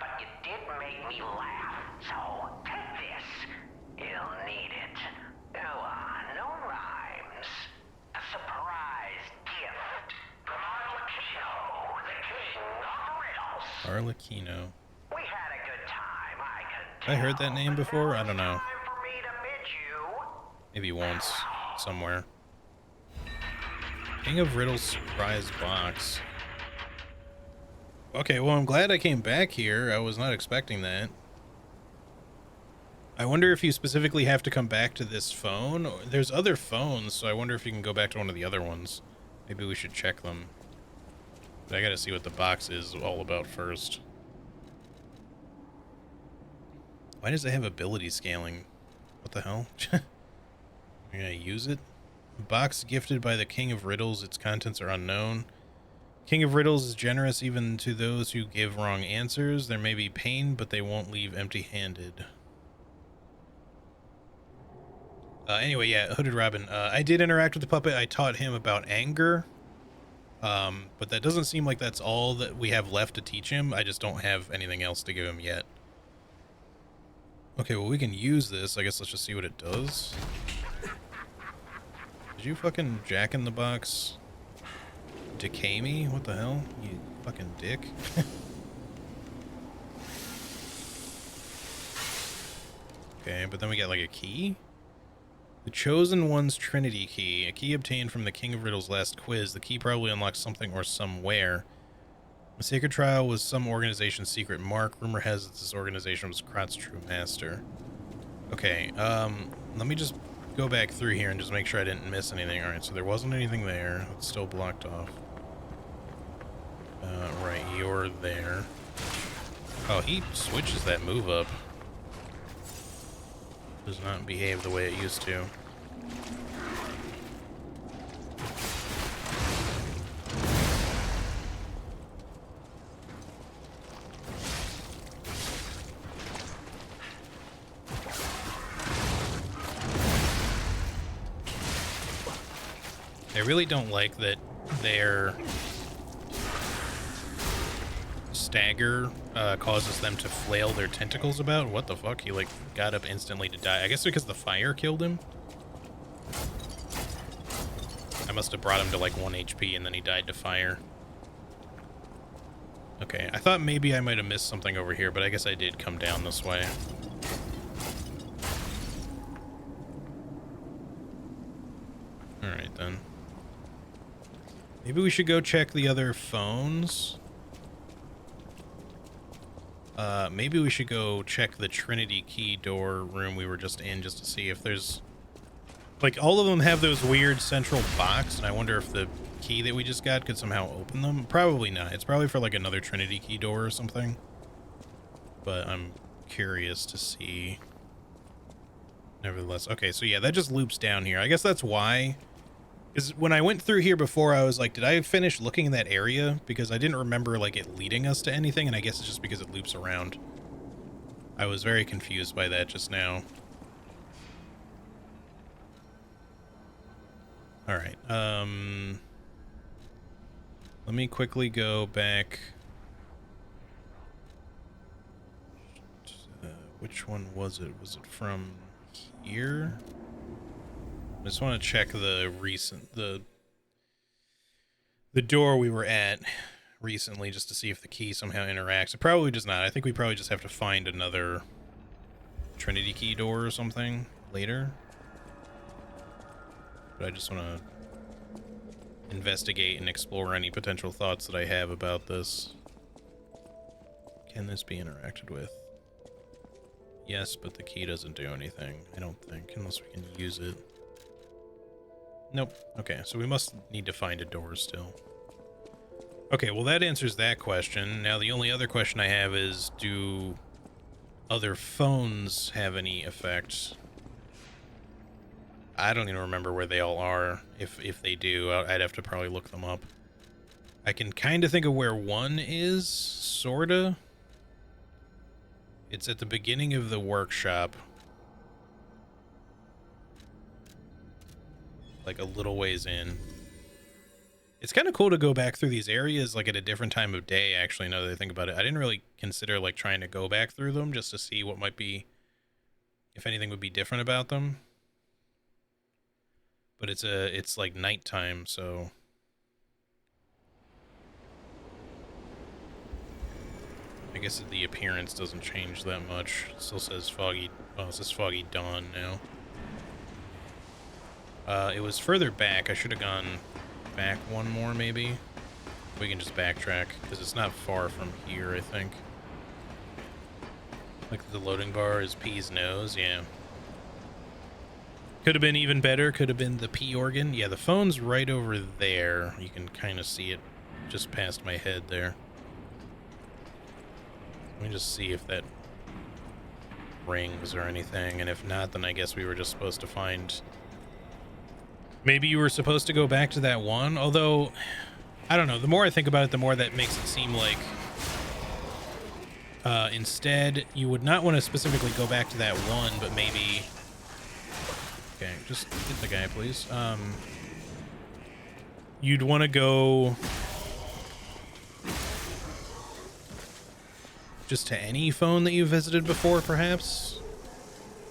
But you did make me laugh, so take this. You'll need it. Go on, no rhymes. A surprise gift from Arlecchino, the king of riddles. Arlecchino. We had a good time, I can Have I heard that name before? I don't know. for me to bid you. Maybe once, somewhere. King of Riddles surprise box. Okay, well, I'm glad I came back here. I was not expecting that. I wonder if you specifically have to come back to this phone. There's other phones, so I wonder if you can go back to one of the other ones. Maybe we should check them. But I gotta see what the box is all about first. Why does it have ability scaling? What the hell? Am I gonna use it? Box gifted by the King of Riddles. Its contents are unknown. King of Riddles is generous even to those who give wrong answers. There may be pain, but they won't leave empty-handed. Anyway, yeah, Hooded Robin. I did interact with the puppet. I taught him about anger. But that doesn't seem like that's all that we have left to teach him. I just don't have anything else to give him yet. Okay, well, we can use this. I guess let's just see what it does. Did you fucking Jack in the Box decay me? What the hell? You fucking dick. Okay, but then we get like a key? The Chosen One's Trinity Key. A key obtained from the King of Riddles' last quiz. The key probably unlocks something or somewhere. A sacred trial was some organization's secret mark. Rumor has it this organization was Krot's true master. Okay, let me just go back through here and just make sure I didn't miss anything. Alright, so there wasn't anything there. It's still blocked off. Right, you're there. Oh, he switches that move up. Does not behave the way it used to. I really don't like that their stagger causes them to flail their tentacles about. What the fuck? He like got up instantly to die. I guess because the fire killed him. I must have brought him to like 1 HP and then he died to fire. Okay, I thought maybe I might have missed something over here, but I guess I did come down this way. Alright then. Maybe we should go check the other phones. Maybe we should go check the Trinity Key door room we were just in just to see if there's... Like, all of them have those weird central box, and I wonder if the key that we just got could somehow open them. Probably not. It's probably for, like, another Trinity Key door or something. But I'm curious to see. Nevertheless. Okay, so yeah, that just loops down here. I guess that's why... Because when I went through here before, I was like, did I finish looking in that area? Because I didn't remember, like, it leading us to anything, and I guess it's just because it loops around. I was very confused by that just now. Alright, let me quickly go back. Which one was it? Was it from here? I just want to check the door we were at recently just to see if the key somehow interacts. It probably does not. I think we probably just have to find another Trinity Key door or something later. But I just want to investigate and explore any potential thoughts that I have about this. Can this be interacted with? Yes, but the key doesn't do anything, I don't think, unless we can use it. Nope. Okay, so we must need to find a door still. Okay, well that answers that question. Now the only other question I have is, do other phones have any effect? I don't even remember where they all are. If they do, I'd have to probably look them up. I can kind of think of where one is, sorta. It's at the beginning of the workshop. Like a little ways in. It's kind of cool to go back through these areas like at a different time of day, actually, now that I think about it. I didn't really consider like trying to go back through them just to see what might be, if anything would be different about them. But it's like nighttime, so I guess the appearance doesn't change that much. It still says foggy. Oh, it says foggy dawn now. It was further back. I should have gone back one more, maybe. We can just backtrack because it's not far from here, I think. Like the loading bar is P's nose, yeah. Could have been even better. Could have been the P organ. Yeah, the phone's right over there. You can kind of see it just past my head there. Let me just see if that rings or anything, and if not, then I guess we were just supposed to find... Maybe you were supposed to go back to that one, although, I don't know, the more I think about it, the more that makes it seem like instead you would not want to specifically go back to that one, but maybe... Okay, just hit the guy, please. You'd want to go just to any phone that you visited before, perhaps?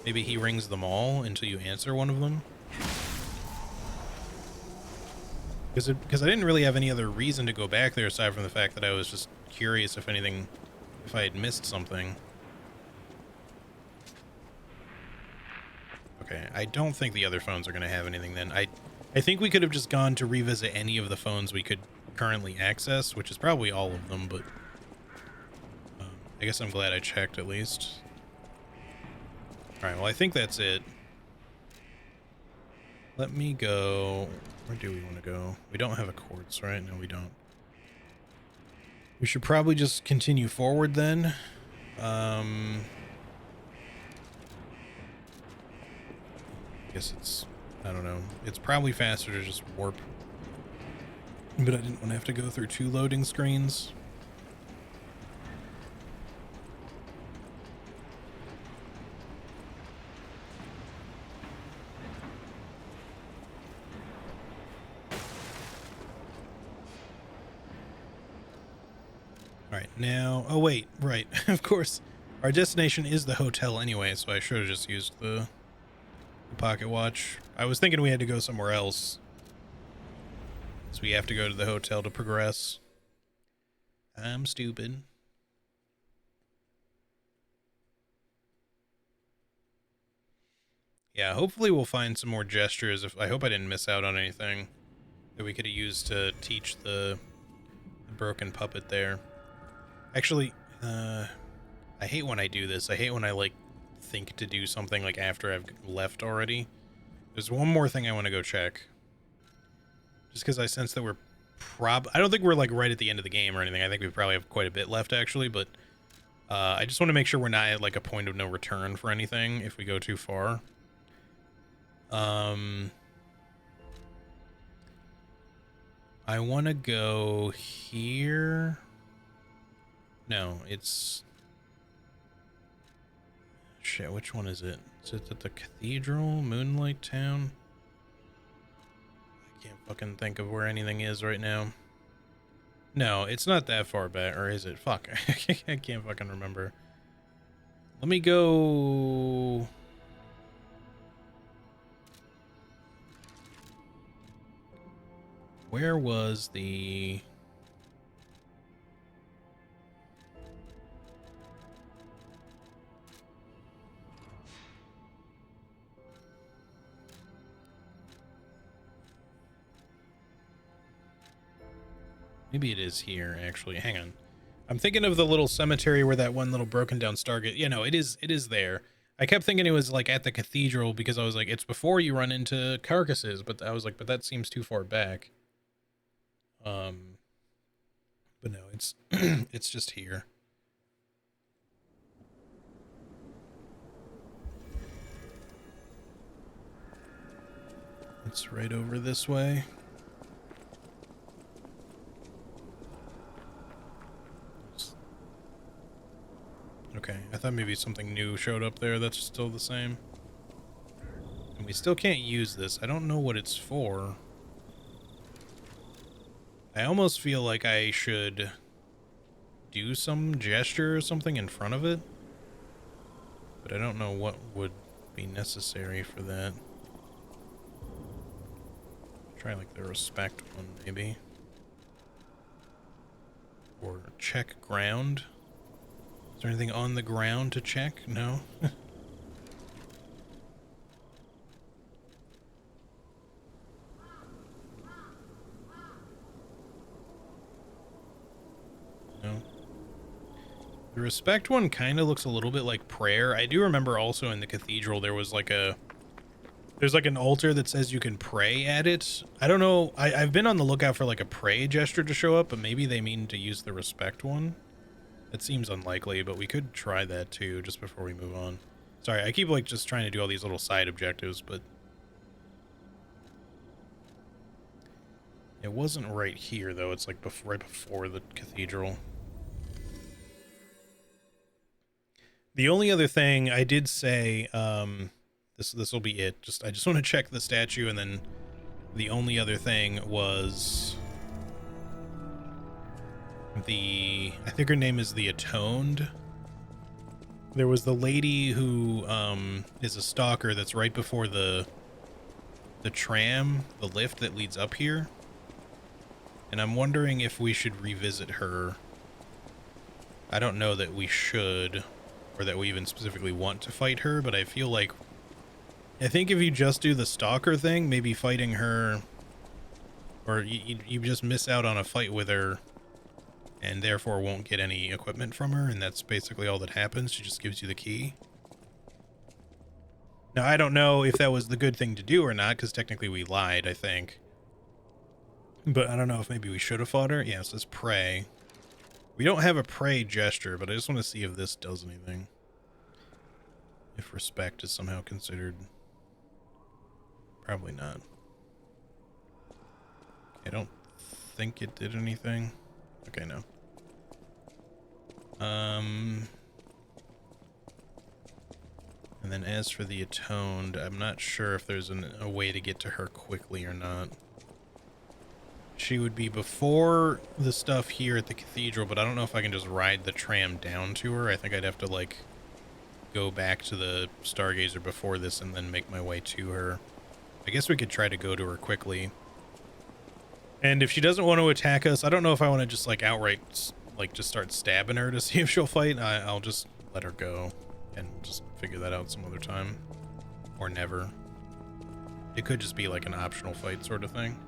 Maybe he rings them all until you answer one of them? Because I didn't really have any other reason to go back there aside from the fact that I was just curious if anything, if I had missed something. Okay, I don't think the other phones are going to have anything then. I think we could have just gone to revisit any of the phones we could currently access, which is probably all of them, but I guess I'm glad I checked at least. Alright, well I think that's it. Let me go... Where do we want to go? We don't have a quartz, right? No, we don't. We should probably just continue forward then. I guess it's... I don't know. It's probably faster to just warp. But I didn't want to have to go through 2 loading screens. Alright, now... Oh, wait. Right. Of course. Our destination is the hotel anyway, so I should have just used the pocket watch. I was thinking we had to go somewhere else. So we have to go to the hotel to progress. I'm stupid. Yeah, hopefully we'll find some more gestures. I hope I didn't miss out on anything that we could have used to teach the broken puppet there. Actually, I hate when I do this. I hate when I, like, think to do something, like, after I've left already. There's one more thing I want to go check. Just because I sense that we're I don't think we're, like, right at the end of the game or anything. I think we probably have quite a bit left, actually, but I just want to make sure we're not at, like, a point of no return for anything if we go too far. I want to go here... No, it's... Shit, which one is it? Is it at the Cathedral? Moonlight Town? I can't fucking think of where anything is right now. No, it's not that far back, or is it? Fuck, I can't fucking remember. Let me go... Where was the... Maybe it is here, actually. Hang on. I'm thinking of the little cemetery where that one little broken down Stargate. You know, it is there. I kept thinking it was like at the cathedral because I was like, it's before you run into carcasses, but I was like, but that seems too far back. But no, it's it's just here. It's right over this way. Okay, I thought maybe something new showed up there that's still the same. And we still can't use this. I don't know what it's for. I almost feel like I should do some gesture or something in front of it. But I don't know what would be necessary for that. Try like the respect one, maybe. Or check ground. Is there anything on the ground to check? No? No. The respect one kind of looks a little bit like prayer. I do remember also in the cathedral there was like there's like an altar that says you can pray at it. I don't know. I've been on the lookout for like a pray gesture to show up, but maybe they mean to use the respect one. It seems unlikely, but we could try that too just before we move on. Sorry, I keep like just trying to do all these little side objectives, but it wasn't right here though. It's like right before the cathedral. The only other thing I did say, this will be it. I just want to check the statue, and then the only other thing was I think her name is the Atoned. There was the lady who is a stalker that's right before the tram, the lift that leads up here. And I'm wondering if we should revisit her. I don't know that we should, or that we even specifically want to fight her, but I feel like I think if you just do the stalker thing, maybe fighting her, or you just miss out on a fight with her and therefore won't get any equipment from her, and that's basically all that happens. She just gives you the key. Now, I don't know if that was the good thing to do or not, because technically we lied, I think. But I don't know if maybe we should have fought her. Yeah, it says pray. We don't have a pray gesture, but I just want to see if this does anything. If respect is somehow considered. Probably not. I don't think it did anything. Okay, no. And then as for the Atoned, I'm not sure if there's a way to get to her quickly or not. She would be before the stuff here at the cathedral, but I don't know if I can just ride the tram down to her. I think I'd have to, like, go back to the Stargazer before this and then make my way to her. I guess we could try to go to her quickly. And if she doesn't want to attack us, I don't know if I want to just, like, outright, like, just start stabbing her to see if she'll fight. I'll just let her go and just figure that out some other time. Or never. It could just be, like, an optional fight sort of thing.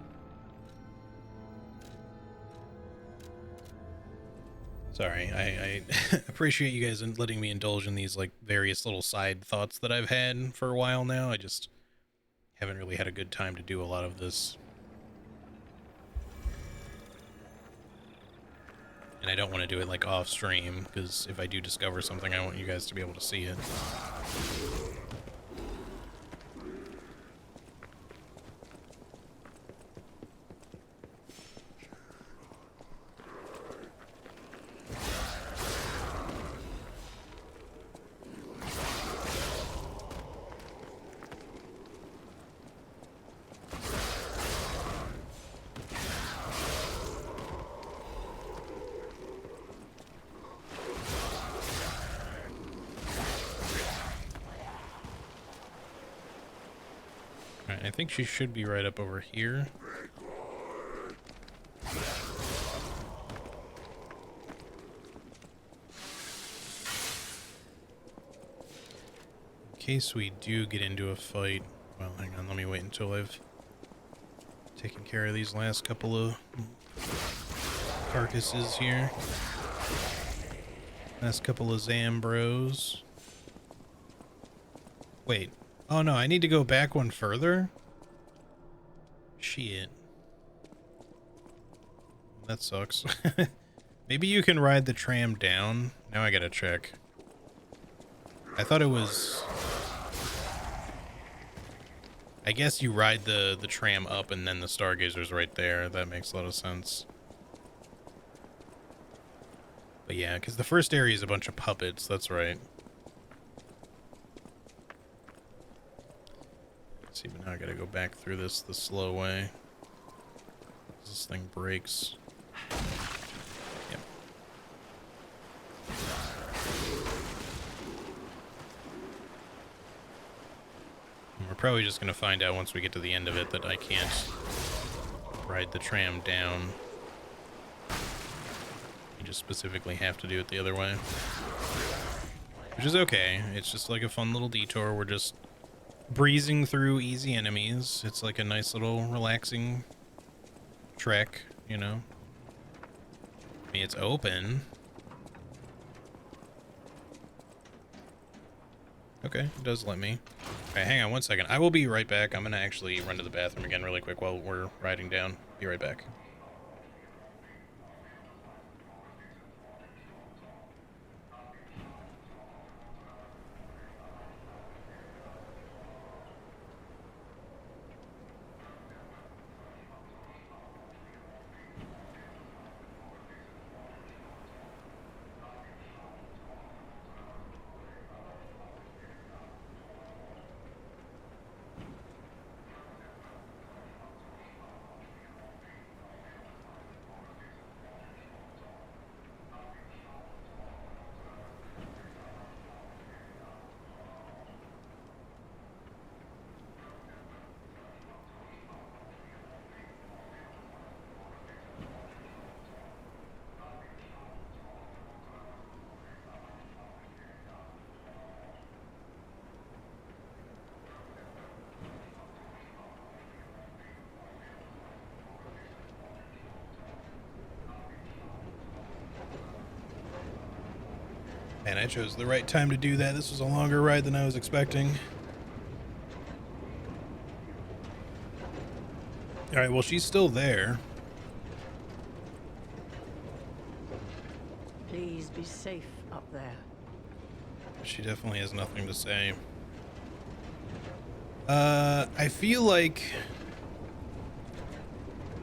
Sorry, I appreciate you guys letting me indulge in these, like, various little side thoughts that I've had for a while now. I just haven't really had a good time to do a lot of this. And I don't want to do it, like, off stream, because if I do discover something, I want you guys to be able to see it. I think she should be right up over here. In case we do get into a fight, well, hang on, let me wait until I've taken care of these last couple of carcasses here. Last couple of Zambros. Wait. Oh no, I need to go back one further? Shit. That sucks. Maybe you can ride the tram down. Now I gotta check. I thought it was... I guess you ride the tram up and then the Stargazer's right there. That makes a lot of sense. But yeah, because the first area is a bunch of puppets. That's right. Let's see, but now I gotta go back through this the slow way. This thing breaks. Yep. And we're probably just gonna find out once we get to the end of it that I can't ride the tram down. You just specifically have to do it the other way. Which is okay. It's just like a fun little detour. We're just breezing through easy enemies. It's like a nice little relaxing trek, you know? I mean, it's open. Okay, it does let me. Okay, hang on one second. I will be right back. I'm gonna actually run to the bathroom again really quick while we're riding down. Be right back. And I chose the right time to do that. This was a longer ride than I was expecting. Alright, well, she's still there. Please be safe up there. She definitely has nothing to say. I feel like...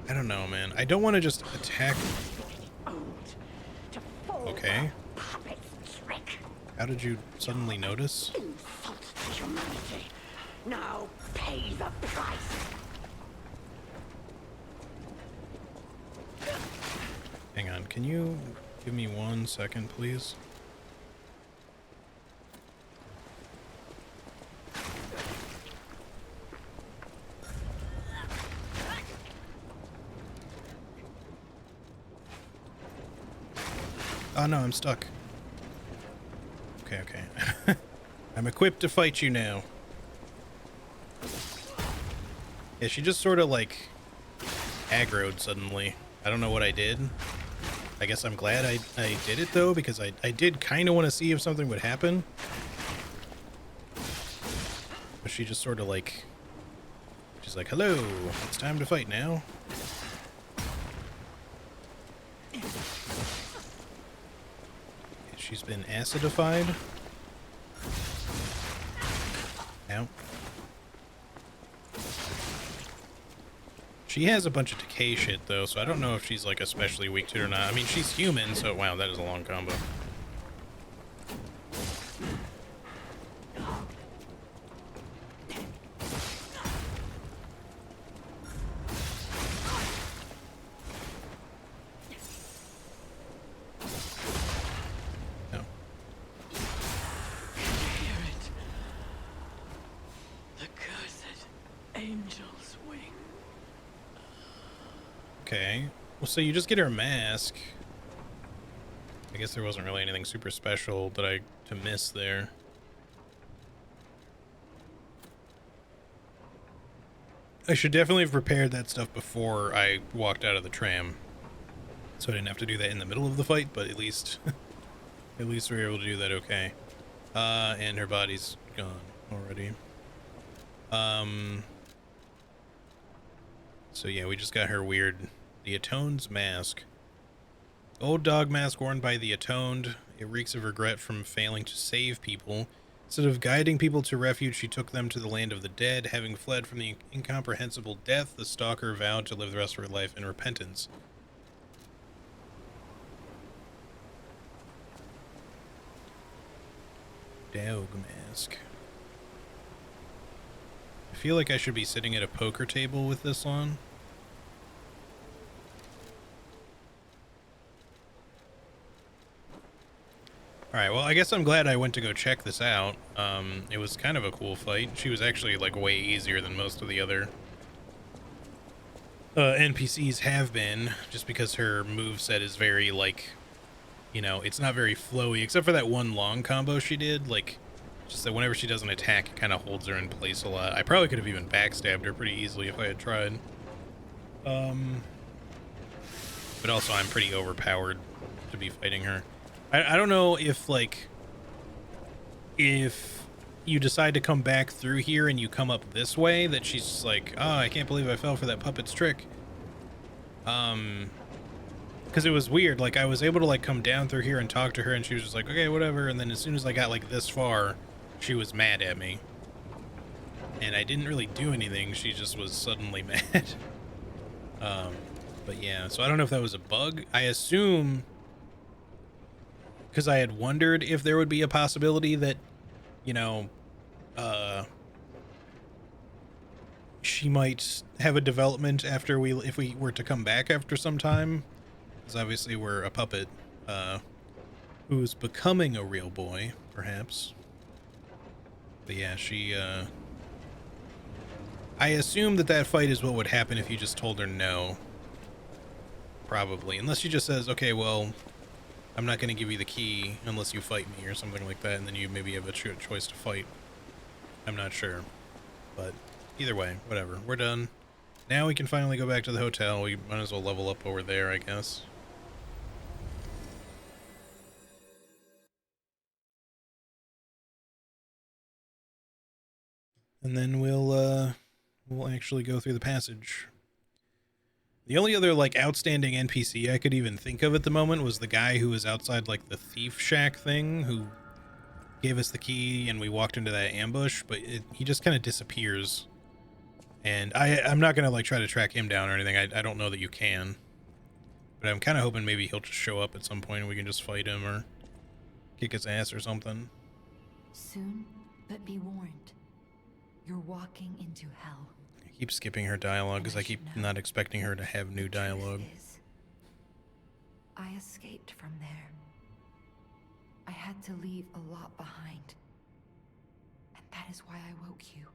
I don't know, man. I don't want to just attack... Okay. How did you suddenly notice? Insult to humanity. Now pay the price. Hang on, can you give me 1 second, please? Oh no, I'm stuck. Okay, okay. I'm equipped to fight you now. Yeah, she just sort of like aggroed suddenly. I don't know what I did. I guess I'm glad I did it though, because I did kind of want to see if something would happen. But she just sort of like, she's like, hello, it's time to fight now. She's been acidified. Ow. She has a bunch of decay shit though, so I don't know if she's like especially weak to it or not. I mean, she's human, so wow, that is a long combo. Okay, well, so you just get her mask. I guess there wasn't really anything super special that to miss there. I should definitely have prepared that stuff before I walked out of the tram, so I didn't have to do that in the middle of the fight, but at least At least we were able to do that okay. And her body's gone already. So yeah, we just got her weird, the Atone's mask. Old dog mask worn by the Atoned. It reeks of regret from failing to save people. Instead of guiding people to refuge, she took them to the land of the dead. Having fled from the incomprehensible death, the stalker vowed to live the rest of her life in repentance. Dog mask. I feel like I should be sitting at a poker table with this on. Alright, well, I guess I'm glad I went to go check this out. It was kind of a cool fight. She was actually, like, way easier than most of the other NPCs have been, just because her moveset is very, like, you know, it's not very flowy, except for that one long combo she did, like, just that whenever she does an attack, it kind of holds her in place a lot. I probably could have even backstabbed her pretty easily if I had tried. But also, I'm pretty overpowered to be fighting her. I don't know if, like, if you decide to come back through here and you come up this way, that she's just like, oh, I can't believe I fell for that puppet's trick. Because it was weird. Like, I was able to, like, come down through here and talk to her, and she was just like, okay, whatever. And then as soon as I got, like, this far, she was mad at me. And I didn't really do anything. She just was suddenly mad. But yeah, so I don't know if that was a bug. I assume, because I had wondered if there would be a possibility that, you know, she might have a development after if we were to come back after some time. Because obviously we're a puppet, who's becoming a real boy, perhaps. But yeah, she, I assume that fight is what would happen if you just told her no. Probably. Unless she just says, okay, well, I'm not going to give you the key unless you fight me or something like that, and then you maybe have a choice to fight. I'm not sure. But either way, whatever. We're done. Now we can finally go back to the hotel. We might as well level up over there, I guess. And then we'll actually go through the passage. The only other, like, outstanding NPC I could even think of at the moment was the guy who was outside, like, the thief shack thing, who gave us the key and we walked into that ambush, but he just kind of disappears. And I'm not going to, like, try to track him down or anything. I don't know that you can. But I'm kind of hoping maybe he'll just show up at some point and we can just fight him or kick his ass or something. Soon, but be warned. You're walking into hell. I keep skipping her dialogue because I keep not expecting her to have new dialogue. I escaped from there. I had to leave a lot behind. And that is why I woke you.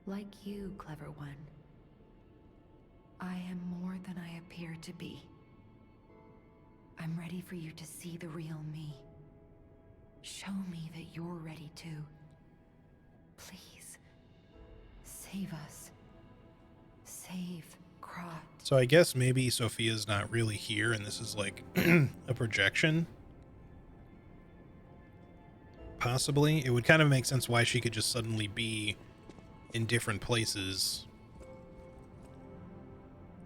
Like you, clever one. I am more than I appear to be. I'm ready for you to see the real me. Show me that you're ready too. Please, save us. Save Krat. So I guess maybe Sophia's not really here and this is like a projection. Possibly. It would kind of make sense why she could just suddenly be in different places.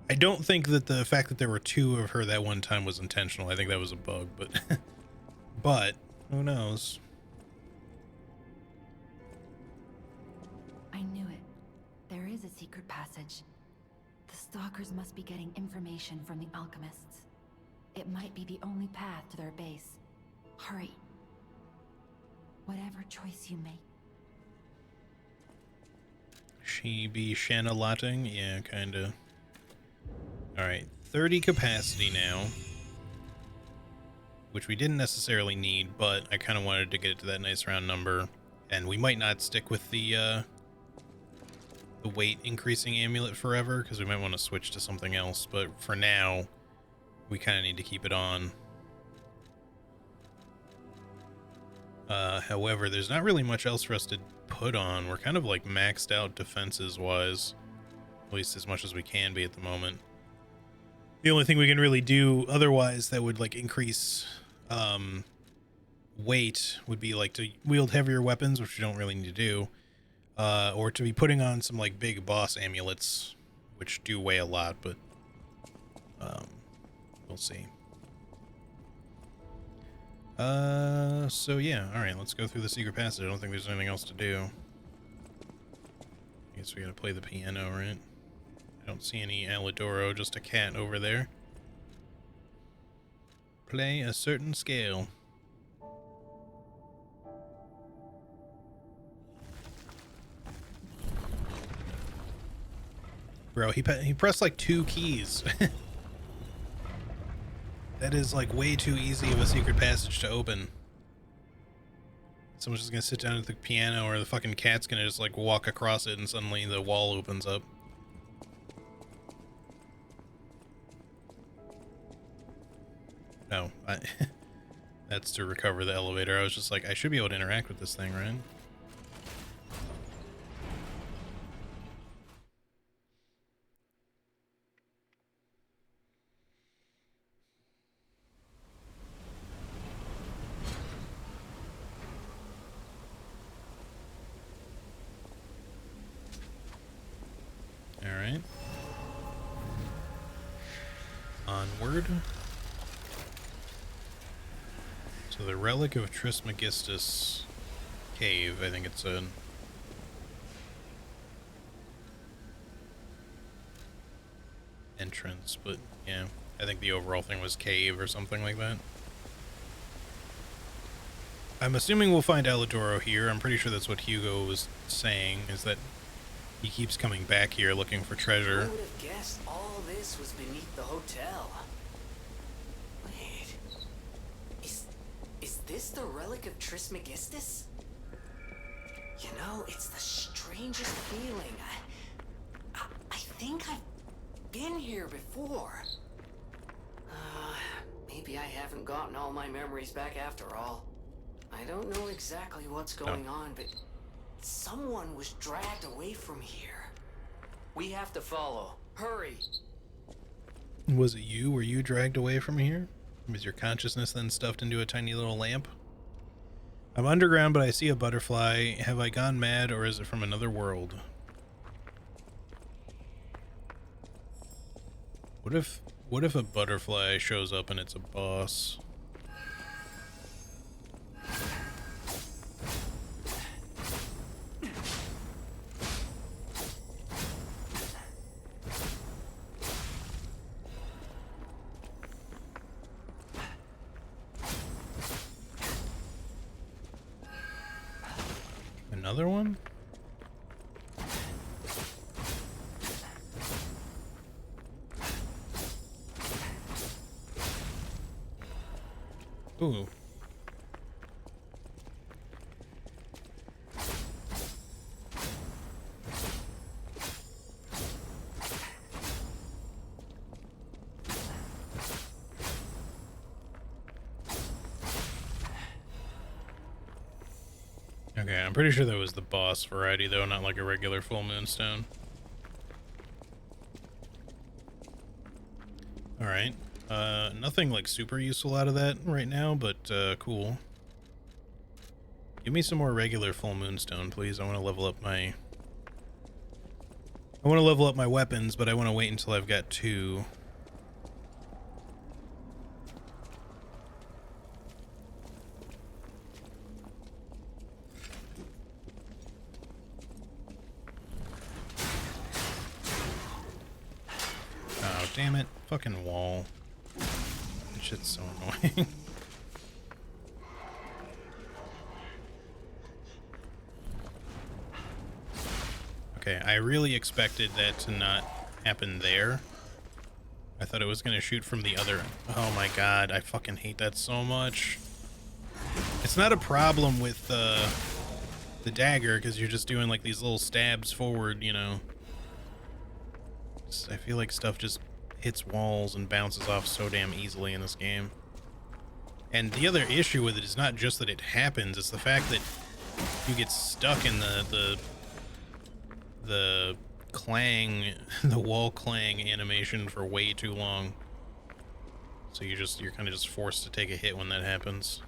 I don't think that the fact that there were two of her that one time was intentional. I think that was a bug, but but who knows? I knew it. There is a secret passage. The stalkers must be getting information from the alchemists. It might be the only path to their base. Hurry. Whatever choice you make. She be Shanna-lotting? Yeah, kinda. Alright, 30 capacity now. Which we didn't necessarily need, but I kind of wanted to get it to that nice round number. And we might not stick with the weight increasing amulet forever, because we might want to switch to something else. But for now, we kind of need to keep it on. However, there's not really much else for us to put on. We're kind of like maxed out defenses-wise. At least as much as we can be at the moment. The only thing we can really do otherwise that would like increase weight would be like to wield heavier weapons, which you don't really need to do, or to be putting on some like big boss amulets, which do weigh a lot, but we'll see. So yeah, all right, let's go through the secret passage. I don't think there's anything else to do. I guess we gotta play the piano, right? I don't see any Alidoro, just a cat over there. Play a certain scale. Bro, he pressed like 2 keys. That is like way too easy of a secret passage to open. Someone's just gonna sit down at the piano, or the fucking cat's gonna just like walk across it and suddenly the wall opens up. No, that's to recover the elevator. I was just like, I should be able to interact with this thing, right? Alright. Onward. So the Relic of Trismegistus Cave, I think it's a... entrance, but yeah, I think the overall thing was cave or something like that. I'm assuming we'll find Alidoro here. I'm pretty sure that's what Hugo was saying, is that he keeps coming back here looking for treasure. Who would have guessed all this was beneath the hotel? Wait, is this the Relic of Trismegistus? You know, it's the strangest feeling. I think I've been here before. Maybe I haven't gotten all my memories back after all. I don't know exactly what's going on, but someone was dragged away from here. We have to follow. Hurry! Was it you? Were you dragged away from here? Was your consciousness then stuffed into a tiny little lamp? I'm underground, but I see a butterfly. Have I gone mad, or is it from another world? What if a butterfly shows up and it's a boss? Another one? Ooh. Okay, I'm pretty sure that was the boss variety though, not like a regular full moonstone. Alright. Nothing like super useful out of that right now, but cool. Give me some more regular full moonstone, please. I want to level up my weapons, but I want to wait until I've got 2. Oh, damn it. Fucking wall. That shit's so annoying. Okay, I really expected that to not happen there. I thought it was gonna shoot from the other... Oh my god, I fucking hate that so much. It's not a problem with the dagger, because you're just doing like these little stabs forward, you know. I feel like stuff just hits walls and bounces off so damn easily in this game. And the other issue with it is not just that it happens, it's the fact that you get stuck in the clang, the wall clang animation for way too long. So you're kind of just forced to take a hit when that happens.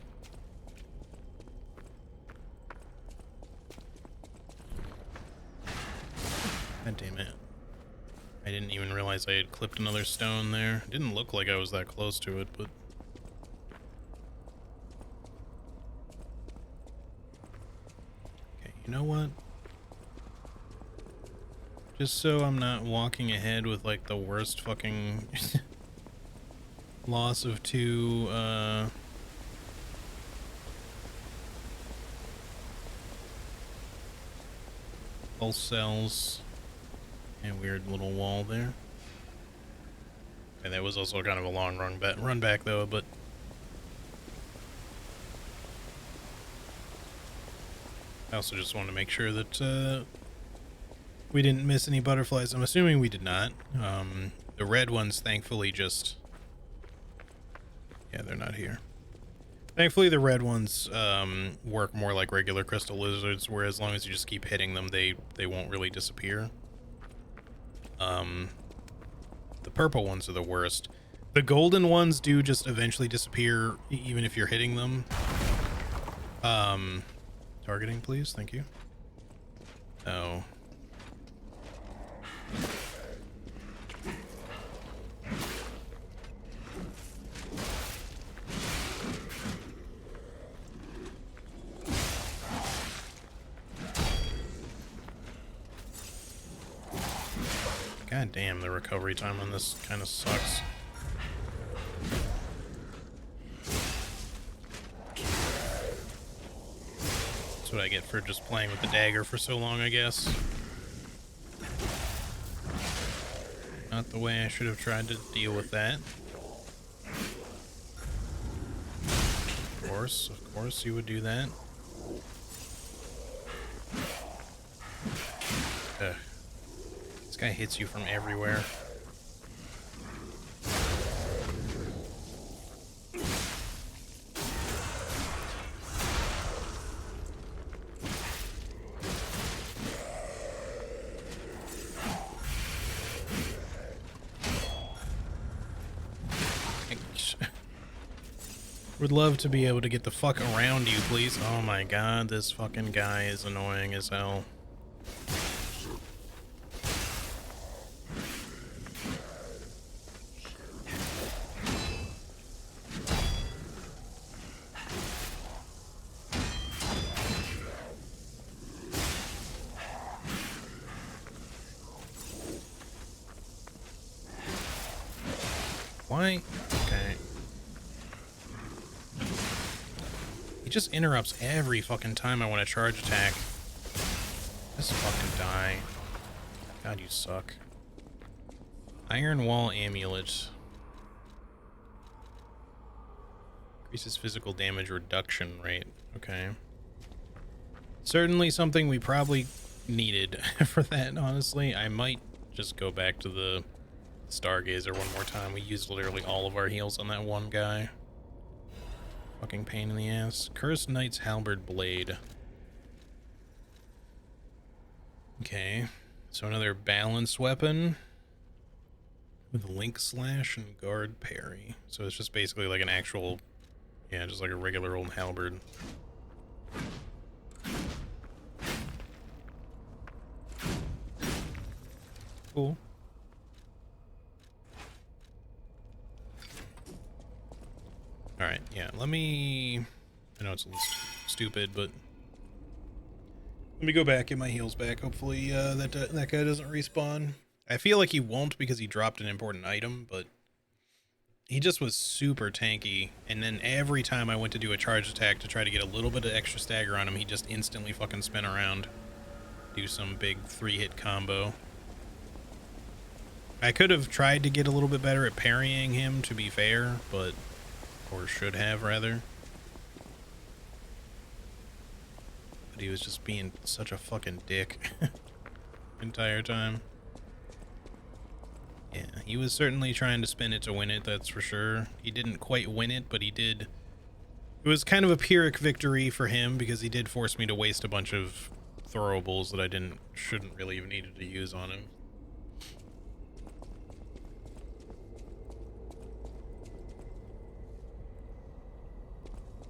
God damn it. I didn't even realize I had clipped another stone there. It didn't look like I was that close to it, but... Okay, you know what? Just so I'm not walking ahead with, like, the worst fucking... loss of 2, pulse cells. And weird little wall there. And that was also kind of a long run back though, but I also just wanted to make sure that we didn't miss any butterflies. I'm assuming we did not. The red ones thankfully just... Yeah, they're not here. Thankfully the red ones work more like regular crystal lizards, where as long as you just keep hitting them, they won't really disappear. The purple ones are the worst. The golden ones do just eventually disappear even if you're hitting them. Targeting, please. Thank you. Oh. God damn, the recovery time on this kind of sucks. That's what I get for just playing with the dagger for so long, I guess. Not the way I should have tried to deal with that. Of course you would do that. Ugh. This guy hits you from everywhere. Would love to be able to get the fuck around you, please. Oh my god, this fucking guy is annoying as hell. Why? Okay. He just interrupts every fucking time I want to charge attack. Just fucking die. God, you suck. Iron Wall Amulet. Increases physical damage reduction rate. Okay. Certainly something we probably needed for that, honestly. I might just go back to the Stargazer one more time. We used literally all of our heals on that one guy. Fucking pain in the ass. Cursed Knight's Halberd Blade. Okay, so another balanced weapon with Link Slash and Guard Parry. So it's just basically like an actual, yeah, just like a regular old halberd. Cool. Alright, yeah, let me... I know it's a little stupid, but... Let me go back, get my heals back. Hopefully that guy doesn't respawn. I feel like he won't because he dropped an important item, but... He just was super tanky, and then every time I went to do a charge attack to try to get a little bit of extra stagger on him, he just instantly fucking spin around. Do some big 3-hit combo. I could have tried to get a little bit better at parrying him, to be fair, but... Or should have, rather. But he was just being such a fucking dick entire time. Yeah, he was certainly trying to spin it to win it, that's for sure. He didn't quite win it, but he did. It was kind of a Pyrrhic victory for him because he did force me to waste a bunch of throwables that I shouldn't really have needed to use on him.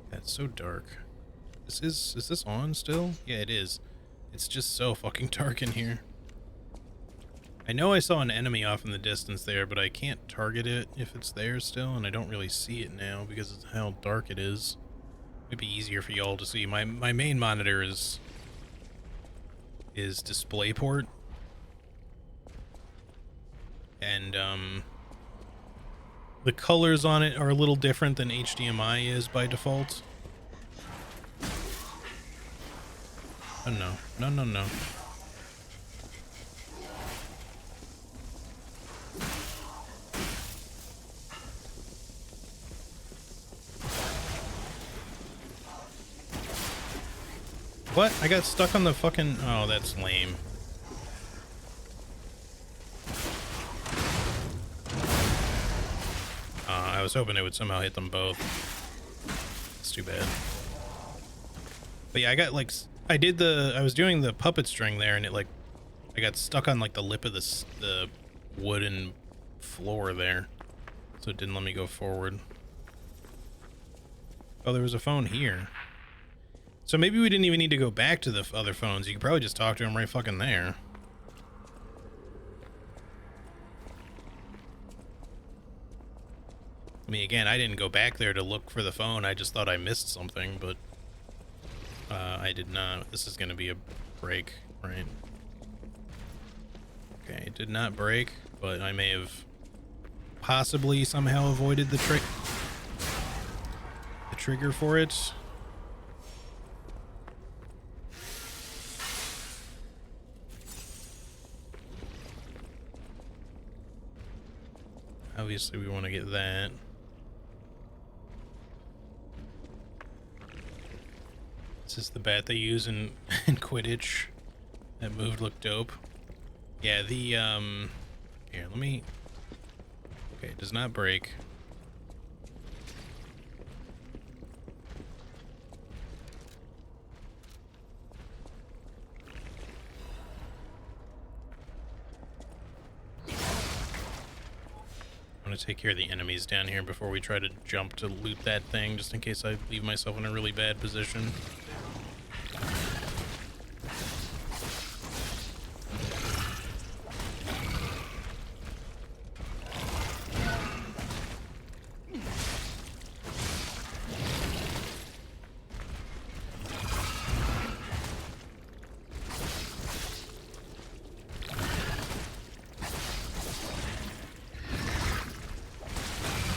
That's so dark. Is this on still? Yeah, it is. It's just so fucking dark in here. I know I saw an enemy off in the distance there, but I can't target it if it's there still, and I don't really see it now because of how dark it is. It'd be easier for y'all to see. My main monitor is DisplayPort, and the colors on it are a little different than HDMI is by default. Oh no, no, no, no. What? I got stuck on the fucking... Oh, that's lame. I was hoping it would somehow hit them both. It's too bad. But yeah, I got like... I was doing the puppet string there, and it like... I got stuck on like the lip of the wooden floor there. So it didn't let me go forward. Oh, there was a phone here. So maybe we didn't even need to go back to the other phones. You could probably just talk to him right fucking there. I mean, again, I didn't go back there to look for the phone. I just thought I missed something, but I did not. This is going to be a break, right? Okay, it did not break, but I may have possibly somehow avoided the trigger for it. Obviously, we want to get that. This is the bat they use in Quidditch. That move looked dope. Yeah, the, here, let me... Okay, it does not break. I'm gonna take care of the enemies down here before we try to jump to loot that thing, just in case I leave myself in a really bad position.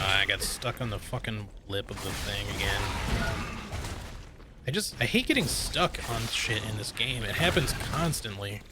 I got stuck on the fucking lip of the thing again. I hate getting stuck on shit in this game. It happens constantly.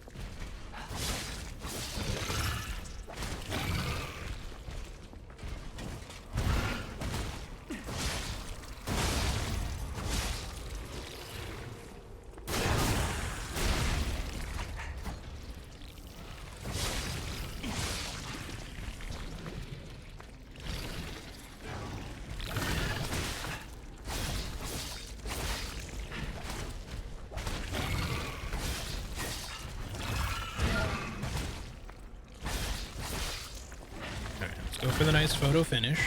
Go for the nice photo finish.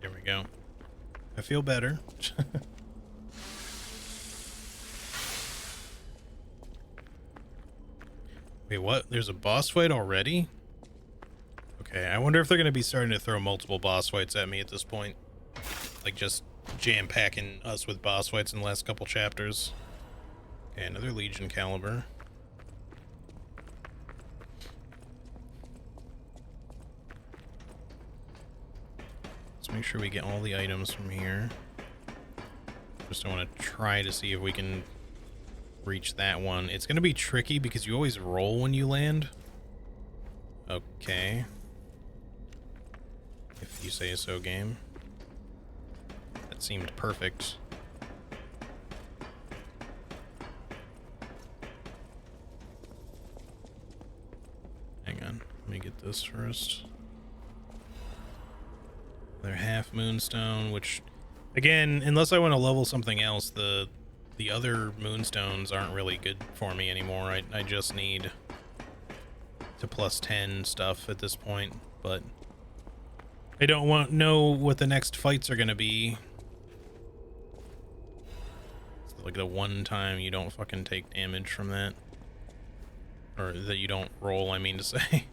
There we go. I feel better. Wait, what? There's a boss fight already? Okay, I wonder if they're going to be starting to throw multiple boss fights at me at this point. Like, just jam-packing us with boss fights in the last couple chapters. Okay, another Legion caliber. Let's make sure we get all the items from here. Just want to try to see if we can reach that one. It's going to be tricky because you always roll when you land. Okay. If you say so, game. That seemed perfect. Hang on. Let me get this first. Another half moonstone, which, again, unless I want to level something else, the other moonstones aren't really good for me anymore. I just need to plus 10 stuff at this point, but I don't know what the next fights are going to be. So Like the one time you don't fucking take damage from that. Or that you don't roll, I mean to say.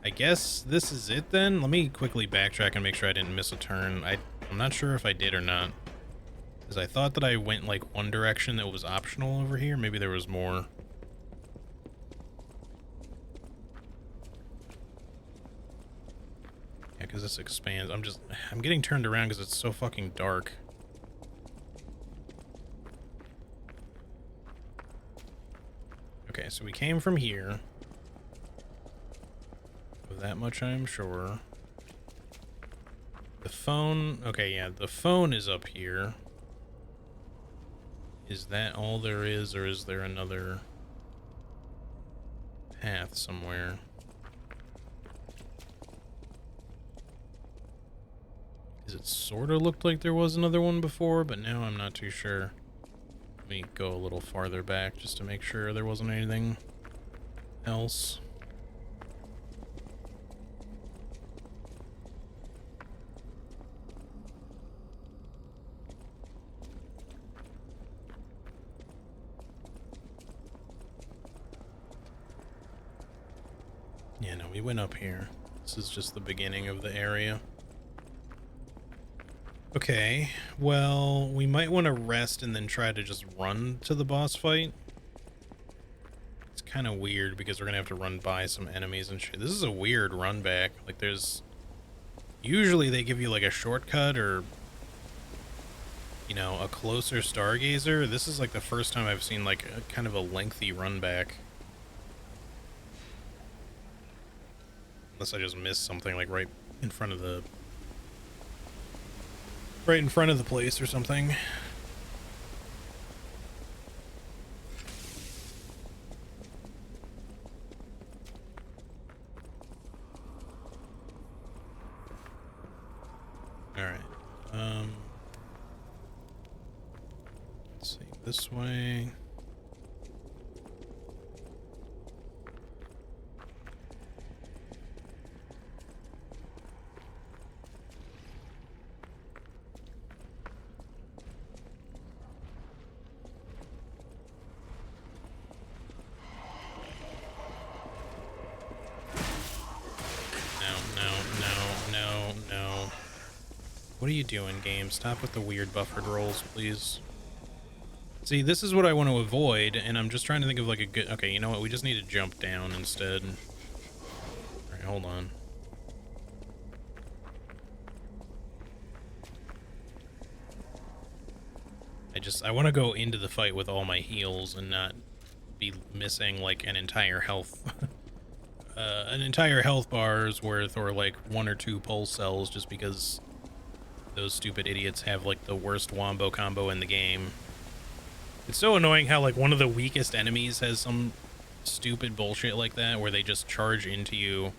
I guess this is it then? Let me quickly backtrack and make sure I didn't miss a turn. I'm not sure if I did or not. Because I thought that I went like one direction that was optional over here. Maybe there was more. Yeah, because this expands. I'm getting turned around because it's so fucking dark. Okay, so we came from here. With that much I'm sure. The phone, okay, yeah, the phone is up here. Is that all there is, or is there another path somewhere? Because it sort of looked like there was another one before, but now I'm not too sure. Let me go a little farther back just to make sure there wasn't anything else. Yeah, no, we went up here. This is just the beginning of the area. Okay, well, we might want to rest and then try to just run to the boss fight. It's kind of weird because we're going to have to run by some enemies and shit. This is a weird run back. Like, there's... Usually they give you, like, a shortcut or, you know, a closer Stargazer. This is, like, the first time I've seen, like, a kind of a lengthy run back. Unless I just missed something, like, right in front of the place or something. All right. Let's see, this way. What are you doing, game? Stop with the weird buffered rolls, please. See, this is what I want to avoid, and I'm just trying to think of like a good... Okay, you know what? We just need to jump down instead. Alright, hold on. I want to go into the fight with all my heals and not be missing like an entire health... an entire health bar's worth, or like 1 or 2 pulse cells, just because those stupid idiots have like the worst wombo combo in the game. It's so annoying how like one of the weakest enemies has some stupid bullshit like that where they just charge into you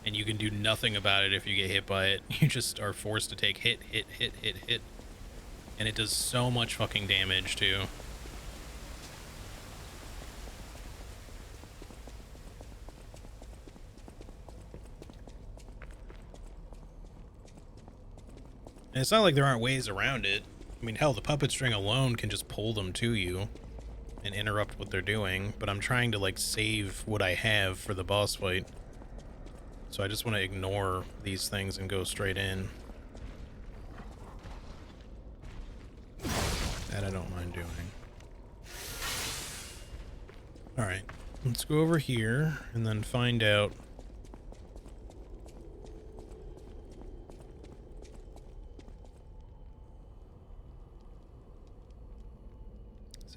and you can do nothing about it if you get hit by it. You just are forced to take hit. And it does so much fucking damage too. And it's not like there aren't ways around it. I mean, hell, the puppet string alone can just pull them to you and interrupt what they're doing, but I'm trying to, like, save what I have for the boss fight. So I just want to ignore these things and go straight in. That I don't mind doing. Alright, let's go over here and then find out.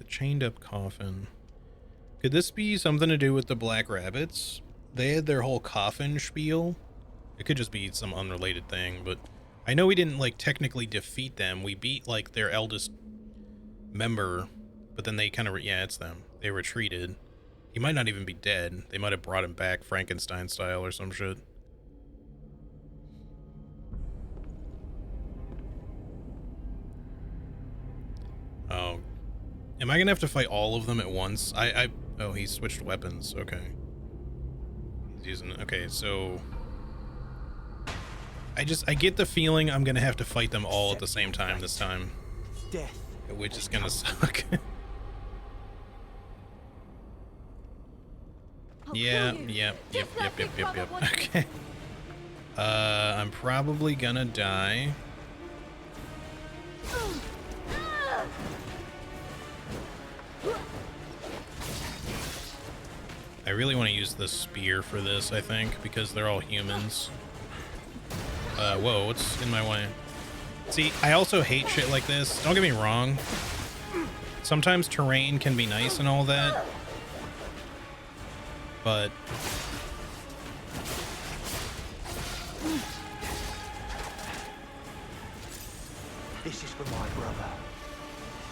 Chained up coffin. Could this be something to do with the Black Rabbits? They had their whole coffin spiel. It could just be some unrelated thing, but I know we didn't like technically defeat them. We beat like their eldest member, but then they kind of yeah, it's them. They retreated. He might not even be dead. They might have brought him back Frankenstein style or some shit. Oh. Am I gonna have to fight all of them at once? Oh, he switched weapons. Okay. He's using... Okay, so... I get the feeling I'm gonna have to fight them all at the same time this time. Death Which is gonna suck. Yep. Okay. I'm probably gonna die. I really want to use the spear for this, I think, because they're all humans. Whoa, what's in my way? See, I also hate shit like this. Don't get me wrong. Sometimes terrain can be nice and all that. But this is for my brother.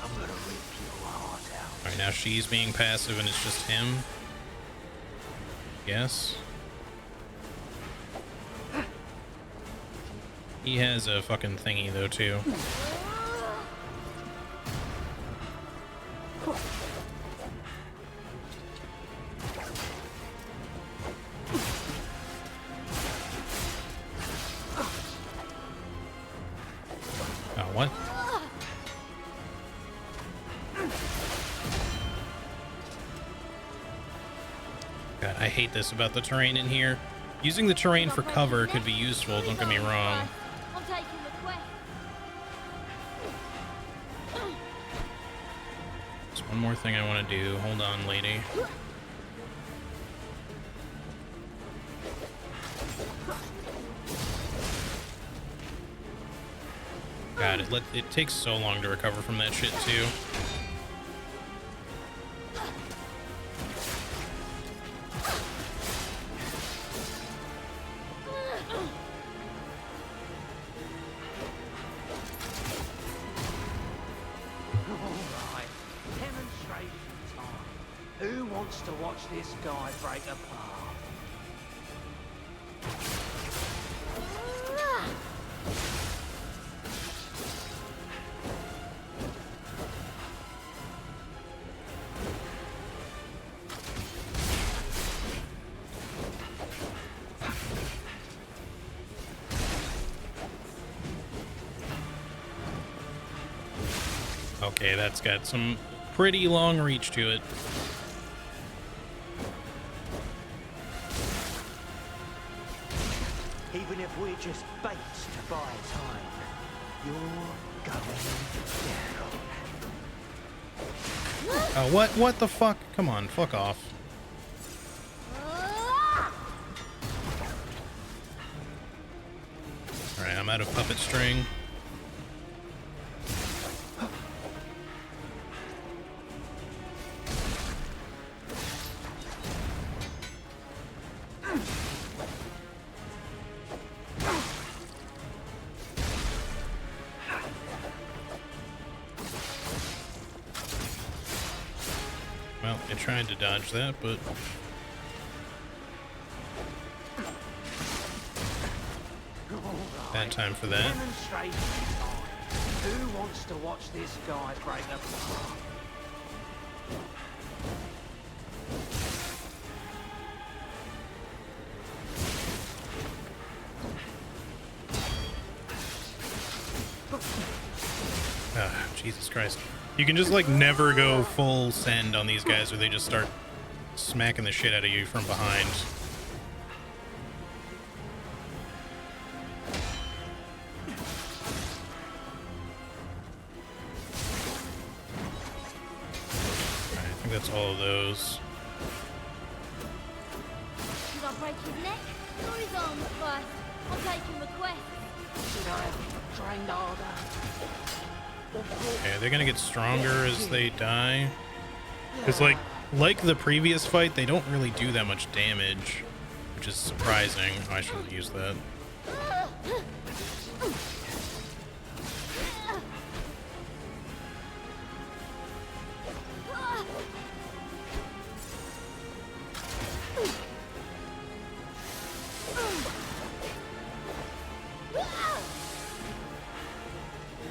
I'm gonna rip your heart out. Alright, now she's being passive and it's just him. Yes. He has a fucking thingy though too. Oh, what? God, I hate this about the terrain in here. Using the terrain for cover could be useful, don't get me wrong. I'm taking the quest. There's one more thing I want to do. Hold on, lady. God, it takes so long to recover from that shit too. Alright, demonstration time. Who wants to watch this guy break apart? Okay, that's got some pretty long reach to it. Even if we're just baits to buy time, you're going down. Oh, what the fuck? Come on, fuck off. Alright, I'm out of puppet string. Well, I tried to dodge that, but bad time for that. Demonstration time. Who wants to watch this guy break apart? Ah, Jesus Christ. You can just like never go full send on these guys or they just start smacking the shit out of you from behind. Alright, I think that's all of those. Should I break his neck? Or his arms first? I'm taking the quest. Should I have trained harder? Okay, they're gonna get stronger as they die. Because like the previous fight, they don't really do that much damage, which is surprising. Oh, I should have used that.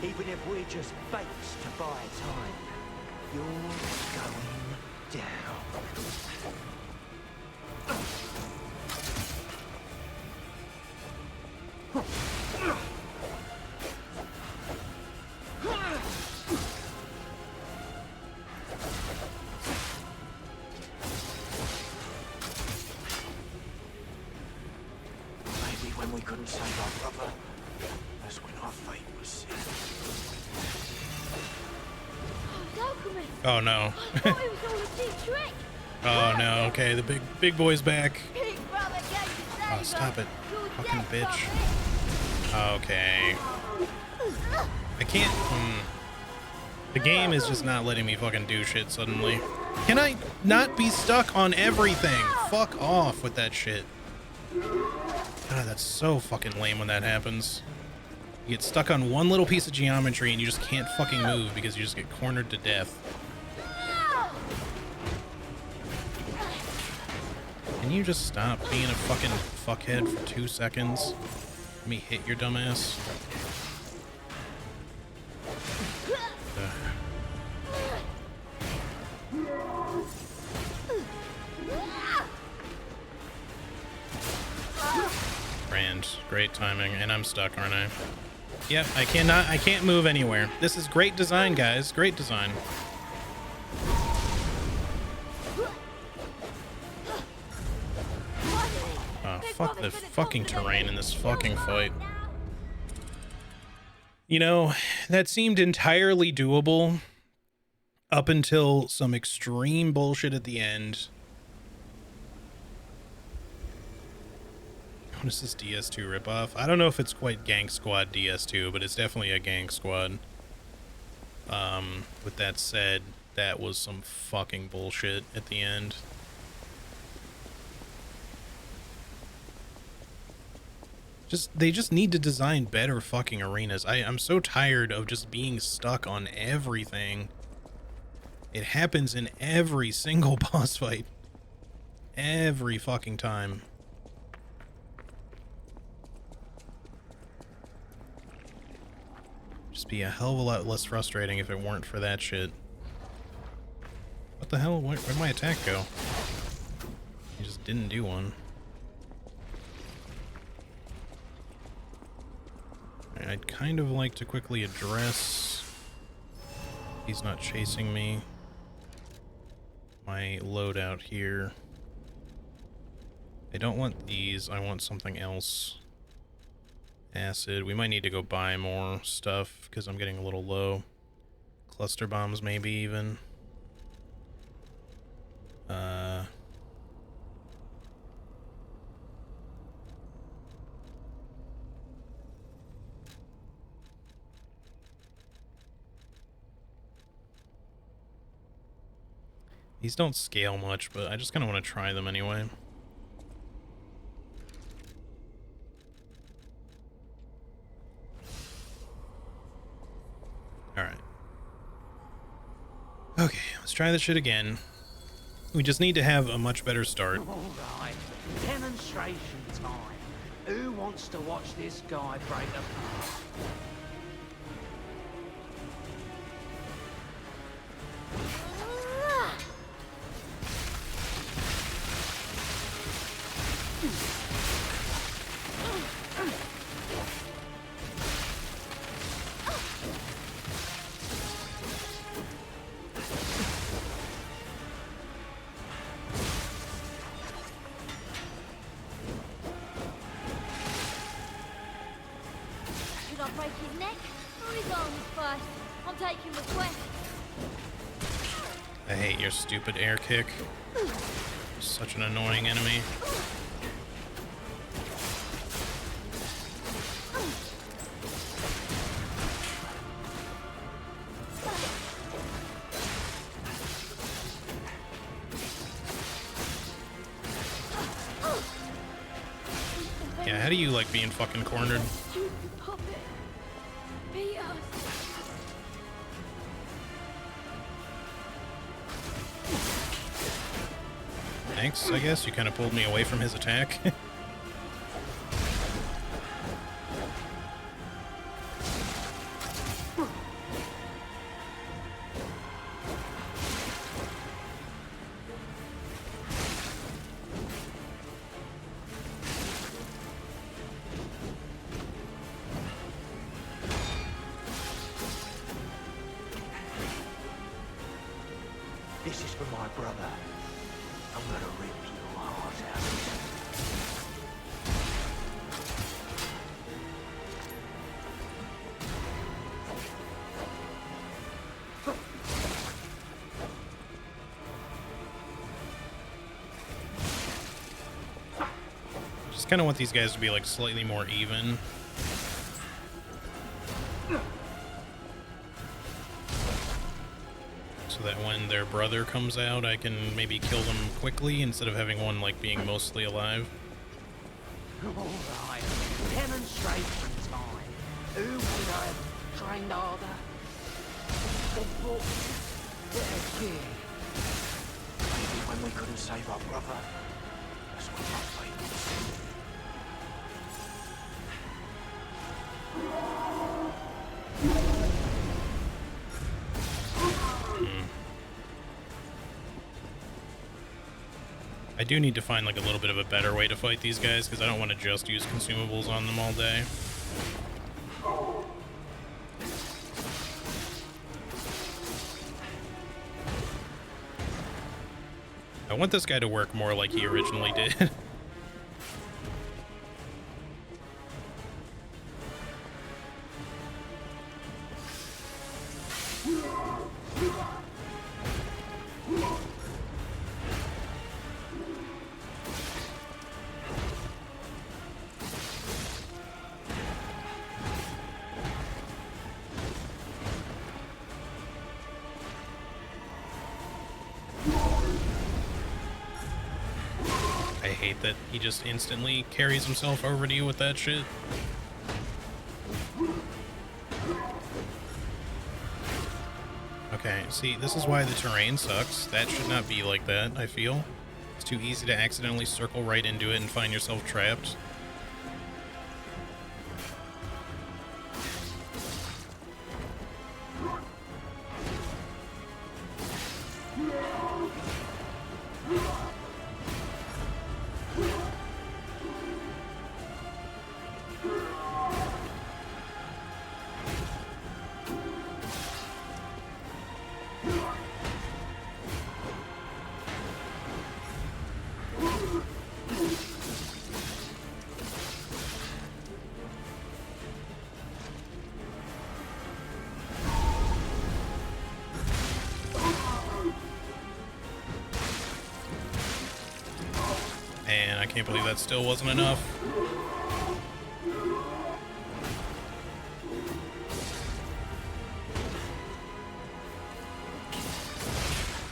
Even if we're just baits to buy time, you're going down. couldn't save our brother. That's when our fate was sealed. Oh no. I thought it was all a cheap trick. Oh no. Okay, the big boy's back. Big brother gave you Oh, stop it. Fucking bitch. Okay. I can't. The game is just not letting me fucking do shit suddenly. Can I not be stuck on everything? Fuck off with that shit. God, that's so fucking lame when that happens. You get stuck on one little piece of geometry and you just can't fucking move because you just get cornered to death. Can you just stop being a fucking fuckhead for 2 seconds? Let me hit your dumbass. Grand. Great timing. And I'm stuck, aren't I? Yep, I can't move anywhere. This is great design, guys. Great design. Oh, fuck the fucking terrain in this fucking fight. You know, that seemed entirely doable up until some extreme bullshit at the end. What is this DS2 ripoff? I don't know if it's quite Gang Squad DS2, but it's definitely a Gang Squad. With that said, that was some fucking bullshit at the end. They just need to design better fucking arenas. I'm so tired of just being stuck on everything. It happens in every single boss fight. Every fucking time. Just be a hell of a lot less frustrating if it weren't for that shit. What the hell? Where'd my attack go? He just didn't do one. I'd kind of like to quickly address... He's not chasing me. My loadout here. I don't want these, I want something else. Acid. We might need to go buy more stuff because I'm getting a little low. Cluster bombs maybe even. These don't scale much, but I just kind of want to try them anyway. Alright. Okay, let's try this shit again. We just need to have a much better start. Alright, demonstration time. Who wants to watch this guy break apart? Should I break his neck or his arms first? I'm taking the quest. I hate your stupid air kick. Such an annoying enemy. Yeah, how do you like being fucking cornered? Stupid puppet. Beat us. Thanks, I guess. You kind of pulled me away from his attack. This is for my brother. I'm gonna rip your heart out. Just kind of want these guys to be like slightly more even. So that when their brother comes out, I can maybe kill them quickly instead of having one like being mostly alive. Alright, demonstration time. Who would I have trained harder? Or brought better gear? Maybe when we couldn't save our brother. That's what my fate was. I do need to find like a little bit of a better way to fight these guys because I don't want to just use consumables on them all day. I want this guy to work more like he originally did. I hate that he just instantly carries himself over to you with that shit. Okay, see, this is why the terrain sucks. That should not be like that, I feel. It's too easy to accidentally circle right into it and find yourself trapped. And I can't believe that still wasn't enough.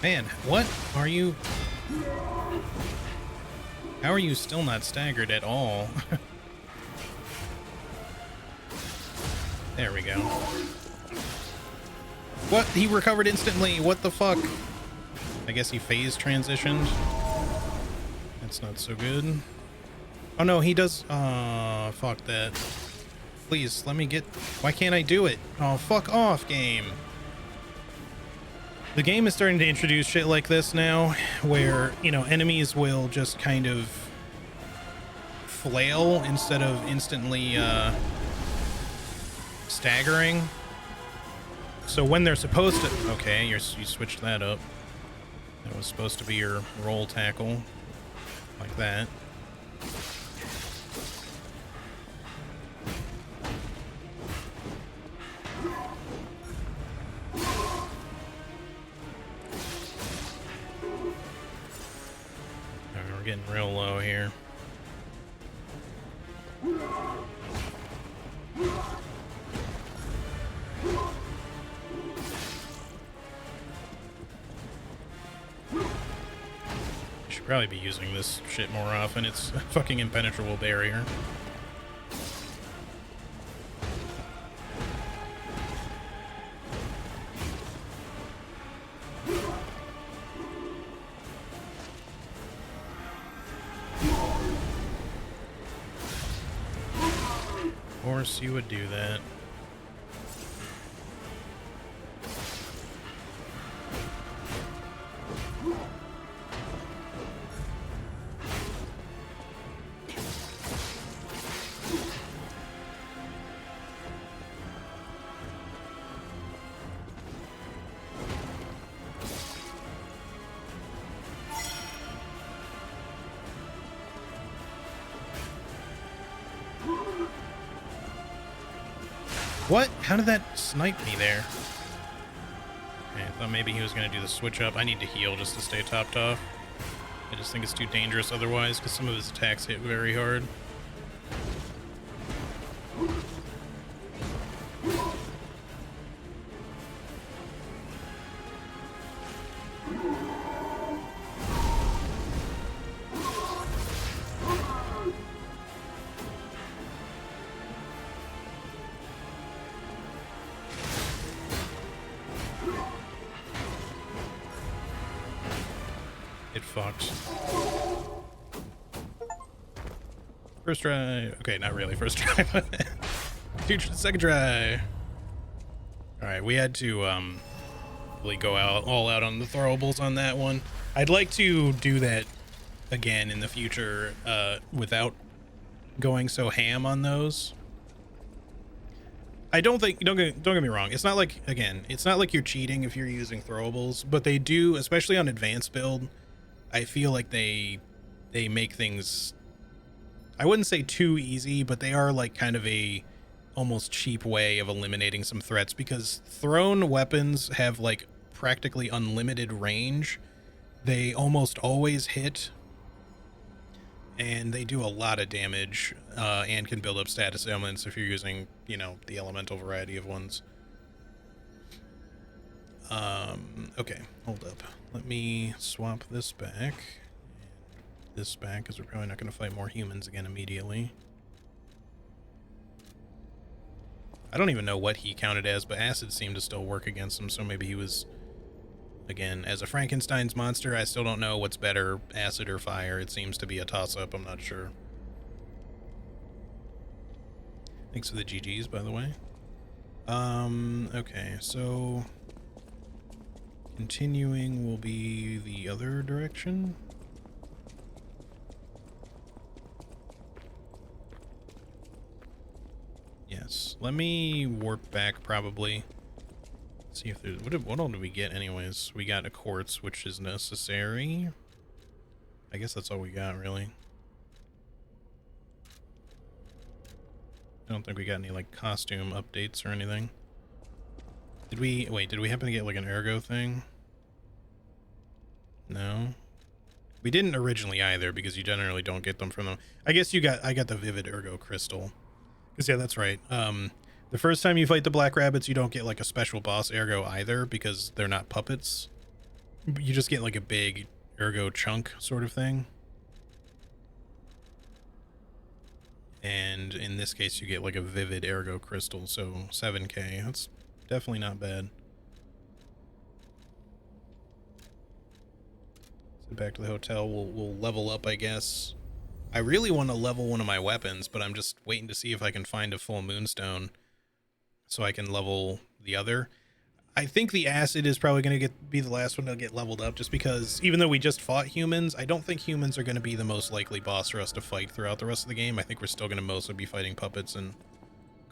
Man, what are you? How are you still not staggered at all? There we go. What? He recovered instantly. What the fuck? I guess he phase transitioned. That's not so good. Oh no, he does. Fuck that. Please, let me get. Why can't I do it? Oh, fuck off, game. The game is starting to introduce shit like this now, where, you know, enemies will just kind of flail instead of instantly, staggering. So when they're supposed to... Okay, you switched that up. That was supposed to be your roll tackle. Like that. We're getting real low here. Should probably be using this shit more often. It's a fucking impenetrable barrier. Of course you would do that. What? How did that snipe me there? Okay, I thought maybe he was going to do the switch up. I need to heal just to stay topped off. I just think it's too dangerous otherwise, because some of his attacks hit very hard. It fucked. First try. Okay, not really first try, but second try. All right, we had to really go all out on the throwables on that one. I'd like to do that again in the future without going so ham on those. I don't think, don't get me wrong, it's not like, again, it's not like you're cheating if you're using throwables, but they do, especially on advanced build, I feel like they make things, I wouldn't say too easy, but they are like kind of a almost cheap way of eliminating some threats, because thrown weapons have like practically unlimited range. They almost always hit, and they do a lot of damage, and can build up status elements if you're using, you know, the elemental variety of ones. Okay, hold up. Let me swap this back. This back, because we're probably not going to fight more humans again immediately. I don't even know what he counted as, but acid seemed to still work against him, so maybe he was, again, as a Frankenstein's monster, I still don't know what's better, acid or fire. It seems to be a toss-up, I'm not sure. Thanks for the GGs, by the way. Okay, so continuing will be the other direction. Yes, let me warp back probably. See if there's, what all did we get anyways? We got a quartz, which is necessary. I guess that's all we got, really. I don't think we got any like costume updates or anything. Did we happen to get like an ergo thing? No. We didn't originally either, because you generally don't get them from them. I guess I got the vivid ergo crystal. Because yeah, that's right. The first time you fight the black rabbits, you don't get like a special boss ergo either, because they're not puppets. You just get like a big ergo chunk sort of thing. And in this case, you get like a vivid ergo crystal, so 7k. That's definitely not bad. So back to the hotel. We'll level up, I guess. I really want to level one of my weapons, but I'm just waiting to see if I can find a full moonstone so I can level the other. I think the acid is probably going to be the last one to get leveled up, just because even though we just fought humans, I don't think humans are going to be the most likely boss for us to fight throughout the rest of the game. I think we're still going to mostly be fighting puppets and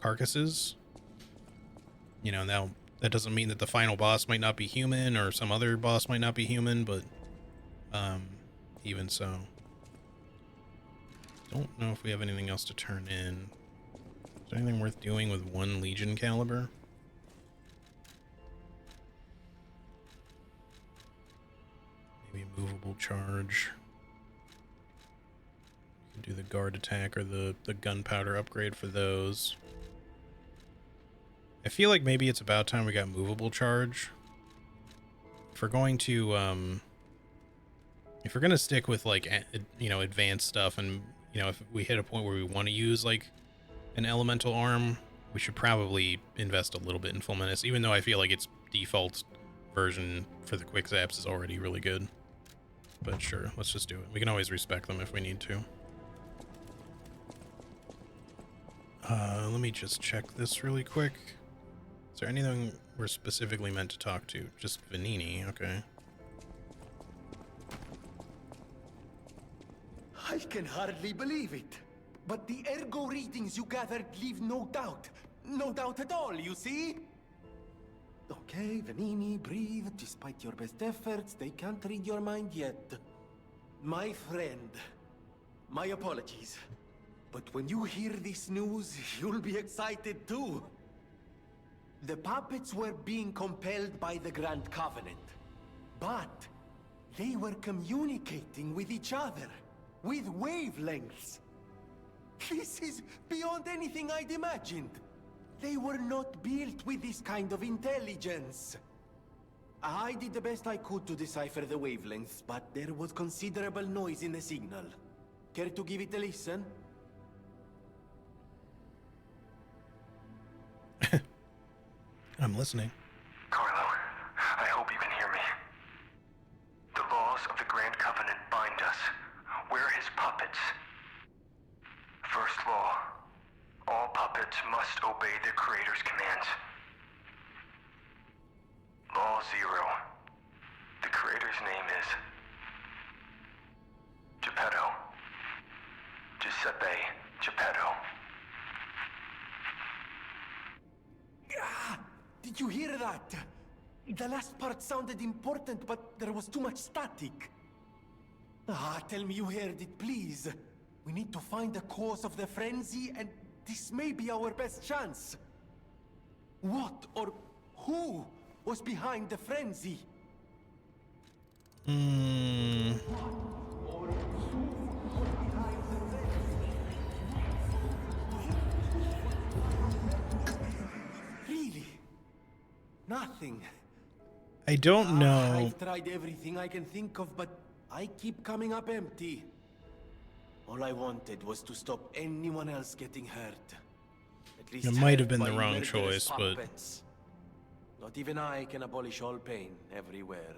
carcasses. You know, now that doesn't mean that the final boss might not be human, or some other boss might not be human, but even so. Don't know if we have anything else to turn in. Is there anything worth doing with one Legion caliber? Maybe movable charge. You can do the guard attack or the gunpowder upgrade for those. I feel like maybe it's about time we got movable charge. If we're going to stick with like, you know, advanced stuff, and you know, if we hit a point where we want to use like an elemental arm, we should probably invest a little bit in Full Menace, even though I feel like its default version for the quick zaps is already really good. But sure, let's just do it. We can always respec them if we need to. Let me just check this really quick. Is there anything we're specifically meant to talk to? Just Venini, okay. I can hardly believe it. But the ergo readings you gathered leave no doubt. No doubt at all, you see? Okay, Venini, breathe. Despite your best efforts, they can't read your mind yet. My friend, my apologies. But when you hear this news, you'll be excited too. The puppets were being compelled by the Grand Covenant. But they were communicating with each other, with wavelengths. This is beyond anything I'd imagined. They were not built with this kind of intelligence. I did the best I could to decipher the wavelengths, but there was considerable noise in the signal. Care to give it a listen? I'm listening. Carlo, I hope you can hear me. The laws of the Grand Covenant bind us. We're his puppets. First law, all puppets must obey the Creator's commands. Law 0, the Creator's name is Geppetto. Giuseppe Geppetto. Ah, did you hear that? The last part sounded important, but there was too much static. Ah, tell me you heard it, please. We need to find the cause of the frenzy, and this may be our best chance. What or who was behind the frenzy? Really? Nothing. I don't know. I've tried everything I can think of, but I keep coming up empty. All I wanted was to stop anyone else getting hurt. At least It might have hurt been the by wrong murderous choice, but puppets. Not even I can abolish all pain everywhere.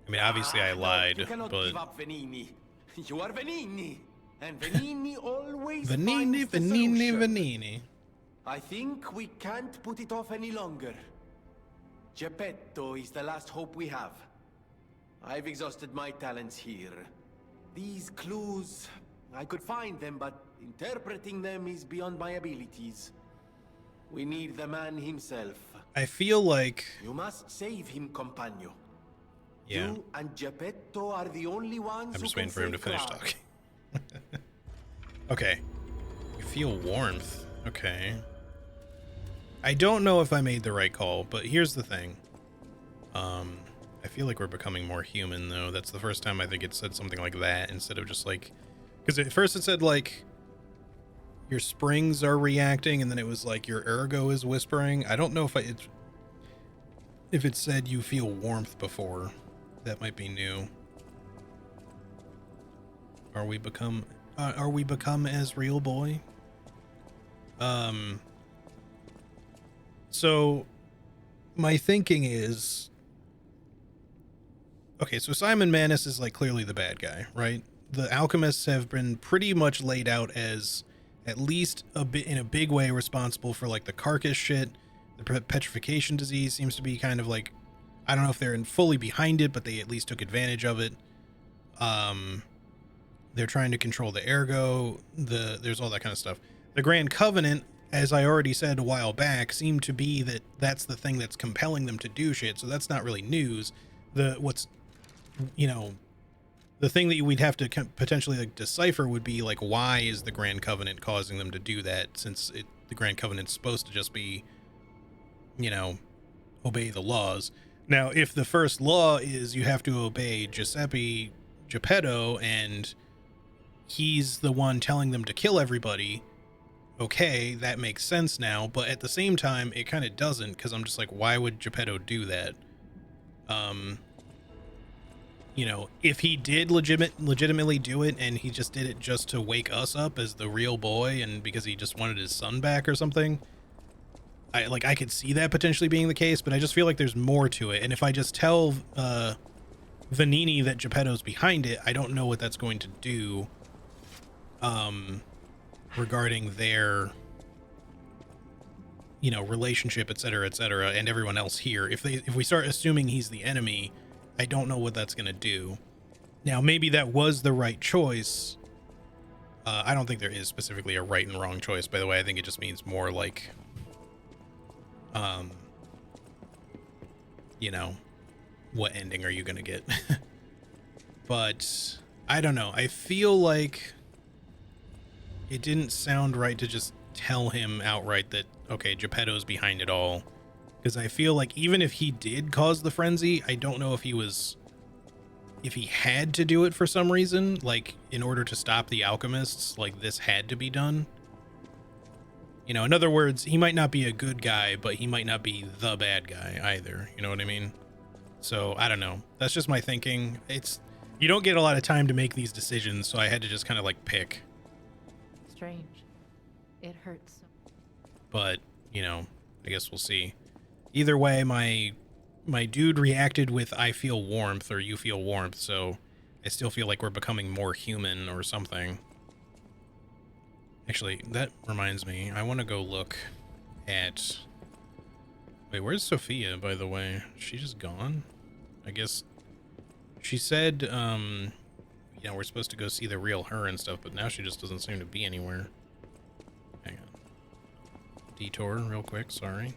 I mean, obviously I No, lied, you cannot but give up, Venini. You are Venini, and Venini always Venini, finds the Venini, solution. Venini. I think we can't put it off any longer. Geppetto is the last hope we have. I've exhausted my talents here. These clues, I could find them, but interpreting them is beyond my abilities. We need the man himself. I feel like You must save him, Compagno. yeah. You and Geppetto are the only ones I'm who just can waiting for him to save finish Cloud. talking. Okay. You feel warmth. Okay. I don't know if I made the right call, but here's the thing. I feel like we're becoming more human, though. That's the first time I think it said something like that instead of just like... Because at first it said, like, your springs are reacting, and then it was like your ergo is whispering. I don't know if if it said you feel warmth before. That might be new. Are we become as real boy? So my thinking is, okay, so Simon Manus is like clearly the bad guy, right? The alchemists have been pretty much laid out as at least a bit in a big way responsible for like the carcass shit. The petrification disease seems to be kind of like, I don't know if they're fully behind it, but they at least took advantage of it. They're trying to control the ergo. There's all that kind of stuff. The Grand Covenant, as I already said a while back, seemed to be that's the thing that's compelling them to do shit. So that's not really news. The thing that we'd have to potentially like decipher would be like, why is the Grand Covenant causing them to do that? Since the Grand Covenant's supposed to just be, obey the laws. Now, if the first law is you have to obey Giuseppe Geppetto and he's the one telling them to kill everybody, okay, that makes sense now. But at the same time, it kind of doesn't, because I'm just like, why would Geppetto do that? If he did legitimately do it and he just did it just to wake us up as the real boy and because he just wanted his son back or something, I could see that potentially being the case, but I just feel like there's more to it. And if I just tell Venini that Geppetto's behind it, I don't know what that's going to do regarding their relationship, etc., and everyone else here. If we start assuming he's the enemy, I don't know what that's going to do. Now, maybe that was the right choice. I don't think there is specifically a right and wrong choice, by the way. I think it just means more like what ending are you gonna get? But I don't know. I feel like it didn't sound right to just tell him outright that, okay, Geppetto's behind it all, Because I feel like even if he did cause the frenzy, I don't know if he had to do it for some reason, like in order to stop the alchemists, like this had to be done. You know, in other words, he might not be a good guy, but he might not be the bad guy either. You know what I mean? So I don't know. That's just my thinking. You don't get a lot of time to make these decisions, so I had to just kind of like pick. Strange. It hurts. But, you know, I guess we'll see. Either way, my dude reacted with I feel warmth or you feel warmth, so I still feel like we're becoming more human or something. Actually, that reminds me, I want to go look at... Wait, where's Sophia, by the way? Is she just gone? I guess she said, you know, we're supposed to go see the real her and stuff, but now she just doesn't seem to be anywhere. Hang on. Detour real quick, sorry.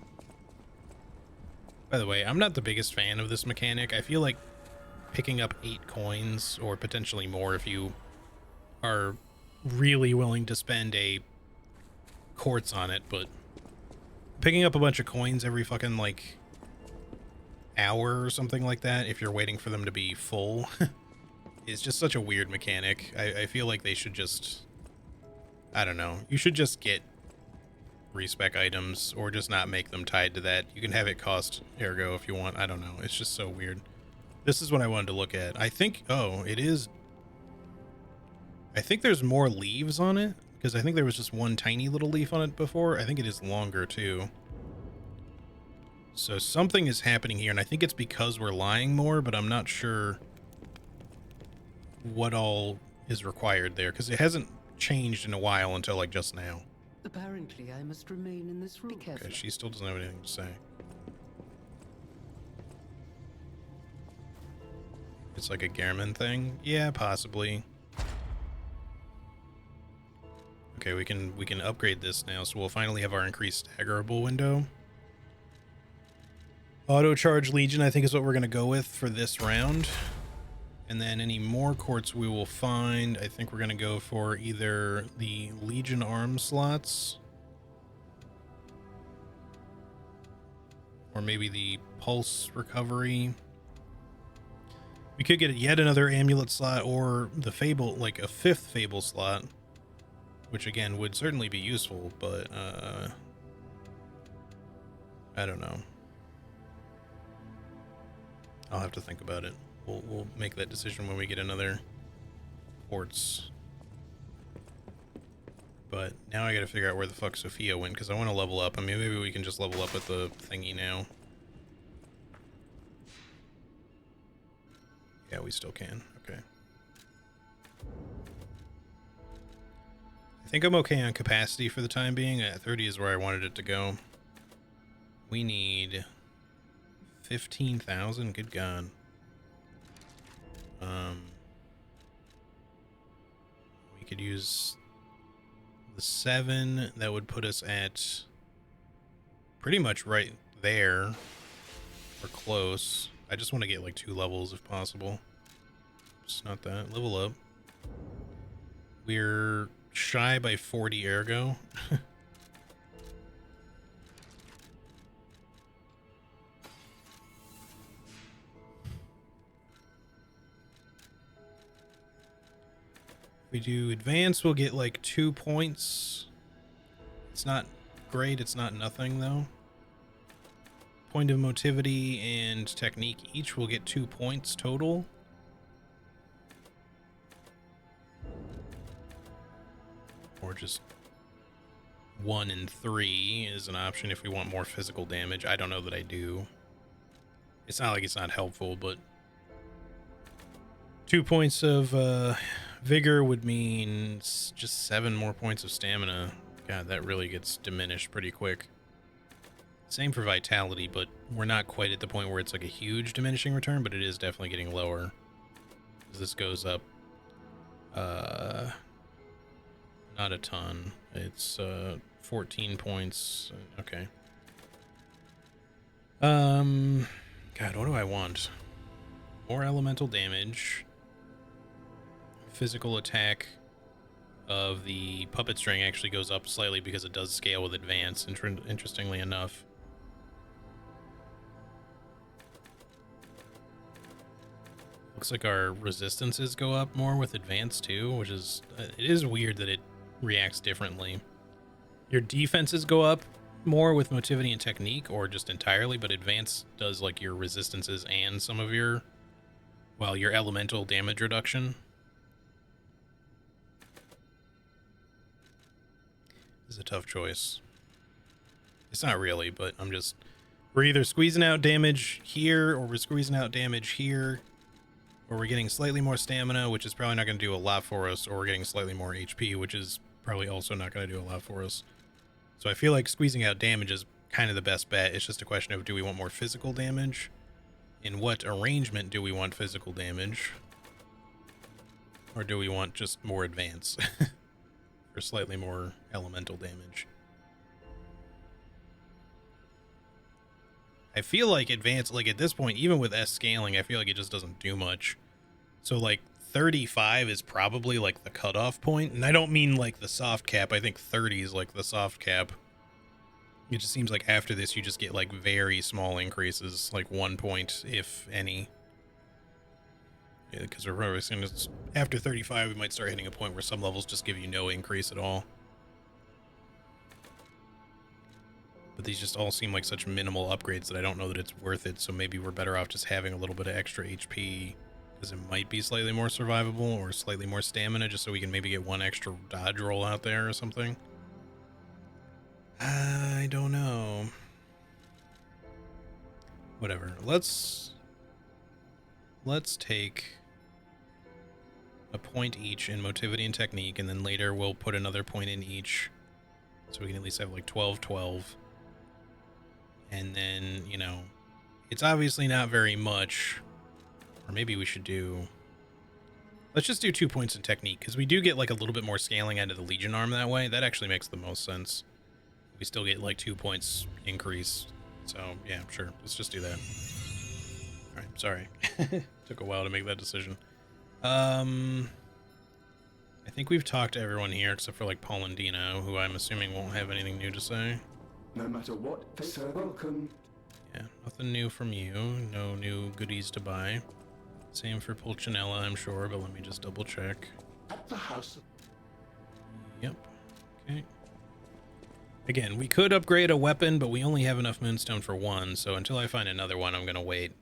By the way, I'm not the biggest fan of this mechanic. I feel like picking up 8 coins, or potentially more if you are really willing to spend a quartz on it, but picking up a bunch of coins every fucking, like, hour or something like that, if you're waiting for them to be full, is just such a weird mechanic. I feel like they should just... I don't know. You should just get respec items, or just not make them tied to that. You can have it cost ergo if you want. I don't know. It's just so weird. This is what I wanted to look at. I think... Oh, it is... I think there's more leaves on it, because I think there was just one tiny little leaf on it before. I think it is longer, too. So something is happening here, and I think it's because we're lying more, but I'm not sure what all is required there, because it hasn't changed in a while until, like, just now. Apparently, I must remain in this room. Okay, she still doesn't have anything to say. It's like a Gehrman thing? Yeah, possibly. Okay, we can upgrade this now, so we'll finally have our increased staggerable window. Auto charge Legion, I think, is what we're going to go with for this round. And then any more quartz we will find, I think we're going to go for either the Legion arm slots, or maybe the pulse recovery. We could get yet another amulet slot, or the fable, like a 5th fable slot, which again would certainly be useful, but I don't know. I'll have to think about it. We'll make that decision when we get another quartz. But now I gotta figure out where the fuck Sophia went, because I want to level up. I mean, maybe we can just level up with the thingy now. Yeah, we still can. Okay. I think I'm okay on capacity for the time being. At 30 is where I wanted it to go. We need 15,000. Good God. We could use the 7. That would put us at pretty much right there, or close. I just want to get like 2 levels if possible. Just not that. Level up. We're shy by 40 ergo. If we do advance, we'll get like 2 points. It's not great, it's not nothing though. Point of motivity and technique each will get 2 points total. Or just 1 and 3 is an option if we want more physical damage. I don't know that I do. It's not like it's not helpful, but 2 points of vigor would mean just 7 more points of stamina. God, that really gets diminished pretty quick. Same for vitality, but we're not quite at the point where it's like a huge diminishing return, but it is definitely getting lower. As this goes up, not a ton. It's 14 points. Okay. God, what do I want? More elemental damage. Physical attack of the puppet string actually goes up slightly because it does scale with advance, interestingly enough. Looks like our resistances go up more with advance too, which is it is weird that it reacts differently. Your defenses go up more with motivity and technique, or just entirely, but advance does like your resistances and some of your, well, your elemental damage reduction. This is a tough choice. It's not really, but we're either squeezing out damage here, or we're squeezing out damage here, or we're getting slightly more stamina, which is probably not going to do a lot for us, or we're getting slightly more HP, which is probably also not going to do a lot for us. So I feel like squeezing out damage is kind of the best bet. It's just a question of, do we want more physical damage? In what arrangement do we want physical damage? Or do we want just more advance? For slightly more elemental damage. I feel like advance, like at this point, even with S scaling, I feel like it just doesn't do much. So like 35 is probably like the cutoff point, and I don't mean like the soft cap. I think 30 is like the soft cap. It just seems like after this you just get like very small increases, like 1 point if any. Yeah, because we're probably seeing it's after 35 we might start hitting a point where some levels just give you no increase at all. But these just all seem like such minimal upgrades that I don't know that it's worth it, so maybe we're better off just having a little bit of extra HP, because it might be slightly more survivable or slightly more stamina, just so we can maybe get one extra dodge roll out there or something. I don't know. Whatever. Let's take a point each in motivity and technique, and then later we'll put another point in each, so we can at least have like 12-12. And then, you know, it's obviously not very much. Or maybe we should do... Let's just do 2 points in technique, because we do get like a little bit more scaling out of the Legion arm that way. That actually makes the most sense. We still get like 2 points increase. So, yeah, sure. Let's just do that. Alright, sorry. Took a while to make that decision. I think we've talked to everyone here, except for like Paul and Dino, who I'm assuming won't have anything new to say. No matter what, sir, welcome. Yeah, nothing new from you. No new goodies to buy. Same for Pulcinella, I'm sure, but let me just double check. At the house. Yep. Okay. Again, we could upgrade a weapon, but we only have enough Moonstone for one, so until I find another one, I'm gonna wait.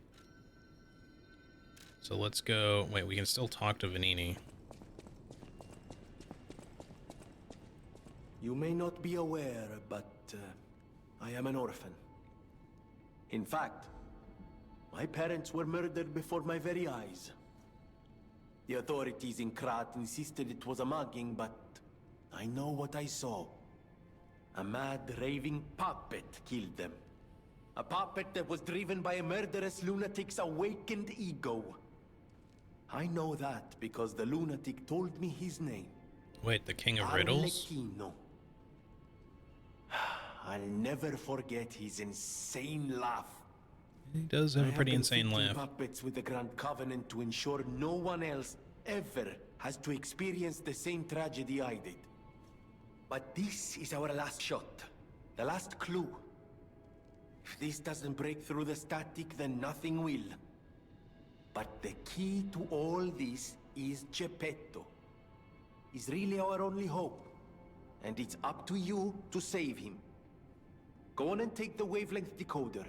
So let's go... Wait, we can still talk to Venini. You may not be aware, but I am an orphan. In fact, my parents were murdered before my very eyes. The authorities in Krat insisted it was a mugging, but I know what I saw. A mad, raving puppet killed them. A puppet that was driven by a murderous lunatic's awakened ego. I know that because the lunatic told me his name. Wait, the King of Riddles? Arlecchino. I'll never forget his insane laugh. He does have a pretty insane laugh. Puppets with the Grand Covenant to ensure no one else ever has to experience the same tragedy I did. But this is our last shot. The last clue. If this doesn't break through the static, then nothing will. But the key to all this is Geppetto. He's really our only hope. And it's up to you to save him. Go on and take the wavelength decoder.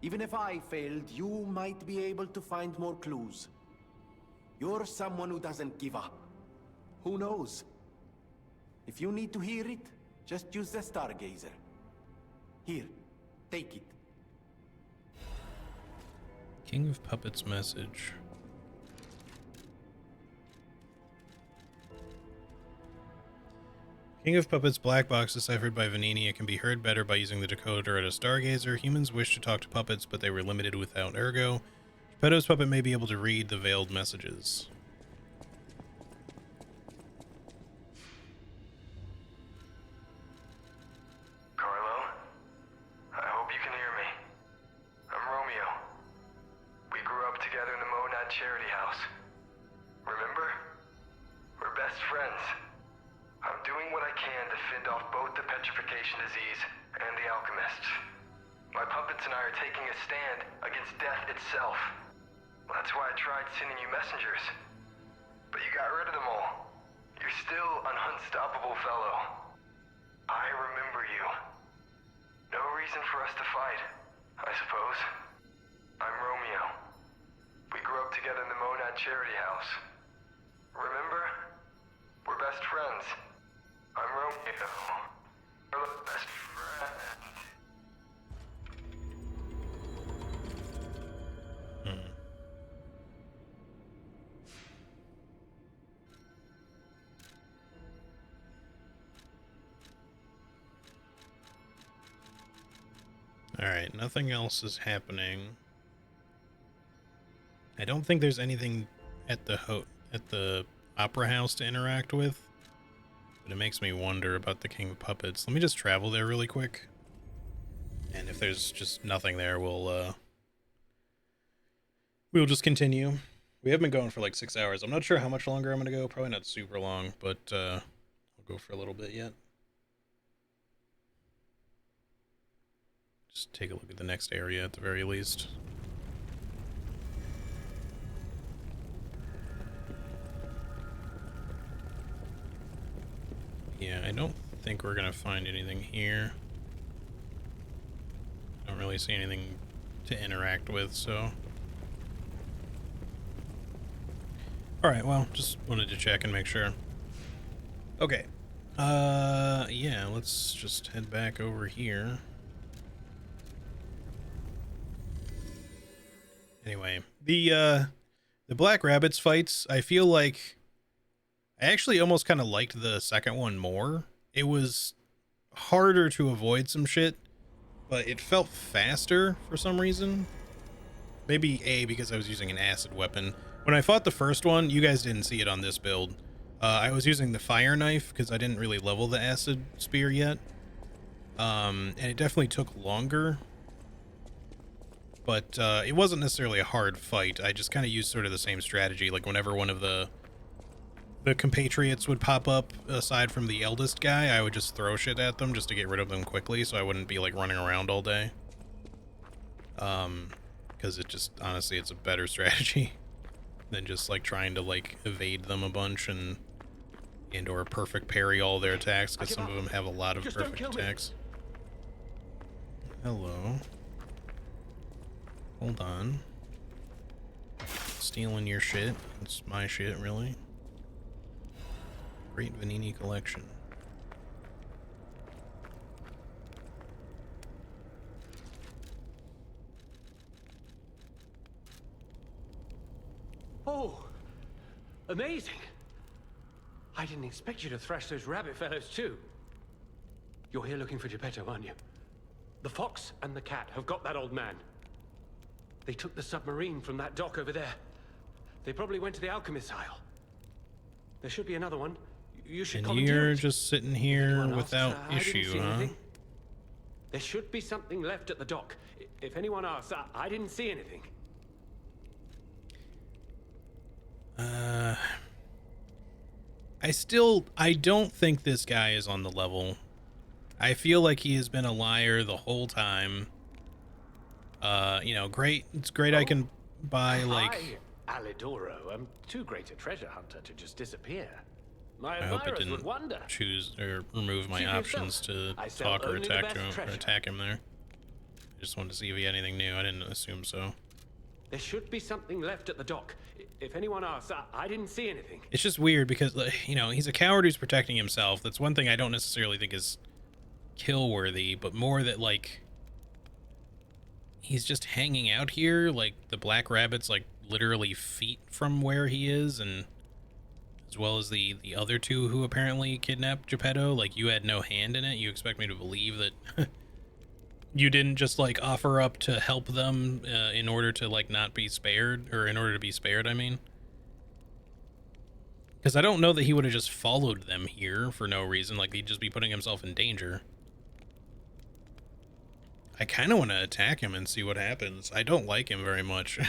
Even if I failed, you might be able to find more clues. You're someone who doesn't give up. Who knows? If you need to hear it, just use the Stargazer. Here, take it. King of Puppets message. King of Puppets black box deciphered by Venini. It can be heard better by using the decoder at a Stargazer. Humans wish to talk to puppets, but they were limited without Ergo. Geppetto's puppet may be able to read the veiled messages. Carlo? I hope you can hear me. I'm Romeo. We grew up together in the Monad Charity House. Remember? We're best friends. I'm doing what I can to fend off both the petrification disease and the alchemists. My puppets and I are taking a stand against death itself. That's why I tried sending you messengers. But you got rid of them all. You're still an unstoppable fellow. I remember you. No reason for us to fight, I suppose. I'm Romeo. We grew up together in the Monad Charity House. Remember? We're best friends. I'm Romeo. We're best friends. Alright, nothing else is happening. I don't think there's anything at the Opera House to interact with, but it makes me wonder about the King of Puppets. Let me just travel there really quick, and if there's just nothing there, we'll just continue. We have been going for like 6 hours. I'm not sure how much longer I'm gonna go. Probably not super long, but I'll go for a little bit yet. Just take a look at the next area at the very least. Yeah, I don't think we're gonna find anything here. I don't really see anything to interact with, so. Alright, well, just wanted to check and make sure. Okay. Yeah, let's just head back over here. Anyway, the Black Rabbits fights, I feel like I actually almost kind of liked the second one more. It was harder to avoid some shit, but it felt faster for some reason. Maybe because I was using an acid weapon. When I fought the first one, you guys didn't see it on this build. I was using the fire knife because I didn't really level the acid spear yet. And it definitely took longer. But it wasn't necessarily a hard fight. I just kind of used sort of the same strategy. Like whenever one of the compatriots would pop up, aside from the eldest guy, I would just throw shit at them just to get rid of them quickly, so I wouldn't be like running around all day. Because it just, honestly, it's a better strategy than just like trying to like evade them a bunch and or perfect parry all their attacks, because some of them have a lot of perfect attacks. Hello. Hold on. Stealing your shit. It's my shit, really. Great Vanini collection. Oh, amazing. I didn't expect you to thrash those rabbit fellows too. You're here looking for Geppetto, aren't you? The fox and the cat have got that old man. They took the submarine from that dock over there. They probably went to the alchemist's aisle. There should be another one. You should and commandeer you're it. just sitting here without I didn't see issue, huh? anything. There should be something left at the dock. If anyone asks, I didn't see anything. I don't think this guy is on the level. I feel like he has been a liar the whole time. You know, great. It's great I can buy, like... I, Alidoro, am too great a treasure hunter to just disappear. My I hope it admirers would didn't wonder. choose or remove my See for options yourself. to I sell talk or only the attack best to him, or treasure. attack him there. I just wanted to see if he had anything new. I didn't assume so. There should be something left at the dock. If anyone asks, I didn't see anything. It's just weird because, you know, he's a coward who's protecting himself. That's one thing I don't necessarily think is kill-worthy, but more that, like, he's just hanging out here. Like, the Black Rabbit's, like, literally feet from where he is, and as well as the other two who apparently kidnapped Geppetto. Like, you had no hand in it. You expect me to believe that you didn't just, like, offer up to help them in order to, like, not be spared, or in order to be spared, I mean. Because I don't know that he would have just followed them here for no reason. Like, he'd just be putting himself in danger. I kind of want to attack him and see what happens. I don't like him very much.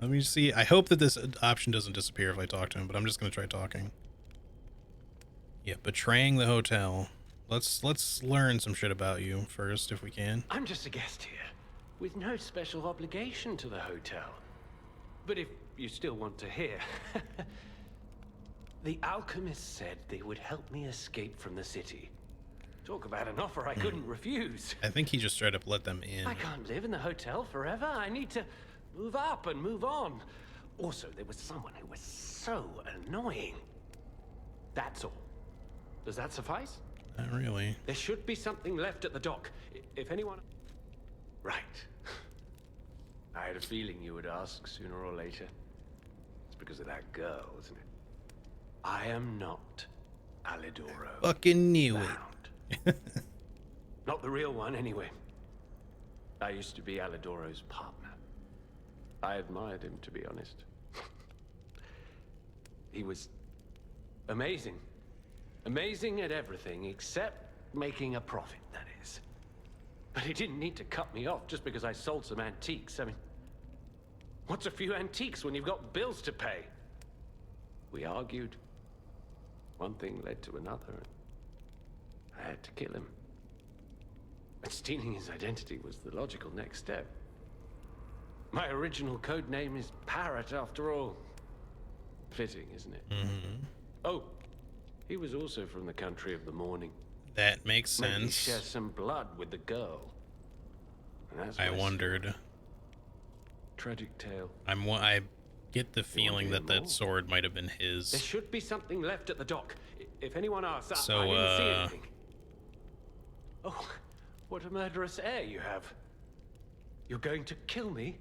Let me see. I hope that this option doesn't disappear if I talk to him, but I'm just going to try talking. Yeah, betraying the hotel. Let's learn some shit about you first, if we can. I'm just a guest here, with no special obligation to the hotel. But if you still want to hear, the alchemist said they would help me escape from the city. Talk about an offer I couldn't refuse. I think he just straight up let them in. I can't live in the hotel forever. I need to move up and move on. Also, there was someone who was so annoying. That's all. Does that suffice? Not really. There should be something left at the dock. If anyone... Right. I had a feeling you would ask sooner or later. It's because of that girl, isn't it? I am not Alidoro. Fucking knew it. Not the real one, anyway. I used to be Alidoro's partner. I admired him, to be honest. He was amazing. Amazing at everything, except making a profit, that is. But he didn't need to cut me off just because I sold some antiques. I mean, what's a few antiques when you've got bills to pay? We argued. One thing led to another. I had to kill him. But stealing his identity was the logical next step. My original code name is Parrot, after all. Fitting, isn't it? Mm-hmm. Oh, he was also from the country of the morning. That makes Maybe sense. share some blood with the girl. And that's I my wondered. tragic tale. I get the feeling that that sword might have been his. There should be something left at the dock. If anyone asks, So, I didn't see anything. Oh, what a murderous air you have. You're going to kill me?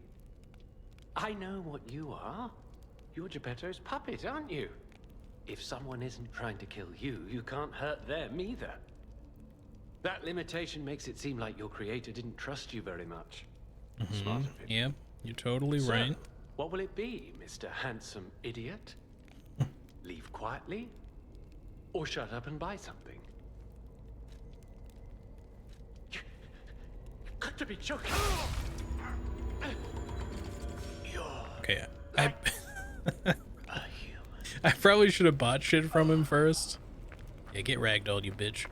I know what you are. You're Geppetto's puppet, aren't you? If someone isn't trying to kill you, you can't hurt them either. That limitation makes it seem like your creator didn't trust you very much. Smart of him. Yeah, you're totally So, right. what will it be, Mr. Handsome Idiot? Leave quietly? Or shut up and buy something? You've got to be joking. Okay, I probably should have bought shit from him first. Yeah, get ragdolled, you bitch.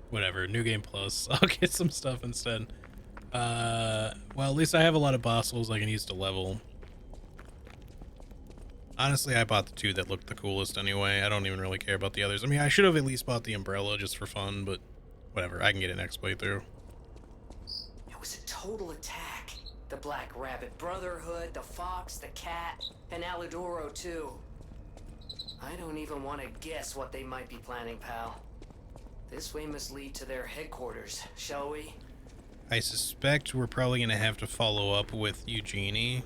Whatever, New Game Plus. I'll get some stuff instead. Well, at least I have a lot of bosses I can use to level. Honestly, I bought the two that looked the coolest anyway. I don't even really care about the others. I mean, I should have at least bought the umbrella just for fun, but whatever. I can get it next playthrough. It was a total attack. The Black Rabbit Brotherhood, the Fox, the Cat, and Alidoro too. I don't even want to guess what they might be planning, pal. This way must lead to their headquarters, shall we? I suspect we're probably going to have to follow up with Eugenie.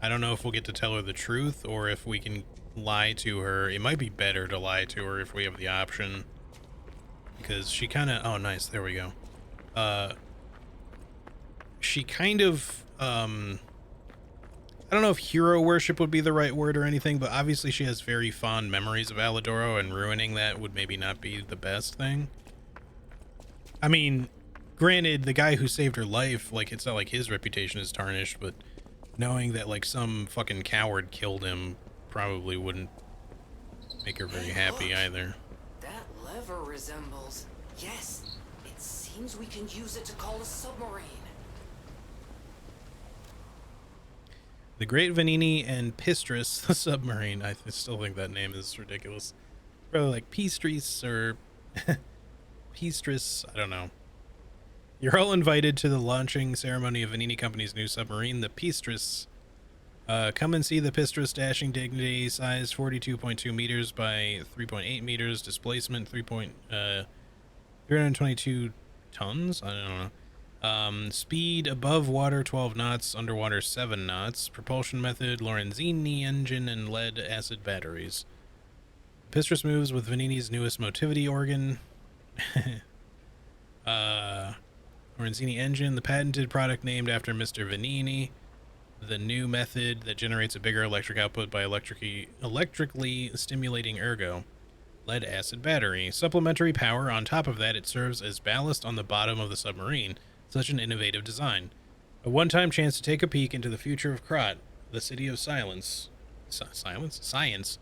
I don't know if we'll get to tell her the truth or if we can lie to her. It might be better to lie to her if we have the option. Because she kind of... Oh, nice. There we go. She kind of... I don't know if hero worship would be the right word or anything, but obviously she has very fond memories of Alidoro, and ruining that would maybe not be the best thing. I mean, granted, the guy who saved her life, like, it's not like his reputation is tarnished, but knowing that, like, some fucking coward killed him probably wouldn't make her very happy either. That lever resembles... Yes, it seems we can use it to call a submarine. The Great Vanini and Pistris, the submarine. I still think that name is ridiculous. Probably like Pistris or Pistris, I don't know. You're all invited to the launching ceremony of Vanini Company's new submarine, the Pistris. Come and see the Pistris dashing dignity, size 42.2 meters by 3.8 meters, displacement 322 tons? I don't know. Speed above water 12 knots, underwater 7 knots. Propulsion method Lorenzini engine and lead acid batteries. Pistris moves with Vanini's newest motivity organ. Lorenzini engine, the patented product named after Mr. Vanini. The new method that generates a bigger electric output by electrically stimulating ergo. Lead acid battery. Supplementary power. On top of that, it serves as ballast on the bottom of the submarine. Such an innovative design. A one-time chance to take a peek into the future of Krat, the city of silence. Science.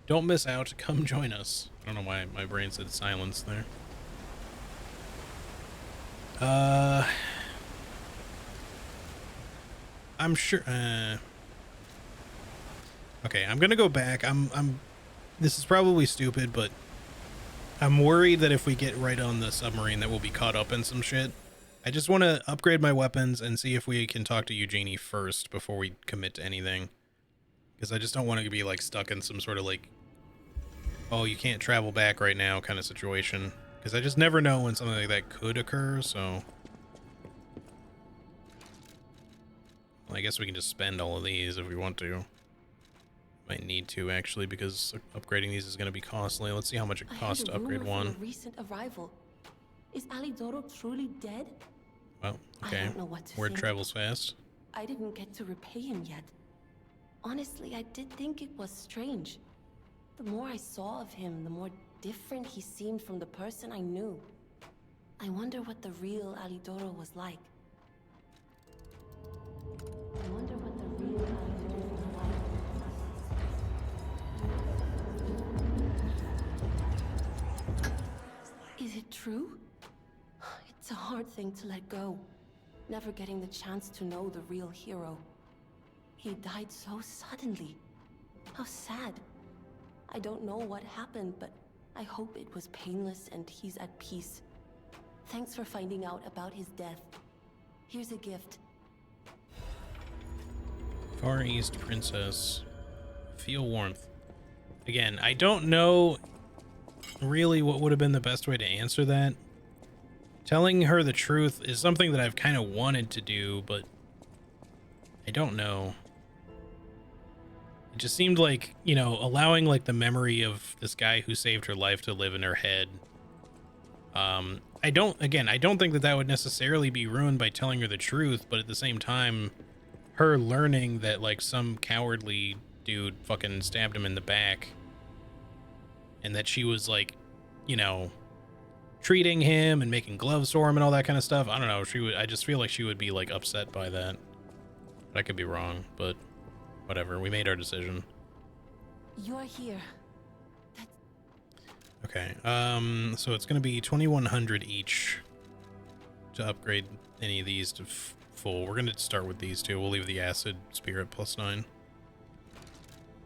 Don't miss out. Come join us. I don't know why my brain said silence there. I'm sure. Okay, I'm gonna go back. This is probably stupid, but I'm worried that if we get right on the submarine that we'll be caught up in some shit. I just want to upgrade my weapons and see if we can talk to Eugenie first before we commit to anything. Because I just don't want to be like stuck in some sort of like, oh, you can't travel back right now kind of situation. Because I just never know when something like that could occur, so... Well, I guess we can just spend all of these if we want to. Might need to, actually, because upgrading these is going to be costly. Let's see how much it costs to upgrade one. A recent arrival. Is Alidoro truly dead? Well, okay. I don't know what to Word think. travels fast. I didn't get to repay him yet. Honestly, I did think it was strange. The more I saw of him, the more different he seemed from the person I knew. I wonder what the real Alidoro was like. I wonder what the real Alidoro was like. Is it true? It's a hard thing to let go. Never getting the chance to know the real hero. He died so suddenly. How sad. I don't know what happened, but I hope it was painless and he's at peace. Thanks for finding out about his death. Here's a gift. Far East Princess. Feel warmth. Again, I don't know really what would have been the best way to answer that. Telling her the truth is something that I've kind of wanted to do, but I don't know. It just seemed like, you know, allowing like the memory of this guy who saved her life to live in her head. I don't think that would necessarily be ruined by telling her the truth, but at the same time, her learning that like some cowardly dude fucking stabbed him in the back and that she was like, you know, treating him and making gloves for him and all that kind of stuff. I don't know. I just feel like she would be like upset by that. I could be wrong, but whatever. We made our decision. You're here. Okay. So it's going to be 2,100 each to upgrade any of these to full. We're going to start with these two. We'll leave the acid spirit +9.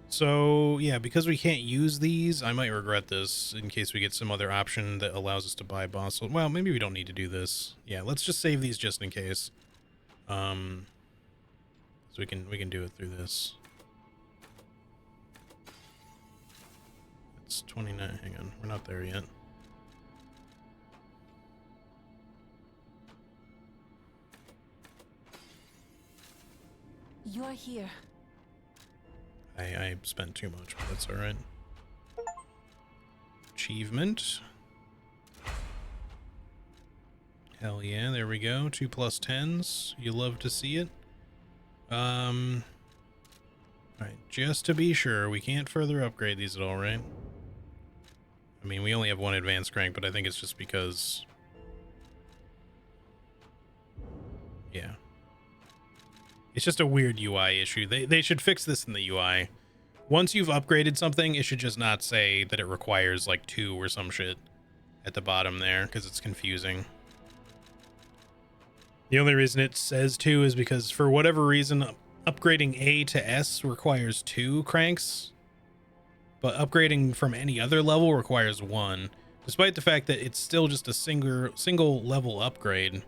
So yeah, because we can't use these, I might regret this in case we get some other option that allows us to buy boss. Well, maybe we don't need to do this. Yeah, let's just save these just in case. So we can do it through this. It's 29. Hang on, we're not there yet. You're here. I spent too much, but that's all right. Achievement. Hell yeah, there we go. 2 plus 10s. You love to see it. Alright, just to be sure, we can't further upgrade these at all, right? I mean, we only have one advanced rank, but I think it's just because... Yeah. It's just a weird UI issue. They should fix this in the UI. Once you've upgraded something, it should just not say that it requires like 2 or some shit at the bottom there, because it's confusing. The only reason it says 2 is because for whatever reason, upgrading A to S requires 2 cranks, but upgrading from any other level requires 1, despite the fact that it's still just a single level upgrade.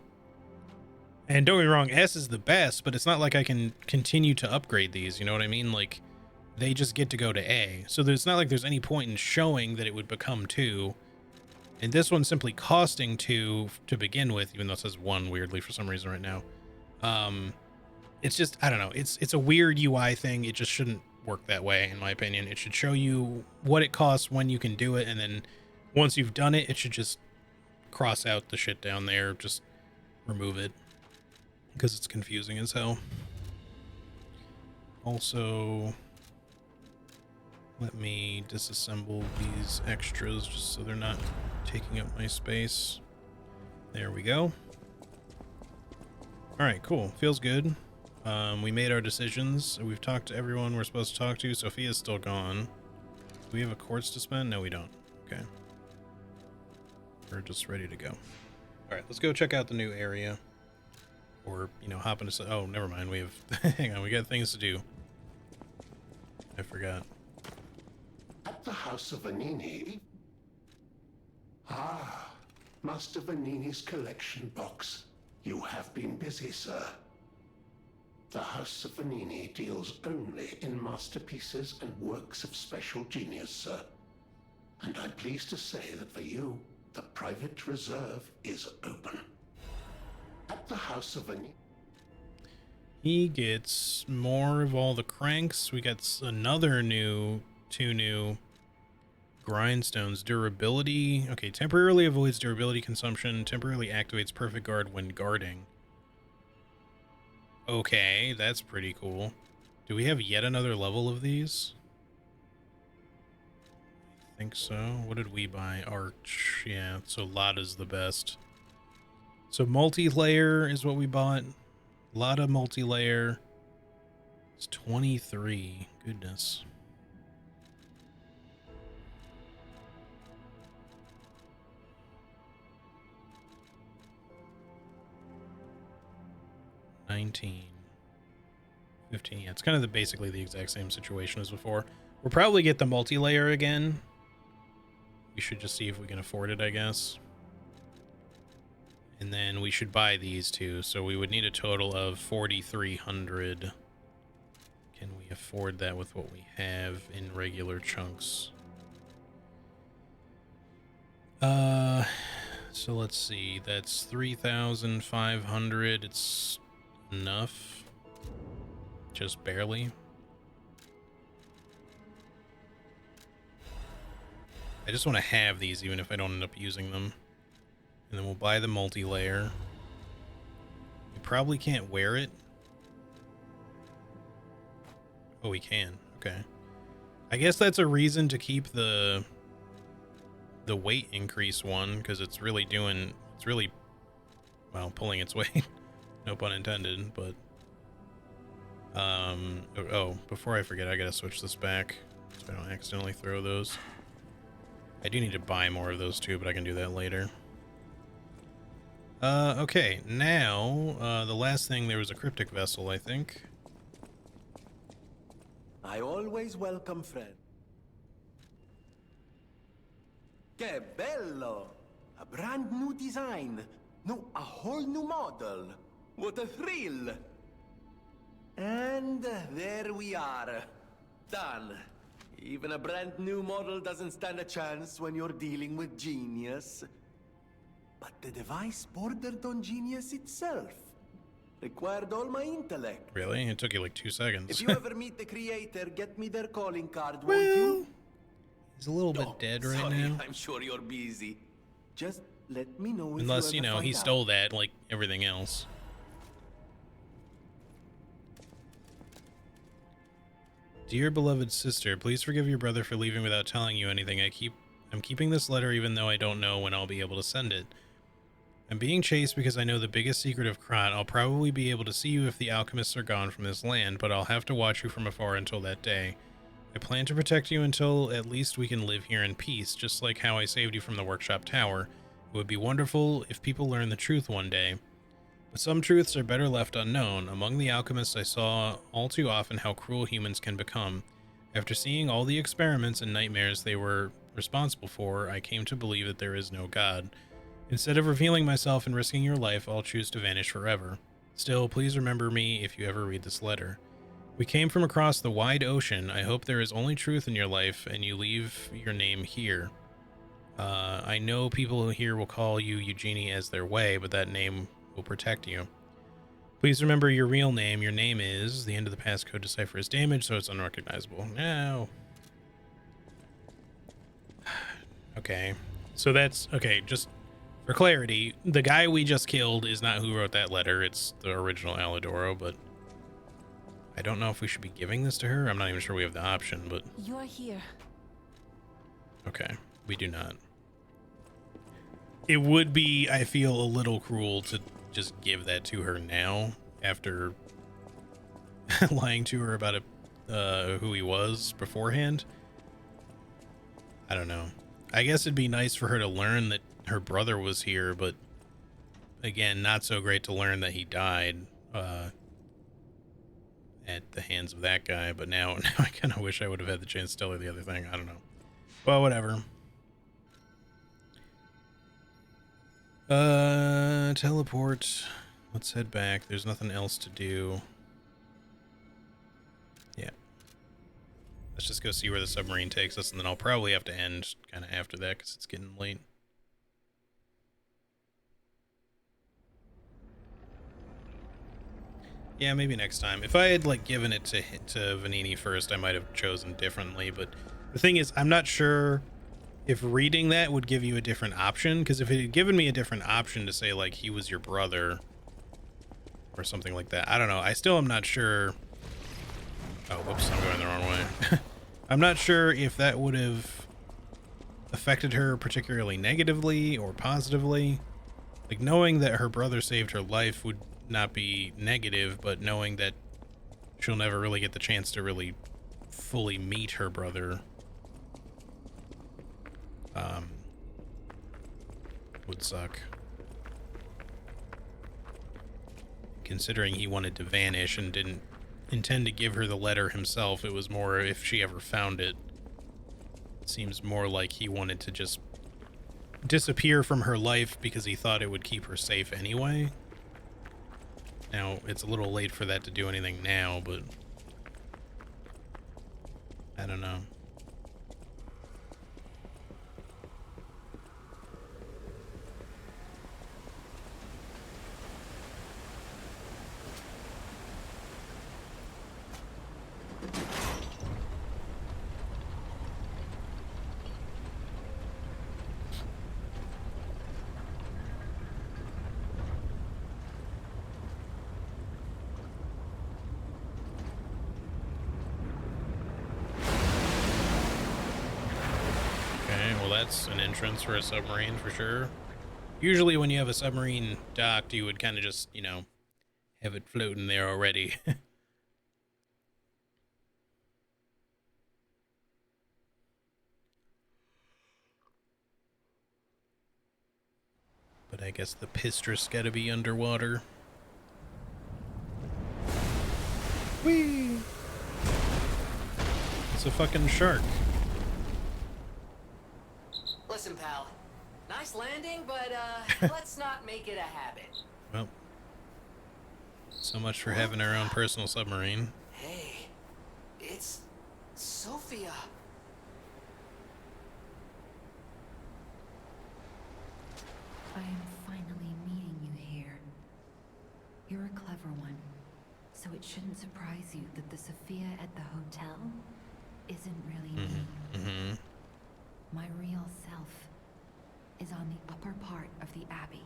And don't get me wrong, S is the best, but it's not like I can continue to upgrade these, you know what I mean? Like, they just get to go to A. So it's not like there's any point in showing that it would become 2. And this one's simply costing 2 to begin with, even though it says 1 weirdly for some reason right now. It's just, I don't know, it's a weird UI thing. It just shouldn't work that way, in my opinion. It should show you what it costs when you can do it, and then once you've done it, it should just cross out the shit down there, just remove it. Because it's confusing as hell. Also, let me disassemble these extras just so they're not taking up my space. There we go. Alright, cool. Feels good. We made our decisions. We've talked to everyone we're supposed to talk to. Sophia's still gone. Do we have a quartz to spend? No, we don't. Okay. We're just ready to go. Alright, let's go check out the new area. or, you know, hop into... Oh, never mind. We have... Hang on, we got things to do. I forgot. At the House of Vanini... Ah, Master Vanini's collection box. You have been busy, sir. The House of Vanini deals only in masterpieces and works of special genius, sir. And I'm pleased to say that for you, the private reserve is open. At the House of Vanini... He gets more of all the cranks. We got another two new grindstones. Durability. Okay, temporarily avoids durability consumption. Temporarily activates perfect guard when guarding. Okay, that's pretty cool. Do we have yet another level of these? I think so. What did we buy? Arch. Yeah, so Lada's the best. So multi-layer is what we bought. Lada multi-layer. It's 23. Goodness. $19. $15. Yeah, it's kind of basically the exact same situation as before. We'll probably get the multi-layer again. We should just see if we can afford it, I guess. And then we should buy these two, so we would need a total of 4,300. Can we afford that with what we have in regular chunks? So let's see. That's 3,500. It's enough. Just barely. I just want to have these even if I don't end up using them. And then we'll buy the multi-layer. We probably can't wear it. Oh, we can. Okay. I guess that's a reason to keep the weight increase one, because it's really well, pulling its weight. No pun intended, but oh, before I forget, I gotta switch this back so I don't accidentally throw those. I do need to buy more of those too, but I can do that later. Okay, now, the last thing, there was a cryptic vessel, I think. I always welcome friends. Que bello! A brand new design. No, a whole new model. What a thrill! And there we are. Done. Even a brand new model doesn't stand a chance when you're dealing with genius. But the device bordered on genius itself. Required all my intellect. Really? It took you like 2 seconds. If you ever meet the creator, get me their calling card, won't you? He's a little bit dead right Sorry, now. I'm sure you're busy. Just let me know if Unless, you you know, ever he find stole out. that like everything else. Dear beloved sister, please forgive your brother for leaving without telling you anything. I'm keeping this letter even though I don't know when I'll be able to send it. I'm being chased because I know the biggest secret of Krat. I'll probably be able to see you if the alchemists are gone from this land, but I'll have to watch you from afar until that day. I plan to protect you until at least we can live here in peace, just like how I saved you from the workshop tower. It would be wonderful if people learn the truth one day. But some truths are better left unknown. Among the alchemists, I saw all too often how cruel humans can become. After seeing all the experiments and nightmares they were responsible for, I came to believe that there is no God. Instead of revealing myself and risking your life, I'll choose to vanish forever. Still, please remember me if you ever read this letter. We came from across the wide ocean. I hope there is only truth in your life and you leave your name here. I know people here will call you Eugenie as their way, but that name will protect you. Please remember your real name. Your name is... The end of the passcode decipher is damaged, so it's unrecognizable. No. Okay. So that's... Okay, just for clarity, the guy we just killed is not who wrote that letter. It's the original Alidoro, but... I don't know if we should be giving this to her. I'm not even sure we have the option, but... You're here. Okay, we do not. It would be, I feel, a little cruel to just give that to her now after lying to her about who he was beforehand. I don't know. I guess it'd be nice for her to learn that her brother was here, but again, not so great to learn that he died at the hands of that guy, but now I kind of wish I would have had the chance to tell her the other thing. I don't know. Well, whatever. Teleport. Let's head back. There's nothing else to do. Yeah. Let's just go see where the submarine takes us, and then I'll probably have to end kind of after that because it's getting late. Yeah, maybe next time. If I had like given it to Vanini first, I might have chosen differently. But the thing is, I'm not sure if reading that would give you a different option. Because if it had given me a different option to say like he was your brother or something like that, I don't know. I still am not sure. Oh, whoops! I'm going the wrong way. I'm not sure if that would have affected her particularly negatively or positively. Like knowing that her brother saved her life would not be negative, but knowing that she'll never really get the chance to really fully meet her brother would suck. Considering he wanted to vanish and didn't intend to give her the letter himself, it was more if she ever found it. It seems more like he wanted to just disappear from her life because he thought it would keep her safe anyway. Now, it's a little late for that to do anything now, but I don't know. That's an entrance for a submarine for sure. Usually when you have a submarine docked, you would kind of just, you know, have it floating there already. But I guess the Pistrus gotta be underwater. Whee! It's a fucking shark. Listen, pal. Nice landing, but let's not make it a habit. Well, so much for having our own personal submarine. Hey, it's Sophia. I am finally meeting you here. You're a clever one, so it shouldn't surprise you that the Sophia at the hotel isn't really me. Mm-hmm. My real self is on the upper part of the Abbey.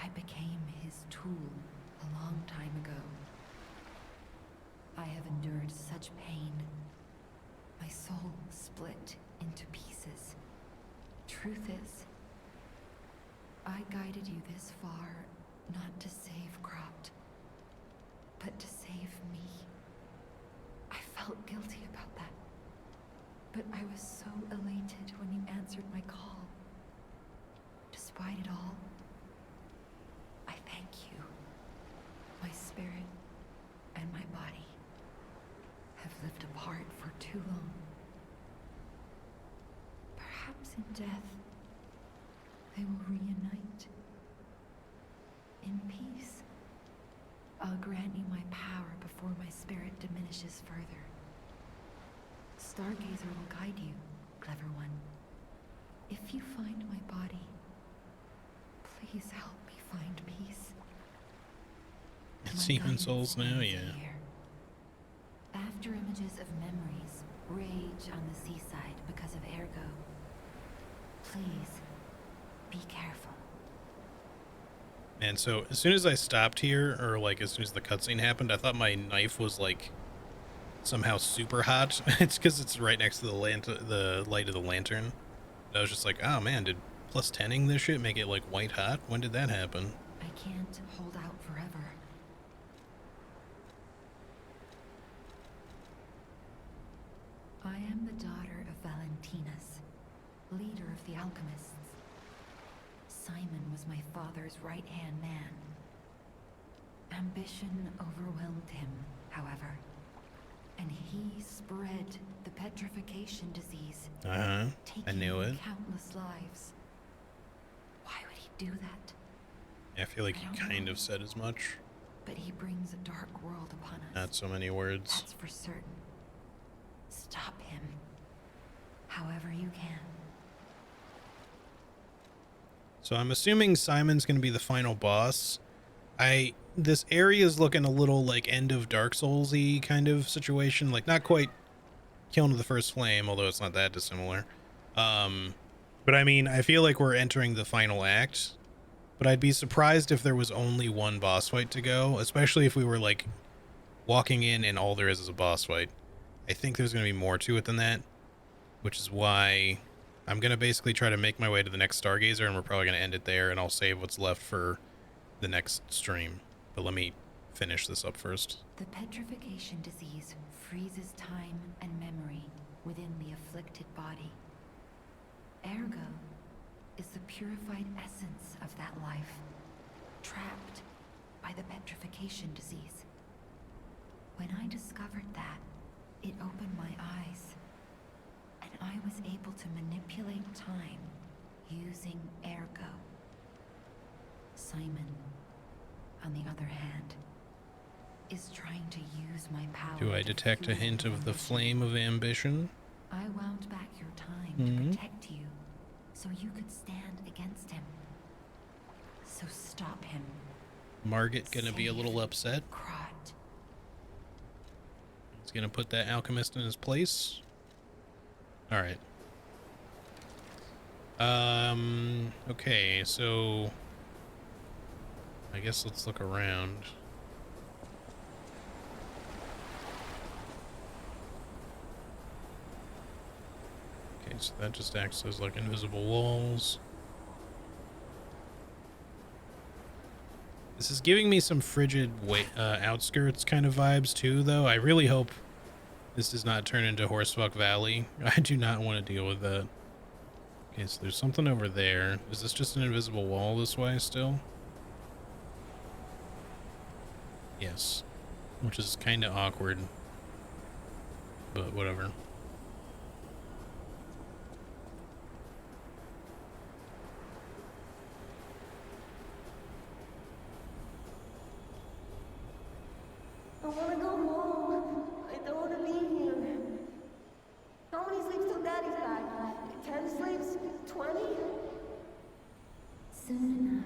I became his tool a long time ago. I have endured such pain. My soul split into pieces. Truth is, I guided you this far not to save Cropt, but to save me. I felt guilty about that. But I was so elated when you answered my call. Despite it all, I thank you. My spirit and my body have lived apart for too long. Perhaps in death, they will reunite. In peace, I'll grant you my power before my spirit diminishes further. Stargazer will guide you, clever one. If you find my body, please help me find peace. It's Demon Souls now, yeah. After images of memories rage on the seaside because of Ergo, please be careful. And so as soon as I stopped here, or like as soon as the cutscene happened, I thought my knife was like somehow super hot. It's because it's right next to the light of the lantern. I was just like, oh man, did plus 10ing this shit make it like white hot? When did that happen? I can't hold out forever. I am the daughter of Valentinus, leader of the alchemists. Simon was my father's right-hand man. Ambition overwhelmed him, however, and he spread the petrification disease, I knew it. countless lives. Why would he do that? I feel like he kind of said as much. But he brings a dark world upon us. Not so many words. That's for certain. Stop him, however you can. So I'm assuming Simon's going to be the final boss. This area is looking a little like end of Dark Souls-y kind of situation. Like not quite Kiln of the First Flame, although it's not that dissimilar. But I mean, I feel like we're entering the final act. But I'd be surprised if there was only one boss fight to go, especially if we were like walking in and all there is a boss fight. I think there's going to be more to it than that, which is why I'm going to basically try to make my way to the next Stargazer, and we're probably going to end it there, and I'll save what's left for the next stream. But let me finish this up first. The petrification disease freezes time and memory within the afflicted body. Ergo is the purified essence of that life, trapped by the petrification disease. When I discovered that, it opened my eyes, and I was able to manipulate time using Ergo. Simon, on the other hand, is trying to use my power. Do I detect a hint of the flame of ambition? I wound back your time to protect you, so you could stand against him. So stop him. Margit gonna be a little upset. Krat. He's gonna put that alchemist in his place. Alright. Okay, so I guess let's look around. Okay, so that just acts as like invisible walls. This is giving me some frigid outskirts kind of vibes too, though. I really hope this does not turn into Horsefuck Valley. I do not want to deal with that. Okay, so there's something over there. Is this just an invisible wall this way still? Yes. Which is kind of awkward. But whatever. I wanna go home. I don't wanna be here. How many sleeps till Daddy's back? 10 sleeps? 20? Soon enough.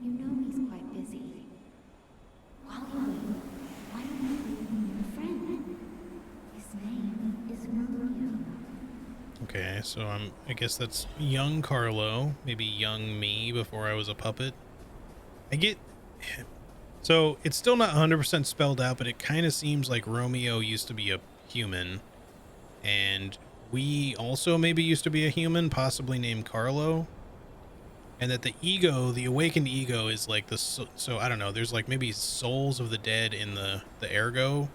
You know he's quite busy. While you wait, why don't you bring your friend? His name is Romeo. Okay, so I guess that's young Carlo, maybe young me before I was a puppet. So it's still not 100% spelled out, but it kind of seems like Romeo used to be a human, and we also maybe used to be a human, possibly named Carlo, and that the ego, the awakened ego, is like the so I don't know. There's like maybe souls of the dead in the Ergo,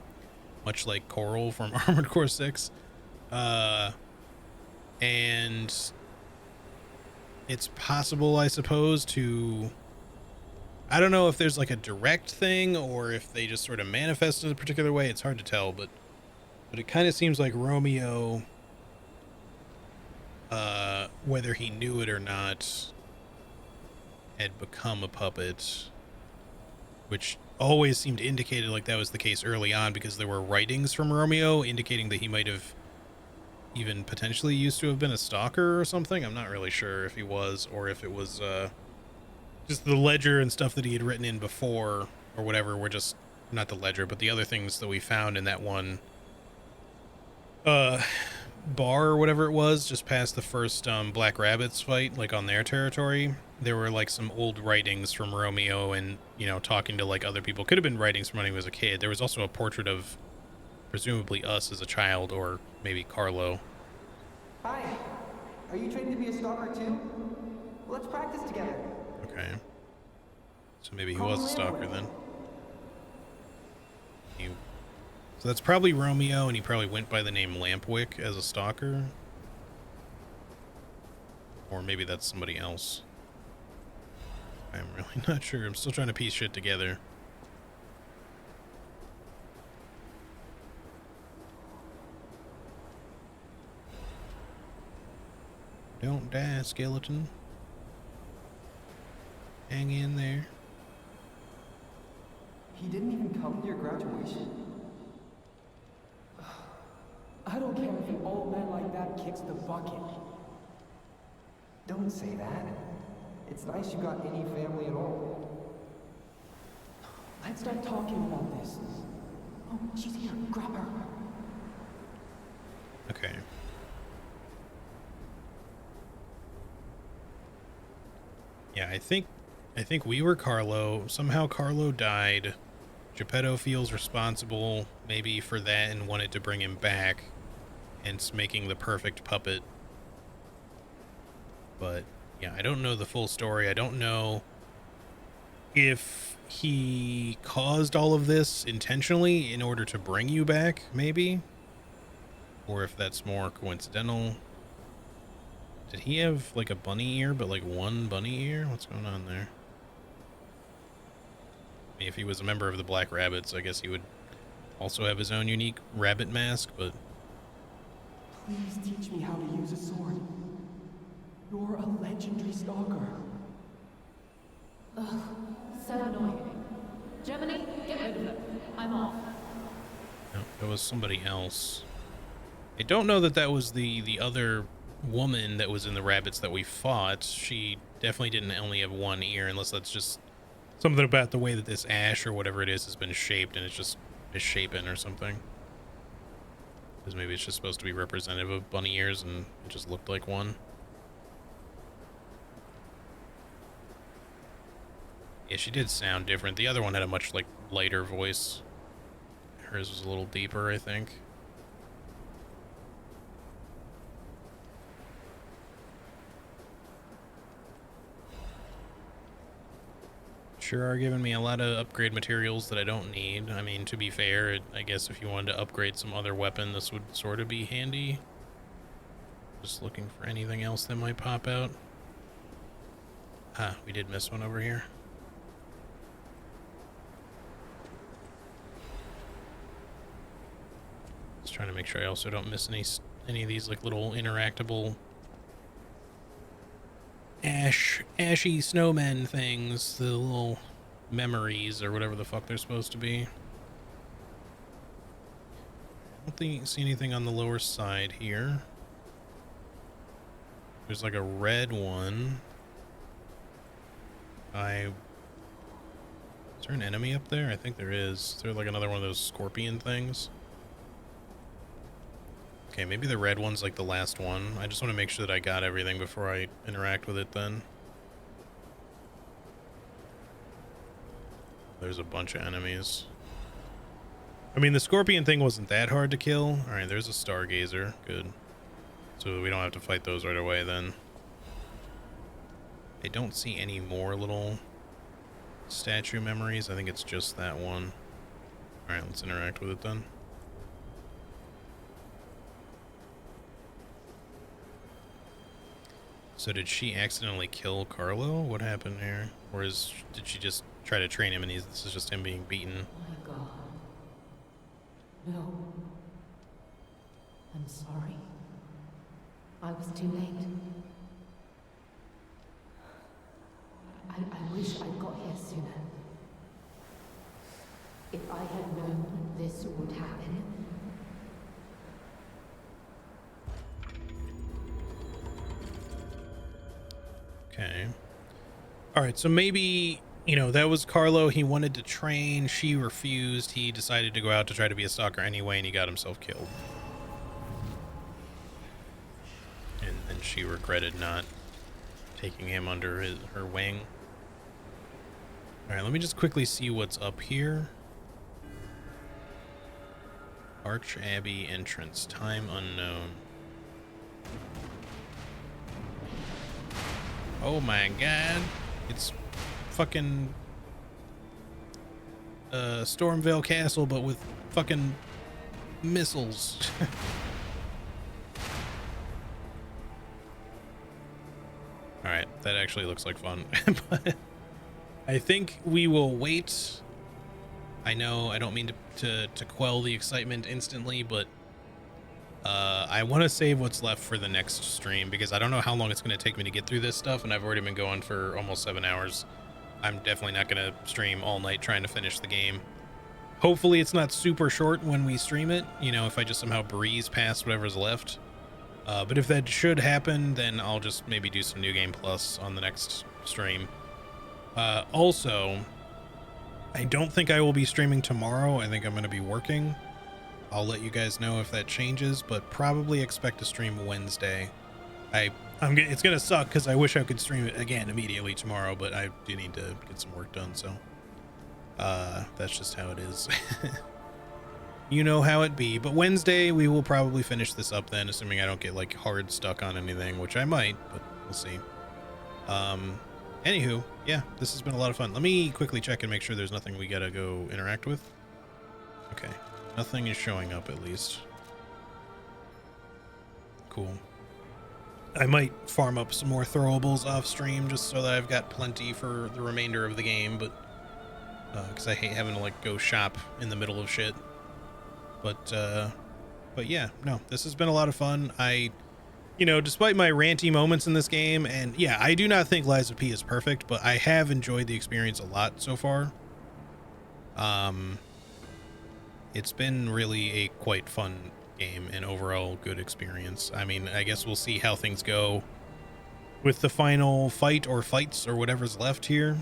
much like Coral from Armored Core 6, and it's possible, I suppose, to. I don't know if there's like a direct thing or if they just sort of manifest in a particular way. It's hard to tell, but it kind of seems like Romeo, whether he knew it or not, had become a puppet, which always seemed indicated like that was the case early on because there were writings from Romeo indicating that he might have even potentially used to have been a stalker or something. I'm not really sure if he was or if it was, just the ledger and stuff that he had written in before or whatever were just not the ledger, but the other things that we found in that one bar or whatever it was just past the first Black Rabbits fight, like on their territory. There were like some old writings from Romeo and, you know, talking to like other people. Could have been writings from when he was a kid. There was also a portrait of presumably us as a child, or maybe Carlo. Hi. Are you trained to be a stalker too? Let's practice together. Okay. So maybe he was a stalker then. So that's probably Romeo, and he probably went by the name Lampwick as a stalker. Or maybe that's somebody else. I'm really not sure. I'm still trying to piece shit together. Don't die, skeleton. Hang in there. He didn't even come to your graduation? I don't care if an old man like that kicks the bucket. Don't say that. It's nice you got any family at all. Let's start talking about this. Oh, she's here. Grab her. Okay. Yeah, I think we were Carlo. Somehow Carlo died. Geppetto feels responsible maybe for that and wanted to bring him back, hence making the perfect puppet. But yeah, I don't know the full story. I don't know if he caused all of this intentionally in order to bring you back, maybe, or if that's more coincidental. Did he have like a bunny ear, but like one bunny ear? What's going on there? I mean, if he was a member of the Black Rabbits, I guess he would also have his own unique rabbit mask, but... Please teach me how to use a sword. You're a legendary stalker. Ugh, so annoying. Gemini, get rid of it. I'm off. No, that was somebody else. I don't know that that was the other woman that was in the rabbits that we fought. She definitely didn't only have one ear, unless that's just something about the way that this ash or whatever it is has been shaped and it's just misshapen or something. Because maybe it's just supposed to be representative of bunny ears and it just looked like one. Yeah, she did sound different. The other one had a much like lighter voice. Hers was a little deeper, I think. Sure are giving me a lot of upgrade materials that I don't need. I mean, to be fair, I guess if you wanted to upgrade some other weapon, this would sort of be handy. Just looking for anything else that might pop out. Ah, we did miss one over here. Just trying to make sure I also don't miss any of these like little interactable ashy snowmen things, the little memories or whatever the fuck they're supposed to be. I don't see anything on the lower side here. There's like a red one. Is there an enemy up there? I think there is. Is there like another one of those scorpion things? Okay, maybe the red one's like the last one. I just want to make sure that I got everything before I interact with it then. There's a bunch of enemies. I mean, the scorpion thing wasn't that hard to kill. Alright, there's a stargazer. Good. So we don't have to fight those right away then. I don't see any more little statue memories. I think it's just that one. Alright, let's interact with it then. So did she accidentally kill Carlo? What happened here? Or did she just try to train him and this is just him being beaten? Oh my god. No. I'm sorry. I was too late. I wish I got here sooner. If I had known this would happen. Okay. Alright, so maybe, you know, that was Carlo. He wanted to train. She refused. He decided to go out to try to be a stalker anyway, and he got himself killed. And then she regretted not taking him under her wing. Alright, let me just quickly see what's up here. Arch Abbey entrance. Time unknown. Oh my god. It's fucking Stormvale Castle, but with fucking missiles. Alright, that actually looks like fun. But I think we will wait. I know I don't mean to quell the excitement instantly, but I want to save what's left for the next stream because I don't know how long it's going to take me to get through this stuff, and I've already been going for almost 7 hours. I'm definitely not going to stream all night trying to finish the game. Hopefully it's not super short when we stream it, you know, if I just somehow breeze past whatever's left. But if that should happen, then I'll just maybe do some New Game Plus on the next stream. Also, I don't think I will be streaming tomorrow. I think I'm going to be working. I'll let you guys know if that changes, but probably expect to stream Wednesday. It's going to suck because I wish I could stream it again immediately tomorrow, but I do need to get some work done, so that's just how it is. You know how it be. But Wednesday we will probably finish this up then, assuming I don't get like hard stuck on anything, which I might, but we'll see. Anywho, yeah, this has been a lot of fun. Let me quickly check and make sure there's nothing we gotta go interact with. Okay, nothing is showing up at least. Cool. I might farm up some more throwables off stream just so that I've got plenty for the remainder of the game, but because I hate having to like go shop in the middle of shit. But yeah, no, this has been a lot of fun. You know, despite my ranty moments in this game, and yeah, I do not think Lies of P is perfect, but I have enjoyed the experience a lot so far. It's been really a quite fun game and overall good experience. I mean, I guess we'll see how things go with the final fight or fights or whatever's left here.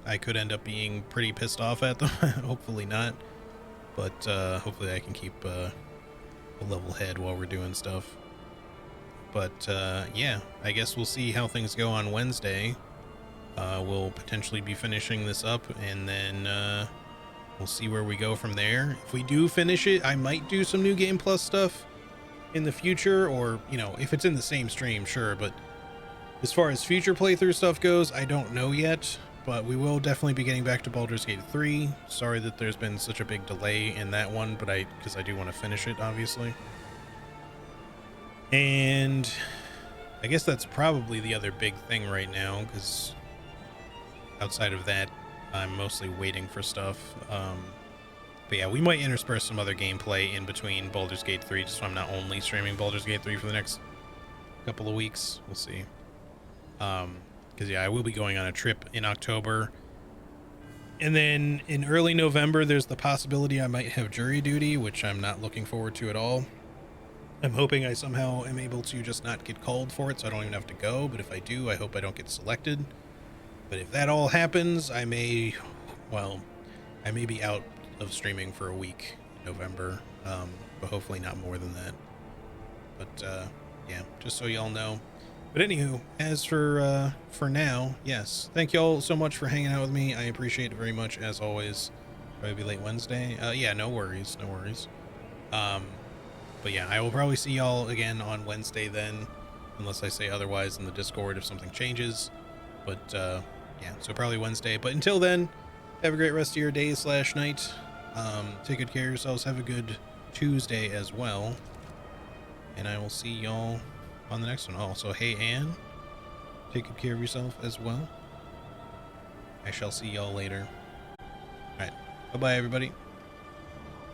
I could end up being pretty pissed off at them. Hopefully not. But hopefully I can keep a level head while we're doing stuff. But yeah, I guess we'll see how things go on Wednesday. We'll potentially be finishing this up, and then we'll see where we go from there. If we do finish it, I might do some New Game Plus stuff in the future, or, you know, if it's in the same stream, sure. But as far as future playthrough stuff goes, I don't know yet. But we will definitely be getting back to Baldur's Gate 3. Sorry that there's been such a big delay in that one, but because I do want to finish it, obviously. And I guess that's probably the other big thing right now, because outside of that, I'm mostly waiting for stuff. But yeah, we might intersperse some other gameplay in between Baldur's Gate 3, just so I'm not only streaming Baldur's Gate 3 for the next couple of weeks. We'll see. Because yeah, I will be going on a trip in October, and then in early November there's the possibility I might have jury duty, which I'm not looking forward to at all. I'm hoping I somehow am able to just not get called for it, so I don't even have to go, but if I do, I hope I don't get selected. But if that all happens, I may be out of streaming for a week in November, but hopefully not more than that. But yeah, just so y'all know. But anywho, as for now, yes. Thank y'all so much for hanging out with me. I appreciate it very much, as always. Probably late Wednesday. Yeah, no worries, no worries. But yeah, I will probably see y'all again on Wednesday then, unless I say otherwise in the Discord if something changes. But yeah, so probably Wednesday. But until then, have a great rest of your day / night. Take good care of yourselves. Have a good Tuesday as well. And I will see y'all on the next one. Also, hey Anne, take good care of yourself as well. I shall see y'all later. Alright, bye bye everybody.